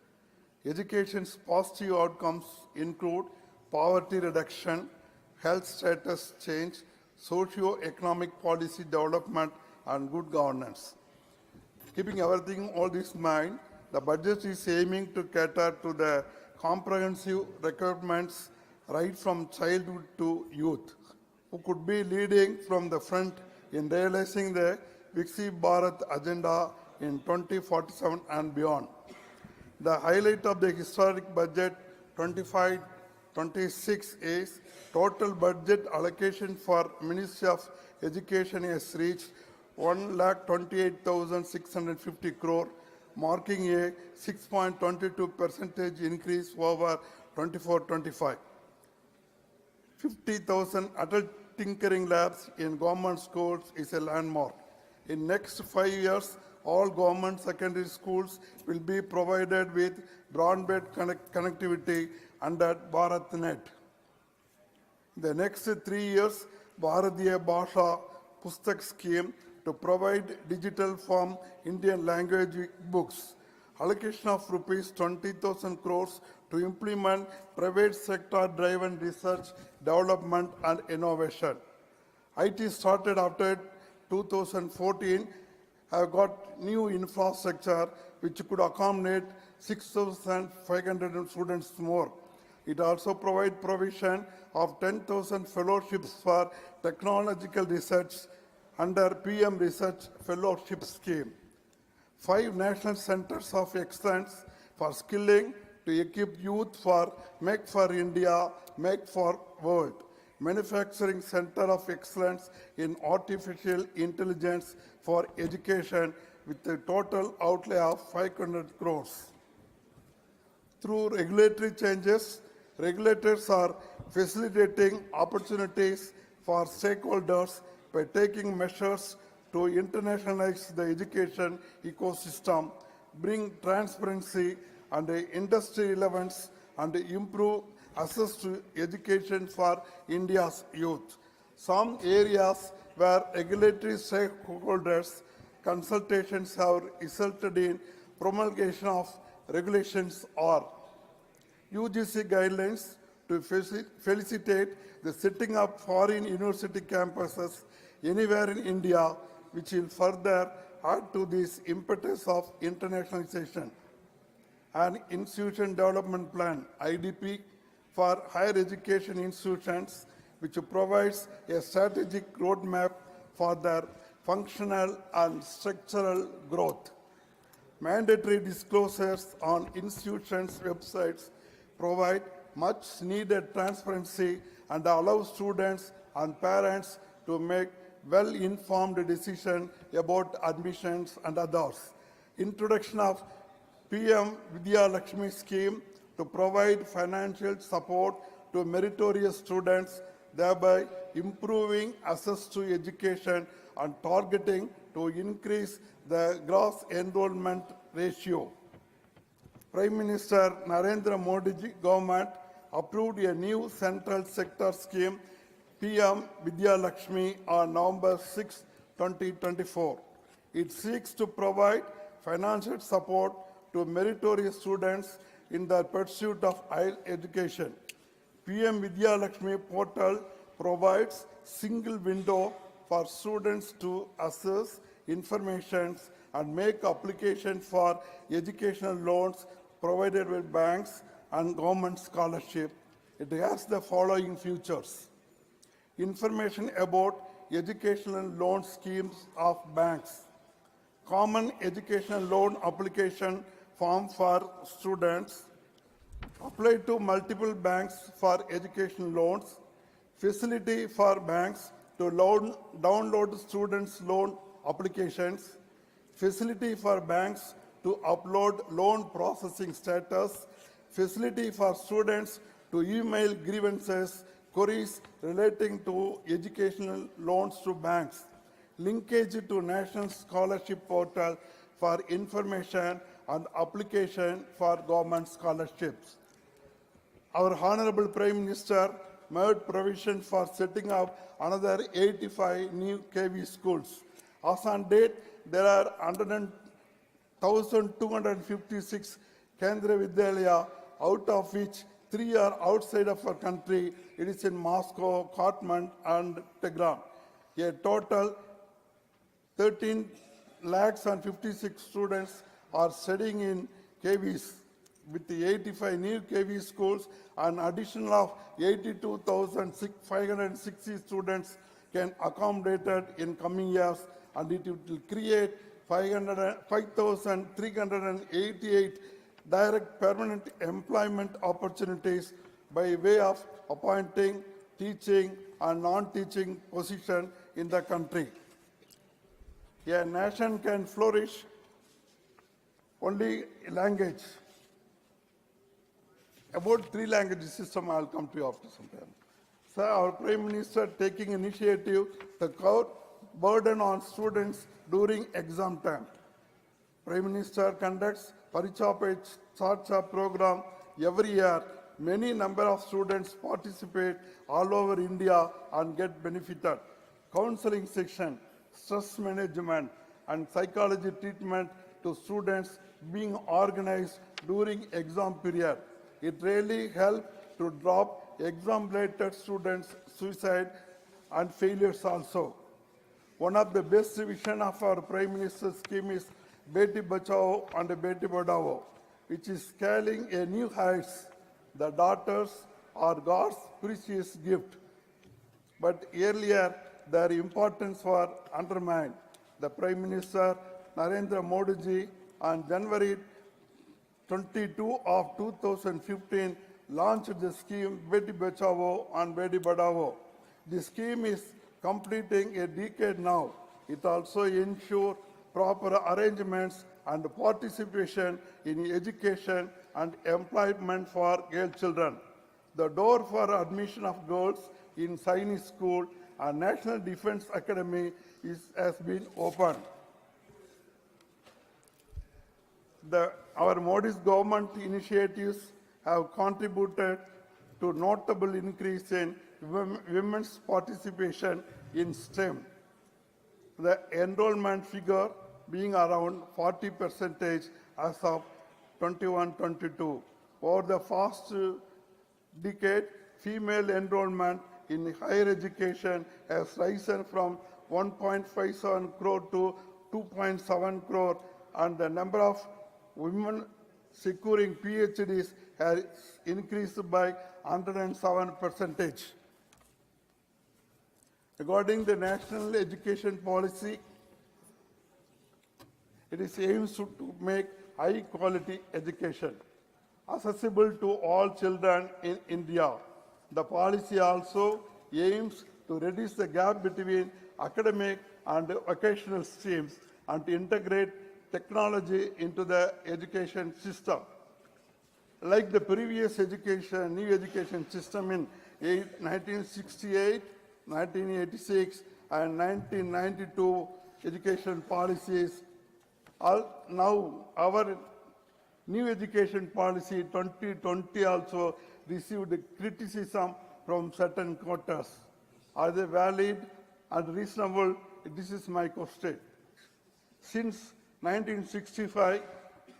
[SPEAKER 7] Education's positive outcomes include poverty reduction, health status change, socio-economic policy development, and good governance. Keeping everything all this in mind, the budget is aiming to cater to the comprehensive requirements right from childhood to youth, who could be leading from the front in realizing the Viksit Bharat agenda in 2047 and beyond. The highlight of the historic budget 25-26 is total budget allocation for Ministry of Education has reached 1,28,650 crore, marking a 6.22% increase over 24-25. 50,000 adult tinkering labs in government schools is a landmark. In next 5 years, all government secondary schools will be provided with broadband connectivity under BharatNet. In the next 3 years, Bharatiya Bhasha Pustak scheme to provide digital form Indian language books. Allocation of rupees 20,000 crores to implement private sector driven research, development and innovation. IT started after 2014 have got new infrastructure which could accommodate 6,500 students more. It also provides provision of 10,000 fellowships for technological research under PM Research Fellowship Scheme. 5 national centers of excellence for skilling to equip youth for Make for India, Make for World. Manufacturing Center of Excellence in Artificial Intelligence for Education with a total outlay of 500 crores. Through regulatory changes, regulators are facilitating opportunities for stakeholders by taking measures to internationalize the education ecosystem, bring transparency and industry relevance, and improve access to education for India's youth. Some areas where regulatory stakeholders consultations have resulted in promulgation of regulations are UGC guidelines to facilitate the setting up foreign university campuses anywhere in India, which will further add to this impetus of internationalization. An institution development plan, IDP, for higher education institutions, which provides a strategic roadmap for their functional and structural growth. Mandatory disclosures on institutions' websites provide much needed transparency and allow students and parents to make well-informed decisions about admissions and others. Introduction of PM Vidya Lakshmi scheme to provide financial support to meritorious students, thereby improving access to education and targeting to increase the gross enrollment ratio. Prime Minister Narendra Modi government approved a new central sector scheme, PM Vidya Lakshmi, on November 6, 2024. It seeks to provide financial support to meritorious students in their pursuit of higher education. PM Vidya Lakshmi portal provides single window for students to access information and make application for educational loans provided by banks and government scholarship. It has the following features: information about educational loan schemes of banks, common educational loan application form for students, apply to multiple banks for education loans, facility for banks to download students' loan applications, facility for banks to upload loan processing status, facility for students to email grievances, queries relating to educational loans to banks, linkage to National Scholarship Portal for information and application for government scholarships. Our Honorable Prime Minister made provision for setting up another 85 new KV schools. As on date, there are 1,256 Kendra Vidyalaya, out of which 3 are outside of our country. It is in Moscow, Kathmandu, and Tehran. A total 13 lakhs and 56 students are studying in KVs. With the 85 new KV schools, an additional of 82,560 students can accommodated in coming years, and it will create 5,388 direct permanent employment opportunities by way of appointing, teaching, and non-teaching position in the country. A nation can flourish only language. About 3 language system, I'll come to you after some time. Sir, our Prime Minister taking initiative to cut burden on students during exam time. Prime Minister conducts Pariksha Pe Charcha program every year. Many number of students participate all over India and get benefited. Counseling section, stress management, and psychology treatment to students being organized during exam period. It really helps to drop exam-related students' suicide and failures also. One of the best vision of our Prime Minister's scheme is Beti Bachao and Beti Padhao, which is scaling a new heights. The daughters are God's precious gift, but earlier their importance was undermined. The Prime Minister Narendra Modi ji on January 22 of 2015 launched the scheme Beti Bachao and Beti Padhao. The scheme is completing a decade now. It also ensures proper arrangements and participation in education and employment for girl children. The door for admission of girls in Sainik School and National Defence Academy has been opened. Our Modi's government initiatives have contributed to notable increase in women's participation in STEM. The enrollment figure being around 40% as of 21-22. Over the past decade, female enrollment in higher education has risen from 1.57 crore to 2.7 crore, and the number of women securing PhDs has increased by 107%. Regarding the national education policy, it is aims to make high quality education. accessible to all children in India. The policy also aims to reduce the gap between academic and vocational streams and to integrate technology into the education system. Like the previous new education system in 1968, 1986, and 1992 education policies, now our new education policy 2020 also received criticism from certain quarters. Are they valid and reasonable? This is my question. Since 1965,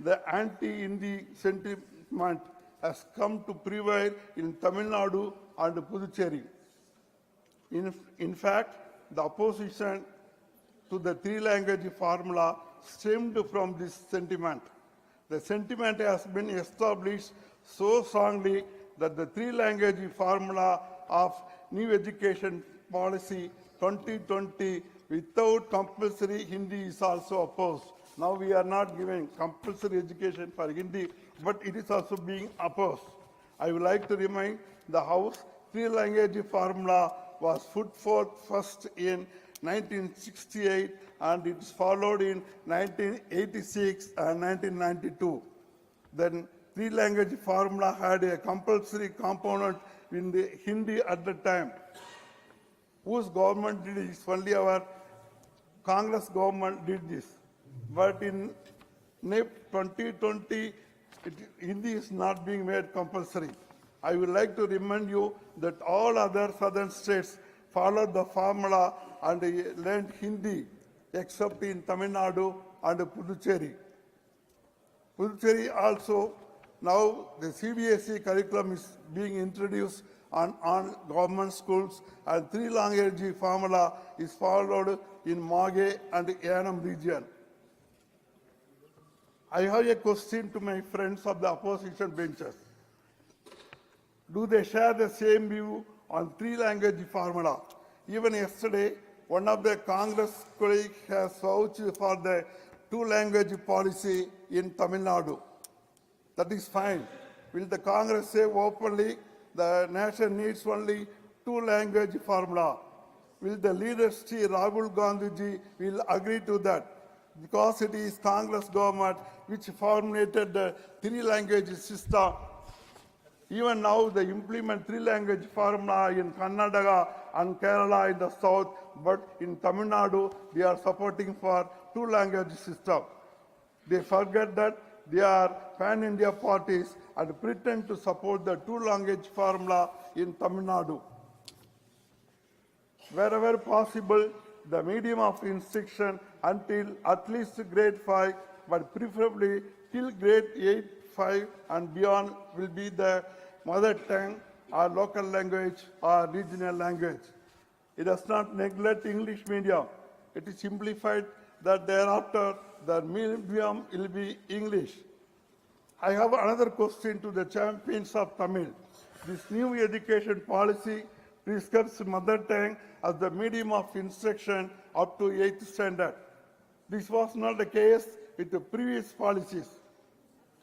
[SPEAKER 7] the anti-Hindi sentiment has come to prevail in Tamil Nadu and Puducherry. In fact, the opposition to the three-language formula stemmed from this sentiment. The sentiment has been established so strongly that the three-language formula of new education policy 2020 without compulsory Hindi is also opposed. Now we are not giving compulsory education for Hindi, but it is also being opposed. I would like to remind the House, three-language formula was put forth first in 1968 and it is followed in 1986 and 1992. Then three-language formula had a compulsory component in the Hindi at the time. Whose government did this? Only our Congress government did this. But in 2020, Hindi is not being made compulsory. I would like to remind you that all other southern states followed the formula and learned Hindi, except in Tamil Nadu and Puducherry. Puducherry also, now the CBSE curriculum is being introduced on government schools, and three-language formula is followed in Maghe and Yanam region. I have a question to my friends of the opposition benches. Do they share the same view on three-language formula? Even yesterday, one of the Congress colleagues has vouched for the two-language policy in Tamil Nadu. That is fine. Will the Congress say openly the nation needs only two-language formula? Will the leader Sri Rahul Gandhi will agree to that? Because it is Congress government which formulated the three-language system. Even now, they implement three-language formula in Karnataka and Kerala in the south, but in Tamil Nadu, they are supporting for two-language system. They forget that they are pan-India parties and pretend to support the two-language formula in Tamil Nadu. Wherever possible, the medium of instruction until at least grade 5, but preferably till grade 8, 5 and beyond will be the mother tongue or local language or regional language. It does not neglect English medium. It is simplified that thereafter the medium will be English. I have another question to the champions of Tamil. This new education policy prescribes mother tongue as the medium of instruction up to 8th standard. This was not the case with the previous policies.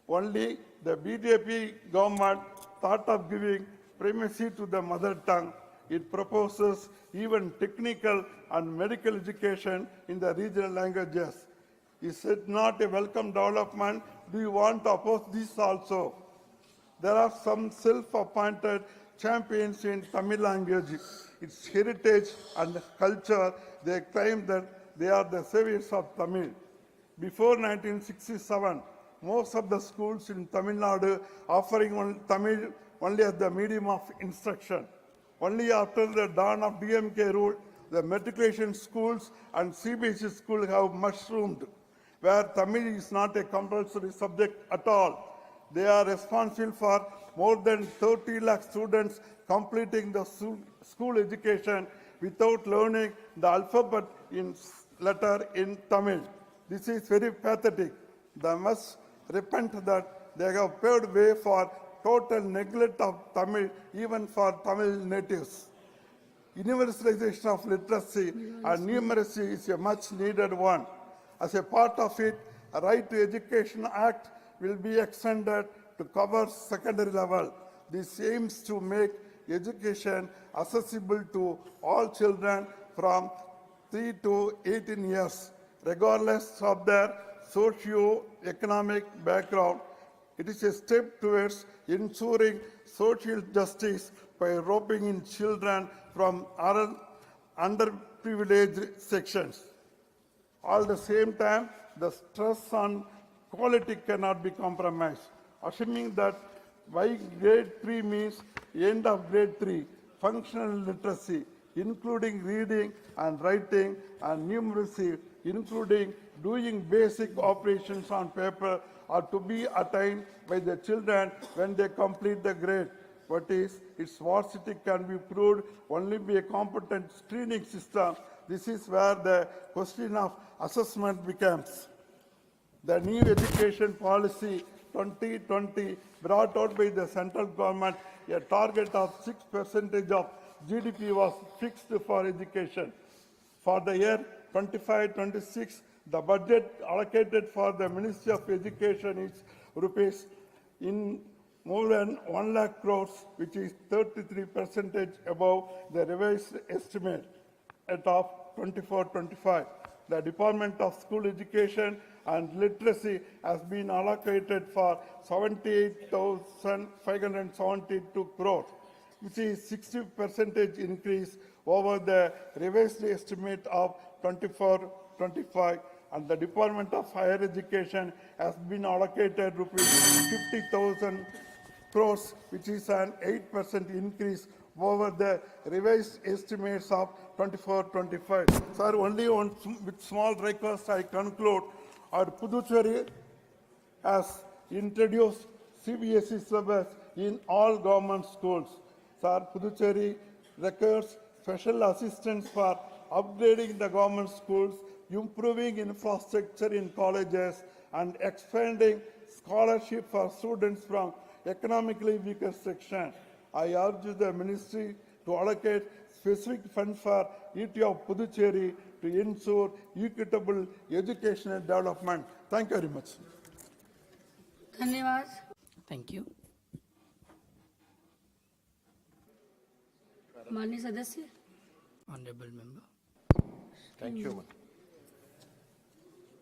[SPEAKER 7] Only the BJP government thought of giving primacy to the mother tongue. It proposes even technical and medical education in the regional languages. Is it not a welcome development? Do you want to oppose this also? There are some self-appointed champions in Tamil language, its heritage and culture. They claim that they are the saviors of Tamil. Before 1967, most of the schools in Tamil Nadu offering Tamil only as the medium of instruction. Only after the dawn of DMK rule, the matriculation schools and CBSE schools have mushroomed, where Tamil is not a compulsory subject at all. They are responsible for more than 30 lakh students completing the school education without learning the alphabet in letter in Tamil. This is very pathetic. They must repent that they have paved way for total neglect of Tamil, even for Tamil natives. Universalization of literacy and numeracy is a much needed one. As a part of it, a Right to Education Act will be extended to cover secondary level. This aims to make education accessible to all children from 3 to 18 years, regardless of their socio-economic background. It is a step towards ensuring social justice by roping in children from underprivileged sections. All the same time, the stress on quality cannot be compromised. Assuming that by grade 3 means end of grade 3, functional literacy, including reading and writing, and numeracy, including doing basic operations on paper, are to be attained by the children when they complete the grade. What is its varsity can be proved only by a competent screening system. This is where the question of assessment becomes. The new education policy 2020 brought out by the central government, a target of 6% of GDP was fixed for education. For the year 25-26, the budget allocated for the Ministry of Education is rupees in more than 1 lakh crores, which is 33% above the revised estimate of 24-25. The Department of School Education and Literacy has been allocated for 78,572 crores, which is 60% increase over the revised estimate of 24-25. And the Department of Higher Education has been allocated rupees 50,000 crores, which is an 8% increase over the revised estimates of 24-25. Sir, only one with small request I conclude. Our Puducherry has introduced CBSE syllabus in all government schools. Sir, Puducherry requires special assistance for upgrading the government schools, improving infrastructure in colleges, and expanding scholarship for students from economically weaker sections. I urge the ministry to allocate specific funds for ET of Puducherry to ensure equitable educational development. Thank you very much.
[SPEAKER 4] धन्यवाद.
[SPEAKER 17] Thank you.
[SPEAKER 4] माननीय सदस्य.
[SPEAKER 17] Honorable member.
[SPEAKER 12] Thank you.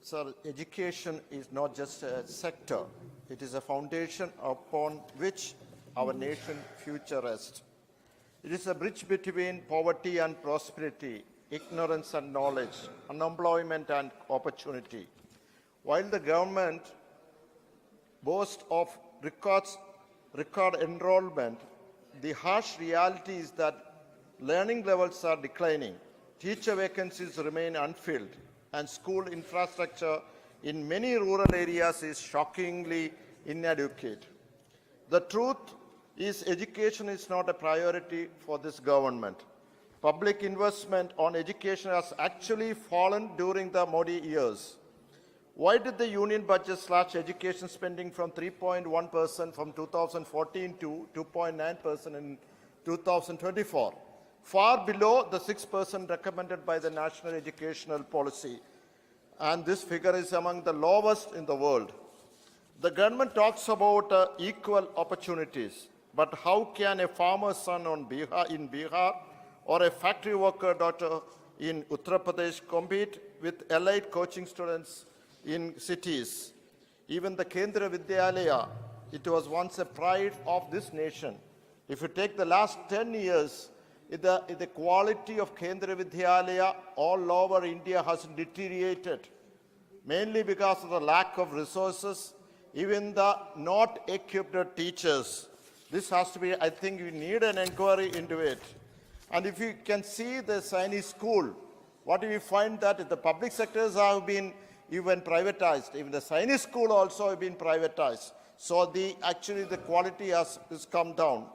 [SPEAKER 12] Sir, education is not just a sector, it is a foundation upon which our nation's future rests. It is a bridge between poverty and prosperity, ignorance and knowledge, unemployment and opportunity. While the government boasts of record enrollment, the harsh reality is that learning levels are declining, teacher vacancies remain unfilled, and school infrastructure in many rural areas is shockingly inadequate. The truth is education is not a priority for this government. Public investment on education has actually fallen during the Modi years. Why did the union budget slash education spending from 3.1% from 2014 to 2.9% in 2024? Far below the 6% recommended by the National Educational Policy. And this figure is among the lowest in the world. The government talks about equal opportunities, but how can a farmer's son in Bihar or a factory worker daughter in Uttar Pradesh compete with elite coaching students in cities? Even the Kendra Vidyalaya, it was once a pride of this nation. If you take the last 10 years, the quality of Kendra Vidyalaya all over India has deteriorated, mainly because of the lack of resources, even the not equipped teachers. This has to be, I think we need an inquiry into it. And if you can see the Chinese school, what do we find that the public sectors have been even privatized. Even the Chinese school also have been privatized. So actually the quality has come down.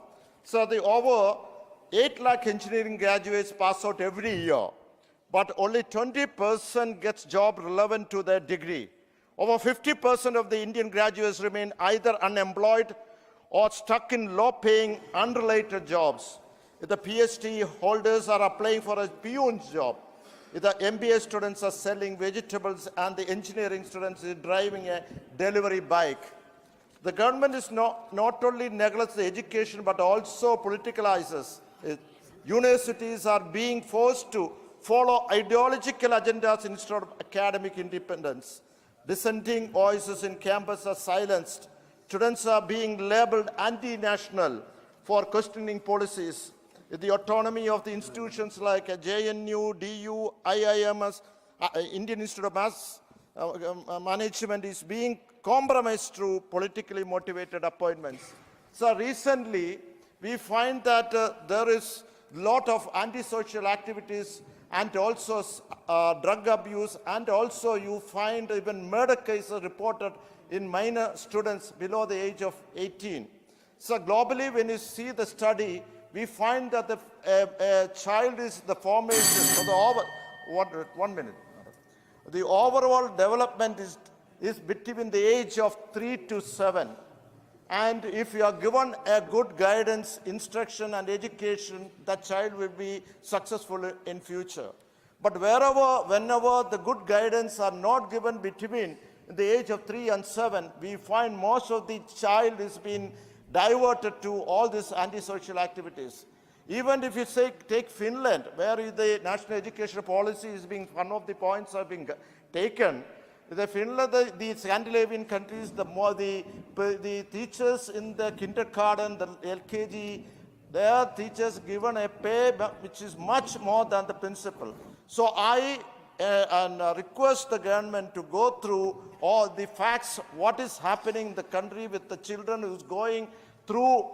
[SPEAKER 12] So the over 8 lakh engineering graduates pass out every year, but only 20% gets job relevant to their degree. Over 50% of the Indian graduates remain either unemployed or stuck in low-paying, unrelated jobs. If the PhD holders are applying for a peon's job, if the MBA students are selling vegetables and the engineering students are driving a delivery bike, The government is not only neglects the education but also politicalizes it. Universities are being forced to follow ideological agendas instead of academic independence. Dissenting voices in campus are silenced. Students are being labeled anti-national for questioning policies. The autonomy of the institutions like JNU, DU, IIMS, Indian Institute of Mass Management is being compromised through politically motivated appointments. So recently, we find that there is a lot of antisocial activities and also drug abuse, and also you find even murder cases reported in minor students below the age of 18. So globally, when you see the study, we find that a child is the formation of the the overall development is between the age of 3 to 7. And if you are given a good guidance, instruction and education, that child will be successful in future. But whenever the good guidance are not given between the age of 3 and 7, we find most of the child is being diverted to all these antisocial activities. Even if you take Finland, where the national education policy is being, one of the points are being taken, Finland, the Scandinavian countries, the teachers in the kindergarten, the LKG, their teachers given a pay which is much more than the principal. So I request the government to go through all the facts, what is happening in the country with the children who's going through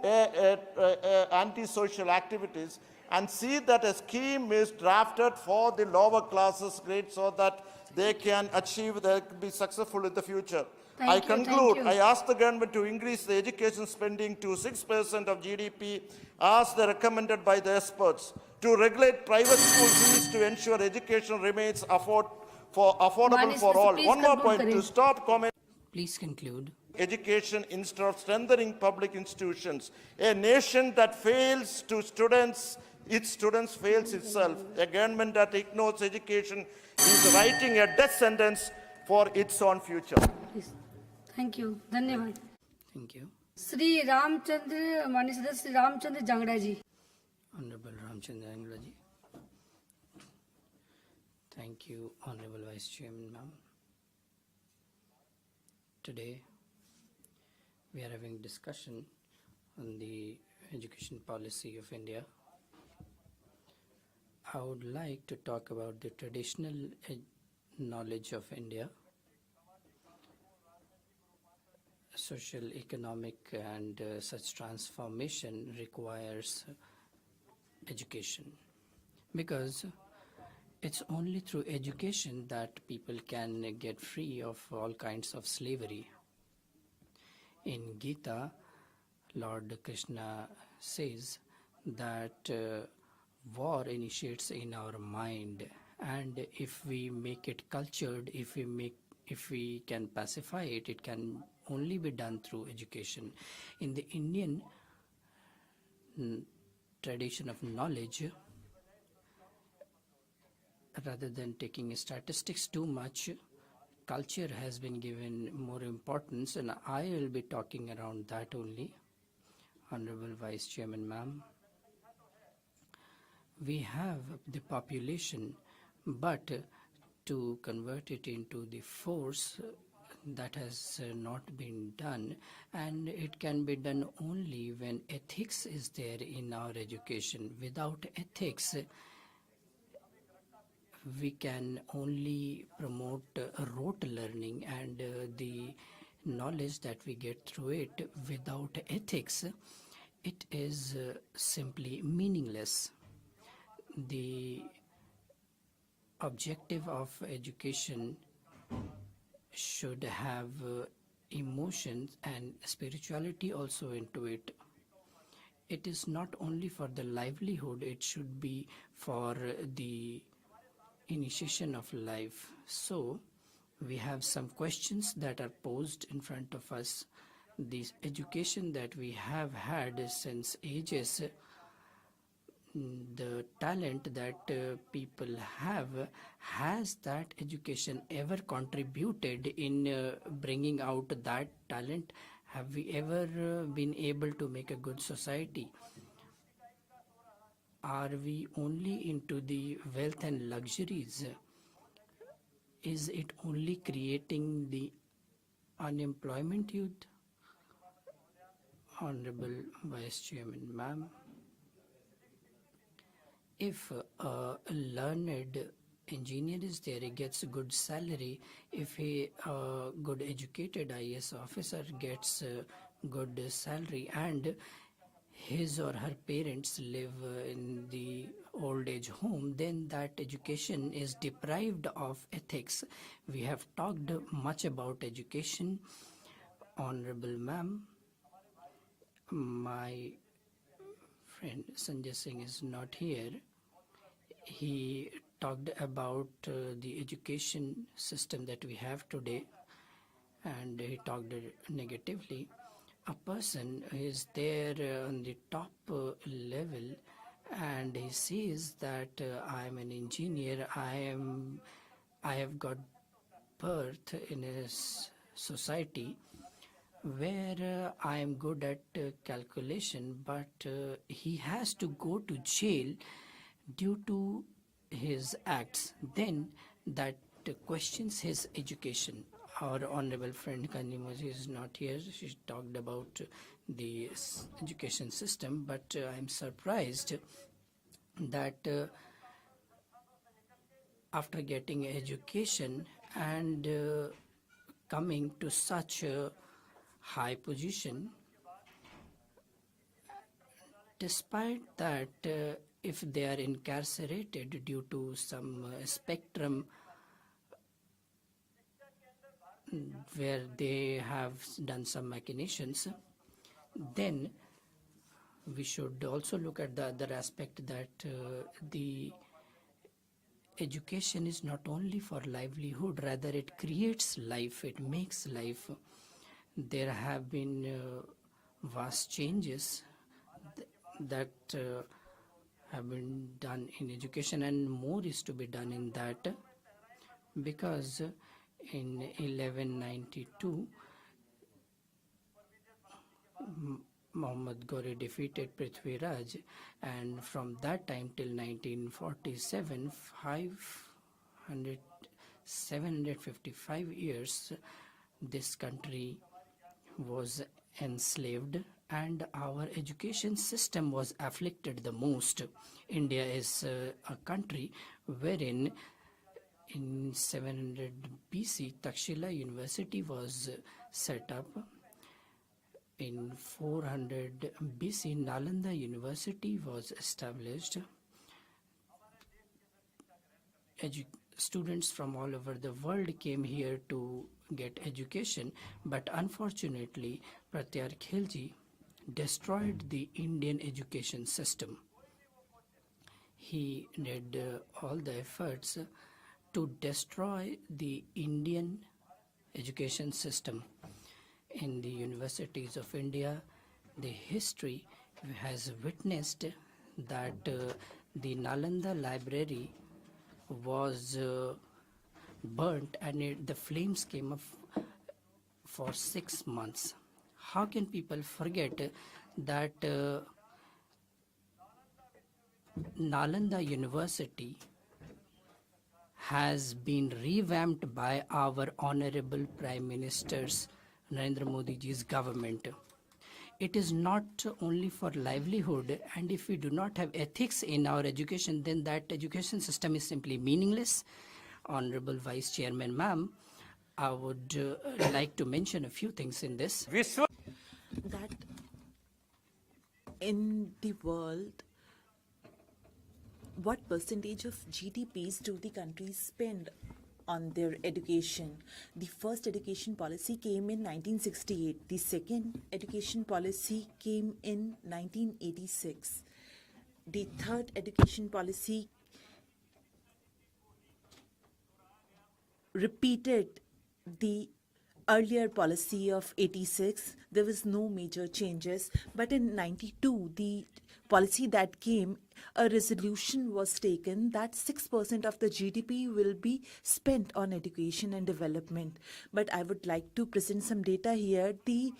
[SPEAKER 12] antisocial activities, and see that a scheme is drafted for the lower classes grade so that they can achieve, they can be successful in the future. I conclude, I ask the government to increase the education spending to 6% of GDP as recommended by the experts, to regulate private school fees to ensure education remains affordable for all. One more point, to stop comment.
[SPEAKER 18] Please conclude.
[SPEAKER 12] Education instead of strengthening public institutions. A nation that fails to its students fails itself. A government that ignores education is writing a death sentence for its own future.
[SPEAKER 4] Thank you. धन्यवाद.
[SPEAKER 18] Thank you.
[SPEAKER 4] Shri Ramchandra माननीय सदस्य श्री रामचंद्र जांगड़ा जी.
[SPEAKER 18] Honorable Ramchandra Angla ji. Thank you, Honorable Vice Chairman, ma'am. Today, we are having discussion on the education policy of India. I would like to talk about the traditional knowledge of India, social, economic, and such transformation requires education, because it's only through education that people can get free of all kinds of slavery. In Gita, Lord Krishna says that war initiates in our mind, and if we make it cultured, if we can pacify it, it can only be done through education. In the Indian tradition of knowledge, rather than taking statistics too much, culture has been given more importance, and I will be talking around that only. Honorable Vice Chairman, ma'am, we have the population, but to convert it into the force, that has not been done, and it can be done only when ethics is there in our education. Without ethics, we can only promote rote learning, and the knowledge that we get through it without ethics, it is simply meaningless. The objective of education should have emotions and spirituality also into it. It is not only for the livelihood, it should be for the initiation of life. So we have some questions that are posed in front of us. This education that we have had since ages, the talent that people have, has that education ever contributed in bringing out that talent?
[SPEAKER 5] Have we ever been able to make a good society? Are we only into the wealth and luxuries? Is it only creating the unemployment youth? Honorable Vice Chairman, ma'am, if a learned engineer is there, he gets a good salary. If a good educated IAS officer gets a good salary, and his or her parents live in the old age home, then that education is deprived of ethics. We have talked much about education. Honorable ma'am, my friend Sanjay Singh is not here. He talked about the education system that we have today, and he talked negatively. A person is there on the top level, and he says that I am an engineer, I have got birth in a society where I am good at calculation, but he has to go to jail due to his acts. Then that questions his education. Our honorable friend Kanimoji is not here. She talked about the education system, but I'm surprised that after getting education and coming to such a high position, despite that if they are incarcerated due to some spectrum where they have done some machinations, then we should also look at the other aspect that the education is not only for livelihood, rather it creates life, it makes life. There have been vast changes that have been done in education, and more is to be done in that, because in 1192 Muhammad Ghori defeated Prithvi Raj, and from that time till 1947, 755 years, this country was enslaved, and our education system was afflicted the most. India is a country wherein in 700 BC, Takshila University was set up. In 400 BC, Nalanda University was established. Students from all over the world came here to get education, but unfortunately, Pratyar Khilji destroyed the Indian education system. He did all the efforts to destroy the Indian education system. In the universities of India, the history has witnessed that the Nalanda library was burnt, and the flames came up for 6 months. How can people forget that Nalanda University has been revamped by our Honorable Prime Minister's Narendra Modi ji's government. It is not only for livelihood, and if we do not have ethics in our education, then that education system is simply meaningless. Honorable Vice Chairman, ma'am, I would like to mention a few things in this.
[SPEAKER 22] That in the world, what percentage of GDPs do the countries spend on their education? The first education policy came in 1968. The second education policy came in 1986. The third education policy repeated the earlier policy of 86. There was no major changes, but in 92, the policy that came, a resolution was taken that 6% of the GDP will be spent on education and development. But I would like to present some data here. The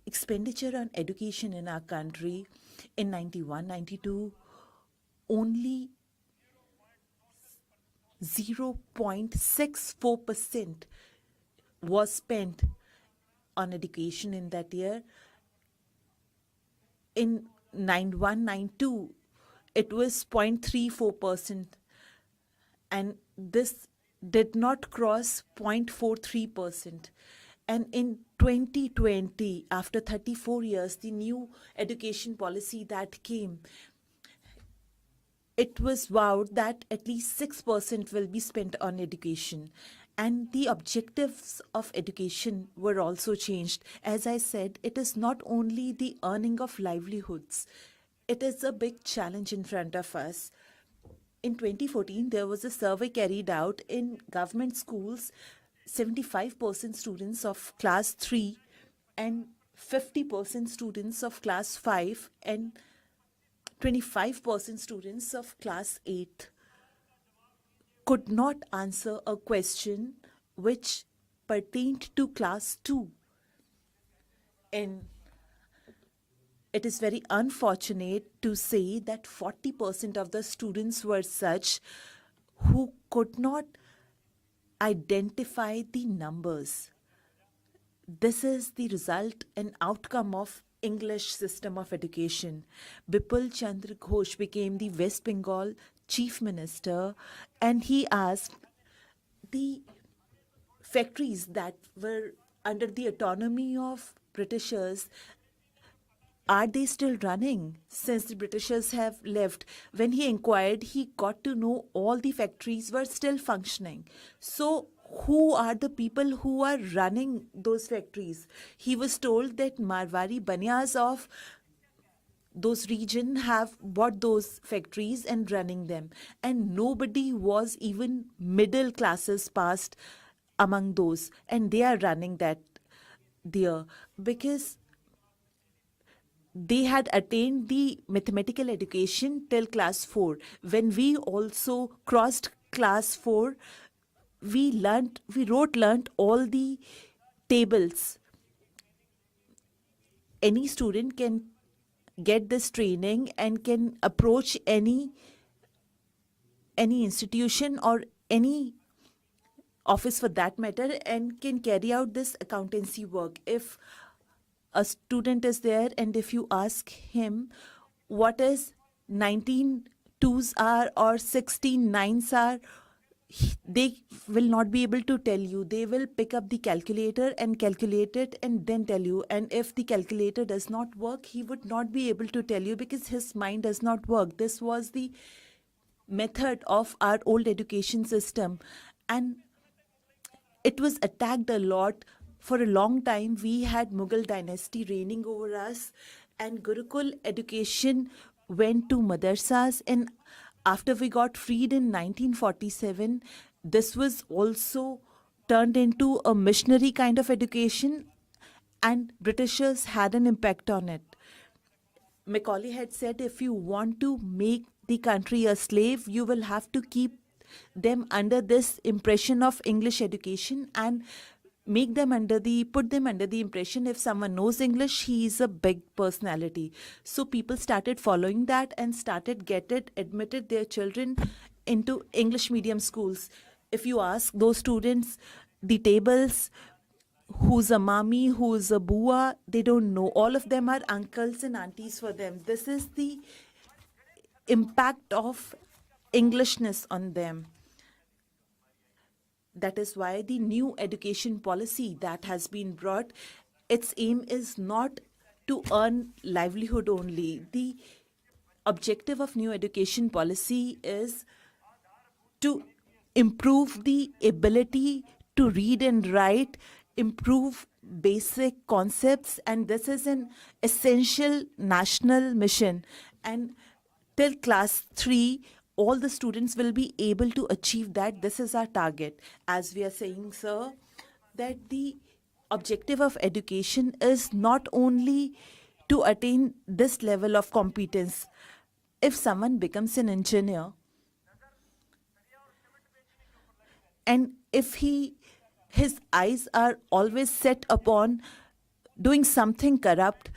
[SPEAKER 22] expenditure on education in our country in 91, 92, only 0.64% was spent on education in that year. In 91, 92, it was 0.34%, and this did not cross 0.43%. And in 2020, after 34 years, the new education policy that came, it was vowed that at least 6% will be spent on education. And the objectives of education were also changed. As I said, it is not only the earning of livelihoods, it is a big challenge in front of us. In 2014, there was a survey carried out in government schools. 75% students of class 3 and 50% students of class 5 and 25% students of class 8 could not answer a question which pertained to class 2. And it is very unfortunate to say that 40% of the students were such who could not identify the numbers. This is the result and outcome of English system of education. Bipul Chandra Ghosh became the West Bengal Chief Minister, and he asked the factories that were under the autonomy of Britishers, are they still running since the Britishers have left? When he inquired, he got to know all the factories were still functioning. So who are the people who are running those factories? He was told that Marwari Banyas of those region have bought those factories and running them. And nobody was even middle classes passed among those. And they are running that there because they had attained the mathematical education till class 4. When we also crossed class 4, we learnt all the tables. Any student can get this training and can approach any institution or any office for that matter and can carry out this accountancy work. If a student is there and if you ask him what is 19 2s are or 16 9s are, they will not be able to tell you. They will pick up the calculator and calculate it and then tell you. And if the calculator does not work, he would not be able to tell you because his mind does not work. This was the method of our old education system. And it was attacked a lot. For a long time, we had Mughal dynasty reigning over us, and Gurukul education went to madrasas. And after we got freed in 1947, this was also turned into a missionary kind of education, and Britishers had an impact on it. Macaulay had said, if you want to make the country a slave, you will have to keep them under this impression of English education and put them under the impression if someone knows English, he is a big personality. So people started following that and started admitted their children into English medium schools. If you ask those students the tables, who's a mommy, who's a bua, they don't know. All of them are uncles and aunties for them. This is the impact of Englishness on them. That is why the new education policy that has been brought, its aim is not to earn livelihood only. The objective of new education policy is to improve the ability to read and write, improve basic concepts, and this is an essential national mission. And till class 3, all the students will be able to achieve that. This is our target. As we are saying, sir, that the objective of education is not only to attain this level of competence. If someone becomes an engineer, and if his eyes are always set upon doing something corrupt,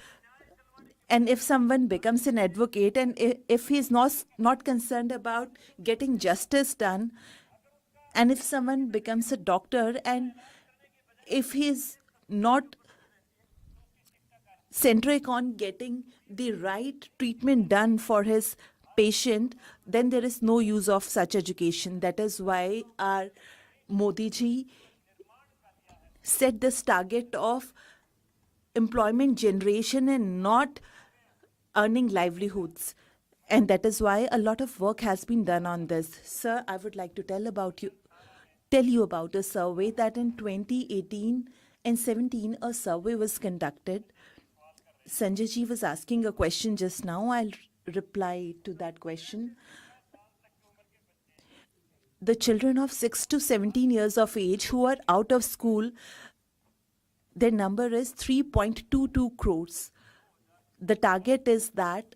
[SPEAKER 22] and if someone becomes an advocate, and if he's not concerned about getting justice done, and if someone becomes a doctor, and if he's not centric on getting the right treatment done for his patient, then there is no use of such education. That is why our Modi ji set this target of employment generation and not earning livelihoods. And that is why a lot of work has been done on this. Sir, I would like to tell you about a survey that in 2018 and 17 a survey was conducted. Sanjay ji was asking a question just now. I'll reply to that question. The children of 6 to 17 years of age who are out of school, their number is 3.22 crores. The target is that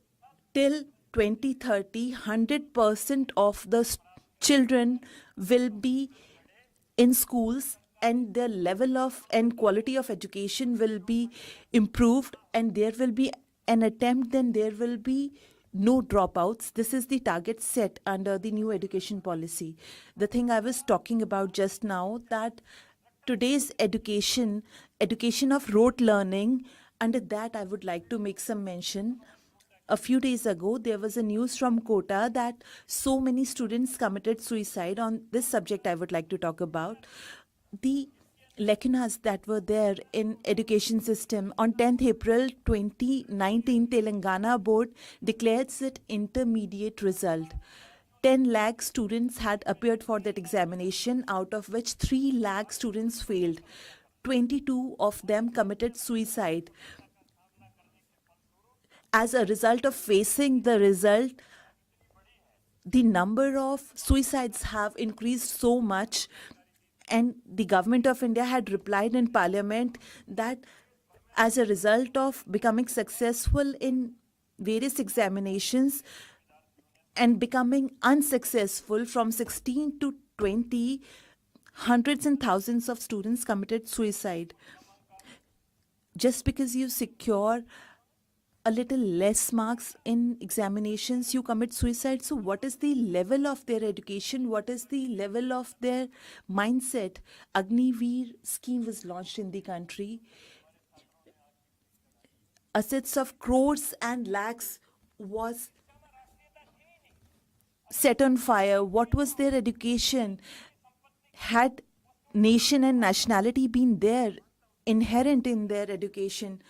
[SPEAKER 22] till 2030, 100% of the children will be in schools, and their level of and quality of education will be improved, and there will be an attempt, then there will be no dropouts. This is the target set under the new education policy. The thing I was talking about just now, that today's education of rote learning, under that I would like to make some mention. A few days ago, there was a news from Kota that so many students committed suicide. On this subject, I would like to talk about the lacunas that were there in education system. On 10th April 2019, Telangana board declares its intermediate result. 10 lakh students had appeared for that examination, out of which 3 lakh students failed. 22 of them committed suicide. As a result of facing the result, the number of suicides have increased so much, and the government of India had replied in parliament that as a result of becoming successful in various examinations and becoming unsuccessful from 16 to 20, hundreds and thousands of students committed suicide. Just because you secure a little less marks in examinations, you commit suicide. So what is the level of their education? What is the level of their mindset? Agniveer scheme was launched in the country. Assets of crores and lakhs was set on fire. What was their education? Had nation and nationality been there, inherent in their education,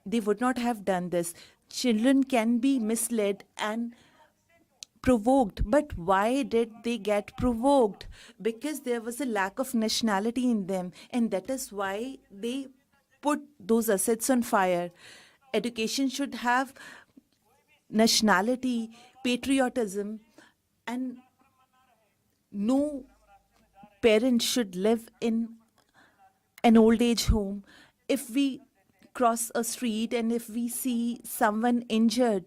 [SPEAKER 22] they would not have done this. Children can be misled and provoked. But why did they get provoked? Because there was a lack of nationality in them, and that is why they put those assets on fire. Education should have nationality, patriotism, and no parent should live in an old age home. If we cross a street and if we see someone injured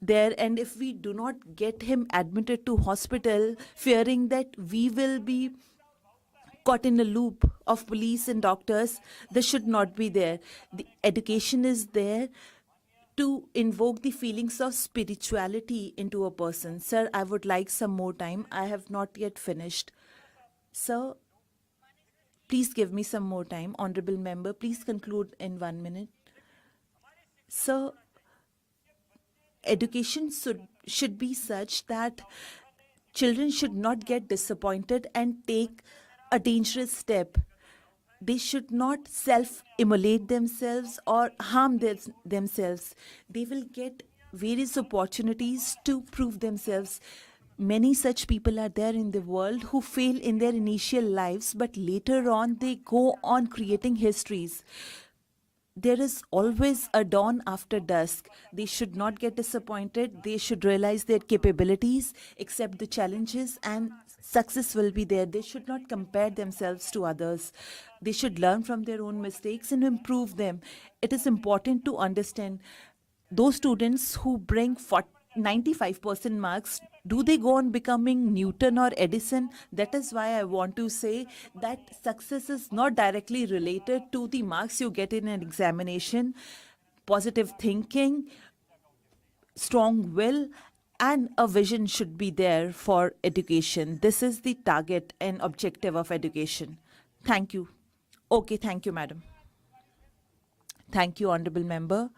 [SPEAKER 22] there, and if we do not get him admitted to hospital, fearing that we will be caught in a loop of police and doctors, this should not be there. The education is there to invoke the feelings of spirituality into a person. Sir, I would like some more time. I have not yet finished. Sir, please give me some more time. Honorable member, please conclude in 1 minute. So, education should be such that children should not get disappointed and take a dangerous step. They should not self-immolate themselves or harm themselves. They will get various opportunities to prove themselves. Many such people are there in the world who fail in their initial lives, but later on they go on creating histories. There is always a dawn after dusk. They should not get disappointed. They should realize their capabilities, accept the challenges, and success will be there. They should not compare themselves to others. They should learn from their own mistakes and improve them. It is important to understand those students who bring 95% marks, do they go on becoming Newton or Edison? That is why I want to say that success is not directly related to the marks you get in an examination. Positive thinking, strong will, and a vision should be there for education. This is the target and objective of education. Thank you. Okay, thank you, madam. Thank you, honorable member.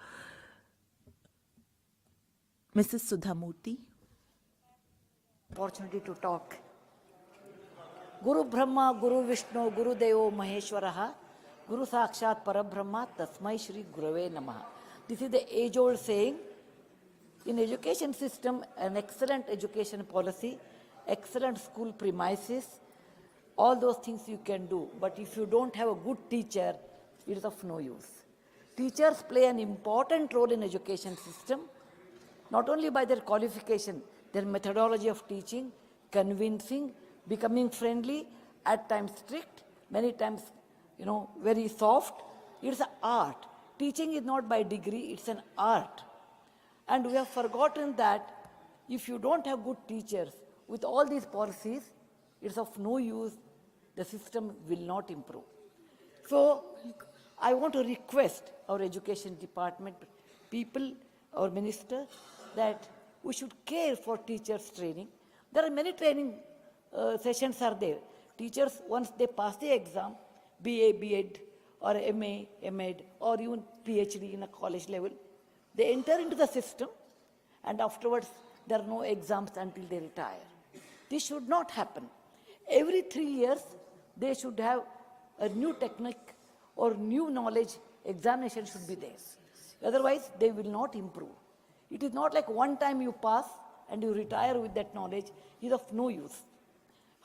[SPEAKER 22] Mrs. Sudhamurthy.
[SPEAKER 2] Opportunity to talk. Guru Brahma, Guru Vishnu, Guru Devo Maheshwaraha, Guru Sakshat Parabrahma, Tasmai Shri Gurave Namaha. This is the age-old saying. In education system, an excellent education policy, excellent school premises, all those things you can do. But if you don't have a good teacher, it is of no use. Teachers play an important role in education system, not only by their qualification, their methodology of teaching, convincing, becoming friendly, at times strict, many times, very soft. It's an art. Teaching is not by degree, it's an art. And we have forgotten that if you don't have good teachers, with all these policies, it's of no use, the system will not improve. So, I want to request our education department people, our minister, that we should care for teachers' training. There are many training sessions are there. Teachers, once they pass the exam, BA, BEd, or MA, MEd, or even PhD in a college level, they enter into the system, and afterwards there are no exams until they retire. This should not happen. Every 3 years, they should have a new technique or new knowledge examination should be there. Otherwise, they will not improve. It is not like one time you pass and you retire with that knowledge, it is of no use.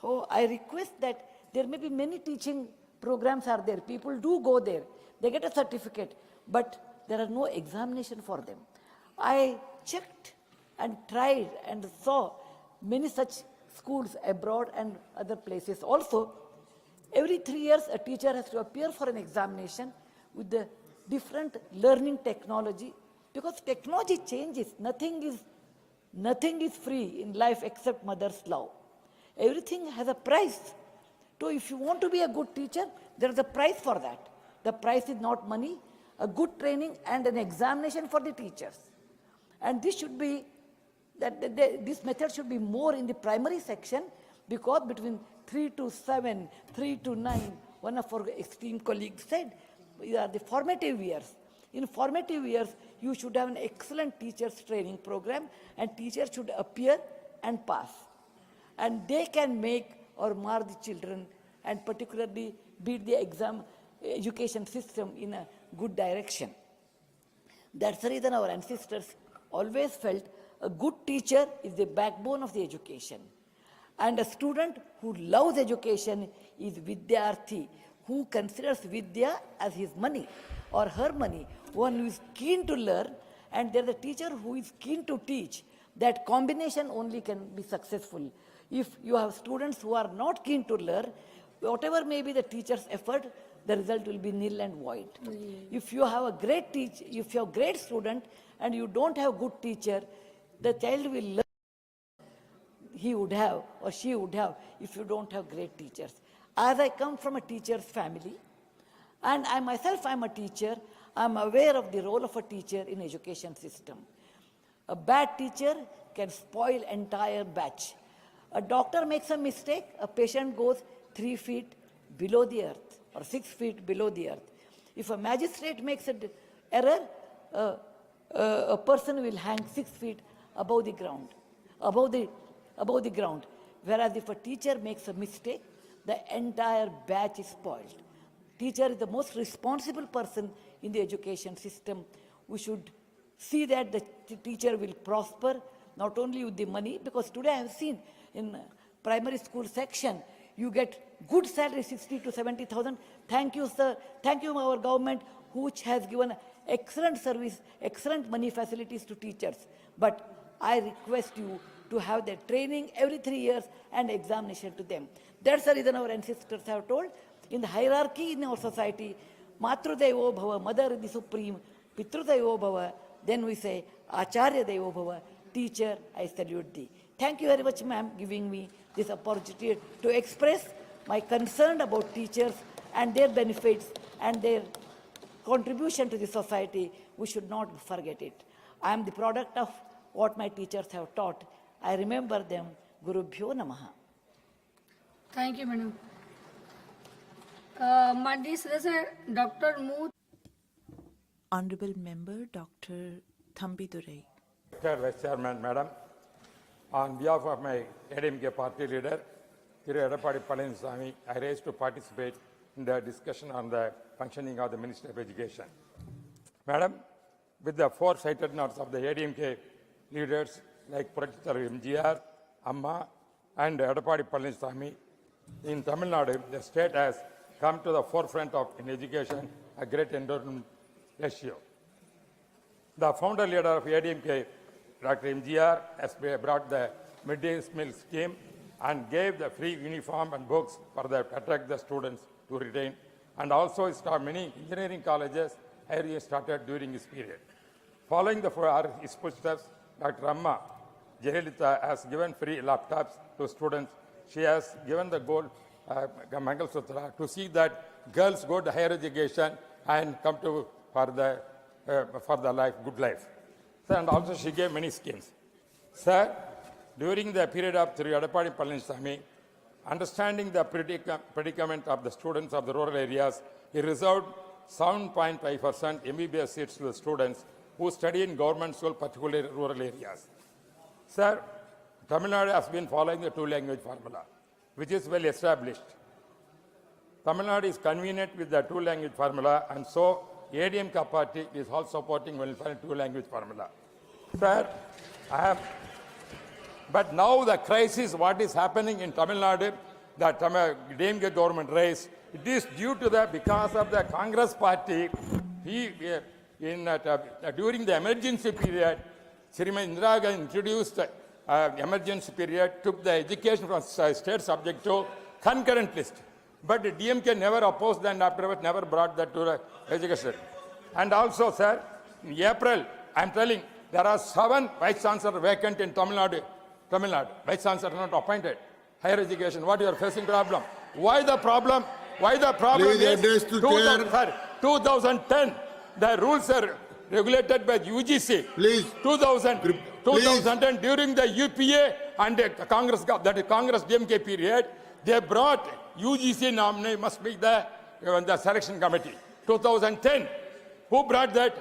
[SPEAKER 2] So I request that there may be many teaching programs are there. People do go there. They get a certificate, but there are no examination for them. I checked and tried and saw many such schools abroad and other places. Also, every 3 years, a teacher has to appear for an examination with the different learning technology, because technology changes. Nothing is free in life except mother's love. Everything has a price. So if you want to be a good teacher, there is a price for that. The price is not money, a good training and an examination for the teachers. And this should be, this method should be more in the primary section, because between 3 to 7, 3 to 9, one of our esteemed colleagues said, these are the formative years. In formative years, you should have an excellent teachers training program, and teachers should appear and pass. And they can make or mar the children, and particularly beat the education system in a good direction. That's the reason our ancestors always felt a good teacher is the backbone of the education. And a student who loves education is Vidyarthi, who considers Vidya as his money or her money, one who is keen to learn, and there's a teacher who is keen to teach. That combination only can be successful. If you have students who are not keen to learn, whatever may be the teacher's effort, the result will be nil and void. If you have a great teacher, if you have a great student and you don't have a good teacher, the child will learn he would have or she would have if you don't have great teachers. As I come from a teacher's family, and I myself am a teacher, I am aware of the role of a teacher in education system. A bad teacher can spoil entire batch. A doctor makes a mistake, a patient goes 3 feet below the earth or 6 feet below the earth. If a magistrate makes an error, a person will hang 6 feet above the ground, above the ground. Whereas if a teacher makes a mistake, the entire batch is spoiled. Teacher is the most responsible person in the education system. We should see that the teacher will prosper, not only with the money, because today I have seen in primary school section, you get good salary, 60 to 70,000. Thank you, sir. Thank you, our government, which has given excellent service, excellent money facilities to teachers. But I request you to have their training every 3 years and examination to them. That's the reason our ancestors have told. In the hierarchy in our society, Matru Devo Bhava, mother is the supreme, Pitru Devo Bhava, then we say Acharya Devo Bhava, teacher, I salute thee. Thank you very much, ma'am, giving me this opportunity to express my concern about teachers and their benefits and their contribution to the society. We should not forget it. I am the product of what my teachers have taught. I remember them. Gurubhyo Namaha.
[SPEAKER 4] Thank you, madam. Monday Sir Dr. Mood.
[SPEAKER 22] Honorable Member Dr. Thambi Durai.
[SPEAKER 15] Mr. Vice Chairman, Madam, on behalf of my ADMK party leader, Thiru Edappadi Palaniswamy, I raise to participate in the discussion on the functioning of the Ministry of Education. Madam, with the foresightedness of the ADMK leaders like Procedural MGR, Amma, and Edappadi Palaniswamy, in Tamil Nadu, the state has come to the forefront of in education a great endowment ratio. The founder leader of ADMK, Dr. MGR, has brought the midday meal scheme and gave the free uniform and books for the, attract the students to retain. And also many engineering colleges have started during this period. Following his footsteps, Dr. Amma Jayalalitha has given free laptops to students. She has given the goal, Mangal Sutra, to see that girls go to higher education and come to for the life, good life. So, and also she gave many schemes. Sir, during the period of Thiru Edappadi Palaniswamy, understanding the predicament of the students of the rural areas, he reserved 7.5% MBBS seats to the students who study in government school, particularly rural areas. Sir, Tamil Nadu has been following the two-language formula, which is well established. Tamil Nadu is convenient with the two-language formula, and so ADMK party is also supporting welfare two-language formula. Sir, but now the crisis, what is happening in Tamil Nadu, the ADMK government raised, it is due to because of the Congress party, during the emergency period, Srimati Indira Gandhi introduced emergency period, took the education from state subject to concurrent list. But the DMK never opposed and afterwards never brought that to the education. And also, sir, in April, I am telling, there are 7 vice chancellors vacant in Tamil Nadu. Vice chancellors are not appointed. Higher education, what you are facing problem? Why the problem? Why the problem is 2010, the rules are regulated by UGC. Please. 2010, during the UPA and the Congress DMK period, they brought UGC nominee must be the selection committee. 2010, who brought that?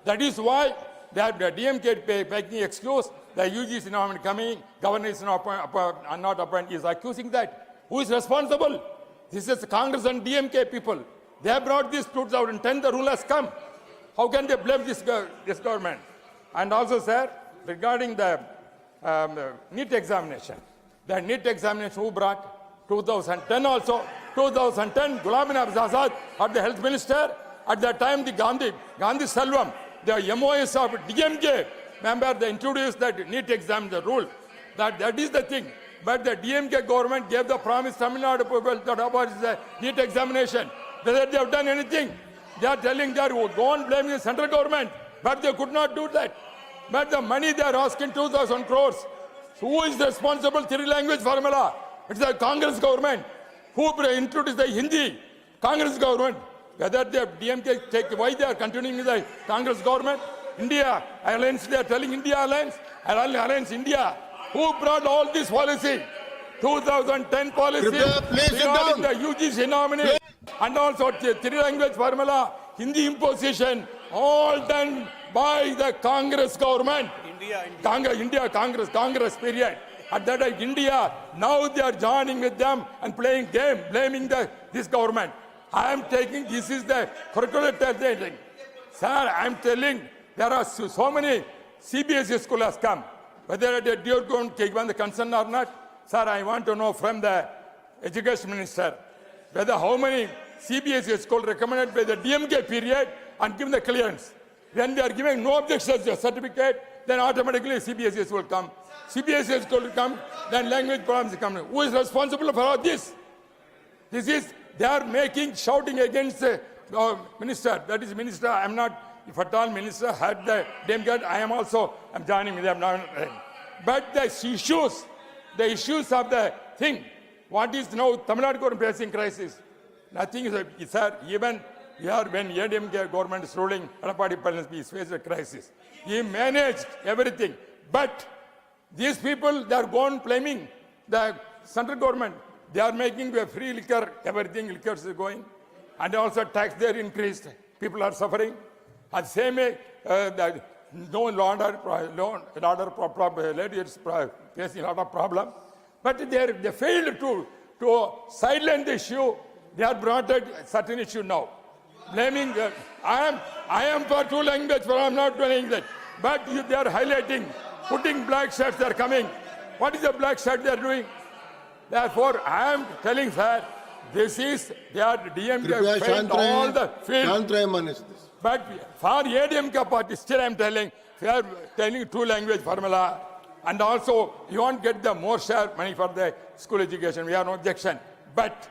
[SPEAKER 15] That is why the DMK making excuse, the UGC nominee coming, governor is not appointed, is accusing that. Who is responsible? This is Congress and DMK people. They have brought this 2010, the rule has come. How can they blame this government? And also, sir, regarding the NEET examination, who brought? 2010 also. 2010, Ghulam Nabi Azad had the health minister. At that time, the Gandhi Selvam, the MOS of DMK, remember, they introduced that NEET exam, the rule. That is the thing. But the DMK government gave the promise Tamil Nadu people that about the NEET examination. Whether they have done anything, they are telling that go and blame the central government. But they could not do that. But the money they are asking 2,000 crores. So who is responsible for three-language formula? It's the Congress government. Who introduced the Hindi? Congress government. Whether the DMK take, why they are continuing with the Congress government? India Alliance, they are telling India Alliance India. Who brought all this policy? 2010 policy regarding the UGC nominee and also three-language formula, Hindi imposition, all done by the Congress government. Congress period. At that time, India, now they are joining with them and playing game, blaming this government. I am taking, this is the curricular thing. Sir, I am telling, there are so many CBSE schools has come. Whether they are going to given the concern or not, sir, I want to know from the education minister, whether how many CBSE schools recommended by the DMK period and given the clearance. When they are giving no objections to certificate, then automatically CBSE will come. CBSE school will come, then language problems will come. Who is responsible for all this? This is, they are shouting against the minister. That is minister, I am not, if at all minister had the DMK, I am joining with them now. But the issues of the thing, what is now Tamil Nadu government facing crisis? Nothing is, sir, even here when ADMK government is ruling, Edappadi Palaniswamy is facing a crisis. He managed everything. But these people, they are gone blaming the central government. They are making the free liquor, everything liquor is going. And also tax there increased. People are suffering. And same way, no law and order ladies facing a lot of problem. But they failed to sideline the issue. They have brought a certain issue now. Blaming, I am for two language, but I am not doing that. But they are highlighting, putting black shirts, they are coming. What is the black shirt they are doing? Therefore, I am telling sir, this is, they are DMK failed all the field. But for ADMK party, still I am telling, they are telling two language formula. And also, you won't get the more share money for the school education. We have no objection. But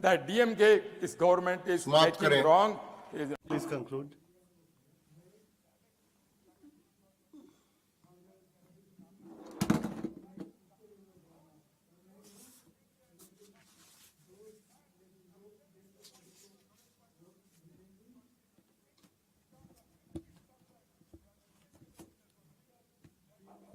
[SPEAKER 15] the DMK, this government is making wrong.
[SPEAKER 3] Please conclude.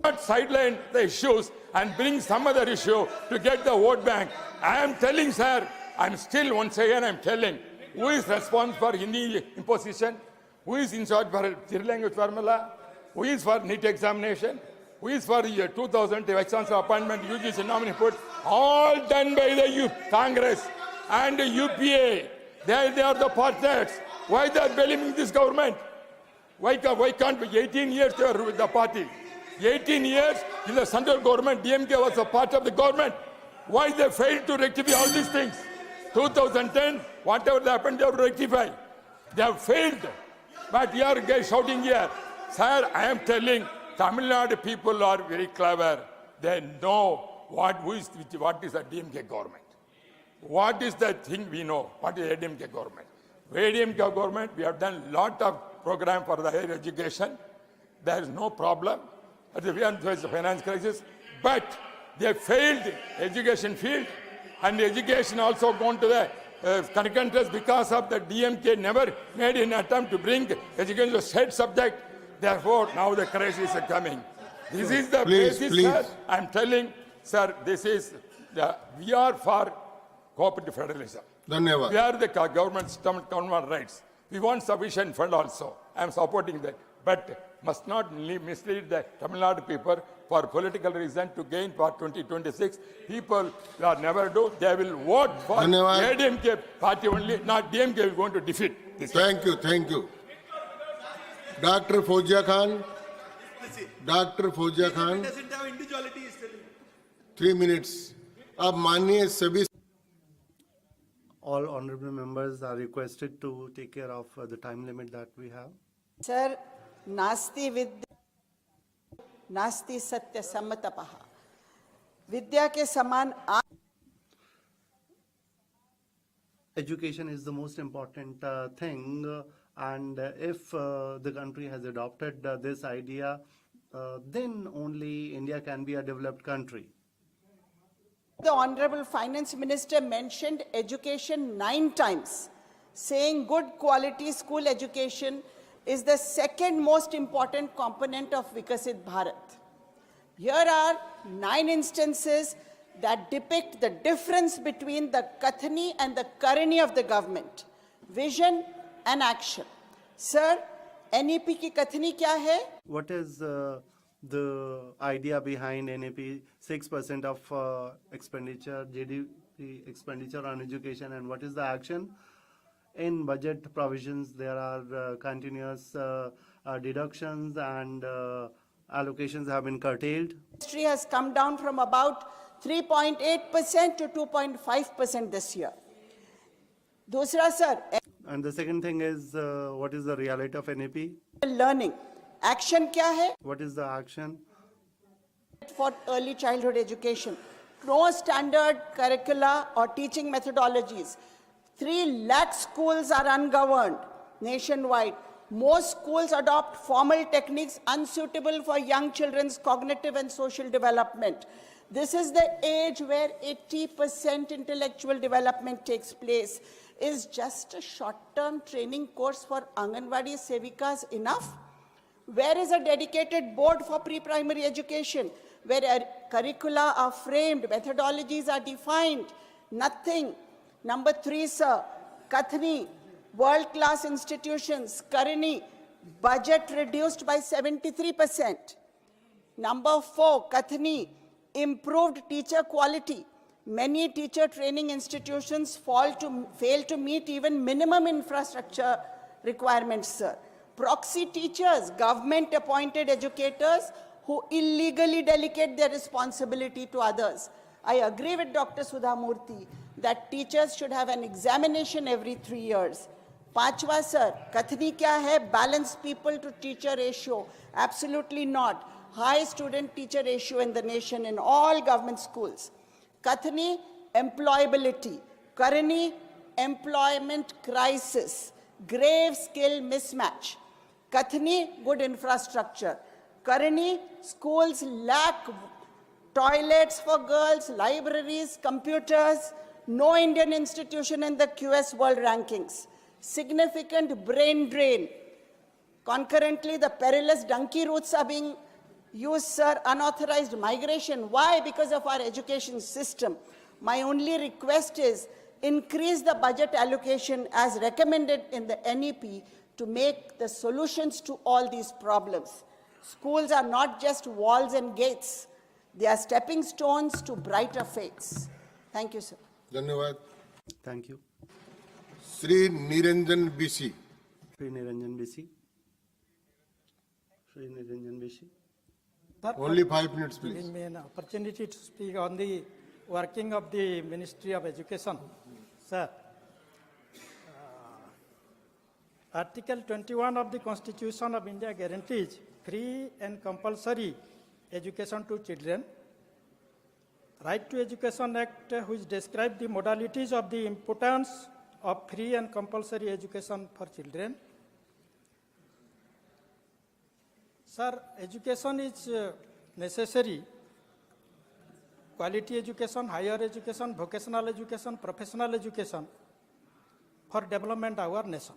[SPEAKER 15] Not sideline the issues and bring some other issue to get the vote bank. I am telling, sir, I'm still once again I'm telling, who is responsible for Hindi imposition? Who is in charge for three language formula? Who is for NEET examination? Who is for the 2000 Vice Chancellor appointment, UGC nominee put? All done by the Congress and the UPA. They are the partners. Why they are blaming this government? Why can't be 18 years they were with the party? 18 years in the central government, DMK was a part of the government. Why they failed to rectify all these things? 2010, whatever happened, they have rectified. They have failed. But you are guys shouting here. Sir, I am telling, Tamil Nadu people are very clever. They know what is the DMK government. What is the thing we know? What is the DMK government? ADMK government, we have done a lot of program for the higher education. There is no problem. We are facing finance crisis, but they failed education field, and education also gone to the countries because of the DMK never made an attempt to bring education to a state subject. Therefore, now the crisis is coming. This is the basis, sir. I am telling, sir, this is we are for cooperative federalism.
[SPEAKER 1] Dhanyavad.
[SPEAKER 15] We are the government system, government rights. We want sufficient fund also. I am supporting that, but must not mislead the Tamil Nadu people for political reason to gain for 2026. People are never do. They will vote for ADMK party only, not DMK is going to defeat this.
[SPEAKER 1] Thank you. Dr. Fozia Khan. Dr. Fozia Khan.
[SPEAKER 8] Doesn't have individuality,
[SPEAKER 1] 3 minutes. Ab माननीय सभी
[SPEAKER 3] All honorable members are requested to take care of the time limit that we have.
[SPEAKER 19] Sir, नास्ति विद्या नास्ति सत्य सम्मतपः विद्या के समान
[SPEAKER 3] Education is the most important thing, and if the country has adopted this idea, then only India can be a developed country.
[SPEAKER 19] The Honorable Finance Minister mentioned education 9 times, saying good quality school education is the second most important component of Vikasit Bharat. Here are 9 instances that depict the difference between the Kathani and the Karani of the government, vision and action. Sir, NEP ki Kathani kya hai?
[SPEAKER 3] What is the idea behind NEP? 6% of expenditure, GDP expenditure on education, and what is the action? In budget provisions, there are continuous deductions and allocations have been curtailed.
[SPEAKER 19] Industry has come down from about 3.8% to 2.5% this year. Dusra, sir.
[SPEAKER 3] And the second thing is, what is the reality of NEP?
[SPEAKER 19] Learning. Action kya hai?
[SPEAKER 3] What is the action?
[SPEAKER 19] For early childhood education. No standard curricula or teaching methodologies. 3 lakh schools are ungoverned nationwide. Most schools adopt formal techniques unsuitable for young children's cognitive and social development. This is the age where 80% intellectual development takes place. Is just a short-term training course for Anganwadi Sevikas enough? Where is a dedicated board for pre-primary education, where curricula are framed, methodologies are defined? Nothing. Number 3, sir, Kathni, world-class institutions, Karani, budget reduced by 73%. Number 4, Kathni, improved teacher quality. Many teacher training institutions fail to meet even minimum infrastructure requirements, sir. Proxy teachers, government-appointed educators who illegally delegate their responsibility to others. I agree with Dr. Sudha Murthy that teachers should have an examination every 3 years. Panchwa, sir, Kathni kya hai? Balanced people to teacher ratio. Absolutely not. High student-teacher ratio in the nation in all government schools. Kathni, employability. Karani, employment crisis. Grave skill mismatch. Kathni, good infrastructure. Karani, schools lack toilets for girls, libraries, computers. No Indian institution in the QS World Rankings. Significant brain drain. Concurrently, the perilous donkey routes are being used, sir. Unauthorized migration. Why? Because of our education system. My only request is increase the budget allocation as recommended in the NEP to make the solutions to all these problems. Schools are not just walls and gates. They are stepping stones to brighter fates. Thank you, sir.
[SPEAKER 1] धन्यवाद.
[SPEAKER 3] Thank you.
[SPEAKER 1] Sri Niranjan BC.
[SPEAKER 3] Sri Niranjan BC. Sri Niranjan BC.
[SPEAKER 1] Only 5 minutes, please.
[SPEAKER 8] Giving me an opportunity to speak on the working of the Ministry of Education. Sir, Article 21 of the Constitution of India guarantees free and compulsory education to children. Right to Education Act, which describes the modalities of the importance of free and compulsory education for children. Sir, education is necessary. Quality education, higher education, vocational education, professional education for development of our nation.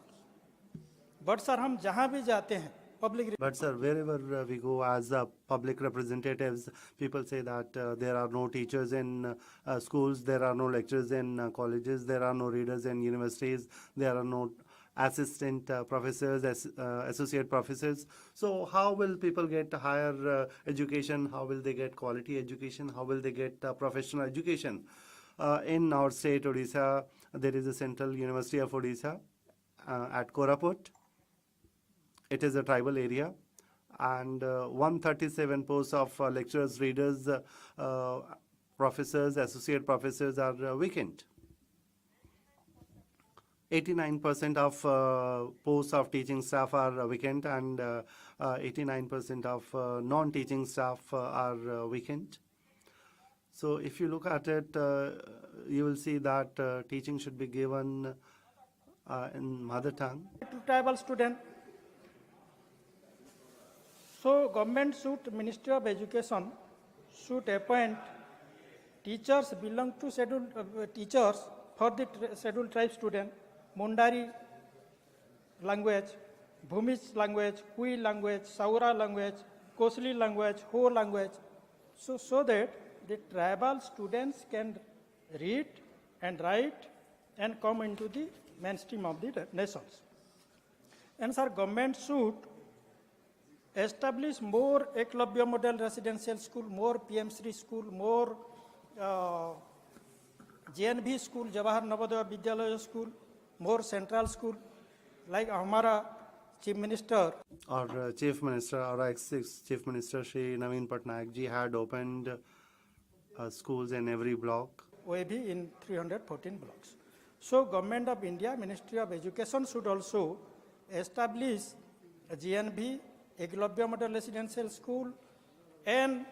[SPEAKER 8] But sir, हम जहाँ भी जाते हैं, public.
[SPEAKER 3] But sir, wherever we go as public representatives, people say that there are no teachers in schools, there are no lecturers in colleges, there are no readers in universities, there are no assistant professors, associate professors. So how will people get higher education? How will they get quality education? How will they get professional education? In our state, Odisha, there is a Central University of Odisha at Koraput. It is a tribal area, and 137 posts of lecturers, readers, professors, associate professors are vacant. 89% of posts of teaching staff are vacant, and 89% of non-teaching staff are vacant. So if you look at it, you will see that teaching should be given in mother tongue.
[SPEAKER 8] To tribal student. So government should, Ministry of Education should appoint teachers belong to scheduled teachers for the scheduled tribe student, Mundari language, Bhumi's language, Kui language, Saura language, Kosli language, Ho language, so that the tribal students can read and write and come into the mainstream of the nations. And sir, government should establish more Eklavya model residential school, more PM3 school, more JNV school, Jawahar Navodaya Vidyalaya school, more central school, like Hamara Chief Minister.
[SPEAKER 3] Our Chief Minister, our ex-Chief Minister, Shri Naveen Patnaik ji had opened schools in every block.
[SPEAKER 8] OAB in 314 blocks. So Government of India, Ministry of Education should also establish a GNB, Eklavya Model Residential School, and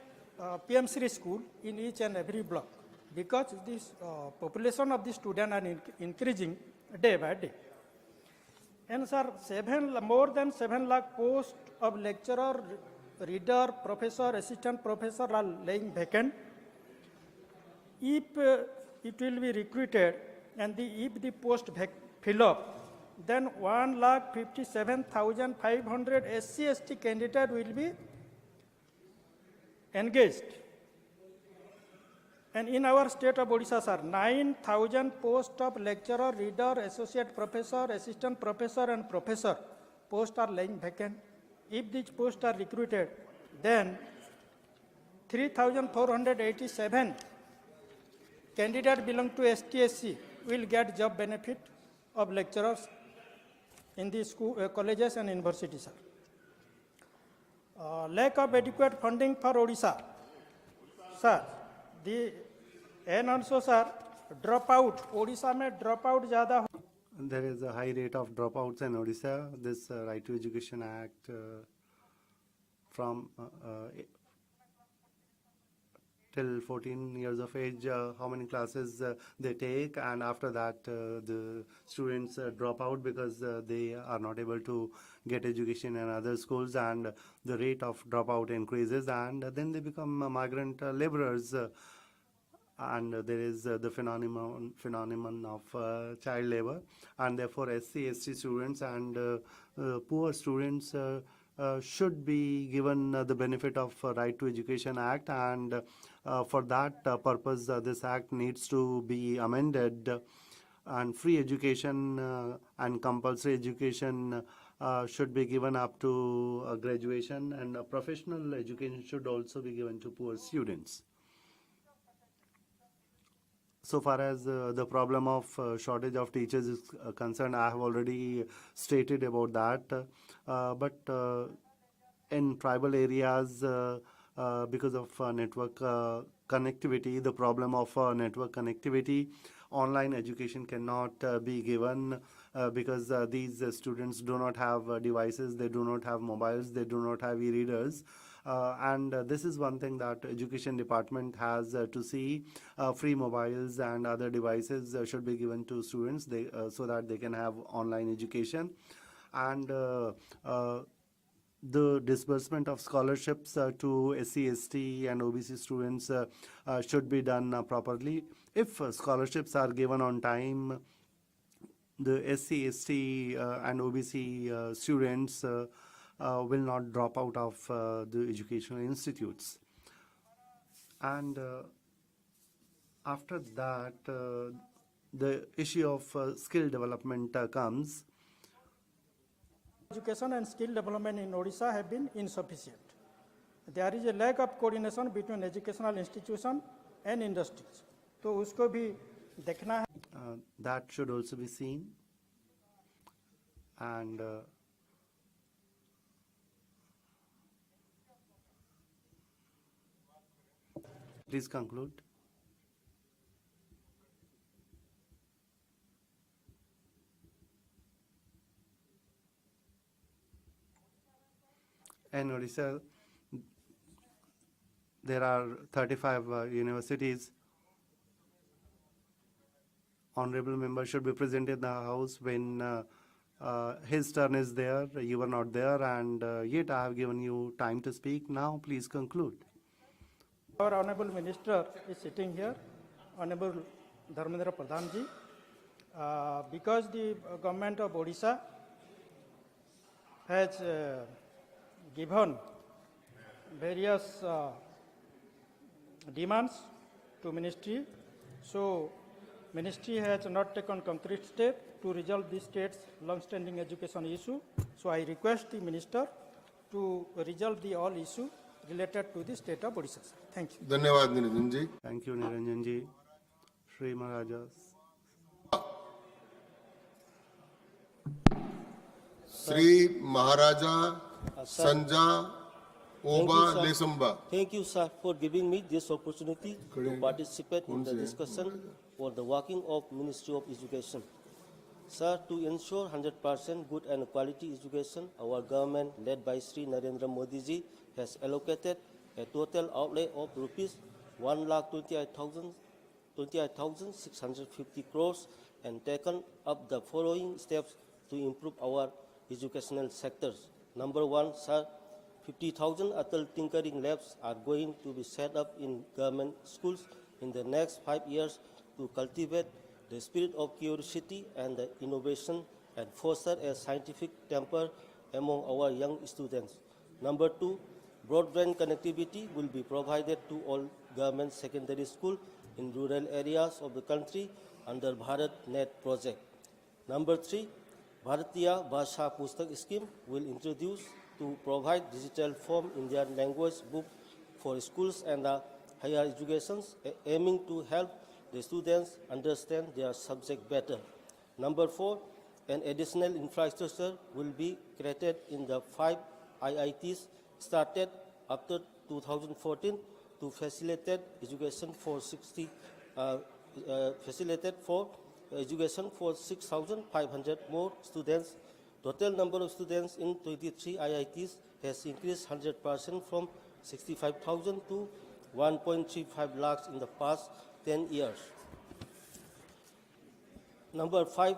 [SPEAKER 8] PM3 school in each and every block, because this population of the students are increasing day by day. And sir, more than 7 lakh posts of lecturer, reader, professor, assistant professor are laying vacant. If it will be recruited and if the post fill up, then 1,57,500 SC/ST candidate will be engaged. And in our state of Odisha, sir, 9,000 posts of lecturer, reader, associate professor, assistant professor, and professor posts are lying vacant. If these posts are recruited, then 3,487 candidates belong to ST/SC will get job benefit of lecturers in the school, colleges and universities, sir. Lack of adequate funding for Odisha, sir. And also, sir, dropout. Odisha mein dropout ज़्यादा हो.
[SPEAKER 3] There is a high rate of dropouts in Odisha. This Right to Education Act from till 14 years of age, how many classes they take, and after that the students drop out because they are not able to get education in other schools, and the rate of dropout increases, and then they become migrant laborers. And there is the phenomenon of child labor, and therefore SC/ST students and poor students should be given the benefit of Right to Education Act, and for that purpose this act needs to be amended, and free education and compulsory education should be given up to graduation, and professional education should also be given to poor students. So far as the problem of shortage of teachers is concerned, I have already stated about that. But in tribal areas, because of network connectivity, the problem of network connectivity, online education cannot be given because these students do not have devices, they do not have mobiles, they do not have e-readers. And this is one thing that Education Department has to see. Free mobiles and other devices should be given to students so that they can have online education. And the disbursement of scholarships to SC/ST and OBC students should be done properly. If scholarships are given on time, the SC/ST and OBC students will not drop out of the educational institutes. And after that, the issue of skill development comes.
[SPEAKER 8] Education and skill development in Odisha have been insufficient. There is a lack of coordination between educational institutions and industries. तो उसको भी देखना है.
[SPEAKER 3] That should also be seen. And please conclude. In Odisha, there are 35 universities. Honorable member should be present in the House when his turn is there. You were not there, and yet I have given you time to speak. Now, please conclude.
[SPEAKER 8] Our Honorable Minister is sitting here, Honorable Dharmendra Pradhan ji. Because the government of Odisha has given various demands to ministry, so ministry has not taken concrete step to resolve the state's long-standing education issue. So I request the minister to resolve the all issue related to the state of Odisha. Thank you.
[SPEAKER 1] धन्यवाद निरंजन जी.
[SPEAKER 3] Thank you, Niranjan ji. Shri Maharajas.
[SPEAKER 1] Shri Maharaja Sanja Oba Lesamba.
[SPEAKER 16] Thank you, sir, for giving me this opportunity to participate in the discussion for the working of Ministry of Education. Sir, to ensure 100% good and quality education, our government, led by Sri Narendra Modi ji, has allocated a total outlay of rupees 1,28,650 crores and taken up the following steps to improve our educational sectors. Number one, sir, 50,000 Atal tinkering labs are going to be set up in government schools in the next 5 years to cultivate the spirit of curiosity and innovation and foster a scientific temper among our young students. Number two, broadband connectivity will be provided to all government secondary schools in rural areas of the country under Bharat Net project. Number three, Bharatiya Bhasha Pustak scheme will introduce to provide digital form Indian language book for schools and higher educations, aiming to help the students understand their subject better. Number four, an additional infrastructure will be created in the 5 IITs started after 2014 to facilitate education for 6,500 more students. Total number of students in 23 IITs has increased 100% from 65,000 to 1.35 lakhs in the past 10 years. Number five,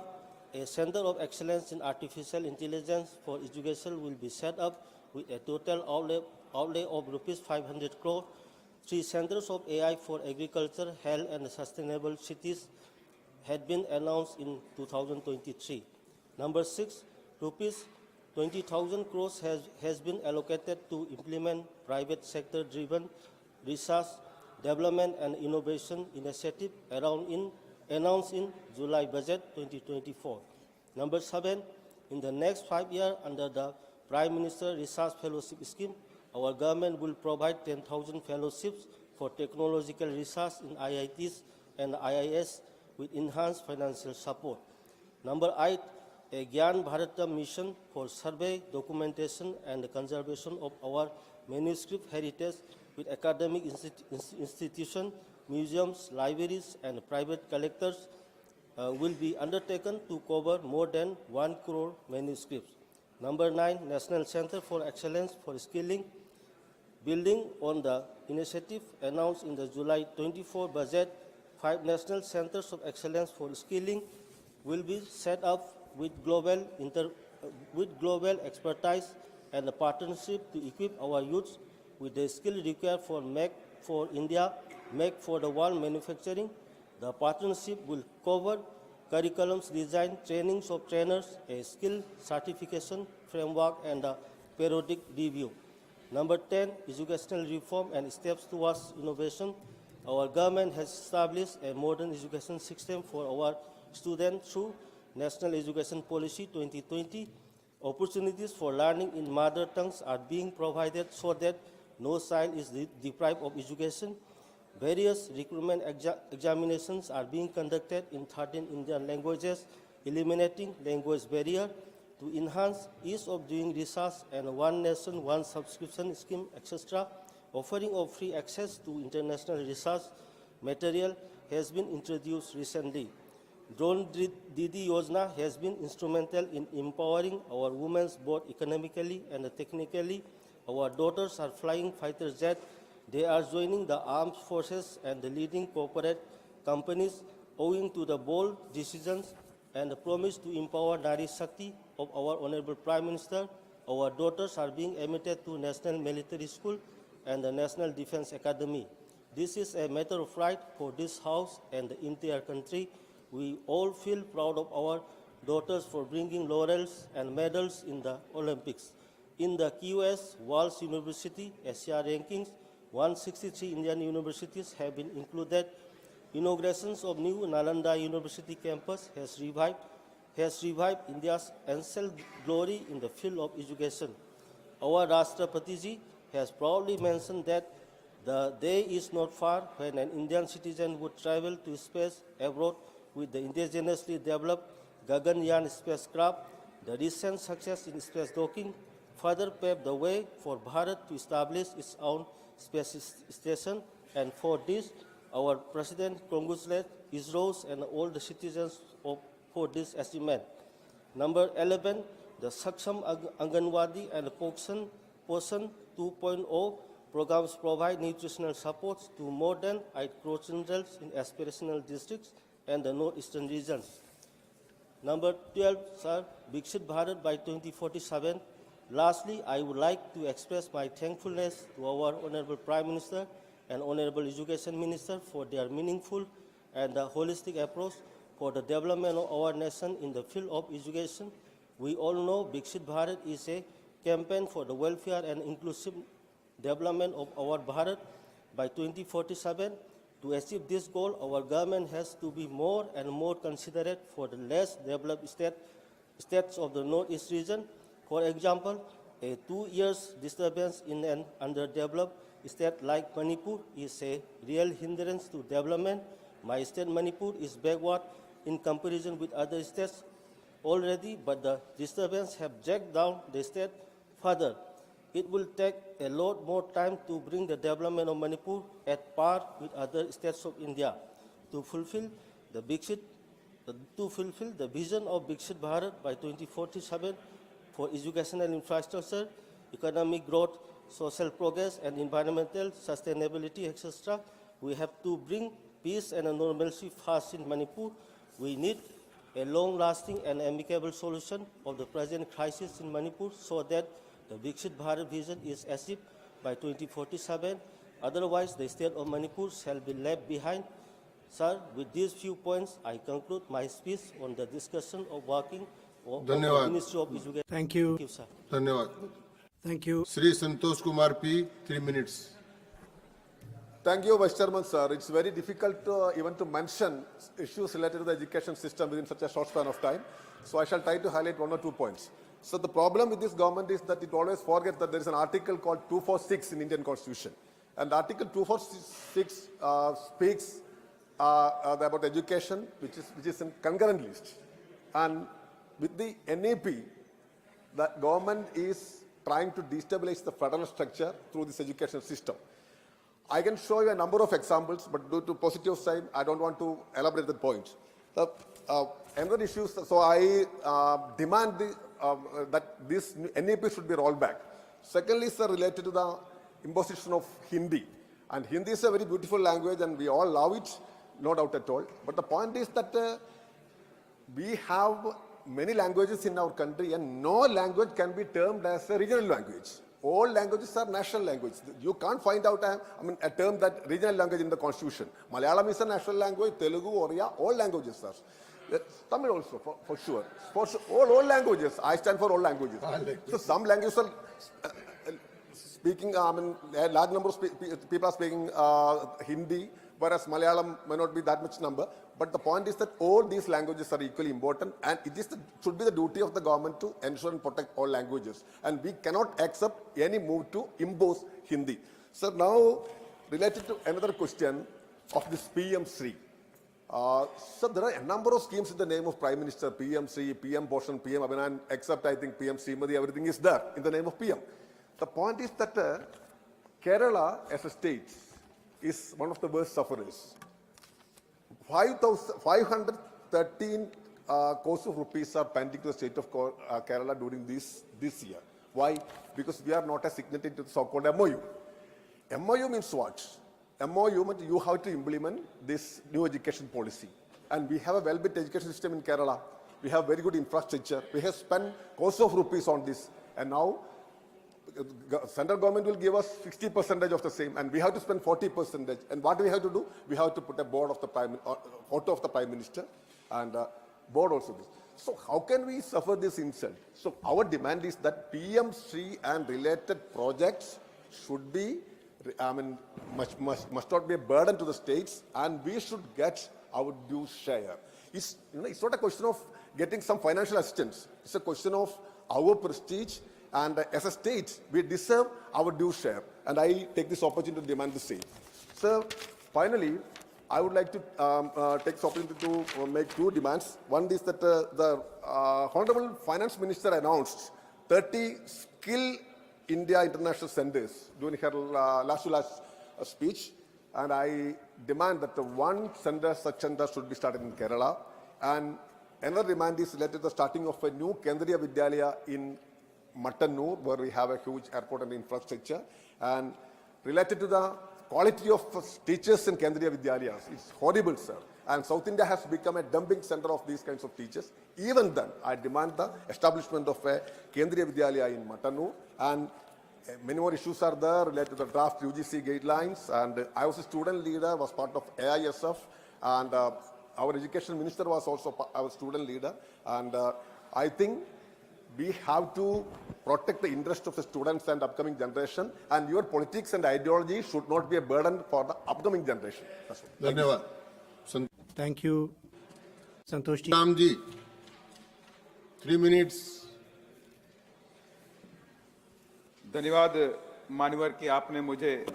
[SPEAKER 16] a Center of Excellence in Artificial Intelligence for Education will be set up with a total outlay of rupees 500 crore. 3 centers of AI for agriculture, health and sustainable cities had been announced in 2023. Number 6, rupees 20,000 crores has been allocated to implement private sector driven research, development and innovation initiative announced in July budget 2024. Number 7, in the next 5 years under the Prime Minister Research Fellowship Scheme, our government will provide 10,000 fellowships for technological research in IITs and IIS with enhanced financial support. Number 8, a Gyan Bharatam mission for survey, documentation and conservation of our manuscript heritage with academic institutions, museums, libraries and private collectors will be undertaken to cover more than 1 crore manuscripts. Number 9, National Center for Excellence for Skilling. Building on the initiative announced in the July 24 budget, 5 National Centers of Excellence for Skilling will be set up with global expertise and a partnership to equip our youths with the skill required for Make for India, Make for the World manufacturing. The partnership will cover curriculums design, trainings of trainers, a skill certification framework and a periodic review. Number 10, educational reform and steps towards innovation. Our government has established a modern education system for our students through National Education Policy 2020. Opportunities for learning in mother tongues are being provided so that no child is deprived of education. Various recruitment examinations are being conducted in 13 Indian languages, eliminating language barrier to enhance ease of doing research and one nation, one subscription scheme, etc. Offering of free access to international research material has been introduced recently. Drone Didi Yojana has been instrumental in empowering our women both economically and technically. Our daughters are flying fighter jets. They are joining the armed forces and the leading corporate companies owing to the bold decisions and the promise to empower Nari Shakti of our Honorable Prime Minister. Our daughters are being admitted to National Military School and the National Defense Academy. This is a matter of pride for this House and the entire country. We all feel proud of our daughters for bringing laurels and medals in the Olympics. In the QS World University Asia rankings, 163 Indian universities have been included. Inaugurations of new Nalanda University campus has revived India's ancient glory in the field of education. Our Rashtrapatiji has proudly mentioned that the day is not far when an Indian citizen would travel to space abroad with the indigenously developed Gaganyaan spacecraft. The recent success in space docking further paved the way for Bharat to establish its own space station, and for this, our President congratulates ISRO's and all the citizens for this achievement. Number 11, the Saksham Anganwadi and Poshan 2.0 programs provide nutritional support to more than 8 crore children in aspirational districts and the northeastern regions. Number 12, sir, Viksit Bharat by 2047. Lastly, I would like to express my thankfulness to our Honorable Prime Minister and Honorable Education Minister for their meaningful and holistic approach for the development of our nation in the field of education. We all know Viksit Bharat is a campaign for the welfare and inclusive development of our Bharat. By 2047, to achieve this goal, our government has to be more and more considerate for the less developed states of the Northeast region. For example, a 2 years disturbance in an underdeveloped state like Manipur is a real hindrance to development. My state Manipur is backward in comparison with other states already, but the disturbance have dragged down the state further. It will take a lot more time to bring the development of Manipur at par with other states of India. To fulfill the vision of Viksit Bharat by 2047 for educational infrastructure, economic growth, social progress, and environmental sustainability, etc., we have to bring peace and normalcy fast in Manipur. We need a long-lasting and amicable solution of the present crisis in Manipur so that the Viksit Bharat vision is achieved by 2047. Otherwise, the state of Manipur shall be left behind. Sir, with these few points, I conclude my speech on the discussion of working of the Ministry of Education.
[SPEAKER 5] Thank you.
[SPEAKER 16] Thank you, sir.
[SPEAKER 1] धन्यवाद.
[SPEAKER 5] Thank you.
[SPEAKER 1] Sri Santosh Kumar P, 3 minutes.
[SPEAKER 13] Thank you, Vice Chairman, sir. It's very difficult even to mention issues related to the education system within such a short span of time. So I shall try to highlight 1 or 2 points. So the problem with this government is that it always forgets that there is an article called 246 in Indian Constitution. And Article 246 speaks about education, which is in concurrent list. And with the NEP, the government is trying to destabilize the federal structure through this education system. I can show you a number of examples, but due to positive side, I don't want to elaborate the point. Another issue, so I demand that this NEP should be rolled back. Secondly, sir, related to the imposition of Hindi. And Hindi is a very beautiful language and we all love it, no doubt at all. But the point is that we have many languages in our country and no language can be termed as a regional language. All languages are national language. You can't find out a term that regional language in the constitution. Malayalam is a national language, Telugu, Oriya, all languages are. Tamil also, for sure. All languages. I stand for all languages. So some languages are speaking, a large number of people are speaking Hindi, whereas Malayalam may not be that much number. But the point is that all these languages are equally important and it is should be the duty of the government to ensure and protect all languages. And we cannot accept any move to impose Hindi. So now, related to another question of this PM Sri. So there are a number of schemes in the name of Prime Minister, PM Sri, PM Boshan, PM Abhinan, except I think PM Srimati, everything is there in the name of PM. The point is that Kerala as a state is one of the worst sufferers. 513 crores of rupees are pending to the state of Kerala during this year. Why? Because we are not a signatory to the so-called MOU. MOU means what? MOU means you have to implement this new education policy. And we have a well-built education system in Kerala. We have very good infrastructure. We have spent crores of rupees on this. And now, central government will give us 60% of the same, and we have to spend 40%. And what do we have to do? We have to put a board of the photo of the Prime Minister, and board also this. So how can we suffer this insult? So our demand is that PM Sri and related projects should be, must not be a burden to the states, and we should get our due share. It's not a question of getting some financial assistance. It's a question of our prestige. And as a state, we deserve our due share. And I take this opportunity to demand the same. So, finally, I would like to take this opportunity to make 2 demands. One is that the Honorable Finance Minister announced 30 Skill India International Centers during her last speech. And I demand that such center should be started in Kerala. And another demand is related to the starting of a new Kendriya Vidyalaya in Mattanur, where we have a huge airport and infrastructure. And related to the quality of teachers in Kendriya Vidyalayas is horrible, sir. And South India has become a dumping center of these kinds of teachers. Even then, I demand the establishment of a Kendriya Vidyalaya in Matanu, and many more issues are there related to the draft UGC guidelines. And I was a student leader, was part of AISF, and our education minister was also our student leader. And I think we have to protect the interest of the students and upcoming generation, and your politics and ideology should not be a burden for the upcoming generation.
[SPEAKER 1] धन्यवाद.
[SPEAKER 5] Thank you, Santosh ji.
[SPEAKER 1] Ram ji, 3 minutes.
[SPEAKER 20] धन्यवाद मान्यवर कि आपने मुझे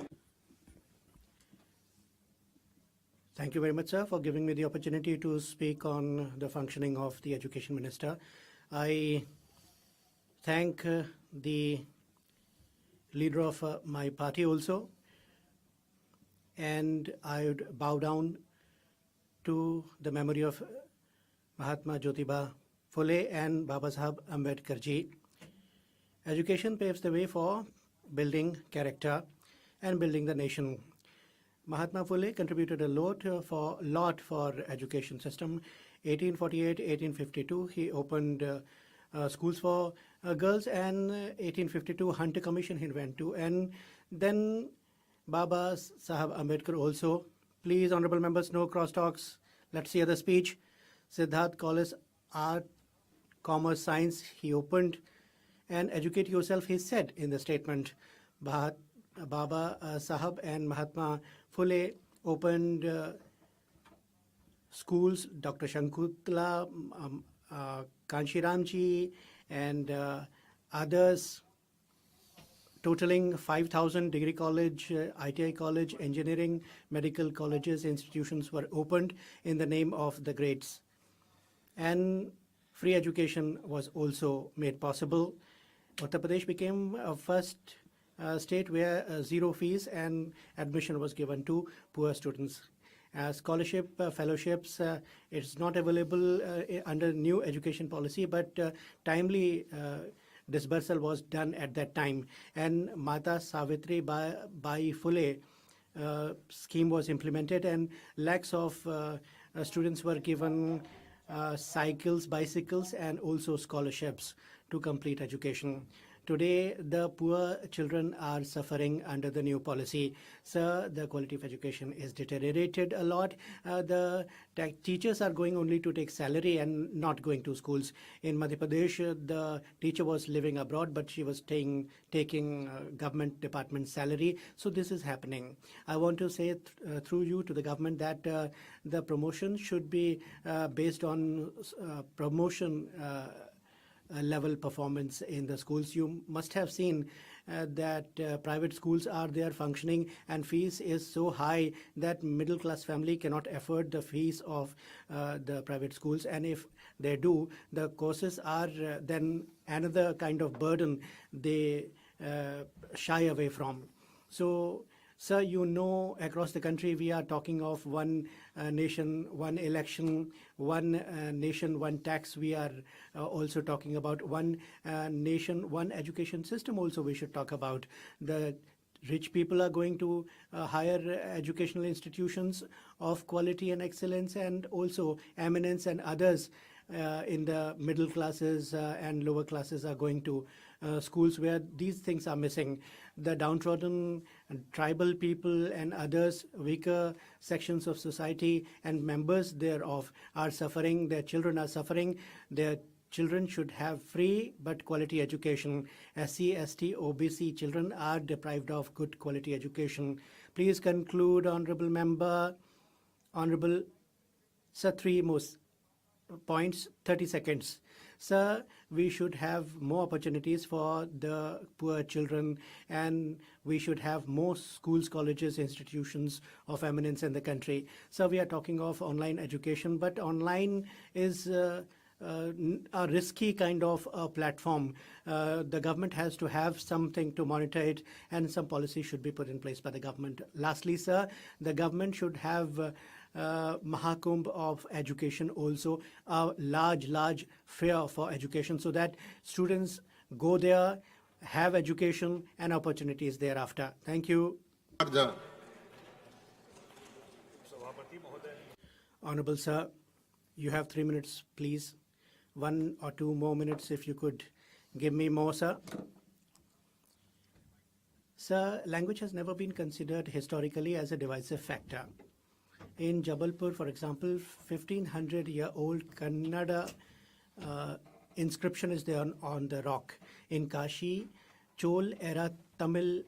[SPEAKER 5] Thank you very much, sir, for giving me the opportunity to speak on the functioning of the Education Minister. I thank the leader of my party also, and I would bow down to the memory of Mahatma Jyotiba Phule and Baba Saheb Ambedkar ji. Education paves the way for building character and building the nation. Mahatma Phule contributed a lot for education system. 1848, 1852, he opened schools for girls, and 1852 Hunter Commission he went to, and then Baba Saheb Ambedkar also. Please, honorable members, no crosstalks. Let's hear the speech. Siddharth College, Art, Commerce, Science, he opened, and educate yourself, he said in the statement. Baba Saheb and Mahatma Phule opened schools, Dr. Shankutla, Kanshiramji, and others, totaling 5,000 degree college, ITI college, engineering, medical colleges, institutions were opened in the name of the greats. And free education was also made possible. Uttar Pradesh became a first state where zero fees and admission was given to poor students. Scholarship, fellowships, it's not available under new education policy, but timely disbursal was done at that time. And Mata Savitri Bai Phule scheme was implemented, and lakhs of students were given cycles, bicycles, and also scholarships to complete education. Today, the poor children are suffering under the new policy. Sir, the quality of education is deteriorated a lot. The teachers are going only to take salary and not going to schools. In Madhya Pradesh, the teacher was living abroad, but she was taking government department salary. So this is happening. I want to say through you to the government that the promotion should be based on promotion level performance in the schools. You must have seen that private schools are there functioning, and fees is so high that middle class family cannot afford the fees of the private schools, and if they do, the courses are then another kind of burden they shy away from. So sir, you know, across the country we are talking of one nation, one election, one nation, one tax. We are also talking about one nation, one education system also we should talk about. The rich people are going to higher educational institutions of quality and excellence, and also eminence, and others in the middle classes and lower classes are going to schools where these things are missing. The downtrodden tribal people and others, weaker sections of society and members thereof are suffering. Their children are suffering. Their children should have free but quality education. SC, ST, OBC children are deprived of good quality education. Please conclude, honorable member. Honorable Sir, 3 most points, 30 seconds. Sir, we should have more opportunities for the poor children, and we should have more schools, colleges, institutions of eminence in the country. Sir, we are talking of online education, but online is a risky kind of platform. The government has to have something to monitor it, and some policy should be put in place by the government. Lastly, sir, the government should have Mahakumbh of education also, a large fair for education, so that students go there, have education and opportunities thereafter. Thank you. Honorable Sir, you have 3 minutes, please. 1 or 2 more minutes if you could give me more, sir. Sir, language has never been considered historically as a divisive factor. In Jabalpur, for example, 1500-year-old Kannada inscription is there on the rock. In Kashi, Chol-era Tamil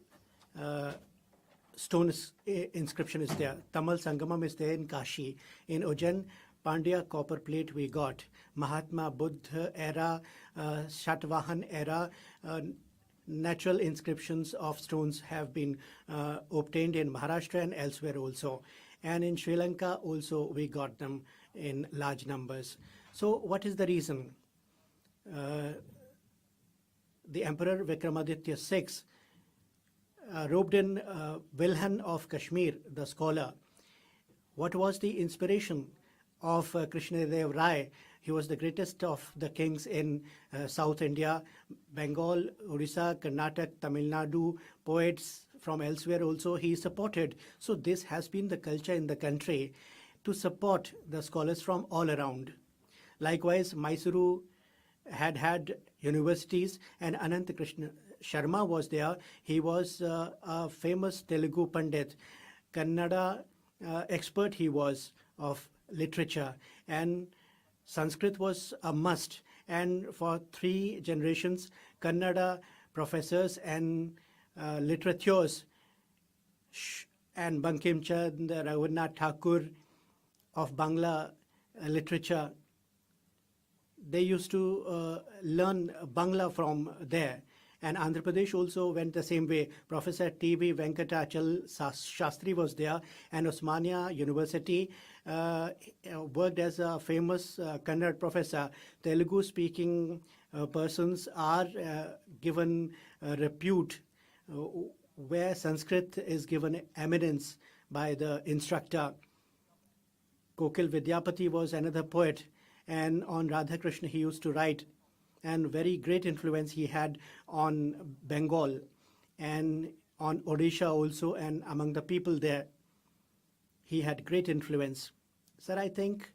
[SPEAKER 5] stone inscription is there. Tamal Sangamam is there in Kashi. In Ujjain, Pandya copper plate we got. Mahatma Buddha era, Shatvahan era, natural inscriptions of stones have been obtained in Maharashtra and elsewhere also. And in Sri Lanka also we got them in large numbers. So what is the reason? The Emperor Vikramaditya VI roped in Wilhan of Kashmir, the scholar. What was the inspiration of Krishnadev Rai? He was the greatest of the kings in South India, Bengal, Odisha, Karnataka, Tamil Nadu, poets from elsewhere also he supported. So this has been the culture in the country to support the scholars from all around. Likewise, Mysuru had universities, and Anant Krishna Sharma was there. He was a famous Telugu Pandit, Kannada expert he was of literature, and Sanskrit was a must. And for 3 generations, Kannada professors and literateurs and Bankim Chand, Raghunath Thakur of Bangla literature, they used to learn Bangla from there. And Andhra Pradesh also went the same way. Professor T.V. Venkatachal Shastri was there, and Osmania University worked as a famous Kannada professor. Telugu-speaking persons are given repute, where Sanskrit is given eminence by the instructor. Kokil Vidyapati was another poet, and on Radha Krishna he used to write, and very great influence he had on Bengal and on Odisha also, and among the people there. He had great influence. Sir, I think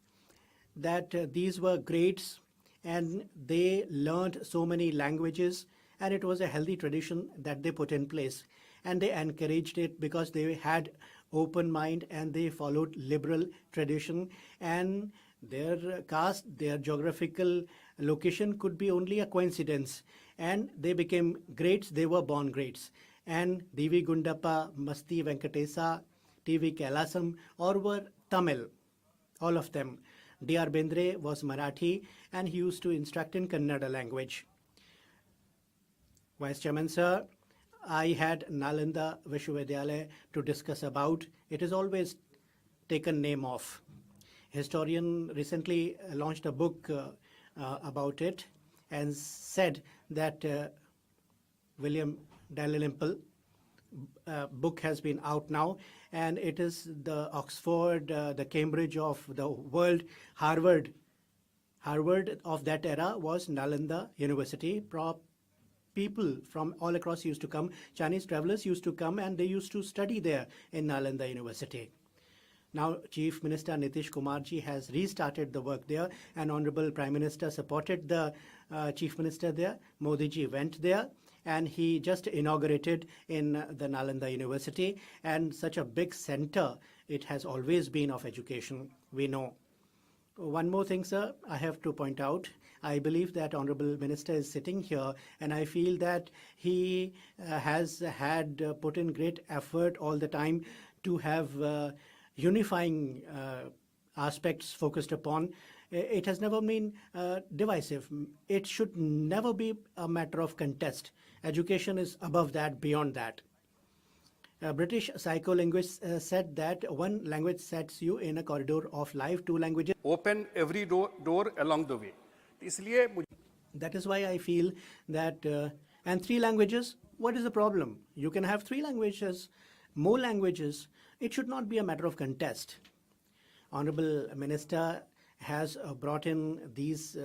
[SPEAKER 5] that these were greats, and they learned so many languages, and it was a healthy tradition that they put in place. And they encouraged it because they had open mind and they followed liberal tradition, and their caste, their geographical location could be only a coincidence, and they became greats. They were born greats. And D.V. Gundappa, Masti Venkatesa, T.V. Kailasam, all were Tamil, all of them. D.R. Bendre was Marathi, and he used to instruct in Kannada language. Vice Chairman, sir, I had Nalanda Vishwavidyalaya to discuss about. It is always taken name of. Historian recently launched a book about it and said that William Dalrymple book has been out now, and it is the Oxford, the Cambridge of the world. Harvard of that era was Nalanda University. People from all across used to come. Chinese travelers used to come, and they used to study there in Nalanda University. Now, Chief Minister Nitish Kumarji has restarted the work there, and Honorable Prime Minister supported the Chief Minister there. Modi ji went there, and he just inaugurated in the Nalanda University, and such a big center it has always been of education, we know. One more thing, sir, I have to point out. I believe that Honorable Minister is sitting here, and I feel that he has had put in great effort all the time to have unifying aspects focused upon. It has never been divisive. It should never be a matter of contest. Education is above that, beyond that. A British psycholinguist said that one language sets you in a corridor of life, 2 languages
[SPEAKER 6] open every door along the way.
[SPEAKER 5] That is why I feel that, and 3 languages, what is the problem? You can have 3 languages, more languages. It should not be a matter of contest. Honorable Minister has brought in these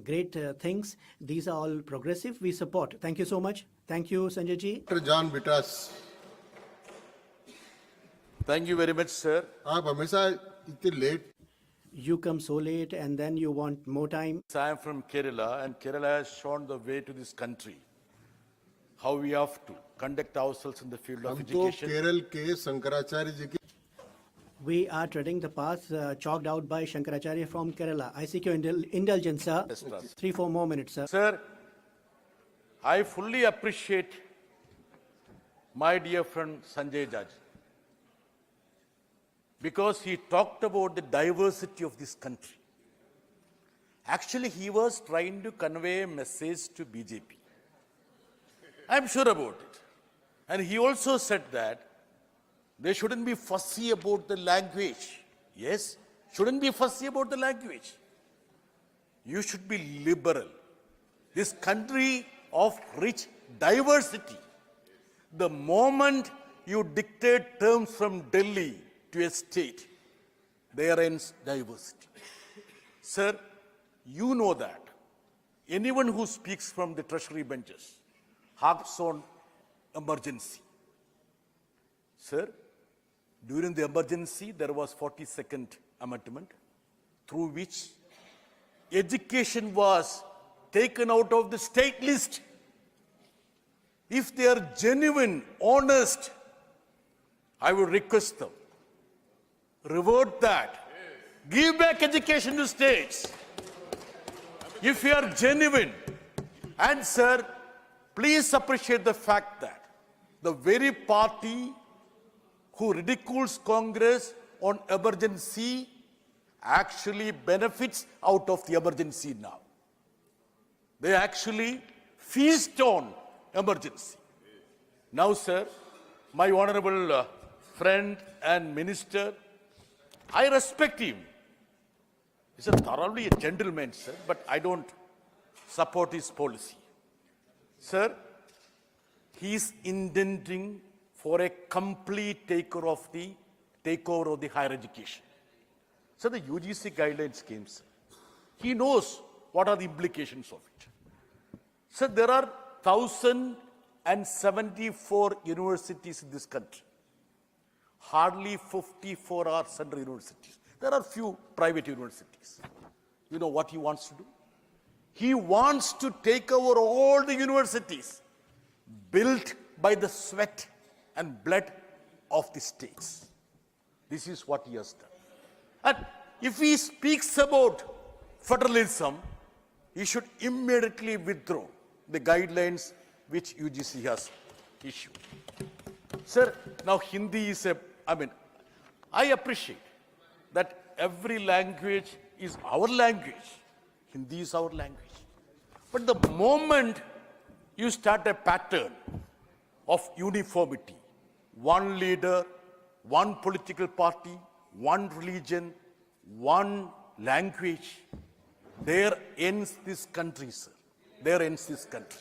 [SPEAKER 5] great things. These are all progressive. We support. Thank you so much. Thank you, Sanjay ji.
[SPEAKER 1] Dr. John Bittas.
[SPEAKER 10] Thank you very much, sir.
[SPEAKER 1] आप हमेशा इतने late
[SPEAKER 5] You come so late and then you want more time.
[SPEAKER 10] I am from Kerala, and Kerala has shown the way to this country. How we have to conduct ourselves in the field of
[SPEAKER 1] हम तो
[SPEAKER 10] education.
[SPEAKER 1] Kerala के शंकराचार्य जी की
[SPEAKER 5] We are treading the path chalked out by Shankaracharya from Kerala. I seek your indulgence, sir.
[SPEAKER 10] Yes, sir.
[SPEAKER 5] 3-4 more minutes, sir.
[SPEAKER 10] Sir, I fully appreciate my dear friend Sanjay Jaj, because he talked about the diversity of this country. Actually, he was trying to convey a message to BJP. I'm sure about it. And he also said that they shouldn't be fussy about the language. Yes, shouldn't be fussy about the language. You should be liberal. This country of rich diversity. The moment you dictate terms from Delhi to a state, there ends diversity. Sir, you know that. Anyone who speaks from the treasury benches harps on emergency. Sir, during the emergency, there was 42nd amendment through which education was taken out of the state list. If they are genuine, honest, I would request them, revert that. Give back education to states. If you are genuine. And sir, please appreciate the fact that the very party who ridicules Congress on emergency actually benefits out of the emergency now. They actually feast on emergency. Now, sir, my honorable friend and minister, I respect him. He's a thoroughly a gentleman, sir, but I don't support his policy. Sir, he is intending for a complete takeover of the higher education. So the UGC guidelines came, sir. He knows what are the implications of it. So there are 1,074 universities in this country. Hardly 54 are central universities. There are few private universities. You know what he wants to do? He wants to take over all the universities built by the sweat and blood of the states. This is what he has done. And if he speaks about federalism, he should immediately withdraw the guidelines which UGC has issued. Sir, now Hindi is I appreciate that every language is our language. Hindi is our language. But the moment you start a pattern of uniformity, one leader, one political party, one religion, one language, there ends this country, sir. There ends this country.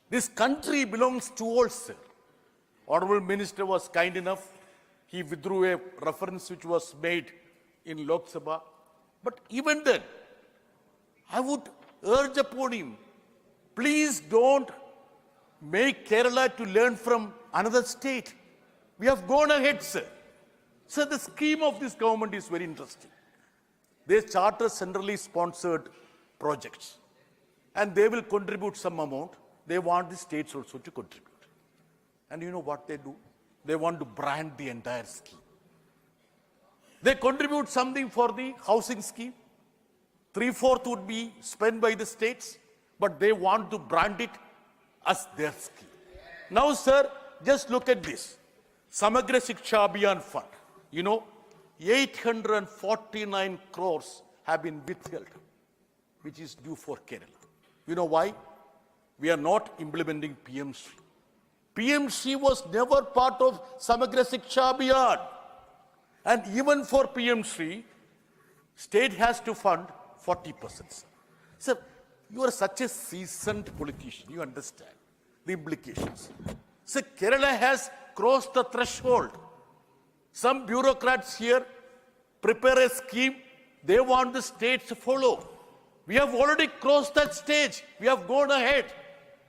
[SPEAKER 10] This country belongs to all, sir. Honorable Minister was kind enough. He withdrew a reference which was made in Lok Sabha. But even then, I would urge upon him, please don't make Kerala to learn from another state. We have gone ahead, sir. Sir, the scheme of this government is very interesting. They charter centrally sponsored projects, and they will contribute some amount. They want the states also to contribute. And you know what they do? They want to brand the entire scheme. They contribute something for the housing scheme. 3/4 would be spent by the states, but they want to brand it as their scheme. Now, sir, just look at this. Samagra Shiksha Abhiyan Fund. You know, 849 crores have been withheld, which is due for Kerala. You know why? We are not implementing PMC. PMC was never part of Samagra Shiksha Abhiyan. And even for PMC, state has to fund 40%. Sir, you are such a seasoned politician. You understand the implications. So Kerala has crossed the threshold. Some bureaucrats here prepare a scheme. They want the states to follow. We have already crossed that stage. We have gone ahead.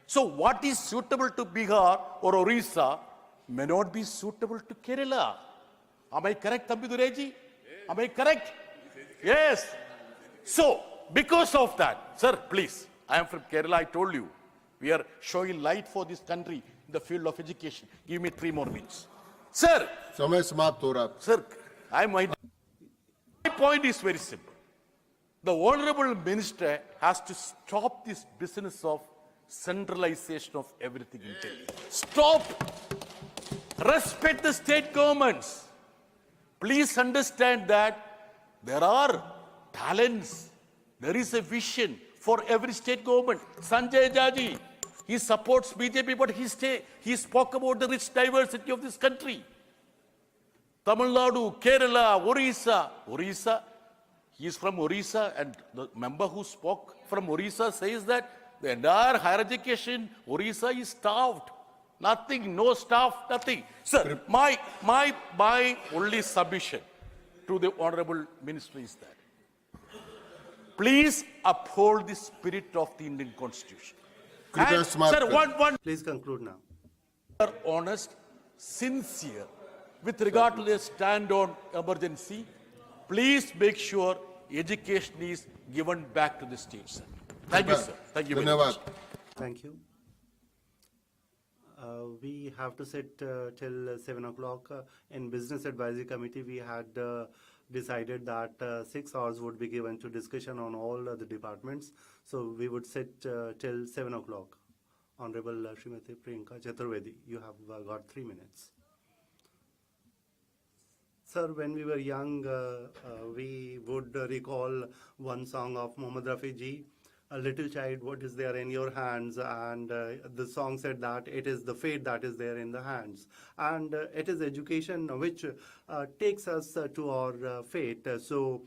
[SPEAKER 10] So what is suitable to Bihar or Orissa may not be suitable to Kerala. Am I correct, Thambi Dureji? Am I correct? Yes. So, because of that, sir, please, I am from Kerala, I told you, we are showing light for this country in the field of education. Give me 3 more minutes. Sir, sir, my point is very simple. The Honorable Minister has to stop this business of centralization of everything in Delhi. Stop. Respect the state governments. Please understand that there are talents. There is a vision for every state government. Sanjay Jaji, he supports BJP, but he spoke about the rich diversity of this country. Tamil Nadu, Kerala, Orissa, he is from Orissa, and the member who spoke from Orissa says that the entire higher education, Orissa is starved. Nothing, no staff, nothing. Sir, my only submission to the Honorable Minister is that please uphold the spirit of the Indian Constitution. And, sir,
[SPEAKER 3] Please conclude now.
[SPEAKER 10] Are honest, sincere, with regard to their stand on emergency, please make sure education is given back to the states. Thank you, sir. Thank you very much.
[SPEAKER 3] Thank you. We have to sit till 7 o'clock. In Business Advisory Committee, we had decided that 6 hours would be given to discussion on all the departments. So we would sit till 7 o'clock. Honorable Srimati Priyanka Chaturvedi, you have got 3 minutes. Sir, when we were young, we would recall one song of Mohammad Rafi ji, "A little child, what is there in your hands?" And the song said that it is the fate that is there in the hands. And it is education which takes us to our fate. So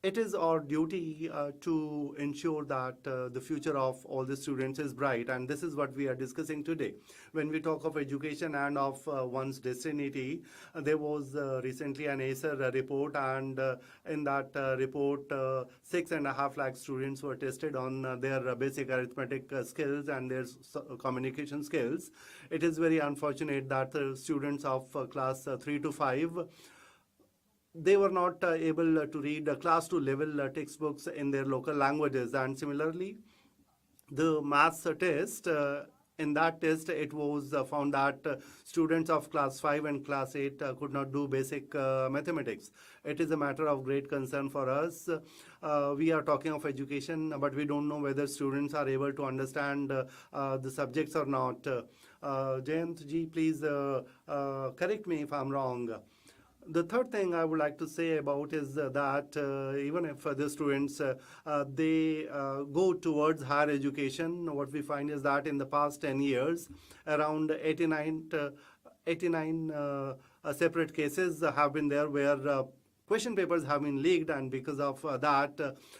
[SPEAKER 3] it is our duty to ensure that the future of all the students is bright, and this is what we are discussing today. When we talk of education and of one's destiny, there was recently an Acer report, and in that report, 6.5 lakh students were tested on their basic arithmetic skills and their communication skills. It is very unfortunate that students of class 3 to 5, they were not able to read class 2 level textbooks in their local languages. And similarly, the maths test, in that test, it was found that students of class 5 and class 8 could not do basic mathematics. It is a matter of great concern for us. We are talking of education, but we don't know whether students are able to understand the subjects or not. Jayant ji, please correct me if I'm wrong. The third thing I would like to say about is that even if the students, they go towards higher education, what we find is that in the past 10 years, around 89 separate cases have been there where question papers have been leaked, and because of that,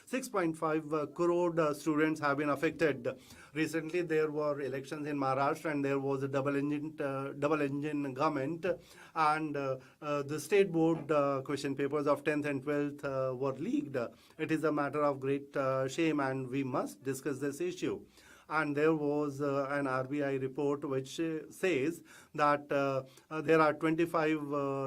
[SPEAKER 3] 6.5 crore students have been affected. Recently, there were elections in Maharashtra, and there was a double engine government, and the state board question papers of 10th and 12th were leaked. It is a matter of great shame, and we must discuss this issue. And there was an RBI report which says that there are 25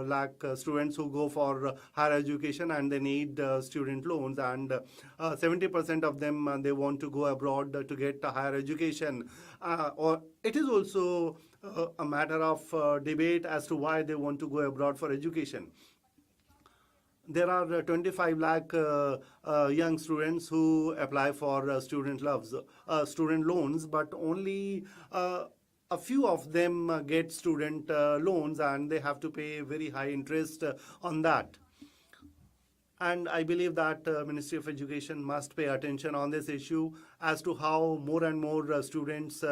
[SPEAKER 3] lakh students who go for higher education and they need student loans, and 70% of them they want to go abroad to get a higher education. Or it is also a matter of debate as to why they want to go abroad for education. There are 25 lakh young students who apply for student loans, but only a few of them get student loans, and they have to pay very high interest on that. And I believe that Ministry of Education must pay attention on this issue as to how more and more students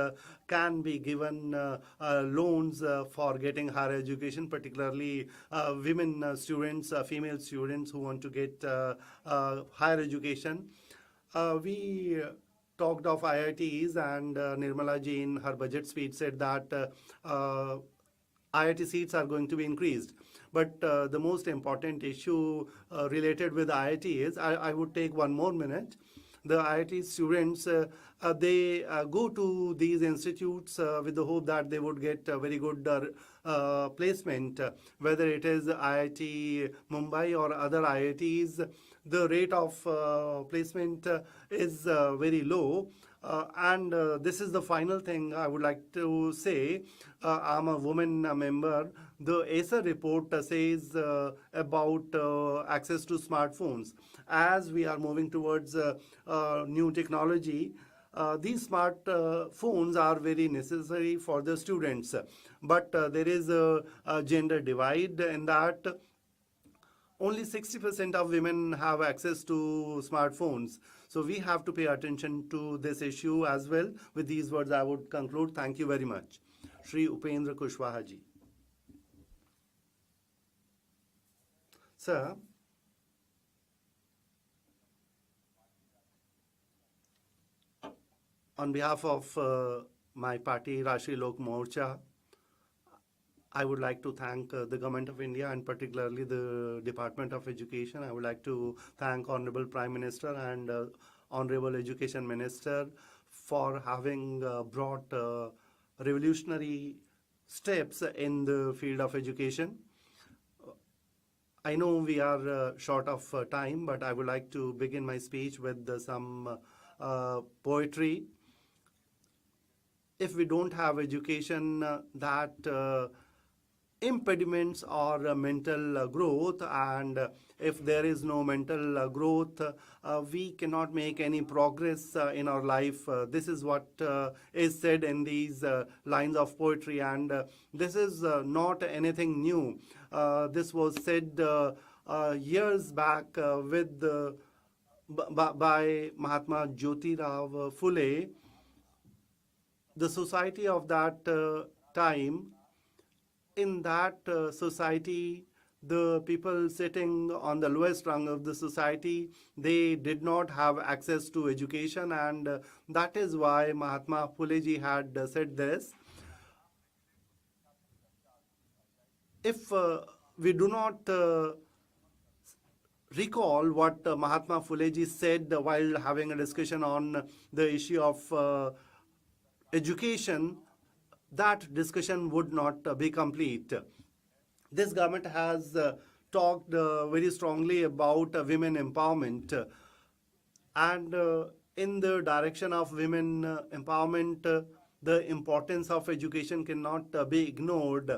[SPEAKER 3] can be given loans for getting higher education, particularly women students, female students who want to get higher education. We talked of IITs, and Nirmala ji in her budget speech said that IIT seats are going to be increased. But the most important issue related with IIT is, I would take 1 more minute. the IIT students, they go to these institutes with the hope that they would get a very good placement, whether it is IIT Mumbai or other IITs. The rate of placement is very low. And this is the final thing I would like to say. I'm a woman member. The ASA report says about access to smartphones. As we are moving towards new technology, these smart phones are very necessary for the students. But there is a gender divide in that only 60% of women have access to smartphones. So we have to pay attention to this issue as well. With these words, I would conclude. Thank you very much. Shri Upendra Kushwaha ji. Sir, on behalf of my party, Rashtriya Lok Morcha, I would like to thank the Government of India and particularly the Department of Education. I would like to thank Honorable Prime Minister and Honorable Education Minister for having brought revolutionary steps in the field of education. I know we are short of time, but I would like to begin my speech with some poetry. If we don't have education, that impediments or mental growth, and if there is no mental growth, we cannot make any progress in our life. This is what is said in these lines of poetry, and this is not anything new. This was said years back by Mahatma Jyotirao Phule. The society of that time, in that society, the people sitting on the lowest rung of the society, they did not have access to education, and that is why Mahatma Phule ji had said this. If we do not recall what Mahatma Phule ji said while having a discussion on the issue of education, that discussion would not be complete. This government has talked very strongly about women empowerment, and in the direction of women empowerment, the importance of education cannot be ignored.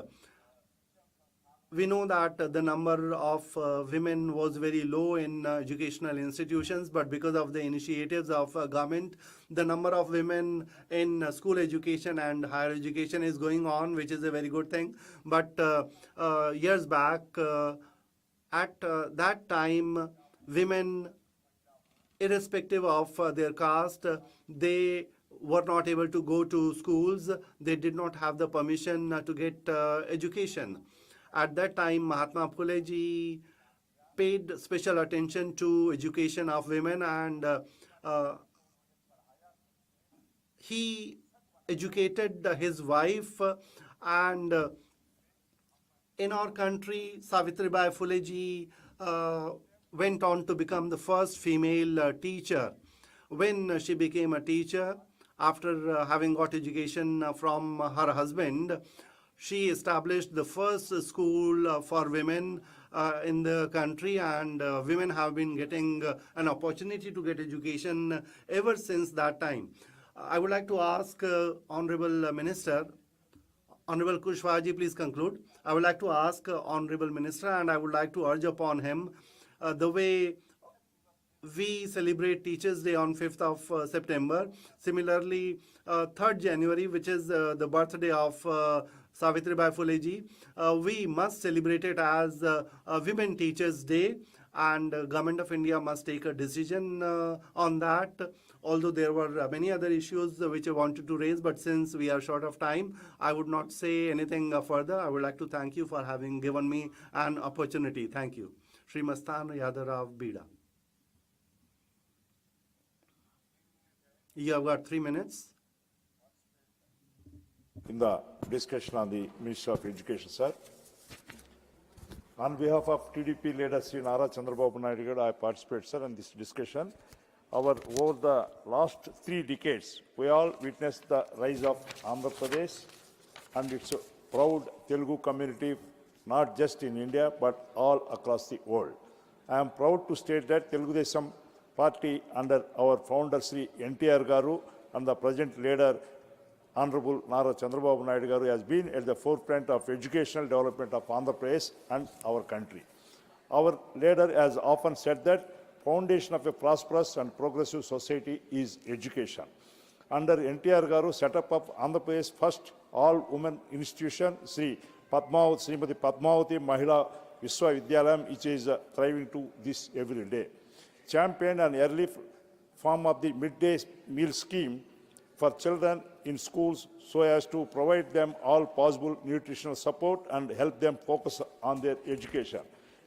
[SPEAKER 3] We know that the number of women was very low in educational institutions, but because of the initiatives of government, the number of women in school education and higher education is going on, which is a very good thing. But years back, at that time, women, irrespective of their caste, they were not able to go to schools. They did not have the permission to get education. At that time, Mahatma Phule ji paid special attention to education of women, and he educated his wife. And in our country, Savitribai Phule ji went on to become the first female teacher. When she became a teacher, after having got education from her husband, she established the first school for women in the country, and women have been getting an opportunity to get education ever since that time. I would like to ask Honorable Minister, Honorable Kushwaha ji, please conclude. I would like to ask Honorable Minister, and I would like to urge upon him the way we celebrate Teachers' Day on 5th of September. Similarly, 3rd January, which is the birthday of Savitribai Phule ji, we must celebrate it as Women Teachers' Day, and Government of India must take a decision on that. Although there were many other issues which I wanted to raise, but since we are short of time, I would not say anything further. I would like to thank you for having given me an opportunity. Thank you. Shri Mastan Yadarav Bida. You have got 3 minutes.
[SPEAKER 9] In the discussion on the Ministry of Education, sir. On behalf of TDP leader Sri Nara Chandrababu Naidu, I participate, sir, in this discussion over the last 3 decades, we all witnessed the rise of Andhra Pradesh and its proud Telugu community, not just in India, but all across the world. I am proud to state that Telugu Desam party under our founder Sri NTR Garu and the present leader Honorable Nara Chandrababu Naidu Garu has been at the forefront of educational development of Andhra Pradesh and our country. Our leader has often said that foundation of a prosperous and progressive society is education. Under NTR Garu setup of Andhra Pradesh first all-women institution, Srimati Padmavati Mahila Viswavidyalayam, which is thriving to this every day. Championed an early form of the midday meal scheme for children in schools so as to provide them all possible nutritional support and help them focus on their education.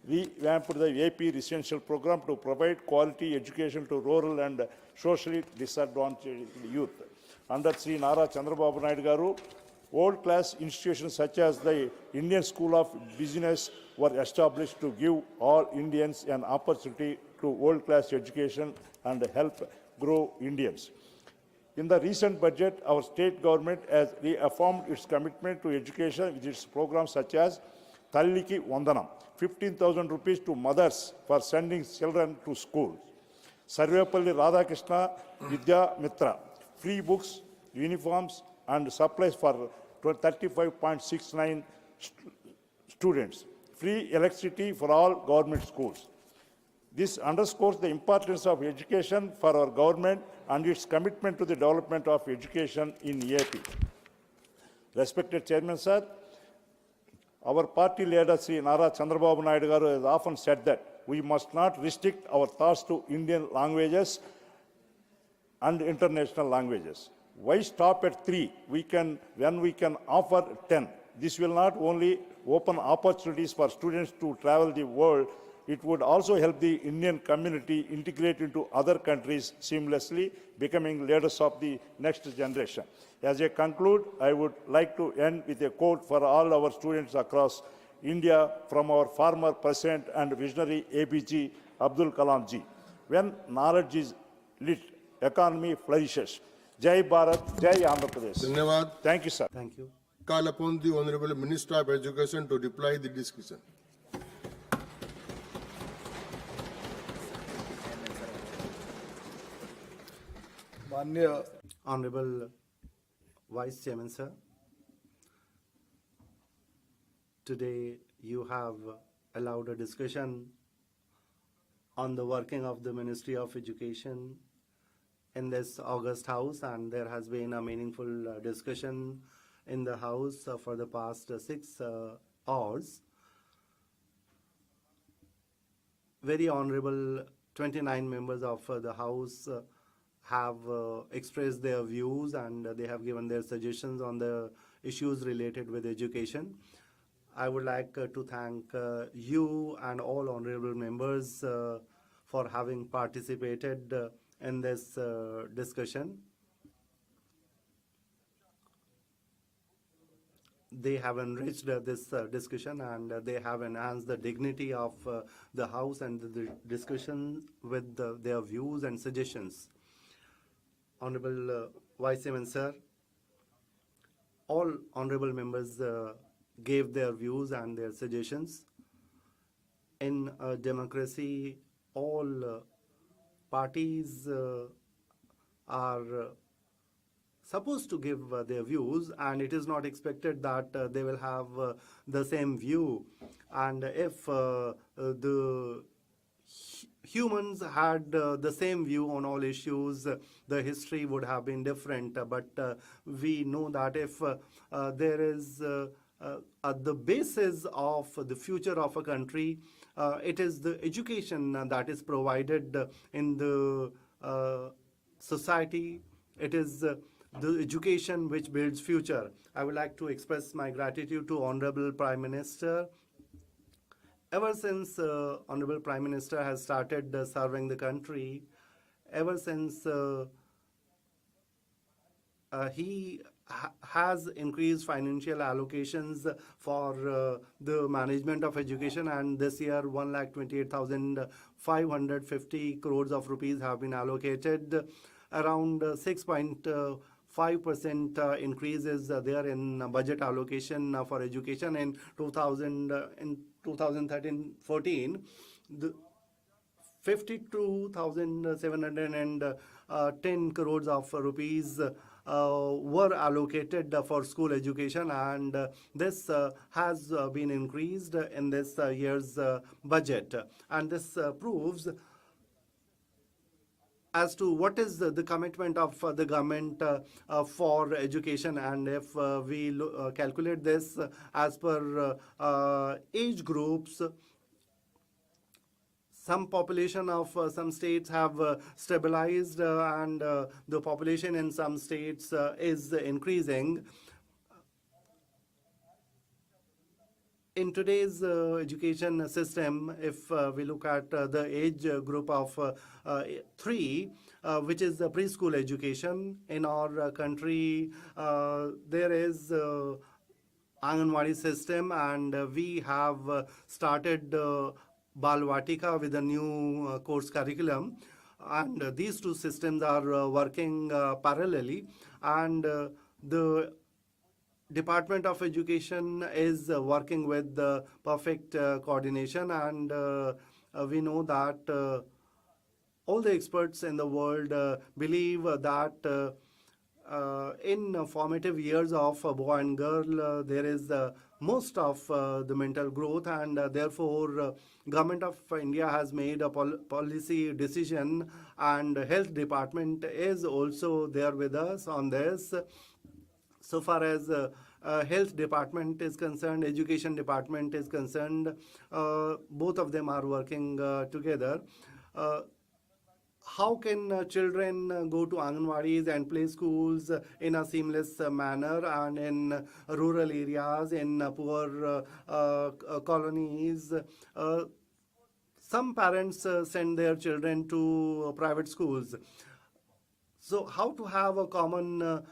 [SPEAKER 9] We revamped the AP Residential Program to provide quality education to rural and socially disadvantaged youth. Under Sri Nara Chandrababu Naidu Garu, world-class institutions such as the Indian School of Business were established to give all Indians an opportunity to world-class education and help grow Indians. In the recent budget, our state government has reaffirmed its commitment to education with its programs such as Talliki Vandanam, 15,000 rupees to mothers for sending children to school. Sarvepalli Radhakrishna Vidya Mitra, free books, uniforms and supplies for 35.69 students. Free electricity for all government schools. This underscores the importance of education for our government and its commitment to the development of education in AP. Respected Chairman, sir, our party leader Sri Nara Chandrababu Naidu Garu has often said that we must not restrict our thoughts to Indian languages and international languages. Why stop at 3 when we can offer 10? This will not only open opportunities for students to travel the world, it would also help the Indian community integrate into other countries seamlessly, becoming leaders of the next generation. As I conclude, I would like to end with a quote for all our students across India from our former president and visionary APG Abdul Kalam ji. When knowledge is lit, economy flourishes. Jai Bharat, Jai Andhra Pradesh.
[SPEAKER 1] Dhanyavad.
[SPEAKER 9] Thank you, sir.
[SPEAKER 3] Thank you.
[SPEAKER 1] Call upon the Honorable Minister of Education to reply the discussion.
[SPEAKER 3] Honorable Vice Chairman, sir, today you have allowed a discussion on the working of the Ministry of Education in this August House, and there has been a meaningful discussion in the House for the past 6 hours. Very honorable 29 members of the House have expressed their views and they have given their suggestions on the issues related with education. I would like to thank you and all honorable members for having participated in this discussion. They have enriched this discussion and they have enhanced the dignity of the House and the discussion with their views and suggestions. Honorable Vice Chairman, sir, all honorable members gave their views and their suggestions. In a democracy, all parties are supposed to give their views, and it is not expected that they will have the same view. And if the humans had the same view on all issues, the history would have been different. But we know that if there is at the basis of the future of a country, it is the education that is provided in the society. It is the education which builds future. I would like to express my gratitude to Honorable Prime Minister. Ever since Honorable Prime Minister has started serving the country, ever since he has increased financial allocations for the management of education, and this year 1,28,550 crores of rupees have been allocated. Around 6.5% increase is there in budget allocation for education in 2013-14. The 52,710 crores of rupees were allocated for school education, and this has been increased in this year's budget. And this proves as to what is the commitment of the government for education. And if we calculate this as per age groups, some population of some states have stabilized, and the population in some states is increasing. In today's education system, if we look at the age group of 3, which is the preschool education in our country, there is Anganwadi system, and we have started Balvatika with a new course curriculum, and these two systems are working parallelly, and the Department of Education is working with the perfect coordination, and we know that all the experts in the world believe that in formative years of boy and girl, there is most of the mental growth, and therefore Government of India has made a policy decision, and Health Department is also there with us on this. So far as Health Department is concerned, Education Department is concerned, both of them are working together. How can children go to Anganwadis and play schools in a seamless manner, and in rural areas, in poor colonies? Some parents send their children to private schools. So how to have a common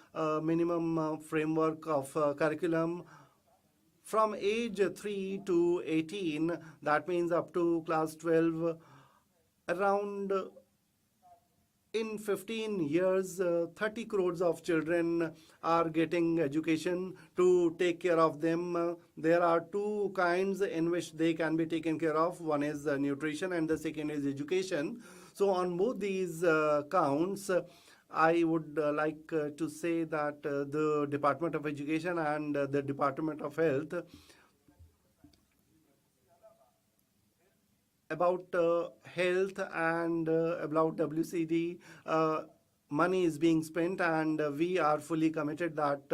[SPEAKER 3] minimum framework of curriculum from age 3 to 18, that means up to class 12, around in 15 years, 30 crores of children are getting education to take care of them. There are two kinds in which they can be taken care of. One is nutrition, and the second is education. So on both these counts, I would like to say that the Department of Education and the Department of Health, about health and about WCD, money is being spent, and we are fully committed that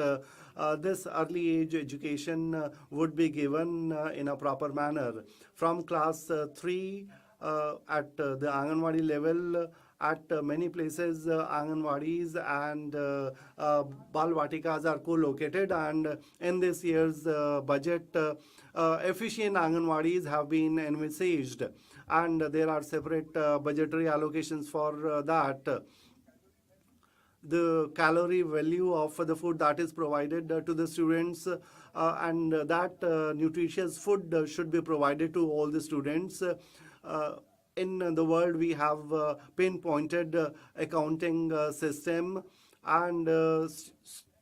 [SPEAKER 3] this early age education would be given in a proper manner. From class 3 at the Anganwadi level, at many places, Anganwadis and Balvatikas are co-located, and in this year's budget, efficient Anganwadis have been envisaged, and there are separate budgetary allocations for that. The calorie value of the food that is provided to the students, and that nutritious food should be provided to all the students. In the world, we have pinpointed accounting system, and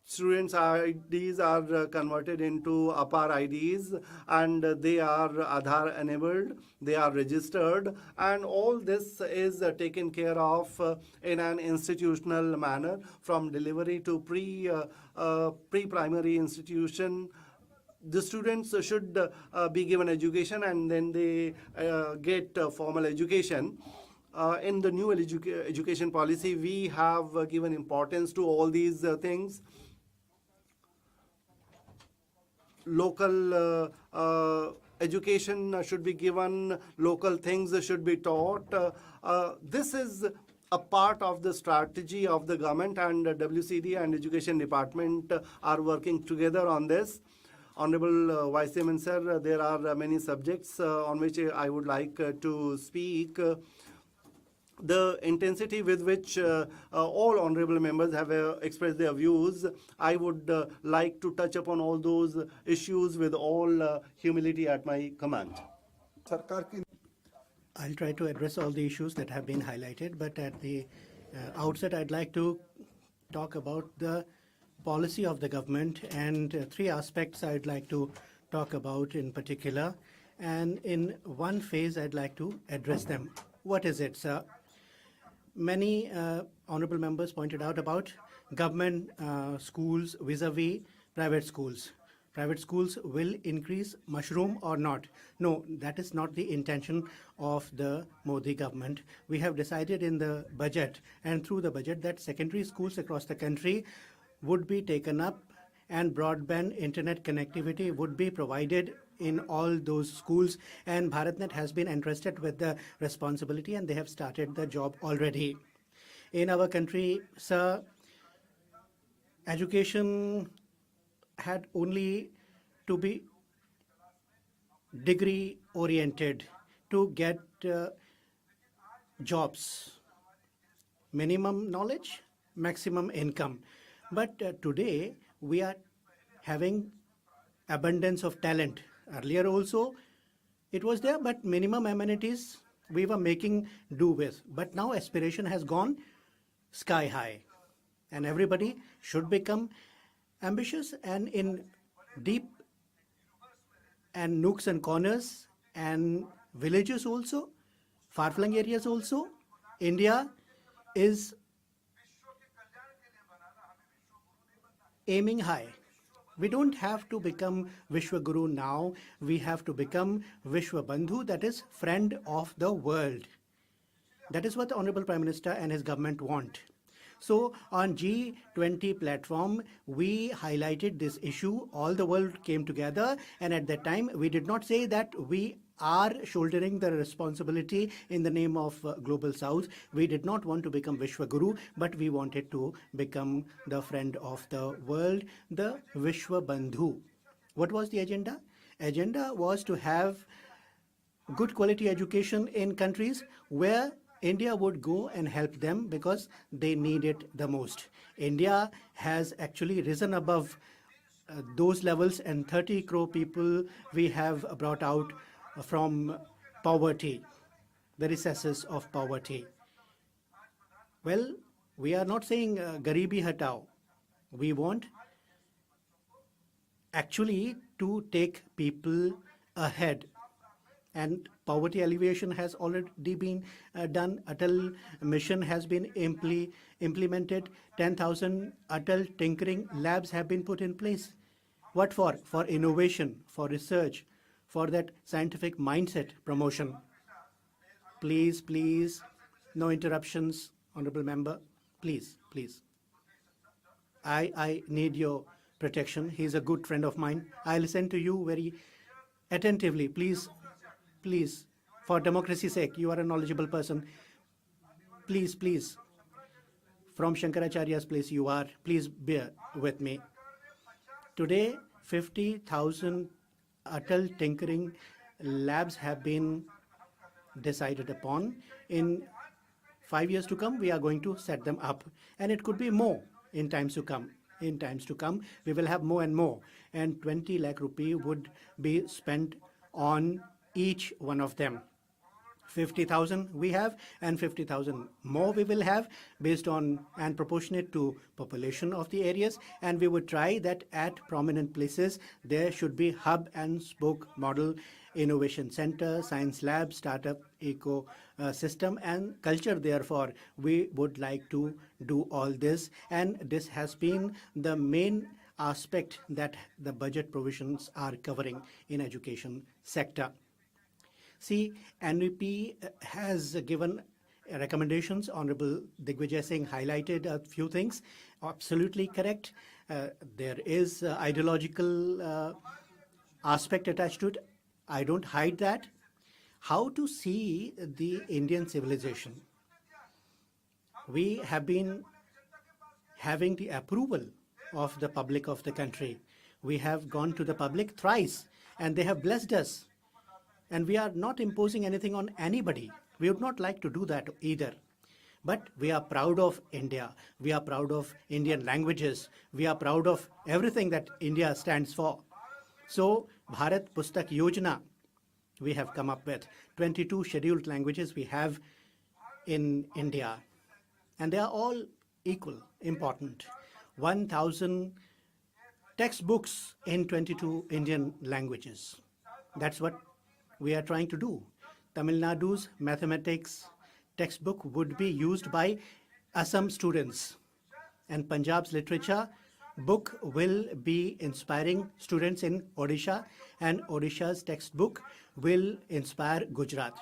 [SPEAKER 3] students' IDs are converted into APAR IDs, and they are Aadhaar enabled, they are registered, and all this is taken care of in an institutional manner, from delivery to pre-primary institution. The students should be given education, and then they get formal education. In the new education policy, we have given importance to all these things. Local education should be given, local things should be taught. This is a part of the strategy of the government, and WCD and Education Department are working together on this. Honorable Vice Chairman Sir, there are many subjects on which I would like to speak. the intensity with which all honorable members have expressed their views, I would like to touch upon all those issues with all humility at my command.
[SPEAKER 5] I'll try to address all the issues that have been highlighted, but at the outset, I'd like to talk about the policy of the government, and three aspects I'd like to talk about in particular. And in one phase, I'd like to address them. What is it, sir? Many honorable members pointed out about government schools vis-a-vis private schools. Private schools will increase, mushroom or not. No, that is not the intention of the Modi government. We have decided in the budget and through the budget that secondary schools across the country would be taken up and broadband internet connectivity would be provided in all those schools, and BharatNet has been entrusted with the responsibility and they have started the job already. In our country, sir, education had only to be degree oriented to get jobs, minimum knowledge, maximum income. But today we are having abundance of talent. Earlier also it was there, but minimum amenities we were making do with. But now aspiration has gone sky high and everybody should become ambitious, and in deep and nooks and corners and villages also, far-flung areas also, India is aiming high. We don't have to become Vishwa Guru now. We have to become Vishwa Bandhu, that is friend of the world. That is what the Honorable Prime Minister and his government want. So on G20 platform, we highlighted this issue. All the world came together, and at that time, we did not say that we are shouldering the responsibility in the name of Global South. We did not want to become Vishwa Guru, but we wanted to become the friend of the world, the Vishwa Bandhu. What was the agenda? Agenda was to have good quality education in countries where India would go and help them because they need it the most. India has actually risen above those levels, and 30 crore people we have brought out from poverty, the recesses of poverty. Well, we are not saying Garibi Hatao. We want actually to take people ahead. And poverty alleviation has already been done. Atal mission has been implemented. 10,000 Atal tinkering labs have been put in place. What for? For innovation, for research, for that scientific mindset promotion. Please, please, no interruptions, Honorable Member. Please, please. I need your protection. He's a good friend of mine. I listen to you very attentively. Please, please, for democracy's sake, you are a knowledgeable person. Please, please, from Shankaracharya's place you are, please bear with me. Today, 50,000 Atal tinkering labs have been decided upon. In 5 years to come, we are going to set them up, and it could be more in times to come. In times to come, we will have more and more, and 20 lakh rupee would be spent on each one of them. 50,000 we have, and 50,000 more we will have based on and proportionate to population of the areas. And we would try that at prominent places there should be hub and spoke model, innovation center, science lab, startup eco system and culture. Therefore, we would like to do all this, and this has been the main aspect that the budget provisions are covering in education sector. See, NVP has given recommendations. Honorable Digvijay Singh highlighted a few things. Absolutely correct. There is ideological aspect attached to it. I don't hide that. How to see the Indian civilization? We have been having the approval of the public of the country. We have gone to the public thrice, and they have blessed us. And we are not imposing anything on anybody. We would not like to do that either. But we are proud of India. We are proud of Indian languages. We are proud of everything that India stands for. So, Bharat Pustak Yojana, we have come up with 22 scheduled languages we have in India. And they are all equal, important. 1,000 textbooks in 22 Indian languages. That's what we are trying to do. Tamil Nadu's mathematics textbook would be used by Assam students, and Punjab's literature book will be inspiring students in Odisha, and Odisha's textbook will inspire Gujarat.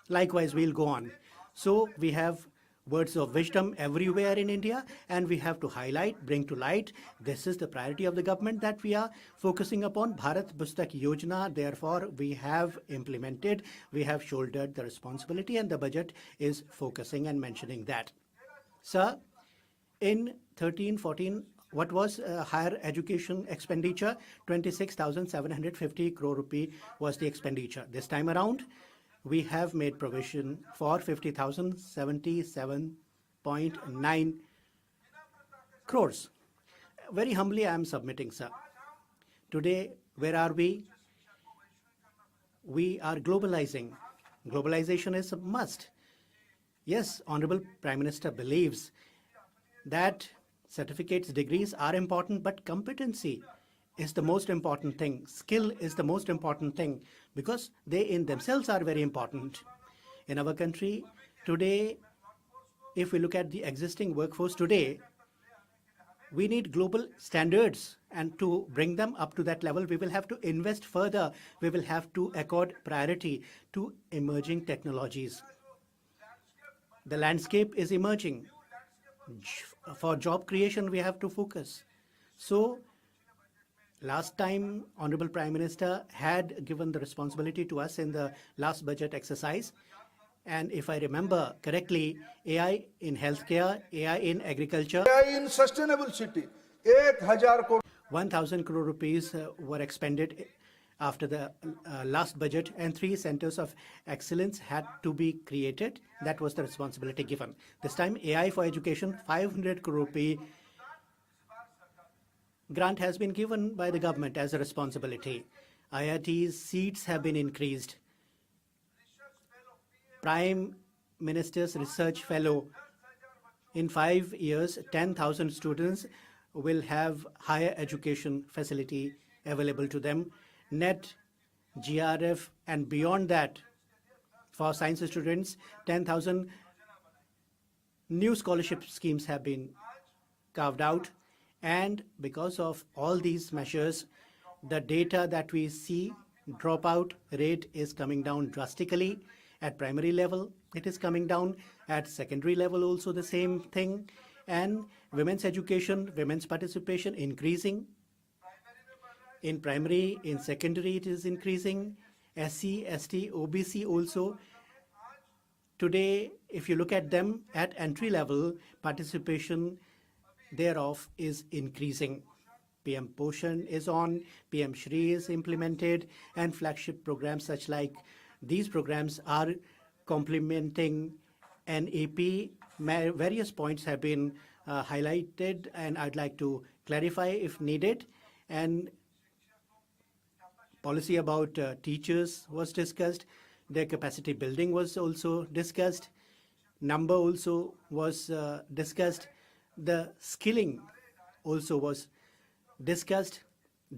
[SPEAKER 5] Likewise, we'll go on. So we have words of wisdom everywhere in India, and we have to highlight, bring to light. This is the priority of the government that we are focusing upon, Bharat Pustak Yojana. Therefore, we have implemented, we have shouldered the responsibility, and the budget is focusing and mentioning that. Sir, in 13-14, what was higher education expenditure? 26,750 crore rupee was the expenditure. This time around, we have made provision for 50,077.9 crores. Very humbly, I am submitting, sir. Today, where are we? We are globalizing. Globalization is a must. Yes, Honorable Prime Minister believes that certificates, degrees are important, but competency is the most important thing. Skill is the most important thing, because they in themselves are very important. In our country today, if we look at the existing workforce today, we need global standards, and to bring them up to that level, we will have to invest further. We will have to accord priority to emerging technologies. The landscape is emerging. For job creation, we have to focus. So, last time, Honorable Prime Minister had given the responsibility to us in the last budget exercise. And if I remember correctly, AI in healthcare, AI in agriculture,
[SPEAKER 1] AI in sustainable city,
[SPEAKER 5] 1,000 crore rupees were expended after the last budget, and 3 centers of excellence had to be created. That was the responsibility given. This time, AI for education, 500 crore rupee grant has been given by the government as a responsibility. IIT's seats have been increased. Prime Minister's Research Fellow, in 5 years, 10,000 students will have higher education facility available to them. NET, GRF, and beyond that, for science students, 10,000 new scholarship schemes have been carved out. And because of all these measures, the data that we see, dropout rate is coming down drastically. At primary level, it is coming down. At secondary level, also the same thing. And women's education, women's participation increasing. In primary, in secondary, it is increasing. SC, ST, OBC also. Today, if you look at them at entry level, participation thereof is increasing. PM Poshan is on, PM Shri is implemented, and flagship programs such like these programs are complementing NEP. Various points have been highlighted, and I'd like to clarify if needed. And policy about teachers was discussed. Their capacity building was also discussed. Number also was discussed. The skilling also was discussed.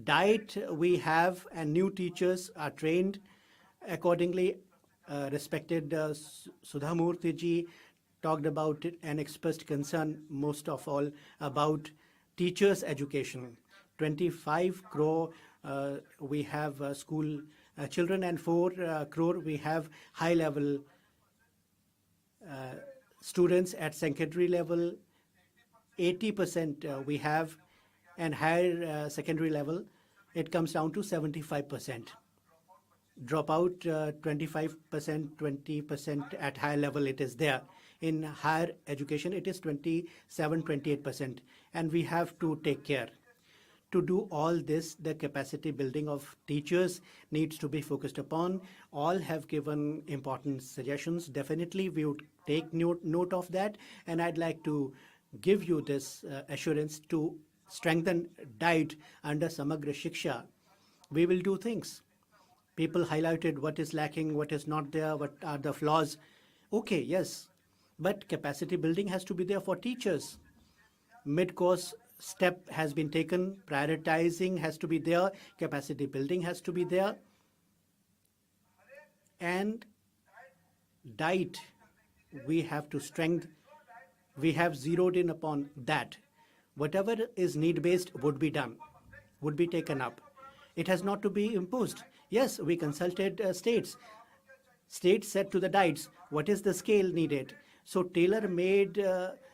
[SPEAKER 5] Diet we have, and new teachers are trained accordingly. Respected Sudhamurthy ji talked about it and expressed concern most of all about teachers' education. 25 crore we have school children, and 4 crore we have high-level students at secondary level. 80% we have, and higher secondary level, it comes down to 75%. Dropout 25%, 20% at higher level it is there. In higher education, it is 27, 28%, and we have to take care. to do all this, the capacity building of teachers needs to be focused upon. All have given important suggestions. Definitely, we would take note of that. And I'd like to give you this assurance to strengthen diet under Samagra Shiksha. We will do things. People highlighted what is lacking, what is not there, what are the flaws. Okay, yes, but capacity building has to be there for teachers. Mid-course step has been taken, prioritizing has to be there, capacity building has to be there, and diet, we have to strengthen. We have zeroed in upon that. Whatever is need-based would be done, would be taken up. It has not to be imposed. Yes, we consulted states. States said to the diets, what is the scale needed? So tailor-made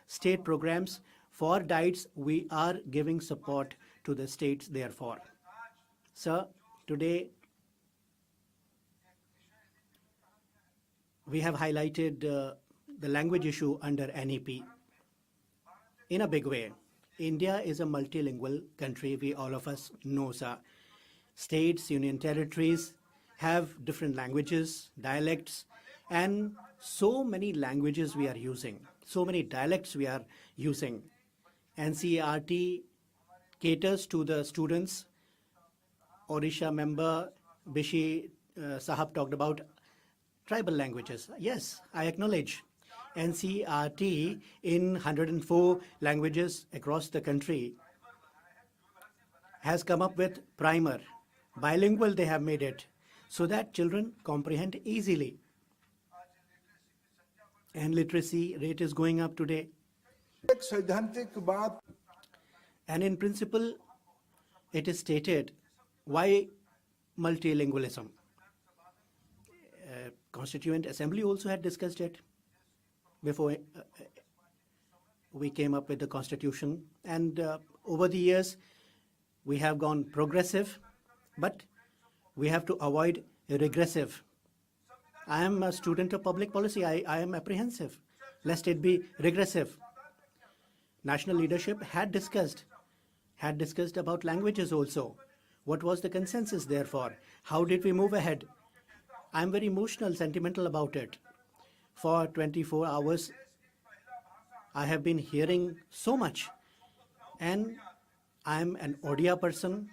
[SPEAKER 5] state programs for diets, we are giving support to the states therefore. Sir, today we have highlighted the language issue under NEP in a big way. India is a multilingual country, we all of us know, sir. States, union territories have different languages, dialects, and so many languages we are using, so many dialects we are using. NCERT caters to the students. Odisha member Bishi Sahab talked about tribal languages. Yes, I acknowledge. NCERT in 104 languages across the country has come up with primer. Bilingual they have made it so that children comprehend easily. And literacy rate is going up today. And in principle, it is stated why multilingualism. Constituent Assembly also had discussed it before we came up with the Constitution. And over the years, we have gone progressive, but we have to avoid regressive. I am a student of public policy. I am apprehensive lest it be regressive. National leadership had discussed about languages also. What was the consensus therefore? How did we move ahead? I'm very emotional, sentimental about it. For 24 hours, I have been hearing so much. And I'm an Odia person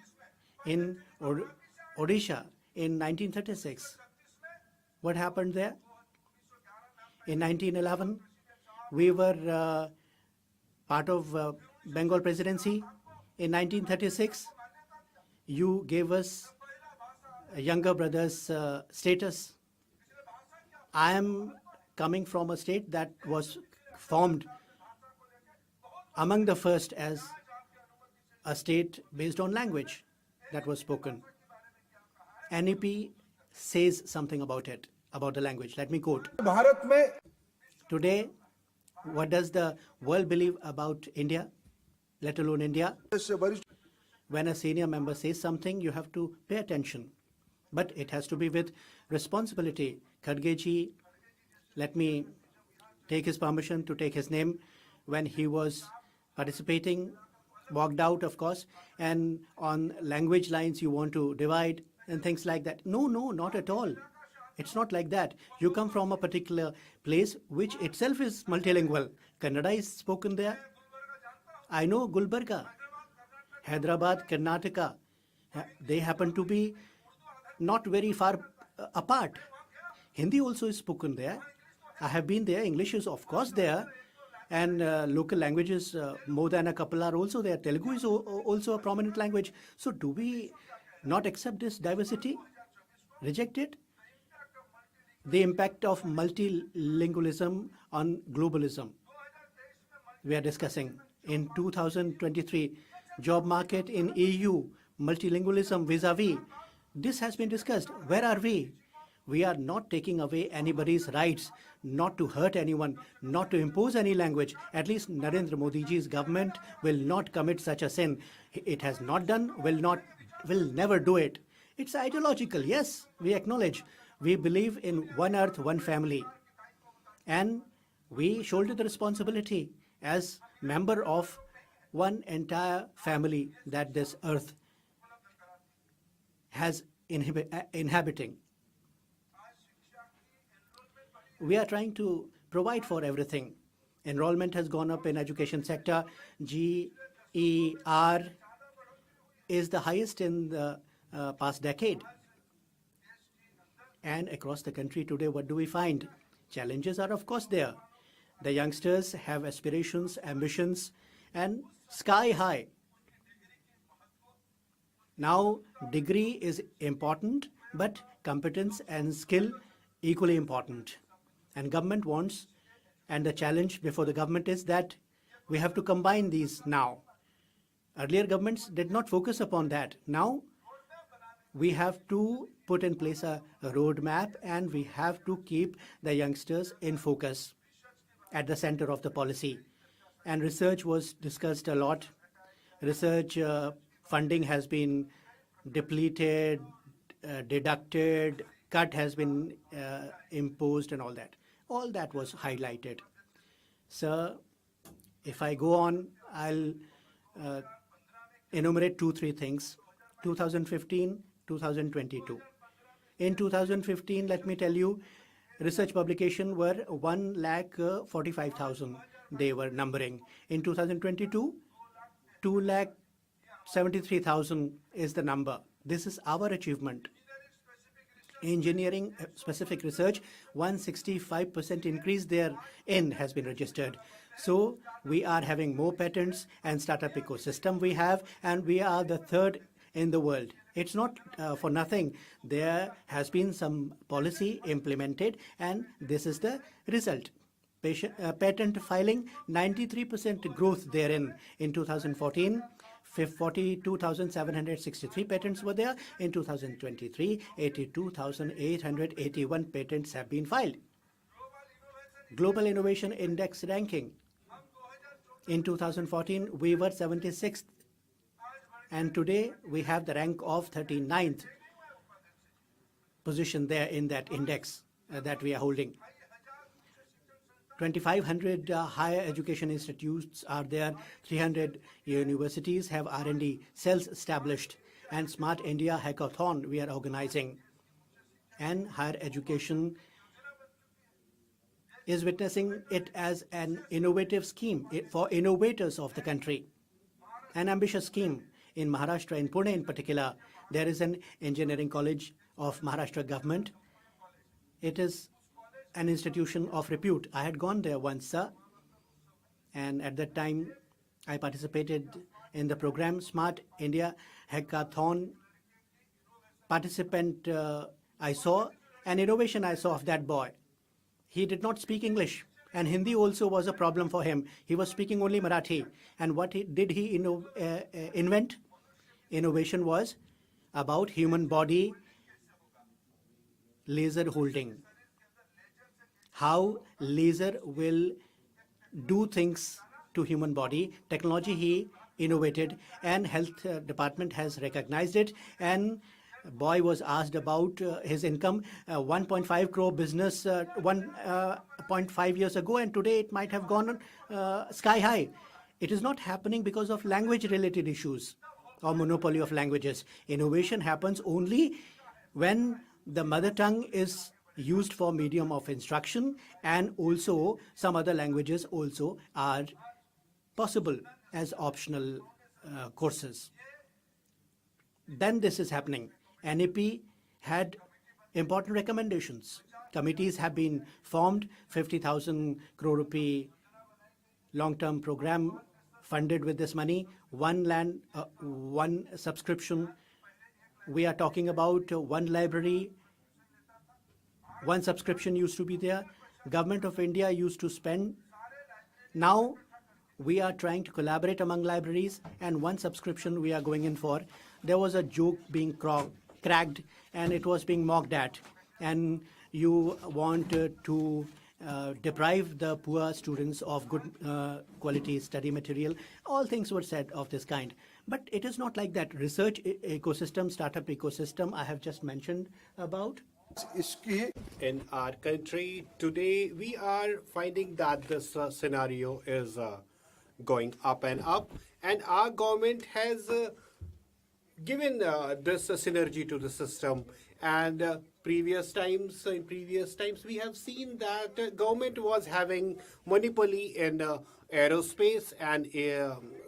[SPEAKER 5] in Odisha in 1936. What happened there? In 1911, we were part of Bengal presidency. In 1936, you gave us a younger brother's status. I am coming from a state that was formed among the first as a state based on language that was spoken. NEP says something about it, about the language. Let me quote. Today, what does the world believe about India, let alone India? When a senior member says something, you have to pay attention. But it has to be with responsibility. Khadgeji, let me take his permission to take his name. When he was participating, walked out, of course, and on language lines you want to divide and things like that. No, not at all. It's not like that. You come from a particular place which itself is multilingual. Kannada is spoken there. I know Gulbarga, Hyderabad, Karnataka. They happen to be not very far apart. Hindi also is spoken there. I have been there. English is of course there. And local languages, more than a couple are also there. Telugu is also a prominent language. So do we not accept this diversity? Reject it? The impact of multilingualism on globalism. We are discussing in 2023, job market in EU, multilingualism vis-a-vis. This has been discussed. Where are we? We are not taking away anybody's rights, not to hurt anyone, not to impose any language. At least Narendra Modi's government will not commit such a sin. It has not done, will never do it. It's ideological, yes, we acknowledge. We believe in one earth, one family. And we shoulder the responsibility as member of one entire family that this earth has inhabiting. We are trying to provide for everything. Enrollment has gone up in education sector. GER is the highest in the past decade. And across the country today, what do we find? Challenges are of course there. The youngsters have aspirations, ambitions, and sky high. Now, degree is important, but competence and skill equally important. And government wants, and the challenge before the government is that we have to combine these now. Earlier governments did not focus upon that. Now, we have to put in place a roadmap, and we have to keep the youngsters in focus at the center of the policy. And research was discussed a lot. Research funding has been depleted, deducted, cut has been imposed, and all that. All that was highlighted. Sir, if I go on, I'll enumerate 2-3 things. 2015, 2022. In 2015, let me tell you, research publication were 1,45,000 they were numbering. In 2022, 2,73,000 is the number. This is our achievement. Engineering specific research, 165% increase therein has been registered. So we are having more patents and startup ecosystem we have, and we are the third in the world. It's not for nothing. There has been some policy implemented, and this is the result. Patent filing, 93% growth therein. In 2014, 42,763 patents were there. In 2023, 82,881 patents have been filed. Global Innovation Index ranking. In 2014, we were 76th. And today, we have the rank of 39th position there in that index that we are holding. 2,500 higher education institutes are there. 300 universities have R&D cells established. And Smart India Hackathon we are organizing. And higher education is witnessing it as an innovative scheme for innovators of the country. An ambitious scheme. In Maharashtra, in Pune in particular, there is an engineering college of Maharashtra government. It is an institution of repute. I had gone there once, sir, and at that time I participated in the program Smart India Hackathon. Participant I saw, an innovation I saw of that boy. He did not speak English, and Hindi also was a problem for him. He was speaking only Marathi. And what did he invent? Innovation was about human body laser holding. How laser will do things to human body. Technology he innovated, and health department has recognized it. And boy was asked about his income, 1.5 crore business 1.5 years ago, and today it might have gone sky high. It is not happening because of language related issues or monopoly of languages. Innovation happens only when the mother tongue is used for medium of instruction, and also some other languages also are possible as optional courses. Then this is happening. NEP had important recommendations. Committees have been formed, 50,000 crore rupee long-term program funded with this money, one land, one subscription. We are talking about one library, one subscription used to be there. Government of India used to spend. Now we are trying to collaborate among libraries, and one subscription we are going in for. There was a joke being cracked, and it was being mocked at. And you want to deprive the poor students of good quality study material. All things were said of this kind. But it is not like that. Research ecosystem, startup ecosystem, I have just mentioned about.
[SPEAKER 11] In our country today, we are finding that this scenario is going up and up, and our government has given this synergy to the system. And in previous times, we have seen that government was having monopoly in aerospace and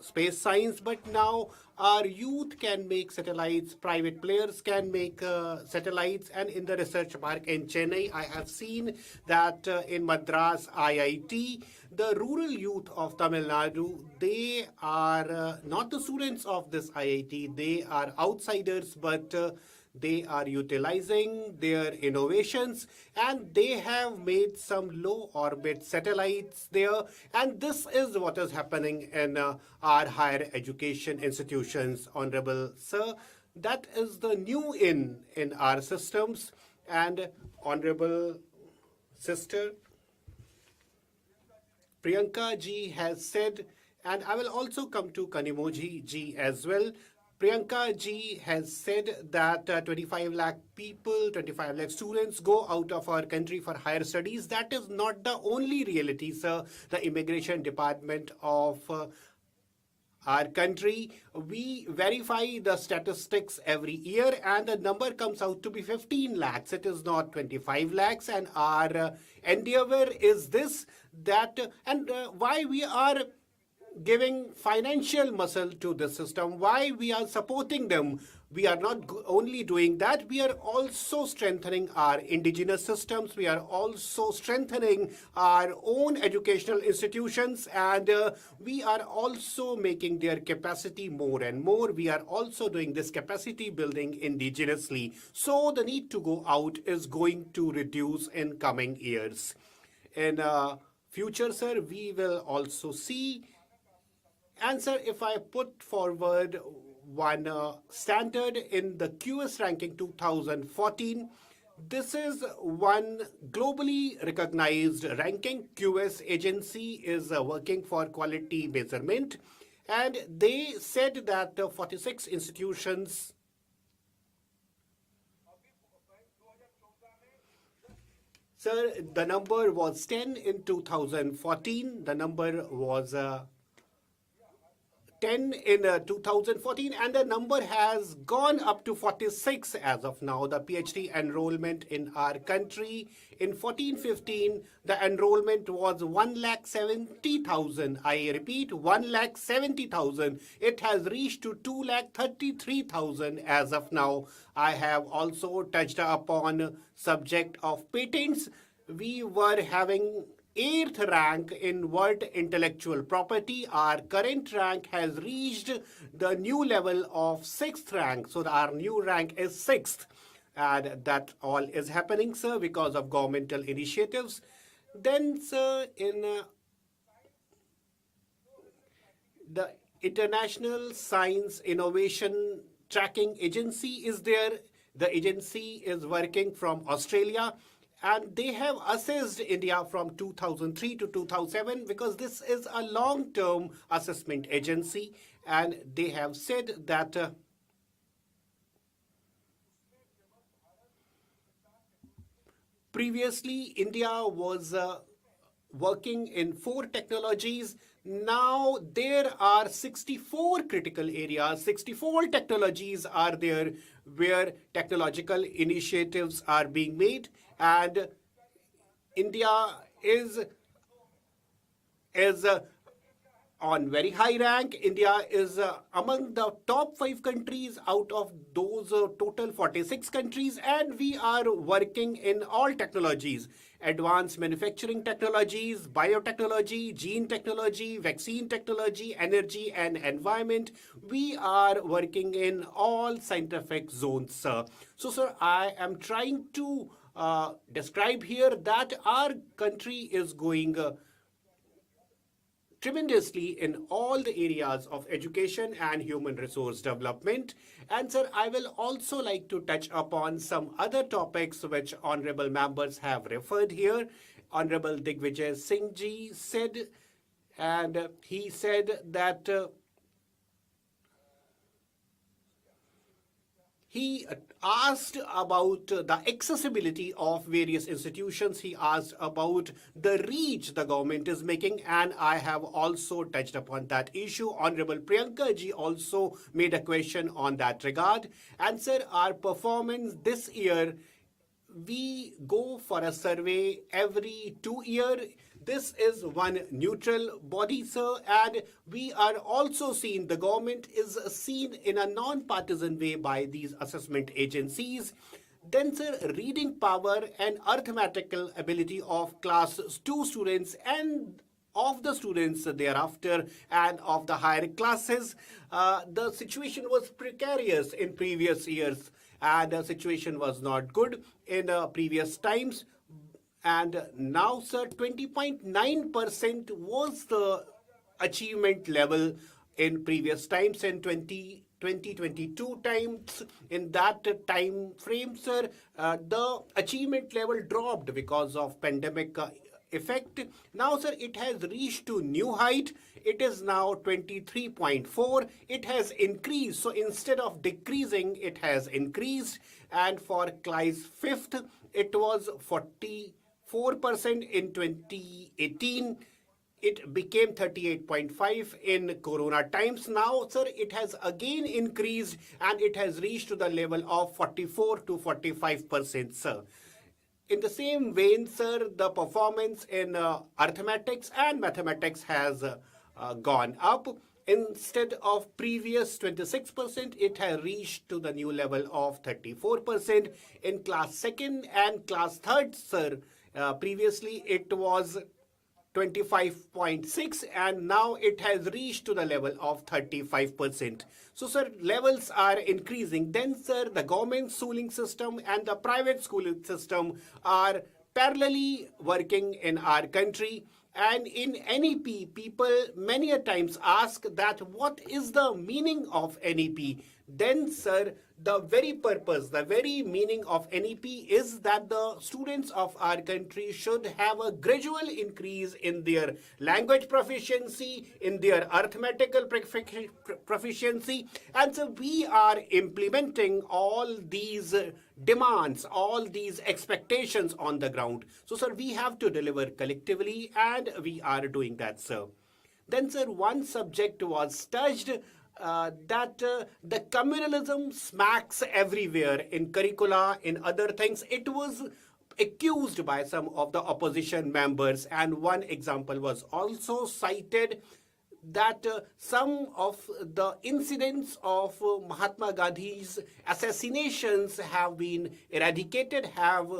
[SPEAKER 11] space science, but now our youth can make satellites, private players can make satellites, and in the research park in Chennai, I have seen that in Madras IIT, the rural youth of Tamil Nadu, they are not the students of this IIT, they are outsiders, but they are utilizing their innovations, and they have made some low orbit satellites there. And this is what is happening in our higher education institutions, Honorable Sir. That is the new in our systems. And Honorable Sister Priyanka ji has said, and I will also come to Kanimoji ji as well. Priyanka ji has said that 25 lakh people, 25 lakh students go out of our country for higher studies. That is not the only reality, sir. The immigration department of our country, we verify the statistics every year, and the number comes out to be 15 lakhs. It is not 25 lakhs, and our endeavor is this, that, and why we are giving financial muscle to the system, why we are supporting them. We are not only doing that, we are also strengthening our indigenous systems. We are also strengthening our own educational institutions, and we are also making their capacity more and more. We are also doing this capacity building indigenously. So the need to go out is going to reduce in coming years. In future, sir, we will also see. And sir, if I put forward one standard in the QS ranking 2014, this is one globally recognized ranking. QS agency is working for quality measurement, and they said that 46 institutions Sir, the number was 10 in 2014. The number was 10 in 2014, and the number has gone up to 46 as of now. The PhD enrollment in our country in 14-15, the enrollment was 1,70,000. I repeat, 1,70,000. It has reached to 2,33,000 as of now. I have also touched upon subject of patents. We were having 8th rank in world intellectual property. Our current rank has reached the new level of 6th rank. So our new rank is 6th. And that all is happening, sir, because of governmental initiatives. Then, sir, in the International Science Innovation Tracking Agency is there. The agency is working from Australia, and they have assessed India from 2003 to 2007, because this is a long-term assessment agency, and they have said that previously India was working in 4 technologies. Now there are 64 critical areas, 64 technologies are there where technological initiatives are being made, and India is on very high rank. India is among the top 5 countries out of those total 46 countries, and we are working in all technologies: advanced manufacturing technologies, biotechnology, gene technology, vaccine technology, energy and environment. We are working in all scientific zones, sir. So, sir, I am trying to describe here that our country is going tremendously in all the areas of education and human resource development. And sir, I will also like to touch upon some other topics which honorable members have referred here. Honorable Digvijay Singh ji said, and he said that He asked about the accessibility of various institutions. He asked about the reach the government is making, and I have also touched upon that issue. Honorable Priyanka ji also made a question on that regard. And sir, our performance this year, we go for a survey every 2 years. This is one neutral body, sir, and we are also seen, the government is seen in a non-partisan way by these assessment agencies. Then, sir, reading power and arithmetical ability of class 2 students and of the students thereafter and of the higher classes, the situation was precarious in previous years, and the situation was not good in previous times. And now, sir, 20.9% was the achievement level in previous times. In 2022 times, in that time frame, sir, the achievement level dropped because of pandemic effect. Now, sir, it has reached to new height. It is now 23.4. It has increased. So instead of decreasing, it has increased. And for class 5th, it was 44% in 2018. It became 38.5 in Corona times. Now, sir, it has again increased and it has reached to the level of 44 to 45%, sir. In the same vein, sir, the performance in arithmetics and mathematics has gone up. Instead of previous 26%, it has reached to the new level of 34%. In class 2nd and class 3rd, sir, previously it was 25.6 and now it has reached to the level of 35%. So, sir, levels are increasing. Then, sir, the government schooling system and the private schooling system are parallelly working in our country. And in NEP, people many a times ask that what is the meaning of NEP? Then, sir, the very purpose, the very meaning of NEP is that the students of our country should have a gradual increase in their language proficiency, in their arithmetical proficiency. And so we are implementing all these demands, all these expectations on the ground. So, sir, we have to deliver collectively and we are doing that, sir. Then, sir, one subject was touched that the communalism smacks everywhere in curricula, in other things. It was accused by some of the opposition members, and one example was also cited that some of the incidents of Mahatma Gandhi's assassinations have been eradicated, have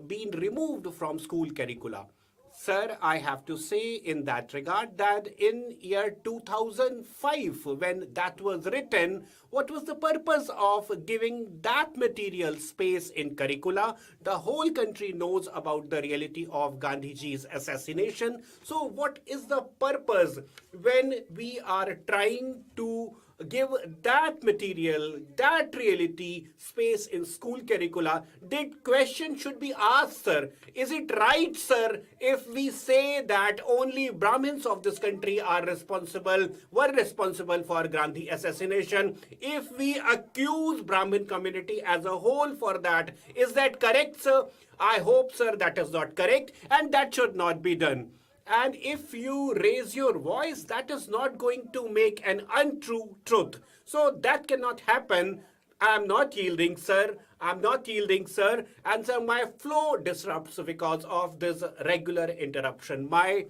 [SPEAKER 11] been removed from school curricula. Sir, I have to say in that regard that in year 2005, when that was written, what was the purpose of giving that material space in curricula? The whole country knows about the reality of Gandhiji's assassination. So what is the purpose when we are trying to give that material, that reality space in school curricula? Did question should be asked, sir? Is it right, sir, if we say that only Brahmins of this country were responsible for Gandhi assassination? If we accuse Brahmin community as a whole for that, is that correct, sir? I hope, sir, that is not correct and that should not be done. And if you raise your voice, that is not going to make an untrue truth. So that cannot happen. I am not yielding, sir. I'm not yielding, sir. And so my flow disrupts because of this regular interruption. My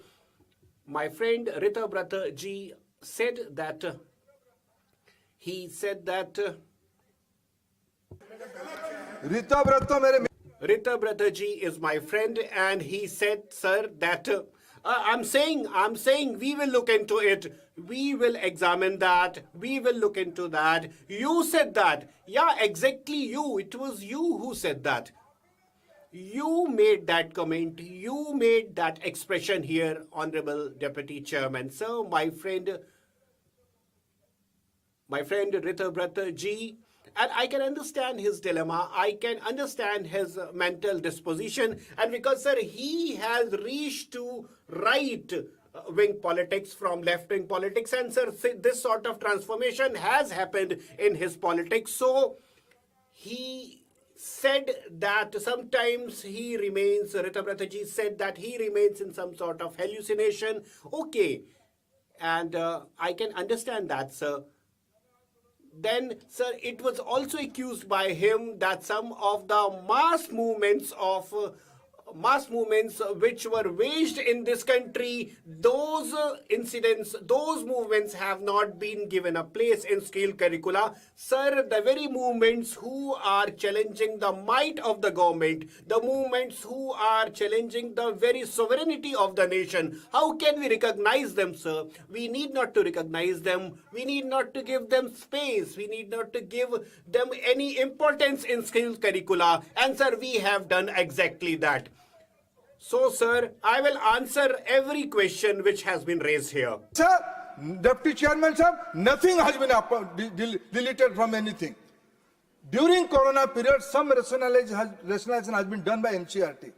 [SPEAKER 11] friend Rita ji said that Rita Brata ji is my friend, and he said, sir, that I'm saying we will look into it. We will examine that. We will look into that. You said that. Yeah, exactly you. It was you who said that. You made that comment. You made that expression here, Honorable Deputy Chairman. So, my friend Rita Brata ji, and I can understand his dilemma. I can understand his mental disposition. And because, sir, he has reached to right-wing politics from left-wing politics. And, sir, this sort of transformation has happened in his politics. So he said that sometimes he remains, Ritabrataji said that he remains in some sort of hallucination. Okay, and I can understand that, sir. Then, sir, it was also accused by him that some of the mass movements which were waged in this country, those incidents, those movements have not been given a place in school curricula. Sir, the very movements who are challenging the might of the government, the movements who are challenging the very sovereignty of the nation, how can we recognize them, sir? We need not to recognize them. We need not to give them space. We need not to give them any importance in school curricula. And sir, we have done exactly that. So, sir, I will answer every question which has been raised here.
[SPEAKER 1] Sir, Deputy Chairman, sir, nothing has been deleted from anything. During Corona period, some rationalization has been done by NCERT.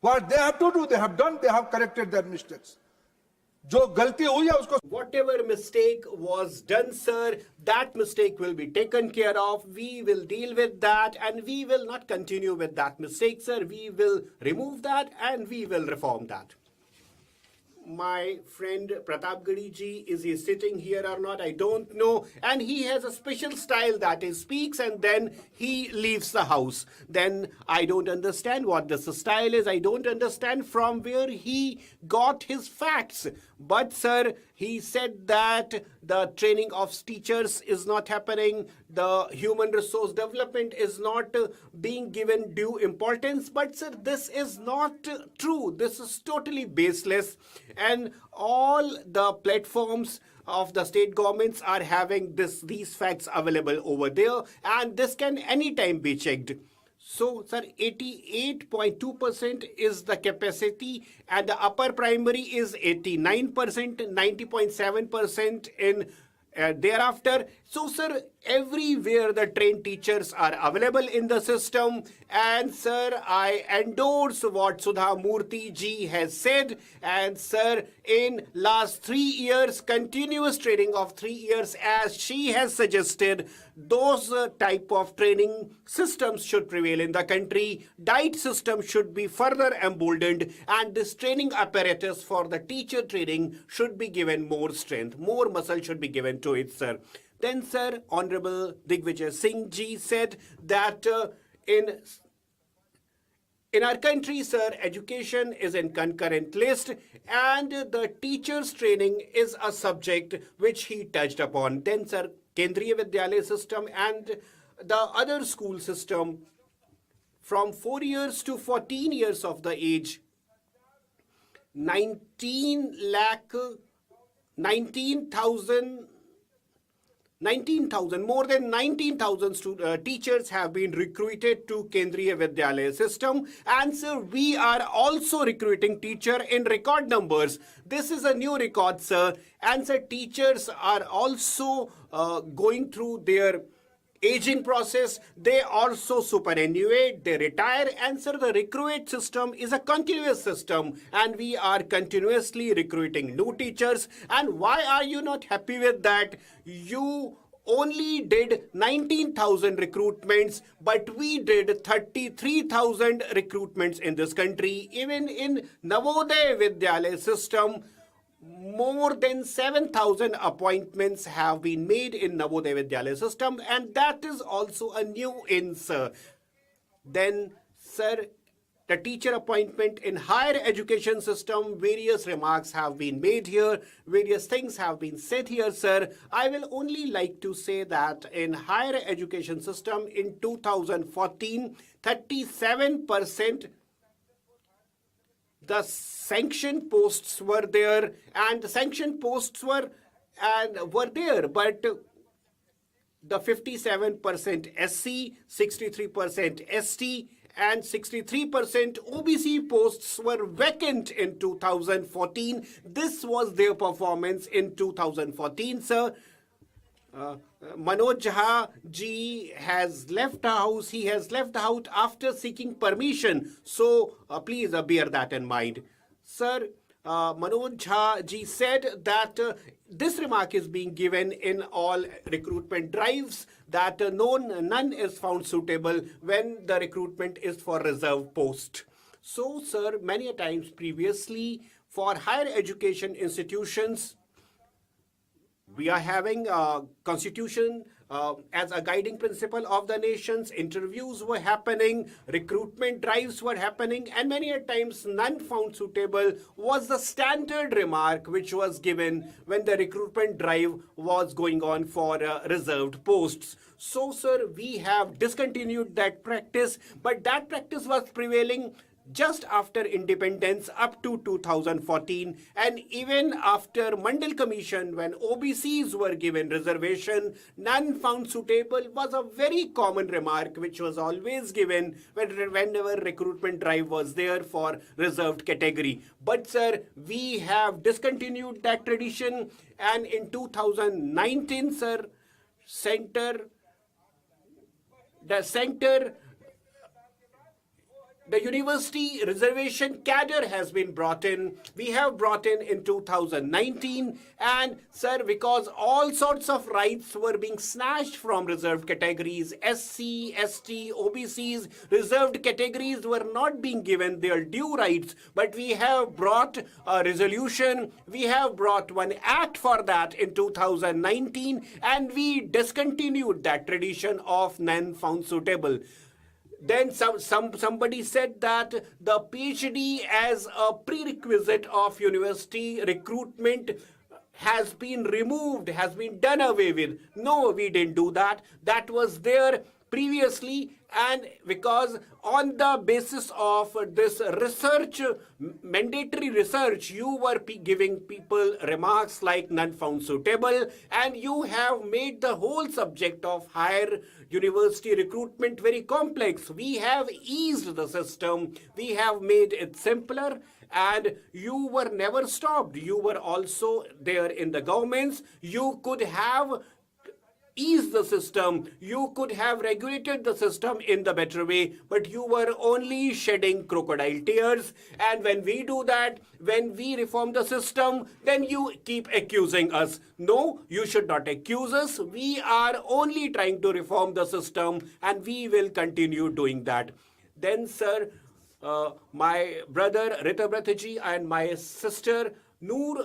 [SPEAKER 1] What they have to do, they have done, they have corrected their mistakes.
[SPEAKER 11] Whatever mistake was done, sir, that mistake will be taken care of. We will deal with that and we will not continue with that mistake, sir. We will remove that and we will reform that. My friend Pratap Gadi ji, is he sitting here or not? I don't know. And he has a special style that he speaks and then he leaves the house. Then I don't understand what this style is. I don't understand from where he got his facts. But sir, he said that the training of teachers is not happening. The human resource development is not being given due importance. But sir, this is not true. This is totally baseless. And all the platforms of the state governments are having these facts available over there. And this can anytime be checked. So, sir, 88.2% is the capacity and the upper primary is 89%, 90.7% in thereafter. So, sir, everywhere the trained teachers are available in the system. And, sir, I endorse what Sudha Murthy ji has said. And, sir, in last 3 years, continuous training of 3 years, as she has suggested, those type of training systems should prevail in the country. Diet system should be further emboldened. And this training apparatus for the teacher training should be given more strength. More muscle should be given to it, sir. Then, sir, Honorable Digvijay Singh ji said that in our country, sir, education is in concurrent list and the teacher's training is a subject which he touched upon. Then, sir, Kendriya Vidyalaya system and the other school system from 4 years to 14 years of the age, 19,000, more than 19,000 teachers have been recruited to Kendriya Vidyalaya system. And sir, we are also recruiting teacher in record numbers. This is a new record, sir. And sir, teachers are also going through their aging process. They also superannuate, they retire. And sir, the recruit system is a continuous system and we are continuously recruiting new teachers. And why are you not happy with that? You only did 19,000 recruitments, but we did 33,000 recruitments in this country. Even in Navodaya Vidyalaya system, more than 7,000 appointments have been made in Navodaya Vidyalaya system, and that is also a new in, sir. Then, sir, the teacher appointment in higher education system, various remarks have been made here, various things have been said here, sir. I will only like to say that in higher education system in 2014, 37% the sanctioned posts were there, and the sanctioned posts were there, but the 57% SC, 63% ST, and 63% OBC posts were vacant in 2014. This was their performance in 2014, sir. Manoj Jha ji has left the house. He has left the house after seeking permission. So please bear that in mind. Sir, Manoj Jha ji said that this remark is being given in all recruitment drives, that none is found suitable when the recruitment is for reserve post. So, sir, many a times previously for higher education institutions, we are having a constitution as a guiding principle of the nations. Interviews were happening, recruitment drives were happening, and many a times none found suitable was the standard remark which was given when the recruitment drive was going on for reserved posts. So, sir, we have discontinued that practice, but that practice was prevailing just after independence up to 2014, and even after Mandal Commission, when OBCs were given reservation, none found suitable was a very common remark which was always given whenever recruitment drive was there for reserved category. But sir, we have discontinued that tradition, and in 2019, sir, the university reservation cadre has been brought in. We have brought in 2019. And sir, because all sorts of rights were being snatched from reserved categories, SC, ST, OBCs, reserved categories were not being given their due rights. But we have brought a resolution, we have brought one act for that in 2019, and we discontinued that tradition of none found suitable. Then somebody said that the PhD as a prerequisite of university recruitment has been removed, has been done away with. No, we didn't do that. That was there previously, and because on the basis of this research, mandatory research, you were giving people remarks like none found suitable, and you have made the whole subject of higher university recruitment very complex. We have eased the system, we have made it simpler, and you were never stopped. You were also there in the governments. You could have eased the system, you could have regulated the system in the better way, but you were only shedding crocodile tears. And when we do that, when we reform the system, then you keep accusing us. No, you should not accuse us. We are only trying to reform the system, and we will continue doing that. Then, sir, my brother Ritabratji and my sister Noor,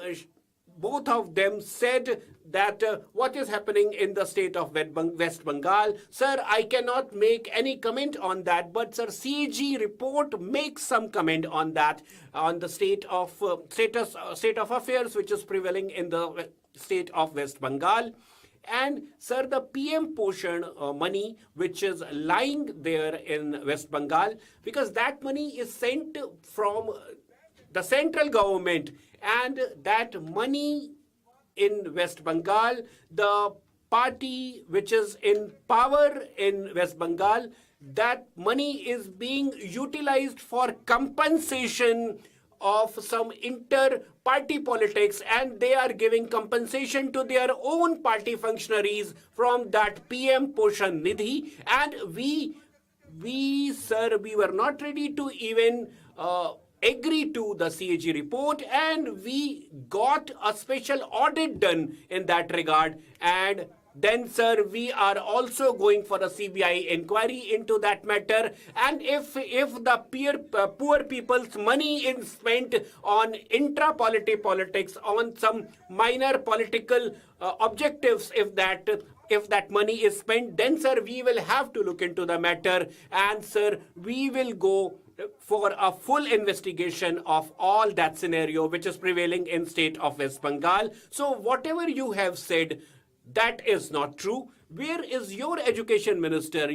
[SPEAKER 11] both of them said that what is happening in the state of West Bengal. Sir, I cannot make any comment on that, but sir, CAG report makes some comment on that, on the state of affairs which is prevailing in the state of West Bengal. And sir, the PM portion money which is lying there in West Bengal, because that money is sent from the central government, and that money in West Bengal, the party which is in power in West Bengal, that money is being utilized for compensation of some inter-party politics, and they are giving compensation to their own party functionaries from that PM Poshan Nidhi. And we, sir, we were not ready to even agree to the CAG report, and we got a special audit done in that regard. And then, sir, we are also going for a CBI inquiry into that matter. And if the poor people's money is spent on intra-party politics, on some minor political objectives, if that money is spent, then, sir, we will have to look into the matter. And, sir, we will go for a full investigation of all that scenario which is prevailing in state of West Bengal. So whatever you have said, that is not true. Where is your education minister?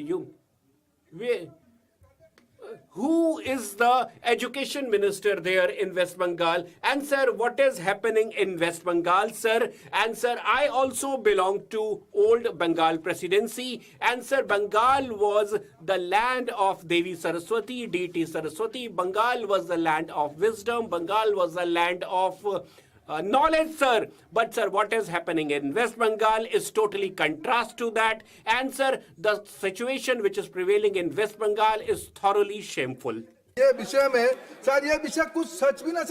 [SPEAKER 11] Who is the education minister there in West Bengal? And sir, what is happening in West Bengal, sir? And sir, I also belong to old Bengal presidency. And sir, Bengal was the land of Devi Saraswati, deity Saraswati. Bengal was the land of wisdom. Bengal was the land of knowledge, sir. But sir, what is happening in West Bengal is totally contrast to that. And sir, the situation which is prevailing in West Bengal is thoroughly shameful.
[SPEAKER 1] ये विषय में sir, ये विषय कुछ सच भी ना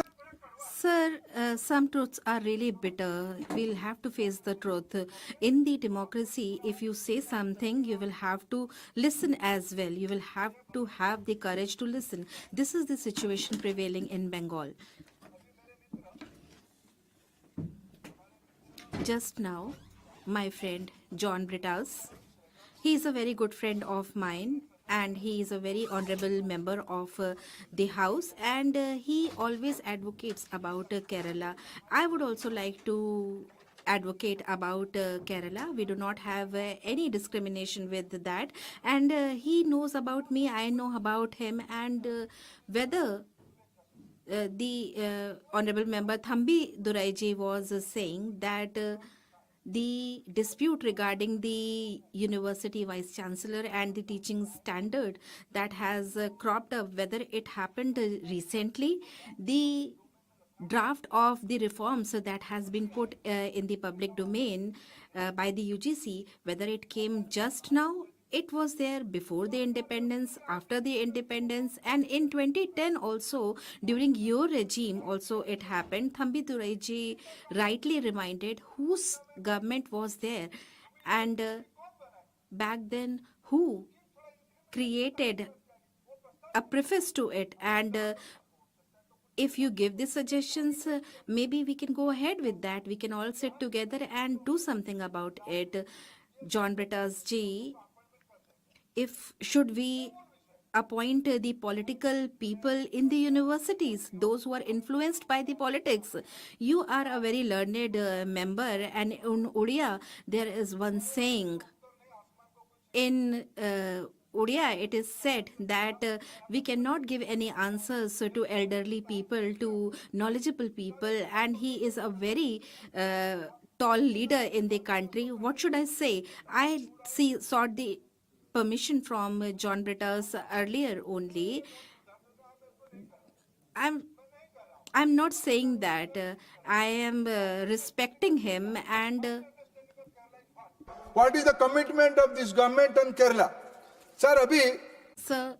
[SPEAKER 14] Sir, some truths are really bitter. We'll have to face the truth. In the democracy, if you say something, you will have to listen as well. You will have to have the courage to listen. This is the situation prevailing in Bengal. Just now, my friend John Britas, he is a very good friend of mine, and he is a very honorable member of the house, and he always advocates about Kerala. I would also like to advocate about Kerala. We do not have any discrimination with that, and he knows about me, I know about him, and whether the honorable member Thambi Duraiji was saying that the dispute regarding the university vice chancellor and the teaching standard that has cropped up, whether it happened recently, the draft of the reforms that has been put in the public domain by the UGC, whether it came just now, it was there before the independence, after the independence, and in 2010 also, during your regime also it happened. Thambi Duraiji rightly reminded whose government was there, and back then who created a preface to it, and if you give the suggestions, maybe we can go ahead with that. We can all sit together and do something about it. John Britas ji, if should we appoint the political people in the universities, those who are influenced by the politics? You are a very learned member, and in Odia there is one saying. In Odia, it is said that we cannot give any answers to elderly people, to knowledgeable people, and he is a very tall leader in the country. What should I say? I sought the permission from John Britas earlier only. I'm not saying that. I am respecting him, and
[SPEAKER 1] What is the commitment of this government on Kerala? Sir, Abhi,
[SPEAKER 14] sir,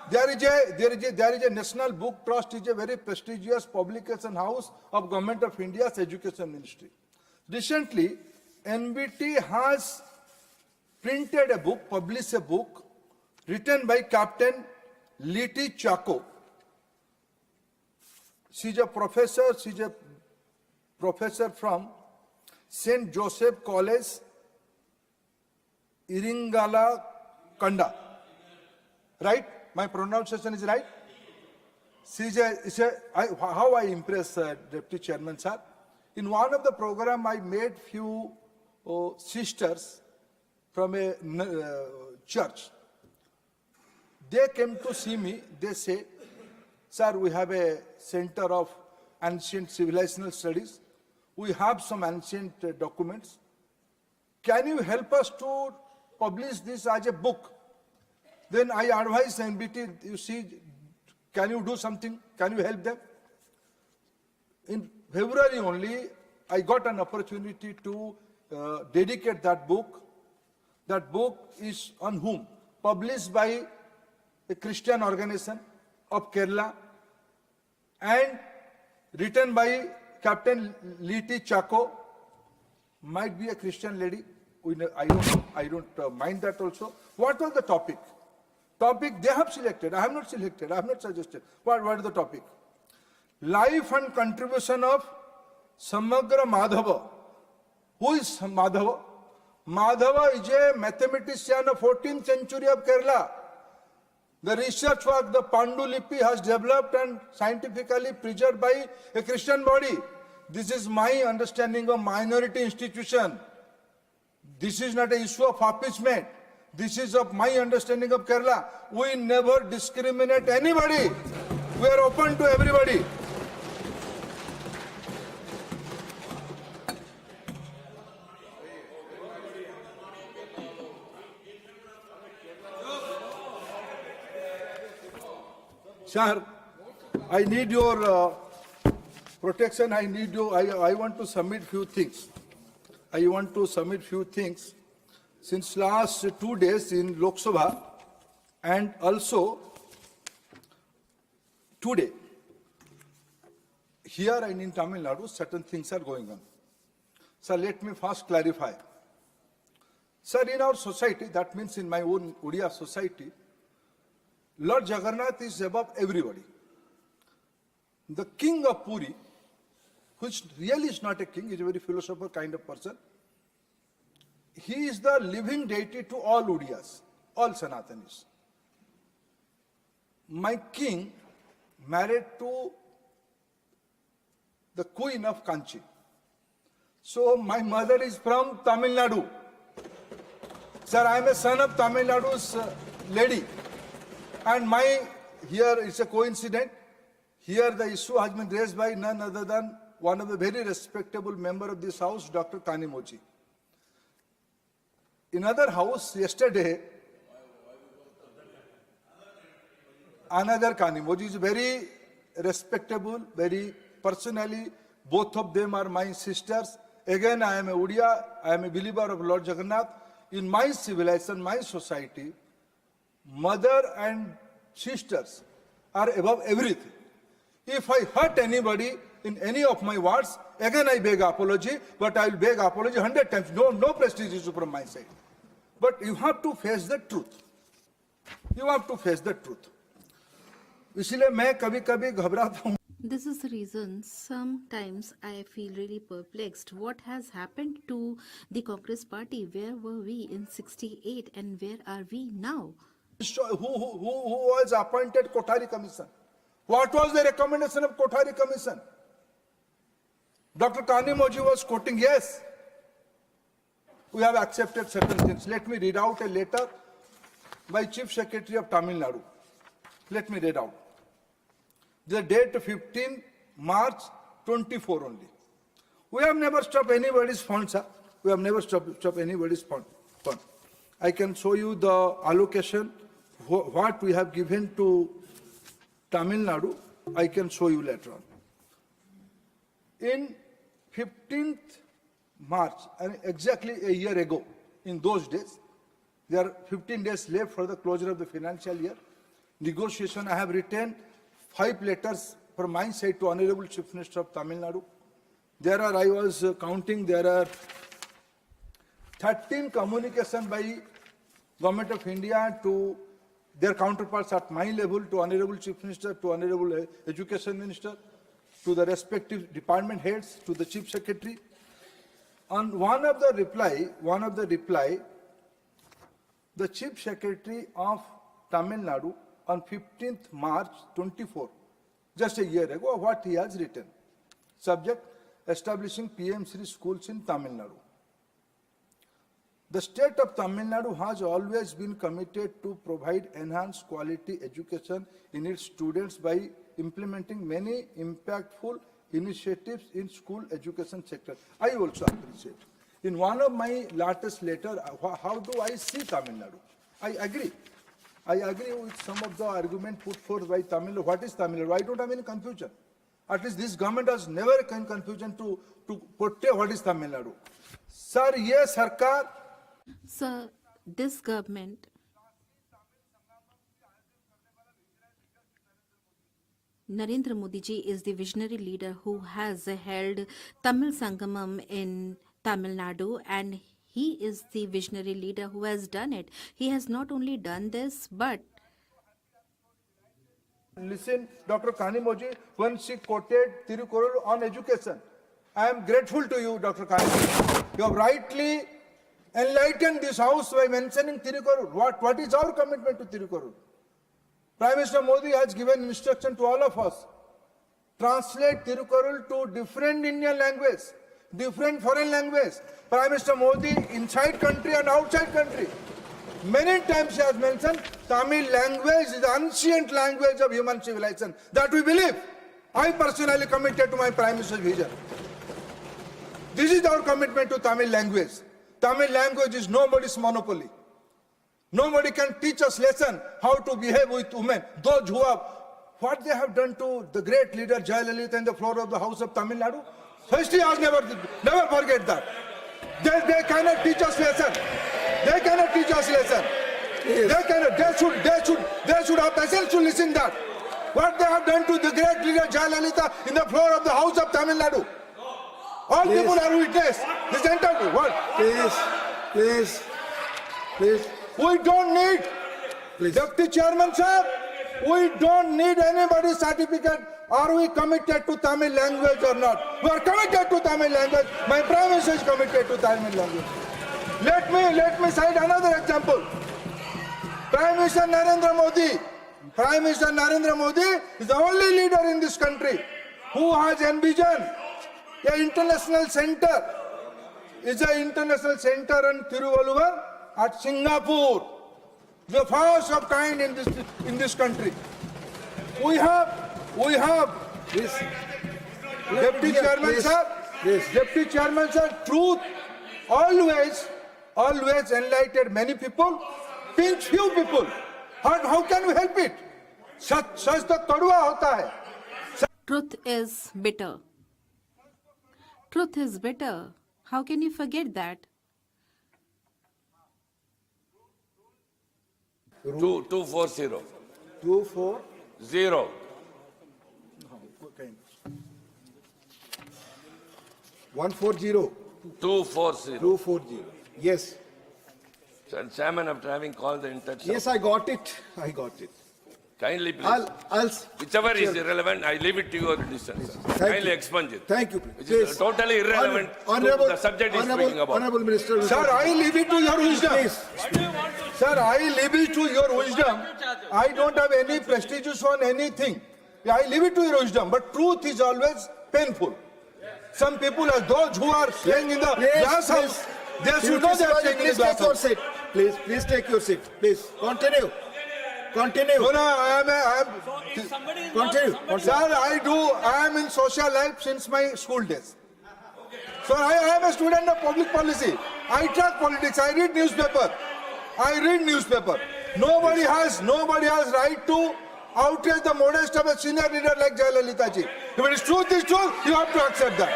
[SPEAKER 1] there is a National Book Trust, is a very prestigious publication house of Government of India's Education Ministry. Recently, NBT has printed a book, published a book, written by Captain Liti Chako. She's a professor from St. Joseph College, Iringala, Kanda. Right? My pronunciation is right? How I impress Deputy Chairman, sir? In one of the program, I made few sisters from a church. They came to see me. They say, sir, we have a center of ancient civilizational studies. We have some ancient documents. Can you help us to publish this as a book? Then I advise NBT, you see, can you do something? Can you help them? In February only, I got an opportunity to dedicate that book. That book is on whom? Published by a Christian organization of Kerala and written by Captain Liti Chako. Might be a Christian lady. I don't mind that also. What was the topic? Topic they have selected. I have not selected. I have not suggested. What is the topic? Life and contribution of Samagra Madhava. Who is Madhava? Madhava is a mathematician of 14th century of Kerala. The research work the Pandulipi has developed and scientifically preserved by a Christian body. This is my understanding of minority institution. This is not an issue of appeasement. This is of my understanding of Kerala. We never discriminate anybody. We are open to everybody. Sir, I need your protection. I need you. I want to submit few things. Since last 2 days in Lok Sabha and also today, here and in Tamil Nadu, certain things are going on. Sir, let me first clarify. Sir, in our society, that means in my own Odia society, Lord Jagannath is above everybody. The king of Puri, which really is not a king, is a very philosopher kind of person. He is the living deity to all Odiyas, all Sanatanis. My king married to the queen of Kanchi. So my mother is from Tamil Nadu. Sir, I am a son of Tamil Nadu's lady. And here it's a coincidence. Here the issue has been raised by none other than one of the very respectable member of this house, Dr. Kanimoji. In another house, yesterday, another Kanimoji is very respectable, very personally, both of them are my sisters. Again, I am a Odia, I am a believer of Lord Jagannath. In my civilization, my society, mother and sisters are above everything. If I hurt anybody in any of my words, again I beg apology, but I will beg apology 100 times. No prestige issue from my side. But you have to face the truth. You have to face the truth. इसलिए मैं कभी-कभी घबराता हूँ.
[SPEAKER 14] This is the reason sometimes I feel really perplexed. What has happened to the Congress party? Where were we in 68 and where are we now?
[SPEAKER 1] Who was appointed Kothari Commission? What was the recommendation of Kothari Commission? Dr. Kanimoji was quoting, yes, we have accepted certain things. Let me read out a letter by Chief Secretary of Tamil Nadu. Let me read out. The date 15 March 24 only. We have never stopped anybody's fund, sir. We have never stopped anybody's fund. I can show you the allocation, what we have given to Tamil Nadu. I can show you later on. In 15th March, and exactly a year ago, in those days, there are 15 days left for the closure of the financial year. Negotiation, I have written 5 letters from my side to Honorable Chief Minister of Tamil Nadu. There are, I was counting, there are 13 communications by Government of India to their counterparts at my level, to Honorable Chief Minister, to Honorable Education Minister, to the respective department heads, to the Chief Secretary. On one of the reply, the Chief Secretary of Tamil Nadu on 15th March 24, just a year ago, what he has written. Subject, establishing PM3 schools in Tamil Nadu. The state of Tamil Nadu has always been committed to provide enhanced quality education in its students by implementing many impactful initiatives in school education sector. I also appreciate. In one of my latest letters, how do I see Tamil Nadu? I agree. I agree with some of the argument put forth by Tamil Nadu. What is Tamil Nadu? I don't have any confusion. At least this government has never confusion to portray what is Tamil Nadu. Sir, yes, Sarkar.
[SPEAKER 14] Sir, this government Narendra Modi ji is the visionary leader who has held Tamil Sangamam in Tamil Nadu, and he is the visionary leader who has done it. He has not only done this, but
[SPEAKER 1] listen, Dr. Kanimoji, when she quoted Tirukkural on education, I am grateful to you, Dr. Kanimoji. You have rightly enlightened this house by mentioning Tirukkural. What is our commitment to Tirukkural? Prime Minister Modi has given instruction to all of us. Translate Tirukkural to different Indian language, different foreign language. Prime Minister Modi inside country and outside country. Many times he has mentioned Tamil language is the ancient language of human civilization. That we believe. I personally committed to my Prime Minister's vision. This is our commitment to Tamil language. Tamil language is nobody's monopoly. Nobody can teach us lesson how to behave with women. Those who have, what they have done to the great leader Jayalalitha in the floor of the House of Tamil Nadu, history has never forget that. They cannot teach us lesson. They cannot teach us lesson. Yes. They should have patience to listen that. What they have done to the great leader Jayalalitha in the floor of the House of Tamil Nadu. All people are witness. This entire what?
[SPEAKER 13] Please.
[SPEAKER 1] We don't need, Deputy Chairman sir, we don't need anybody's certificate. Are we committed to Tamil language or not? We are committed to Tamil language. My Prime Minister is committed to Tamil language. Let me cite another example. Prime Minister Narendra Modi is the only leader in this country who has envisioned an international center. It's an international center in Tiruvalluvar at Singapore, the first of kind in this country. We have this Deputy Chairman sir, truth always enlightened many people, pinch few people. How can we help it? Such the kadwa hota hai.
[SPEAKER 14] Truth is bitter. Truth is bitter. How can you forget that?
[SPEAKER 15] 240.
[SPEAKER 1] 240. 140.
[SPEAKER 15] 240.
[SPEAKER 1] 240. Yes.
[SPEAKER 15] Chairman, after having called the Intercity.
[SPEAKER 1] Yes, I got it.
[SPEAKER 15] Kindly please.
[SPEAKER 1] I'll
[SPEAKER 15] Whichever is irrelevant, I leave it to your decision, sir. Kindly expunge it.
[SPEAKER 1] Thank you.
[SPEAKER 15] Which is totally irrelevant to the subject is speaking about.
[SPEAKER 1] Honorable Minister. Sir, I leave it to your wisdom. Sir, I leave it to your wisdom. I don't have any prestigious on anything. I leave it to your wisdom. But truth is always painful. Some people, as those who are staying in the glass house, they should know they are staying in the glass house.
[SPEAKER 13] Please take your seat. Please, continue.
[SPEAKER 1] No, I am.
[SPEAKER 13] Continue.
[SPEAKER 1] Sir, I am in social life since my school days. So I am a student of public policy. I track politics. I read newspaper. Nobody has right to outrage the modesty of a senior leader like Jayalalitha ji. If it is truth, you have to accept that.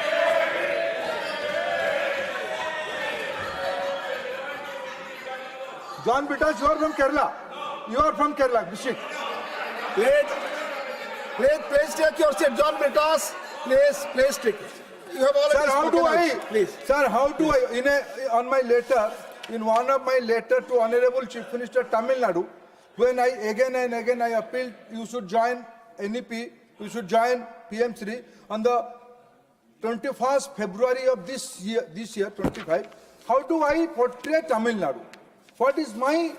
[SPEAKER 1] John Bitas, you are from Kerala, district.
[SPEAKER 13] Please take your seat, John Bitas. Please take it. You have already
[SPEAKER 1] Sir, how do I, in one of my letter to Honorable Chief Minister Tamil Nadu, when I again and again I appealed, you should join NEP, you should join PM3 on the 21st February of this year 25. How do I portray Tamil Nadu? What is my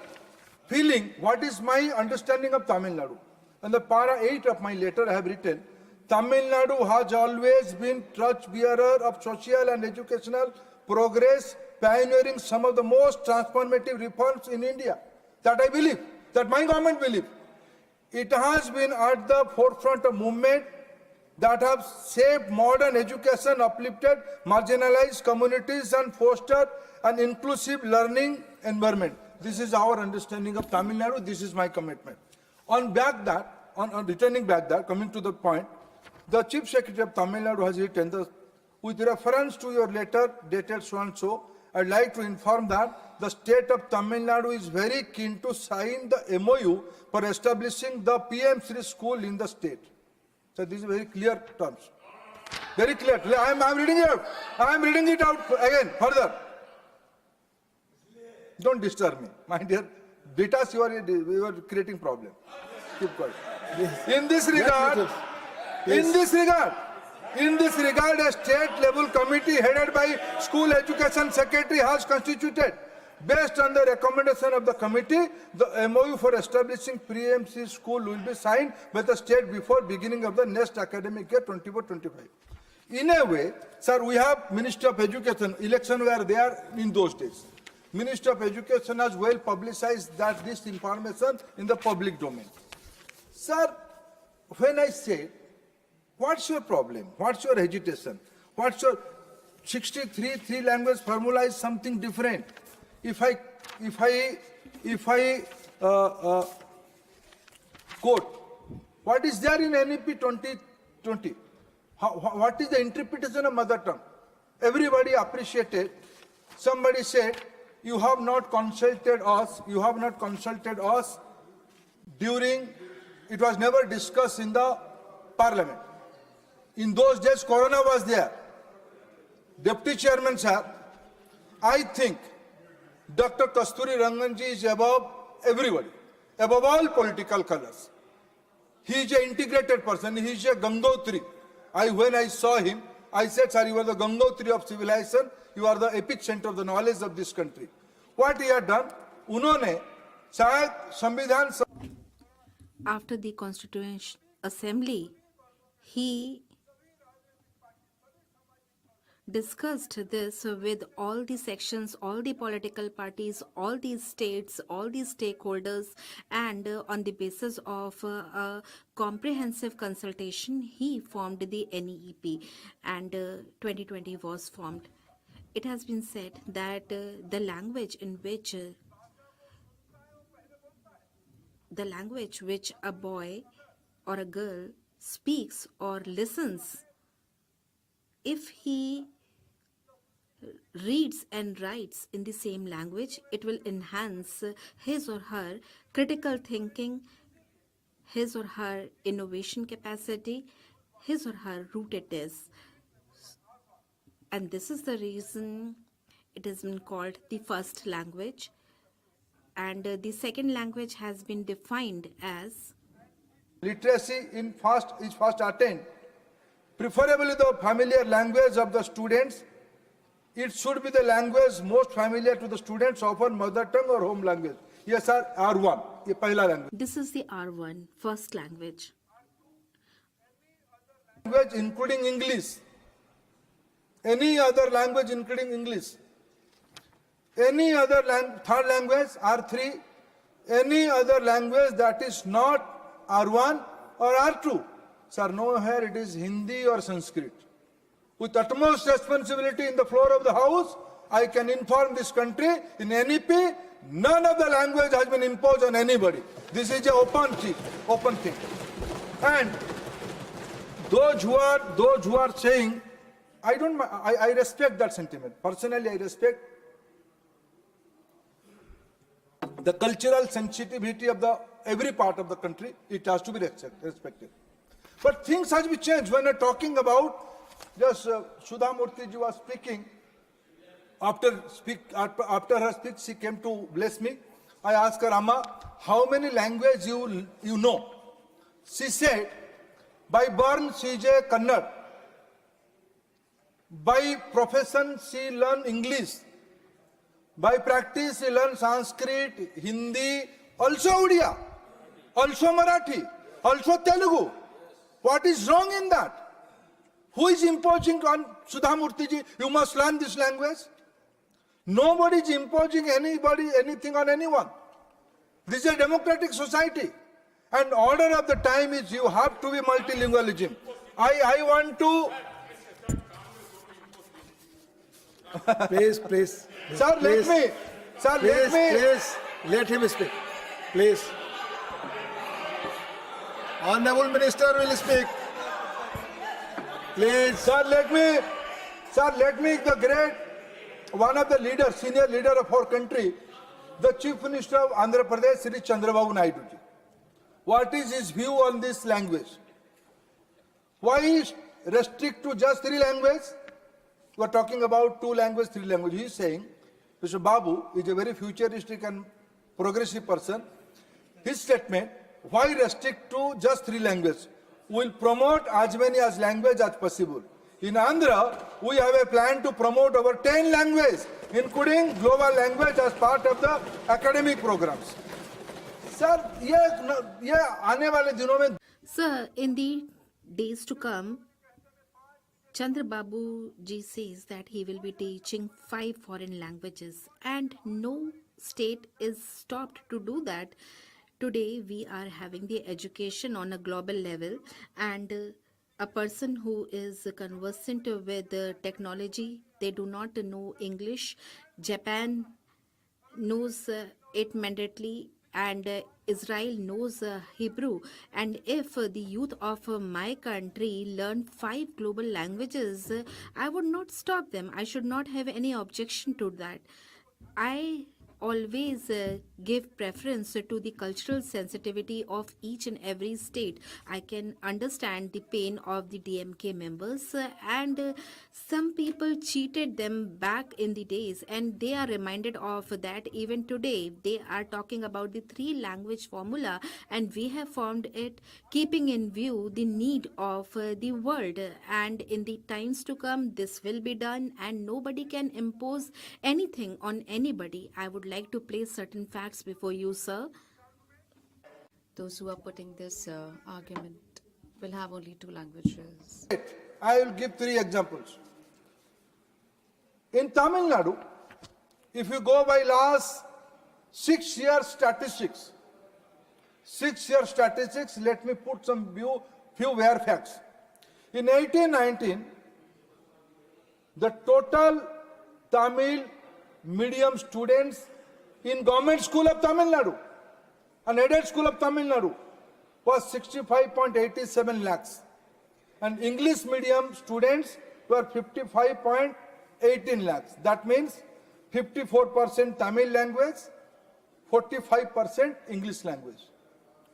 [SPEAKER 1] feeling? What is my understanding of Tamil Nadu? And the para 8 of my letter I have written, Tamil Nadu has always been torchbearer of social and educational progress, pioneering some of the most transformative reforms in India. That I believe, that my government believes. It has been at the forefront of movement that have shaped modern education, uplifted marginalized communities and fostered an inclusive learning environment. This is our understanding of Tamil Nadu. This is my commitment. On returning back that, coming to the point, the Chief Secretary of Tamil Nadu has written, with reference to your letter dated so and so, I'd like to inform that the state of Tamil Nadu is very keen to sign the MOU for establishing the PM3 school in the state. So these are very clear terms. Very clear. I'm reading it out. I'm reading it out again, further. Don't disturb me, my dear. Bitas, you are creating problem. Keep quiet. In this regard, a state-level committee headed by School Education Secretary has constituted. Based on the recommendation of the committee, the MOU for establishing pre-MC school will be signed by the state before beginning of the next academic year 24-25. In a way, sir, we have Minister of Education, election were there in those days. Minister of Education has well publicized that this information in the public domain. Sir, when I say, what's your problem? What's your agitation? What's your 63 three-language formula is something different. If I quote, what is there in NEP 2020? What is the interpretation of mother tongue? Everybody appreciated. Somebody said, you have not consulted us during it was never discussed in the parliament. In those days, Corona was there. Deputy Chairman, sir, I think Dr. Kasturi Ranganji is above everybody, above all political colors. He is an integrated person. He is a Gangotri. When I saw him, I said, sir, you are the Gangotri of civilization. You are the epicenter of the knowledge of this country. What he had done, उन्होंने शायद संविधान.
[SPEAKER 14] After the Constituent Assembly, he discussed this with all the sections, all the political parties, all the states, all the stakeholders, and on the basis of a comprehensive consultation, he formed the NEP, and 2020 was formed. It has been said that the language which a boy or a girl speaks or listens, if he reads and writes in the same language, it will enhance his or her critical thinking, his or her innovation capacity, his or her rootedness. And this is the reason it has been called the first language. And the second language has been defined as
[SPEAKER 1] Literacy is first attained, preferably the familiar language of the students. It should be the language most familiar to the students, often mother tongue or home language. Yes, sir, R1, ये पहला language.
[SPEAKER 14] This is the R1, first language.
[SPEAKER 1] Language including English. Any other language including English. Any other third language, R3. Any other language that is not R1 or R2. Sir, nowhere it is Hindi or Sanskrit. With utmost responsibility in the floor of the House, I can inform this country, in NEP, none of the language has been imposed on anybody. This is an open thing. And those who are saying, I respect that sentiment. Personally, I respect the cultural sensitivity of every part of the country. It has to be respected. But things have to be changed. When we're talking about, just Sudha Murthy ji was speaking. After her speech, she came to bless me. I asked her, Amma, how many languages you know? She said, by birth she is a Kannada. By profession she learned English. By practice she learned Sanskrit, Hindi, also Odia, also Marathi, also Telugu. What is wrong in that? Who is imposing on Sudha Murthy ji, you must learn this language? Nobody is imposing anything on anyone. This is a democratic society. And order of the time is you have to be multilingualism. I want to...
[SPEAKER 7] Please.
[SPEAKER 1] Sir, let me.
[SPEAKER 7] Please, let him speak. Please. Honorable Minister will speak. Please.
[SPEAKER 1] Sir, let me, one of the leaders, senior leader of our country, the Chief Minister of Andhra Pradesh, Sri Chandrababu Naidu ji. What is his view on this language? Why restrict to just 3 languages? We are talking about 2 languages, 3 languages. He is saying, Mr. Babu is a very futuristic and progressive person. His statement, why restrict to just 3 languages? We will promote as many as languages as possible. In Andhra, we have a plan to promote over 10 languages, including global language as part of the academic programs. Sir, ये आने वाले दिनों में.
[SPEAKER 14] Sir, in the days to come, Chandra Babu ji says that he will be teaching 5 foreign languages, and no state is stopped to do that. Today we are having the education on a global level, and a person who is conversant with technology, they do not know English. Japan knows it mandatorily, and Israel knows Hebrew. And if the youth of my country learn 5 global languages, I would not stop them. I should not have any objection to that. I always give preference to the cultural sensitivity of each and every state. I can understand the pain of the DMK members, and some people cheated them back in the days, and they are reminded of that even today. They are talking about the 3-language formula, and we have formed it keeping in view the need of the world. And in the times to come, this will be done, and nobody can impose anything on anybody. I would like to place certain facts before you, sir.
[SPEAKER 17] Those who are putting this argument will have only 2 languages.
[SPEAKER 1] I will give 3 examples. In Tamil Nadu, if you go by last 6 years statistics, let me put some few rare facts. In 1819, the total Tamil medium students in government school of Tamil Nadu, an aided school of Tamil Nadu, was 65.87 lakhs. And English medium students were 55.18 lakhs. That means 54% Tamil language, 45% English language.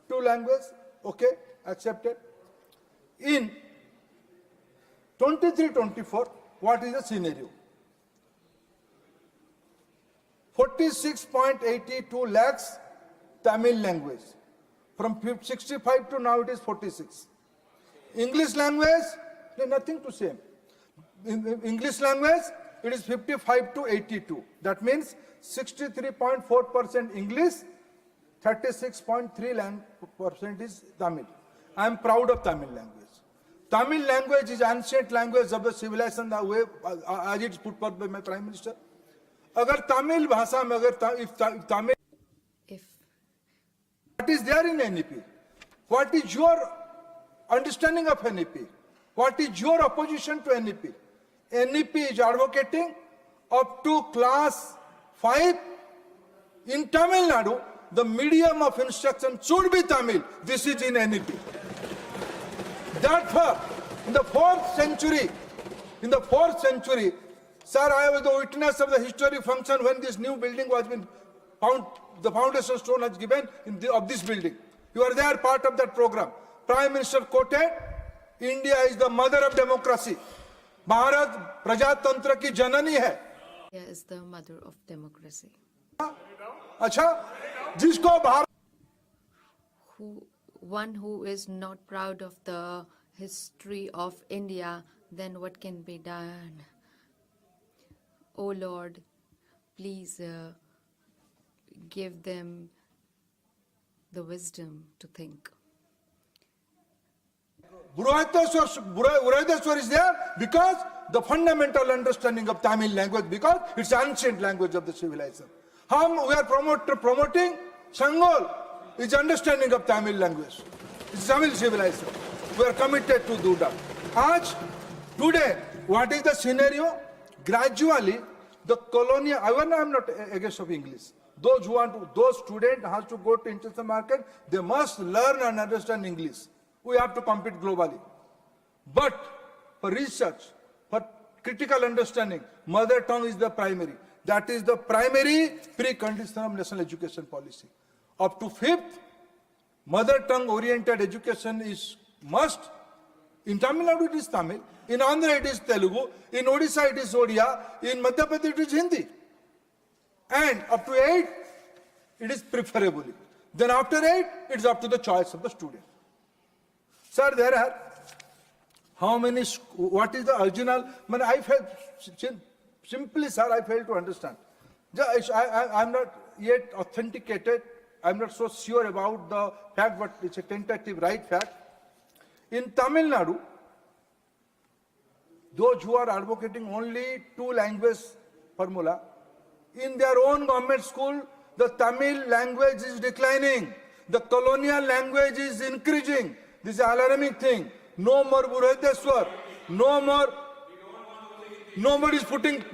[SPEAKER 1] 2 languages, okay, accepted. In 23-24, what is the scenario? 46.82 lakhs Tamil language. From 65 to now it is 46. English language, nothing to say. In English language, it is 55 to 82. That means 63.4% English, 36.3% is Tamil. I am proud of Tamil language. Tamil language is ancient language of the civilization, the way as it's put forth by my Prime Minister. Agar Tamil bhasha mein, if Tamil, what is there in NEP? What is your understanding of NEP? What is your opposition to NEP? NEP is advocating up to class 5 in Tamil Nadu, the medium of instruction should be Tamil. This is in NEP. Therefore, in the 4th century, sir, I was the witness of the historic function when this new building was been found, the foundation stone was given of this building. You are there, part of that program. Prime Minister quoted, India is the mother of democracy. Bharat Prajatantra ki janani hai.
[SPEAKER 17] India is the mother of democracy.
[SPEAKER 1] Acha? Jisko Bharat...
[SPEAKER 17] One who is not proud of the history of India, then what can be done? Oh Lord, please give them the wisdom to think.
[SPEAKER 1] Buradeshwar is there because the fundamental understanding of Tamil language, because it's ancient language of the civilization. We are promoting Sangol, is understanding of Tamil language. It's Tamil civilization. We are committed to do that. Today, what is the scenario? Gradually, the colonial, I am not against of English. Those students has to go to international market, they must learn and understand English. We have to compete globally. But for research, for critical understanding, mother tongue is the primary. That is the primary precondition of national education policy. Up to 5th, mother tongue oriented education is must. In Tamil Nadu it is Tamil, in Andhra it is Telugu, in Odisha it is Odia, in Madhya Pradesh it is Hindi. And up to 8, it is preferably. Then after 8, it is up to the choice of the student. Sir, there are how many, what is the original, I felt, simply sir, I failed to understand. I am not yet authenticated, I am not so sure about the fact, but it's a tentative right fact. In Tamil Nadu, those who are advocating only 2 language formula, in their own government school, the Tamil language is declining. The colonial language is increasing. This is an alarming thing. No more Buradeshwar. No more. Nobody is throwing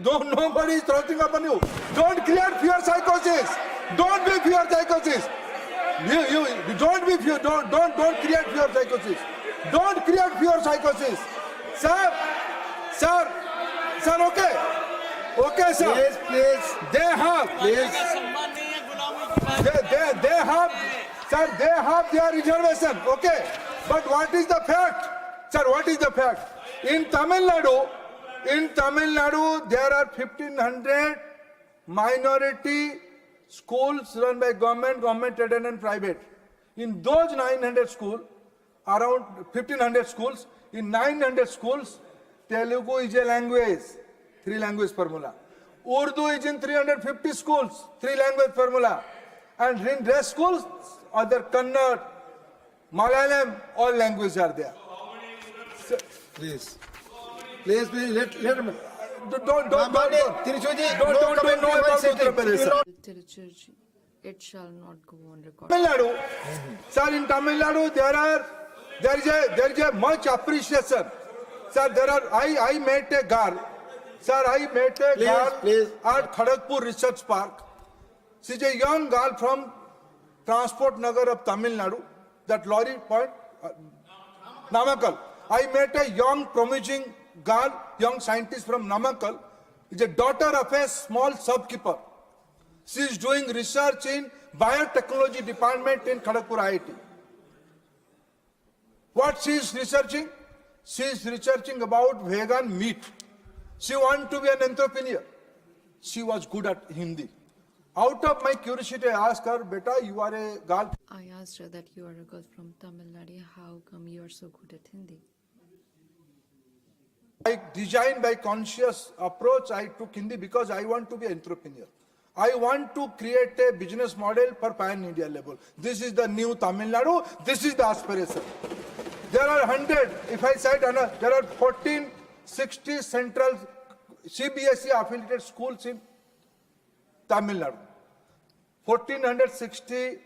[SPEAKER 1] upon you. Don't create fear psychosis. Don't be fear psychosis. Don't be fear. Don't create fear psychosis. Don't create fear psychosis. Sir, okay. Okay, sir.
[SPEAKER 7] Please.
[SPEAKER 1] They have.
[SPEAKER 7] Please.
[SPEAKER 1] They have, sir, they have their reservation, okay. But what is the fact? Sir, what is the fact? In Tamil Nadu, there are 1,500 minority schools run by government aided and private. In those 900 schools, around 1,500 schools, in 900 schools, Telugu is a language, 3 language formula. Urdu is in 350 schools, 3 language formula. And in rest schools, other Kannada, Malayalam, all languages are there.
[SPEAKER 7] Please, let him.
[SPEAKER 1] Don't know about Uttar Pradesh.
[SPEAKER 17] It shall not go on record.
[SPEAKER 1] Tamil Nadu, sir, in Tamil Nadu there is a much appreciation. Sir, I met a girl. Sir, I met a girl at Kharagpur Research Park. She's a young girl from Transport Nagar of Tamil Nadu, that lorry point, Namakkal. I met a young promising girl, young scientist from Namakkal. Is a daughter of a small shopkeeper. She is doing research in biotechnology department in Kharagpur IIT. What she is researching? She is researching about vegan meat. She wants to be an entrepreneur. She was good at Hindi. Out of my curiosity, I asked her, Beta, you are a girl.
[SPEAKER 17] I asked her that you are a girl from Tamil Nadu. How come you are so good at Hindi?
[SPEAKER 1] I designed by conscious approach, I took Hindi because I want to be an entrepreneur. I want to create a business model for pan-India level. This is the new Tamil Nadu. This is the aspiration. There are 100, if I cite, there are 1460 central CBSE affiliated schools in Tamil Nadu. 1460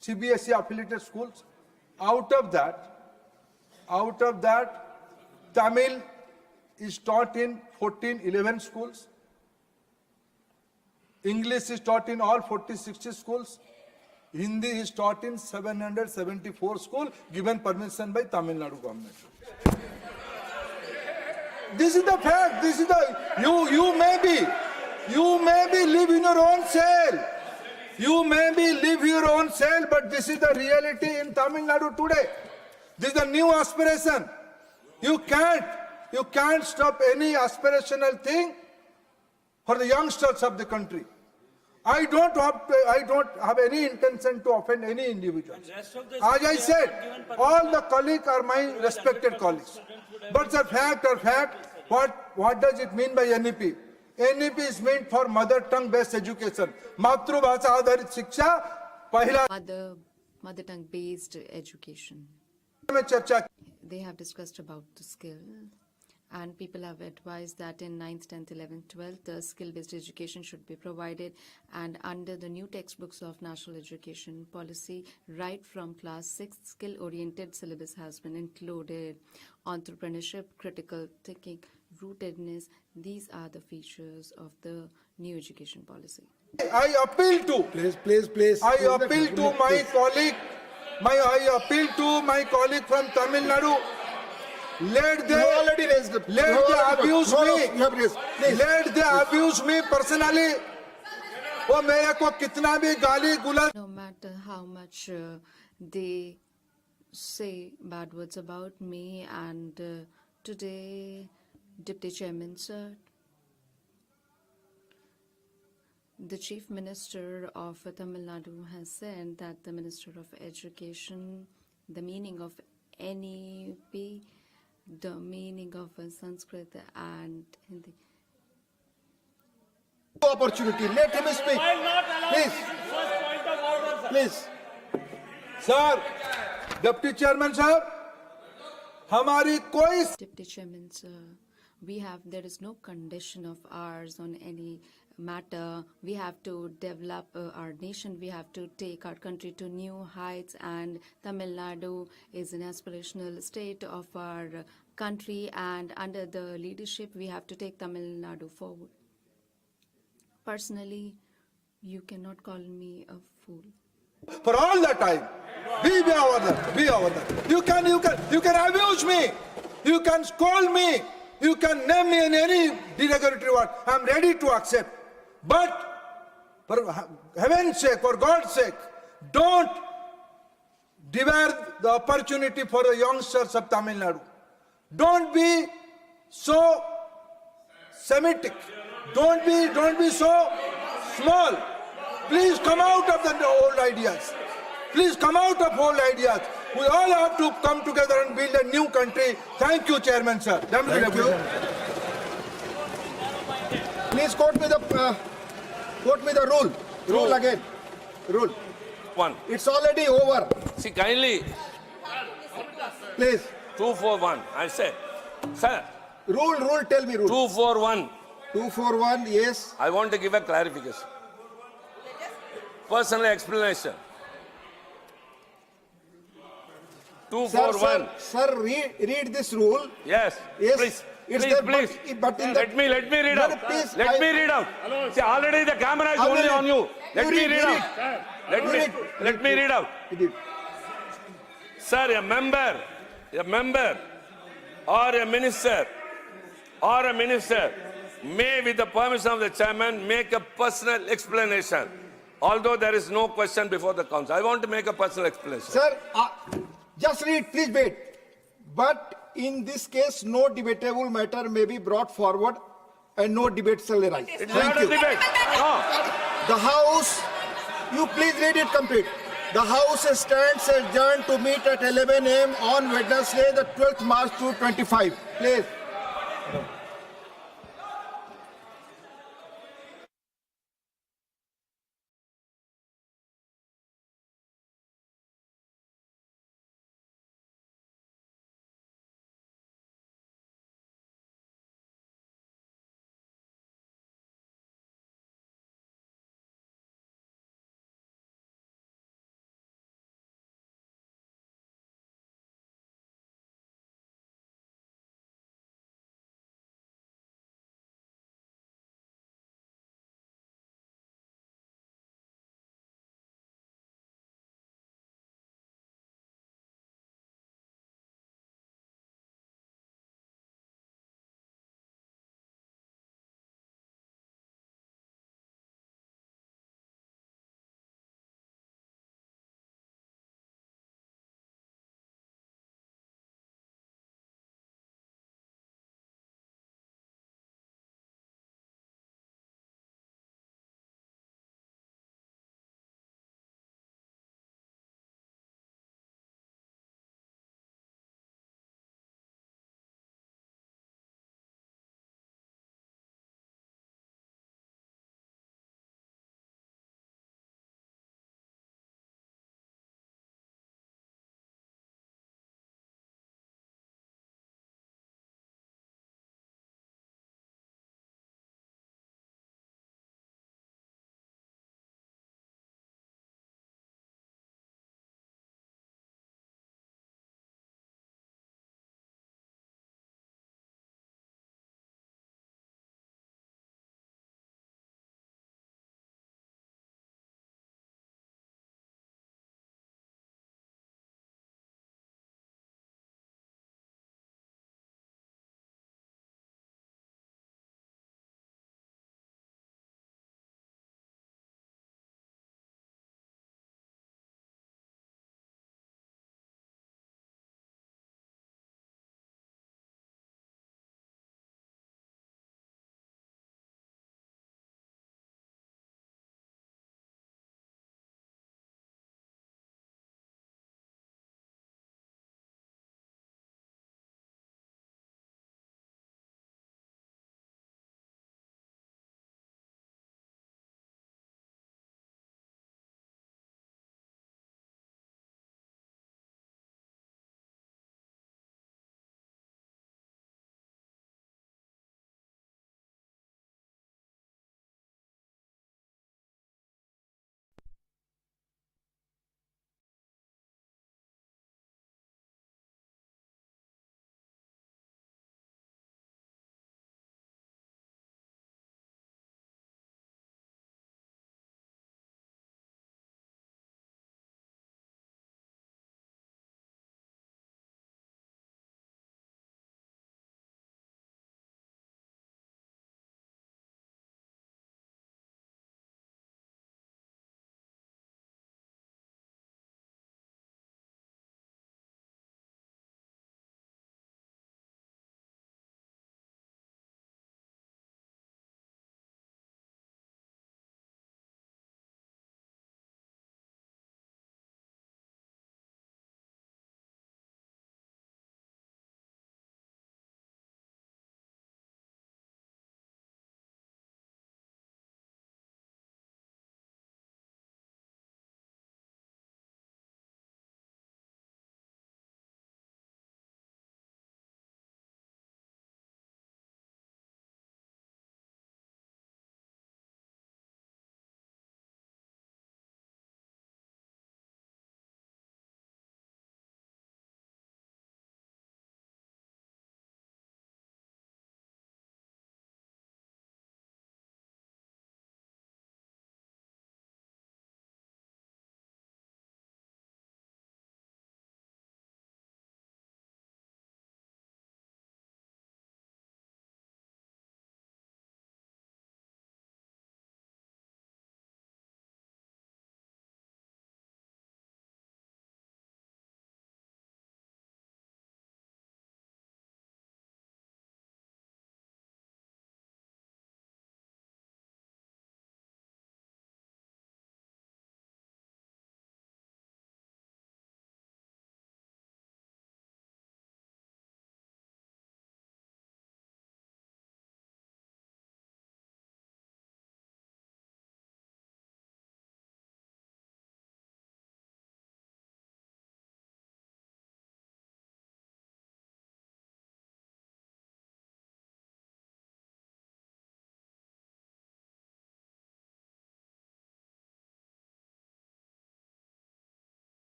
[SPEAKER 1] CBSE affiliated schools. Out of that, Tamil is taught in 11 schools. English is taught in all 60 schools. Hindi is taught in 774 schools, given permission by Tamil Nadu government. This is the fact. This is the, you may be live in your own cell. You may be live your own cell, but this is the reality in Tamil Nadu today. This is the new aspiration. You can't stop any aspirational thing for the youngsters of the country. I don't have any intention to offend any individual. As I said, all the colleagues are my respected colleagues. But the fact, what does it mean by NEP? NEP is meant for mother tongue based education. Matrubhasha adharit shiksha, pahila.
[SPEAKER 17] Mother tongue based education. They have discussed about the skill, and people have advised that in 9th, 10th, 11th, 12th, the skill-based education should be provided, and under the new textbooks of National Education Policy, right from class 6, skill-oriented syllabus has been included. Entrepreneurship, critical thinking, rootedness, these are the features of the new education policy.
[SPEAKER 1] I appeal to my colleague from Tamil Nadu. Let they abuse me personally. वो मेरे को कितना भी गाली गुलाज.
[SPEAKER 17] No matter how much they say bad words about me, and today, Deputy Chairman, sir, the Chief Minister of Tamil Nadu has said that the Minister of Education, the meaning of NEP, the meaning of Sanskrit and Hindi.
[SPEAKER 7] Opportunity. Let him speak. Please.
[SPEAKER 1] Sir, Deputy Chairman, sir, हमारी कोई.
[SPEAKER 17] Deputy Chairman, sir, there is no condition of ours on any matter. We have to develop our nation. We have to take our country to new heights, and Tamil Nadu is an aspirational state of our country, and under the leadership we have to take Tamil Nadu forward. Personally, you cannot call me a fool.
[SPEAKER 1] For all the time, be over there. You can abuse me. You can scold me. You can name me in any derogatory word. I'm ready to accept. But For heaven's sake, for God's sake, don't devour the opportunity for the youngsters of Tamil Nadu. Don't be so Semitic. Don't be so small. Please come out of the old ideas. Please come out of old ideas. We all have to come together and build a new country. Thank you, Chairman, sir.
[SPEAKER 7] Thank you. Please quote me the rule. Rule again. Rule.
[SPEAKER 12] One.
[SPEAKER 7] It's already over.
[SPEAKER 12] See, kindly.
[SPEAKER 7] Please.
[SPEAKER 12] 241. I said, sir.
[SPEAKER 7] Rule, tell me rule.
[SPEAKER 12] 241.
[SPEAKER 7] 241, yes.
[SPEAKER 12] I want to give a clarification. Personal explanation. 241.
[SPEAKER 7] Sir, read this rule.
[SPEAKER 12] Yes.
[SPEAKER 7] Yes.
[SPEAKER 12] Please.
[SPEAKER 7] It's
[SPEAKER 12] Please,
[SPEAKER 7] there,
[SPEAKER 12] please.
[SPEAKER 7] but in
[SPEAKER 12] Let me read out.
[SPEAKER 7] Please,
[SPEAKER 12] Let me read out. See, already the camera is only on you. Let me read out. Let me read out. Sir, a member or a minister may, with the permission of the chairman, make a personal explanation. Although there is no question before the council. I want to make a personal explanation.
[SPEAKER 7] Sir, just read, please wait. But in this case, no debatable matter may be brought forward and no debate shall arise.
[SPEAKER 12] It is not a debate. No.
[SPEAKER 7] The House, you please read it complete. The House stands adjourned to meet at 11 a.m. on Wednesday, the 12th March 2025. Please.